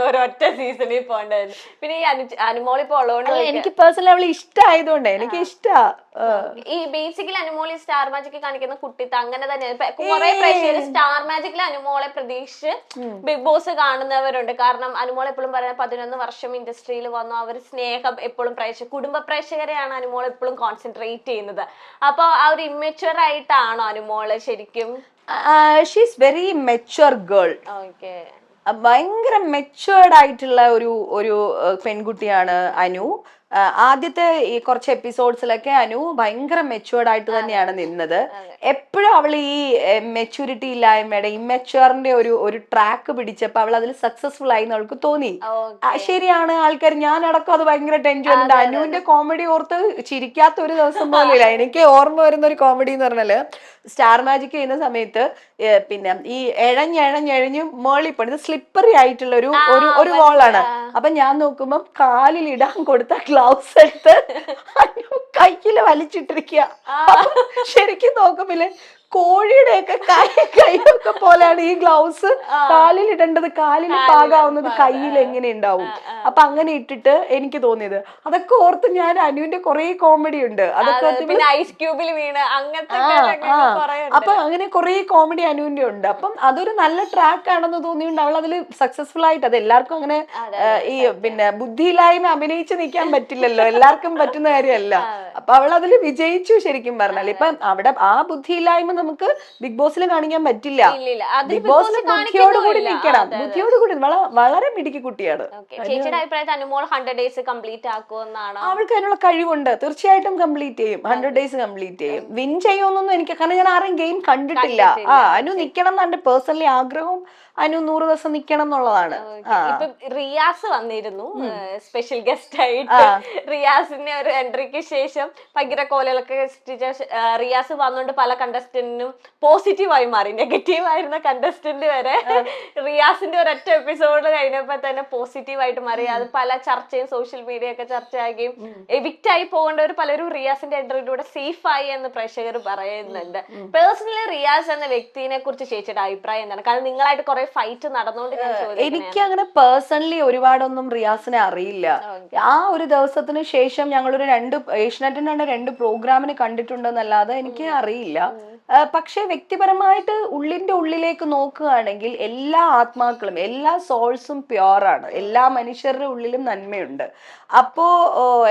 ഒരൊറ്റ സീസണിൽ പോണ്ടായിരുന്നു. പിന്നെ ഈ അനുമോളിപ്പോ ഉള്ളതുകൊണ്ട് എനിക്ക് പേഴ്സണലി അവള് ഇഷ്ടമായതുകൊണ്ട് എനിക്ക് ഇഷ്ടാ. ഈ ബേസിക്കലി അനുമോളി സ്റ്റാർ മാജിക് കാണിക്കുന്ന കുട്ടിത്ത് അങ്ങനെ തന്നെ കുറെ പ്രേക്ഷകർ സ്റ്റാർ മാജിക്കിൽ അനുമോളെ പ്രതീക്ഷിച്ച് ബിഗ് ബോസ് കാണുന്നവരുണ്ട്. കാരണം അനുമോൾ എപ്പോഴും പറയുന്നത് 11 വർഷം ഇൻഡസ്ട്രിയിൽ വന്നു. അവർ സ്നേഹം എപ്പോഴും കുടുംബ പ്രേക്ഷകരെയാണ് അനുമോൾ എപ്പോഴും കോൺസെൻട്രേറ്റ് ചെയ്യുന്നത്. അപ്പൊ ആ ഒരു ഇമ്മച്വർ ആയിട്ടാണോ അനുമോള് ശരിക്കും? She's very mature girl. ഭയങ്കര മെച്വേർഡ് ആയിട്ടുള്ള ഒരു പെൺകുട്ടിയാണ് അനു. ആദ്യത്തെ ഈ കുറച്ച് എപ്പിസോഡ്സിലൊക്കെ അനു ഭയങ്കര മെച്വേർഡ് ആയിട്ട് തന്നെയാണ് നിന്നത്. എപ്പോഴും അവൾ ഈ മെച്യൂരിറ്റി ഇല്ലായ്മയുടെ ഇമ്മെച്വറിന്റെ ഒരു ട്രാക്ക് പിടിച്ചപ്പോ അവൾ അതിൽ സക്സസ്ഫുൾ ആയി അവൾക്ക് തോന്നി. ശരിയാണ്, ആൾക്കാർ ഞാൻ അടക്കം അത് ഭയങ്കര ടെൻഷൻ ഉണ്ട്. അനുവിന്റെ കോമഡി ഓർത്ത് ചിരിക്കാത്ത ഒരു ദിവസം പോലും ഇല്ല. എനിക്ക് ഓർമ്മ വരുന്ന ഒരു കോമഡി എന്ന് പറഞ്ഞാല് സ്റ്റാർ മാജിക് ചെയ്യുന്ന സമയത്ത് പിന്നെ ഈ എഴഞ്ഞ് മേളിപ്പണി സ്ലിപ്പറി ആയിട്ടുള്ള ഒരു വോളാണ്. അപ്പൊ ഞാൻ നോക്കുമ്പോ കാലിൽ ഇടാൻ കൊടുത്ത ഗ്ലൗസ് എടുത്ത് കയ്യില് വലിച്ചിട്ടിരിക്കുക. ശരിക്കും നോക്കുമ്പില്ലേ കോഴിയുടെ ഒക്കെ കൈയൊക്കെ പോലെയാണ് ഈ ഗ്ലൗസ്. കാലിൽ ഇടേണ്ടത് കാലിൽ പാകാവുന്നത് കയ്യിൽ എങ്ങനെ ഉണ്ടാവും? അപ്പൊ അങ്ങനെ ഇട്ടിട്ട് എനിക്ക് തോന്നിയത് അതൊക്കെ ഓർത്ത് ഞാൻ അനുവിന്റെ കുറെ കോമഡി ഉണ്ട്. അതൊക്കെ ഐസ് ക്യൂബിൽ വീണ് അങ്ങനത്തെ അപ്പൊ അങ്ങനെ കുറെ കോമഡി അനുവിന്റെ ഉണ്ട്. അപ്പം അതൊരു നല്ല ട്രാക്ക് ആണെന്ന് തോന്നിയുണ്ട്. അവൾ അതിൽ സക്സസ്ഫുൾ ആയിട്ട്, അത് എല്ലാവർക്കും അങ്ങനെ ഈ പിന്നെ ബുദ്ധിയില്ലായ്മ അഭിനയിച്ച് നിൽക്കാൻ പറ്റില്ലല്ലോ, എല്ലാവർക്കും പറ്റുന്ന കാര്യമല്ല. അപ്പൊ അവൾ അതിൽ വിജയിച്ചു ശരിക്കും പറഞ്ഞാൽ. ഇപ്പൊ അവിടെ ആ ബുദ്ധിയില്ലായ്മ നമുക്ക് ബിഗ് ബോസിൽ കാണിക്കാൻ പറ്റില്ല. ബിഗ് ബോസിൽ ബുദ്ധിയോടുകൂടി നിൽക്കണം. ബുദ്ധിയോടുകൂടി വളരെ മിടുക്കി കുട്ടിയാണ്. ചേച്ചിയുടെ അഭിപ്രായത്തിൽ അനുമോൾ 100 ഡേയ്സ് കംപ്ലീറ്റ് ആക്കുമെന്നാണ്? അവൾക്ക് അതിനുള്ള കഴിവുണ്ട്, തീർച്ചയായിട്ടും കംപ്ലീറ്റ് ചെയ്യും. 100 ഡേയ്സ് കംപ്ലീറ്റ് ചെയ്യും. വിൻ ചെയ്യുമെന്നൊന്നും എനിക്ക്, കാരണം ഞാൻ ആരെയും ഗെയിം കണ്ടിട്ടില്ല. അനു നിക്കണം എന്നെ പേഴ്സണലി ആഗ്രഹവും. അനു 100 ദിവസം നിക്കണം എന്നുള്ളതാണ്. ഇപ്പൊ റിയാസ് വന്നിരുന്നു സ്പെഷ്യൽ ഗസ്റ്റ് ആയിട്ട്. റിയാസിന്റെ ഒരു എൻട്രിക്ക് ശേഷം ഭയങ്കര കോലകളൊക്കെ റിയാസ് വന്നുകൊണ്ട് പല കണ്ടസ്റ്റന്റിനും പോസിറ്റീവായി മാറി. നെഗറ്റീവ് ആയിരുന്ന കണ്ടസ്റ്റന്റ് വരെ റിയാസിന്റെ ഒരൊറ്റ എപ്പിസോഡ് കഴിഞ്ഞപ്പോ തന്നെ പോസിറ്റീവായിട്ട് മാറി. അത് പല ചർച്ചയും സോഷ്യൽ മീഡിയ ഒക്കെ ചർച്ചയാകുകയും എവിക്റ്റ് ആയി പോകേണ്ടവർ പലരും റിയാസിന്റെ എൻട്രിയിലൂടെ സേഫ് ആയി എന്ന് പ്രേക്ഷകർ പറയുന്നുണ്ട്. പേഴ്സണലി റിയാസ് എന്ന വ്യക്തിനെ കുറിച്ച് ചേച്ചിയുടെ അഭിപ്രായം എന്താണ്? കാരണം നിങ്ങളായിട്ട് കുറെ ഫൈറ്റ് നടന്നുകൊണ്ട് എനിക്ക് അങ്ങനെ പേഴ്സണലി ഒരുപാടൊന്നും റിയാസിനെ അറിയില്ല. ആ ഒരു ദിവസത്തിന് ശേഷം ഞങ്ങളൊരു ഏഷ്യനെറ്റിന്റെ 2 പ്രോഗ്രാമിന് കണ്ടിട്ടുണ്ടെന്നല്ലാതെ എനിക്ക് അറിയില്ല. പക്ഷെ വ്യക്തിപരമായിട്ട് ഉള്ളിന്റെ ഉള്ളിലേക്ക് നോക്കുകയാണെങ്കിൽ എല്ലാ ആത്മാക്കളും എല്ലാ സോൾസും പ്യോറാണ്. എല്ലാ മനുഷ്യരുടെ ഉള്ളിലും നന്മയുണ്ട്. അപ്പോ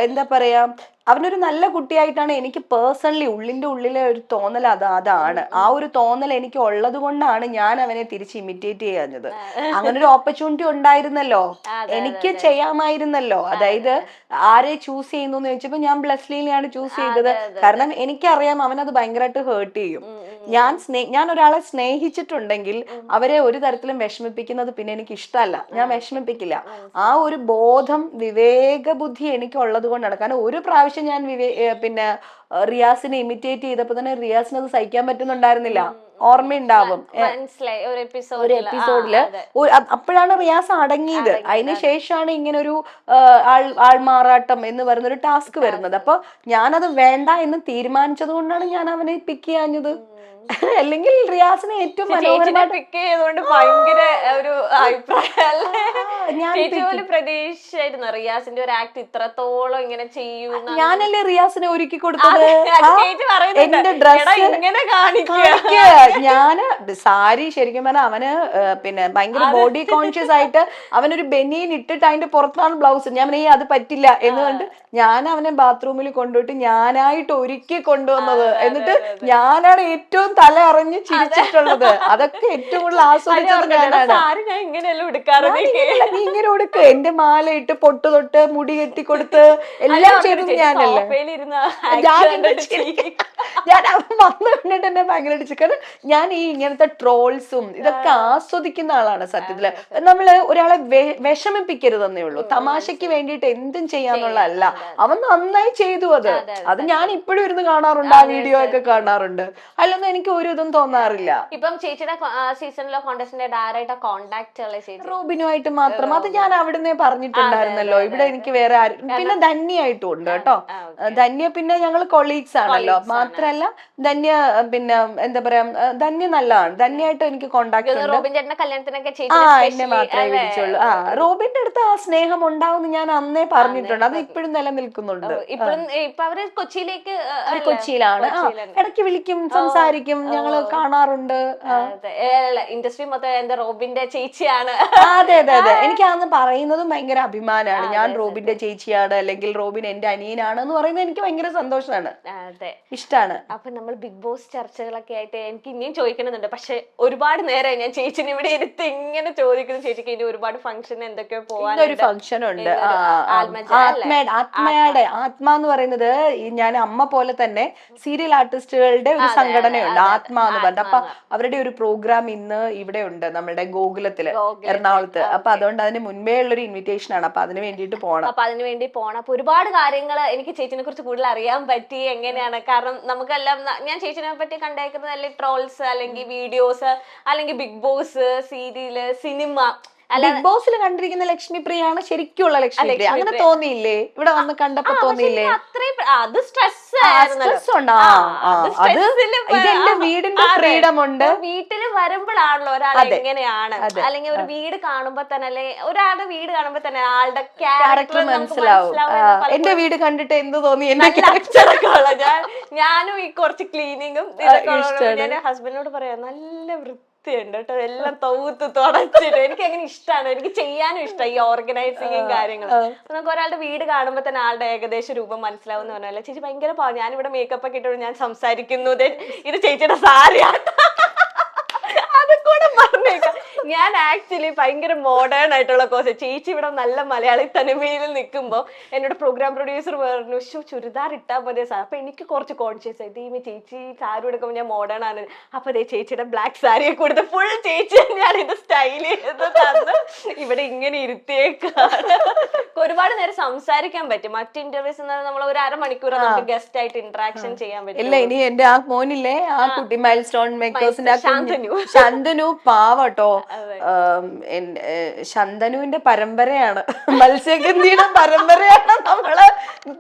എന്താ പറയാ, അവനൊരു നല്ല കുട്ടിയായിട്ടാണ് എനിക്ക് പേഴ്സണലി ഉള്ളിന്റെ ഉള്ളിലെ ഒരു തോന്നൽ അതാണ്. ആ ഒരു തോന്നൽ എനിക്ക് ഉള്ളത് കൊണ്ടാണ് ഞാൻ അവനെ തിരിച്ച് ഇമിറ്റേറ്റ് ചെയ്യാഞ്ഞത്. അങ്ങനെ ഒരു ഓപ്പർച്യൂണിറ്റി ഉണ്ടായിരുന്നല്ലോ, എനിക്ക് ചെയ്യാമായിരുന്നല്ലോ. അതായത് ആരെ ചൂസ് ചെയ്യുന്നു എന്ന് ചോദിച്ചപ്പോ ഞാൻ ബ്ലെസ്ലിനെയാണ് ചൂസ് ചെയ്തത്. കാരണം എനിക്കറിയാം അവനത് ഭയങ്കരമായിട്ട് ഹേർട്ട് ചെയ്യും. ഞാൻ ഒരാളെ സ്നേഹിച്ചിട്ടുണ്ടെങ്കിൽ അവരെ ഒരു തരത്തിലും വിഷമിപ്പിക്കുന്നത് പിന്നെ എനിക്ക് ഇഷ്ടമല്ല. ഞാൻ വിഷമിപ്പിക്കില്ല. ആ ഒരു ബോധം വിവേക ബുദ്ധി എനിക്ക് ഉള്ളത് കൊണ്ടാണ്. കാരണം ഒരു പ്രാവശ്യം ഞാൻ പിന്നെ റിയാസിനെ ഇമിറ്റേറ്റ് ചെയ്തപ്പോ തന്നെ റിയാസിന് അത് സഹിക്കാൻ പറ്റുന്നുണ്ടായിരുന്നില്ല. ഓർമ്മയുണ്ടാവും മനസ്സിലായി ഒരു ഒരു എപ്പിസോഡില് അപ്പോഴാണ് റിയാസ് അടങ്ങിയത്. അതിനുശേഷമാണ് ഇങ്ങനെ ഒരു ആൾമാറാട്ടം എന്ന് പറയുന്ന ഒരു ടാസ്ക് വരുന്നത്. അപ്പൊ ഞാനത് വേണ്ട എന്ന് തീരുമാനിച്ചത് കൊണ്ടാണ് ഞാൻ അവനെ പിക്ക് ചെയ്യാഞ്ഞത്. അല്ലെങ്കിൽ റിയാസിനെ ഏറ്റവും മനോഹരമായിട്ട് പിക്ക് ചെയ്തുകൊണ്ട് ഭയങ്കര ഒരു അഭിപ്രായം പ്രതീക്ഷിച്ചായിരുന്നു റിയാസിന്റെ ഒരു ആക്ട് ഇത്രത്തോളം ഇങ്ങനെ ചെയ്യൂന്ന്. ഞാനല്ലേ റിയാസിനെ ഒരുക്കി കൊടുത്തത്. എന്റെ ഡ്രസ് ഇങ്ങനെ കാണിക്കുക. ഞാന് സാരി ശരിക്കും പറഞ്ഞാൽ അവന് പിന്നെ ഭയങ്കര ബോഡി കോൺഷ്യസ് ആയിട്ട് അവനൊരു ബനിയൻ ഇട്ടിട്ട് അതിന്റെ പുറത്താണ് ബ്ലൗസ്. ഞാൻ അത് പറ്റില്ല എന്ന് കണ്ട് ഞാൻ അവനെ ബാത്റൂമിൽ കൊണ്ടുപോയിട്ട് ഞാനായിട്ട് ഒരുക്കി കൊണ്ടുവന്നത്. എന്നിട്ട് ഞാനാണ് ഏറ്റവും തല അറിഞ്ഞ് ചിരിച്ചിട്ടുള്ളത്. അതൊക്കെ ഏറ്റവും കൂടുതൽ ആസ്വദിച്ചത് ഞാനാണ്. നീ ഇങ്ങനെ കൊടുക്ക്. എന്റെ മാല ഇട്ട് പൊട്ട് തൊട്ട് മുടി കെട്ടി കൊടുത്ത് എല്ലാം ചെയ്തത് ഞാനല്ലേ. ഞാൻ അവൻ വന്നു കണ്ടിട്ട് എന്നെ ഭയങ്കരമായിട്ട് ചിക്കൻ. ഞാൻ ഈ ഇങ്ങനത്തെ ട്രോൾസും ഇതൊക്കെ ആസ്വദിക്കുന്ന ആളാണ് സത്യത്തില്. നമ്മള് ഒരാളെ വിഷമിപ്പിക്കരുതെന്നേ ഉള്ളൂ. തമാശക്ക് വേണ്ടിയിട്ട് എന്തും ചെയ്യാന്നുള്ളതല്ല. അവൻ നന്നായി ചെയ്തു അത് ഞാൻ ഇപ്പോഴും ഇരുന്ന് കാണാറുണ്ട്. ആ വീഡിയോ ഒക്കെ കാണാറുണ്ട്. അതിലൊന്നും എനിക്ക് ഒരു ഇതും തോന്നാറില്ല. ഇപ്പം ചേച്ചിയുടെ സീസണിലെ കോണ്ടസ്റ്റന്റ് ആരായിട്ട് കോണ്ടാക്ട് റോബിനുമായിട്ട് മാത്രം. അത് ഞാൻ അവിടുന്ന് പറഞ്ഞിട്ടുണ്ടായിരുന്നല്ലോ. ഇവിടെ എനിക്ക് വേറെ ആരും. പിന്നെ ധന്യായിട്ടും ഉണ്ട് കേട്ടോ. ധന്യ പിന്നെ ഞങ്ങൾ കൊളീഗ്സ് ആണല്ലോ. മാത്രല്ല ധന്യ പിന്നെ എന്താ പറയാ ധന്യ നല്ലതാണ്. ധന്യായിട്ട് എനിക്ക് കോണ്ടാക്ട് ഉണ്ട്. എന്നെ മാത്രമേ വിളിച്ചുള്ളൂ. റോബിന്റെ അടുത്ത് ആ സ്നേഹം ഉണ്ടാവും ഞാൻ അന്നേ പറഞ്ഞിട്ടുണ്ട്. അത് ഇപ്പോഴും നിലനിൽക്കുന്നുണ്ട്. കൊച്ചിയിലാണ്. ഇടയ്ക്ക് വിളിക്കും, സംസാരിക്കും, ഞങ്ങള് കാണാറുണ്ട്. ഇൻഡസ്ട്രി മൊത്തം എന്റെ റോബിന്റെ ചേച്ചിയാണ്. അതെ അതെ അതെ. എനിക്ക് അന്ന് പറയുന്നതും ഭയങ്കര അഭിമാനമാണ്. ഞാൻ റോബിന്റെ ചേച്ചിയാണ് അല്ലെങ്കിൽ റോബിൻ എന്റെ അനിയനാണ് എന്ന് പറയുന്നത് എനിക്ക് ഭയങ്കര സന്തോഷമാണ്. അതെ, ഇഷ്ടമാണ്. അപ്പൊ നമ്മൾ ബിഗ് ബോസ് ചർച്ചകളൊക്കെ ആയിട്ട് എനിക്ക് ഇനിയും ചോദിക്കണമെന്നുണ്ട്. പക്ഷെ ഒരുപാട് നേരം ഞാൻ ചേച്ചിനെ ഇവിടെ ഇരുത്തി ഇങ്ങനെ ചോദിക്കുന്നു. ചേച്ചിക്ക് ഇനി ഒരുപാട് ഫംഗ്ഷൻ എന്തൊക്കെയോ പോവാൻ ഒരു ഫംഗ്ഷൻ ഉണ്ട്. ആത്മ എന്ന് പറയുന്നത് ഞാൻ അമ്മ പോലെ തന്നെ സീരിയൽ ആർട്ടിസ്റ്റുകളുടെ ഒരു സംഘടനയുണ്ട്, ആത്മ എന്ന് പറഞ്ഞിട്ട്. അപ്പൊ അവരുടെ ഒരു പ്രോഗ്രാം ഇന്ന് ഇവിടെ ഉണ്ട് നമ്മുടെ ഗോകുലത്തില്, എറണാകുളത്ത്. അപ്പൊ അതുകൊണ്ട് അതിന് മുൻപേ ഉള്ളൊരു ഇൻവിറ്റേഷൻ ആണ്. അപ്പൊ അതിന് വേണ്ടിയിട്ട് പോകണം. അപ്പൊ ഒരുപാട് കാര്യങ്ങൾ എനിക്ക് ചേച്ചിനെ കുറിച്ച് കൂടുതൽ അറിയാൻ പറ്റി. എങ്ങനെയാണ്, കാരണം നമുക്കെല്ലാം ഞാൻ ചേച്ചിനെ പറ്റി കണ്ടേക്കുന്നത് അല്ലെങ്കിൽ ട്രോൾസ് അല്ലെങ്കിൽ വീഡിയോസ് അല്ലെങ്കിൽ Bigg Boss serial cinema. Bigg ബോസിൽ കണ്ടിരിക്കുന്ന ലക്ഷ്മി പ്രിയാണ് ശരിക്കുള്ള ലക്ഷ്മി പ്രിയ. അങ്ങനെ തോന്നിയില്ലേ ഇവിടെ വന്ന് കണ്ടപ്പോ? തോന്നിയില്ലേ? അത് സ്ട്രെസ് ഇതെന്റെ വീടിന്റെ ഫ്രീഡം ഉണ്ട്. വീട്ടിൽ വരുമ്പോഴാണല്ലോ ഒരാൾ എങ്ങനെയാണ്, അല്ലെങ്കിൽ ഒരു വീട് കാണുമ്പോ തന്നെ, അല്ലെ ഒരാളുടെ വീട് കാണുമ്പോ തന്നെ ആളുടെ ക്യാരക്ടർ മനസ്സിലാവും. എന്റെ വീട് കണ്ടിട്ട് എന്ത് തോന്നി? ഞാനും ഈ കുറച്ച് ക്ലീനിങ്ങും ഇതൊക്കെ ഞാൻ ഹസ്ബൻഡിനോട് പറയാം, നല്ല വൃത്തിയുണ്ട് കേട്ടോ, എല്ലാം തൂത്ത് തുടച്ചിട്ട്. എനിക്ക് അങ്ങനെ ഇഷ്ടമാണ്, എനിക്ക് ചെയ്യാനും ഇഷ്ടം ഈ ഓർഗനൈസിങ്ങും കാര്യങ്ങളും. നമുക്ക് ഒരാളുടെ വീട് കാണുമ്പോ തന്നെ ആളുടെ ഏകദേശം രൂപം മനസ്സിലാവും എന്ന് പറഞ്ഞാൽ ചേച്ചി ഭയങ്കര ഞാനിവിടെ മേക്കപ്പ് ഒക്കെ ഇട്ടോണ്ട് ഞാൻ സംസാരിക്കുന്നു, ഇത് ചേച്ചിയുടെ സാരിയാണ്. അതൊക്കെ പറഞ്ഞേക്കാം. ഞാൻ ആക്ച്വലി ഭയങ്കര മോഡേൺ ആയിട്ടുള്ള കോഴ്സ്. ചേച്ചി ഇവിടെ നല്ല മലയാളി തനിമയിൽ നിൽക്കുമ്പോ എന്നോട് പ്രോഗ്രാം പ്രൊഡ്യൂസർ പറഞ്ഞു, ചുരിദാർ ഇട്ടാ മതി സാർ. അപ്പൊ എനിക്ക് കുറച്ച് കോൺഷ്യസ് ആയി, ഈ ചേച്ചി സാരി എടുക്കുമ്പോൾ ഞാൻ മോഡേൺ ആണ്. അപ്പൊ അതേ ചേച്ചിയുടെ ബ്ലാക്ക് സാരിയെ കൊടുത്ത് ഫുൾ ചേച്ചി തന്നെയാണ് ഇത് സ്റ്റൈൽ ചെയ്ത് തന്ന് ഇവിടെ ഇങ്ങനെ ഇരുത്തിയേക്കാണ്. ഒരുപാട് നേരം സംസാരിക്കാൻ പറ്റും. മറ്റ് ഇന്റർവ്യൂസ് നമ്മൾ ഒരു അരമണിക്കൂർ നമുക്ക് ഗസ്റ്റ് ആയിട്ട് ഇന്ററാക്ഷൻ ചെയ്യാൻ പറ്റും. ഇല്ല, ഇനി എന്റെ ആ മോനില്ലേ, ആ കുട്ടി മൈൽ സ്റ്റോൺ മേക്കേഴ്സിന്റെ ശന്തനു പാവട്ടോ. ശന്തനുവിന്റെ പരമ്പരയാണ്, മത്സ്യഗന്ധിയുടെ പരമ്പരയാണ്. നമ്മള്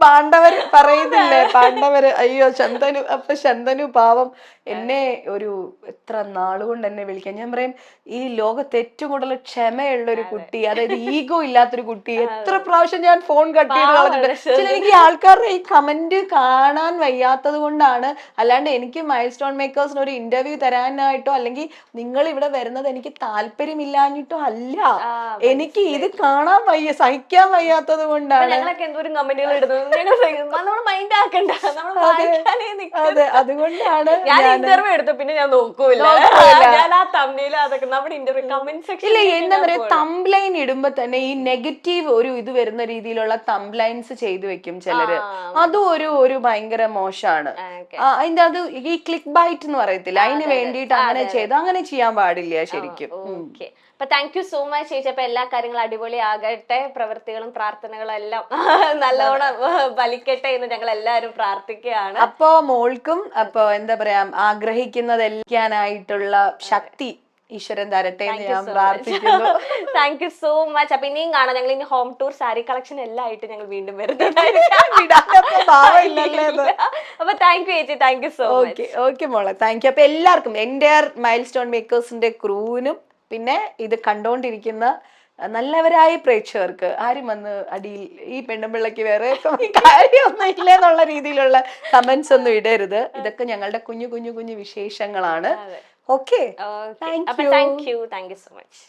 പാണ്ഡവർ പറയുന്നില്ലേ, പാണ്ഡവര്. അയ്യോ ശന്തനു. അപ്പൊ ശന്തനു പാവം എന്നെ ഒരു എത്ര നാളുകൊണ്ട് എന്നെ വിളിക്കാൻ. ഞാൻ പറയും, ഈ ലോകത്ത് ഏറ്റവും കൂടുതൽ ക്ഷമയുള്ള ഒരു കുട്ടി, അതായത് ഈഗോ ഇല്ലാത്തൊരു കുട്ടി. എത്ര പ്രാവശ്യം ഞാൻ ഫോൺ കട്ട് ചെയ്ത് കളഞ്ഞിട്ട്. എനിക്ക് ആൾക്കാരുടെ ഈ കമന്റ് കാണാൻ വയ്യാത്തത് കൊണ്ടാണ്. അല്ലാണ്ട് എനിക്ക് മൈൽ സ്റ്റോൺ മേക്കേഴ്സിന് ഒരു ഇന്റർവ്യൂ തരാനായിട്ടോ അല്ലെങ്കിൽ നിങ്ങൾ ഇവിടെ വരുന്നത് എനിക്ക് താല്പര്യമില്ലാഞ്ഞിട്ടോ അല്ല. എനിക്ക് ഇത് കാണാൻ വയ്യ, സഹിക്കാൻ വയ്യാത്തത് കൊണ്ടാണ്. അതെ, അതുകൊണ്ടാണ് ഇന്റർവ്യൂ എടുത്തു പിന്നെ ഞാൻ നോക്കൂല. ഞാൻ ആ തമ്മിൽ അതൊക്കെ നമ്മുടെ ഇന്റർവ്യൂ കമന്റ് സെക്ഷൻ എന്താ പറയാ, തംബ്ലൈൻ ഇടുമ്പോ തന്നെ ഈ നെഗറ്റീവ് ഒരു ഇത് വരുന്ന രീതിയിലുള്ള തംബ്ലൈൻസ് ചെയ്തു വെക്കും ചിലര്. അതും ഒരു ഭയങ്കര മോശമാണ്. അതിന്റെ അത് ഈ ക്ലിക്ക് ബൈറ്റ് എന്ന് പറയത്തില്ല, അതിന് വേണ്ടിയിട്ട് അങ്ങനെ ചെയ്തു, അങ്ങനെ ചെയ്യാൻ പാടില്ല ശരിക്കും. ഓക്കെ, അപ്പൊ താങ്ക് യു സോ മച്ച് ചേച്ചി. അപ്പൊ എല്ലാ കാര്യങ്ങളും അടിപൊളിയാകട്ടെ, പ്രവൃത്തികളും പ്രാർത്ഥനകളും എല്ലാം നല്ലോണം ഫലിക്കട്ടെ എന്ന് ഞങ്ങൾ എല്ലാവരും പ്രാർത്ഥിക്കുകയാണ്. അപ്പോ മോൾക്കും അപ്പൊ എന്താ പറയാ ആഗ്രഹിക്കുന്നതെല്ലാനായിട്ടുള്ള ശക്തി ഈശ്വരൻ തരട്ടെ എന്ന് ഞാൻ പ്രാർത്ഥിക്കുന്നു. Thank you so much. അപ്പൊ ഇനിയും കാണാം, ഞങ്ങൾ ഇനി ഹോം ടൂർ സാരി കളക്ഷൻ എല്ലാം ആയിട്ട് ഞങ്ങൾ വീണ്ടും വരുന്നതായിരിക്കും. അപ്പൊ താങ്ക് യു ചേച്ചി, thank you so much. Okay മോളെ, താങ്ക് യു. അപ്പൊ എല്ലാവർക്കും എന്റെ മൈൽ സ്റ്റോൺ മേക്കേഴ്സിന്റെ ക്രൂവിനും പിന്നെ ഇത് കണ്ടോണ്ടിരിക്കുന്ന നല്ലവരായ പ്രേക്ഷകർക്ക് ആരും വന്ന് അടിയിൽ ഈ പെണ്ണുപിള്ളക്ക് വേറെ കാര്യമൊന്നും ഇല്ല എന്നുള്ള രീതിയിലുള്ള കമന്റ്സ് ഒന്നും ഇടരുത്. ഇതൊക്കെ ഞങ്ങളുടെ കുഞ്ഞു കുഞ്ഞു കുഞ്ഞു വിശേഷങ്ങളാണ്. Okay, thank you so much.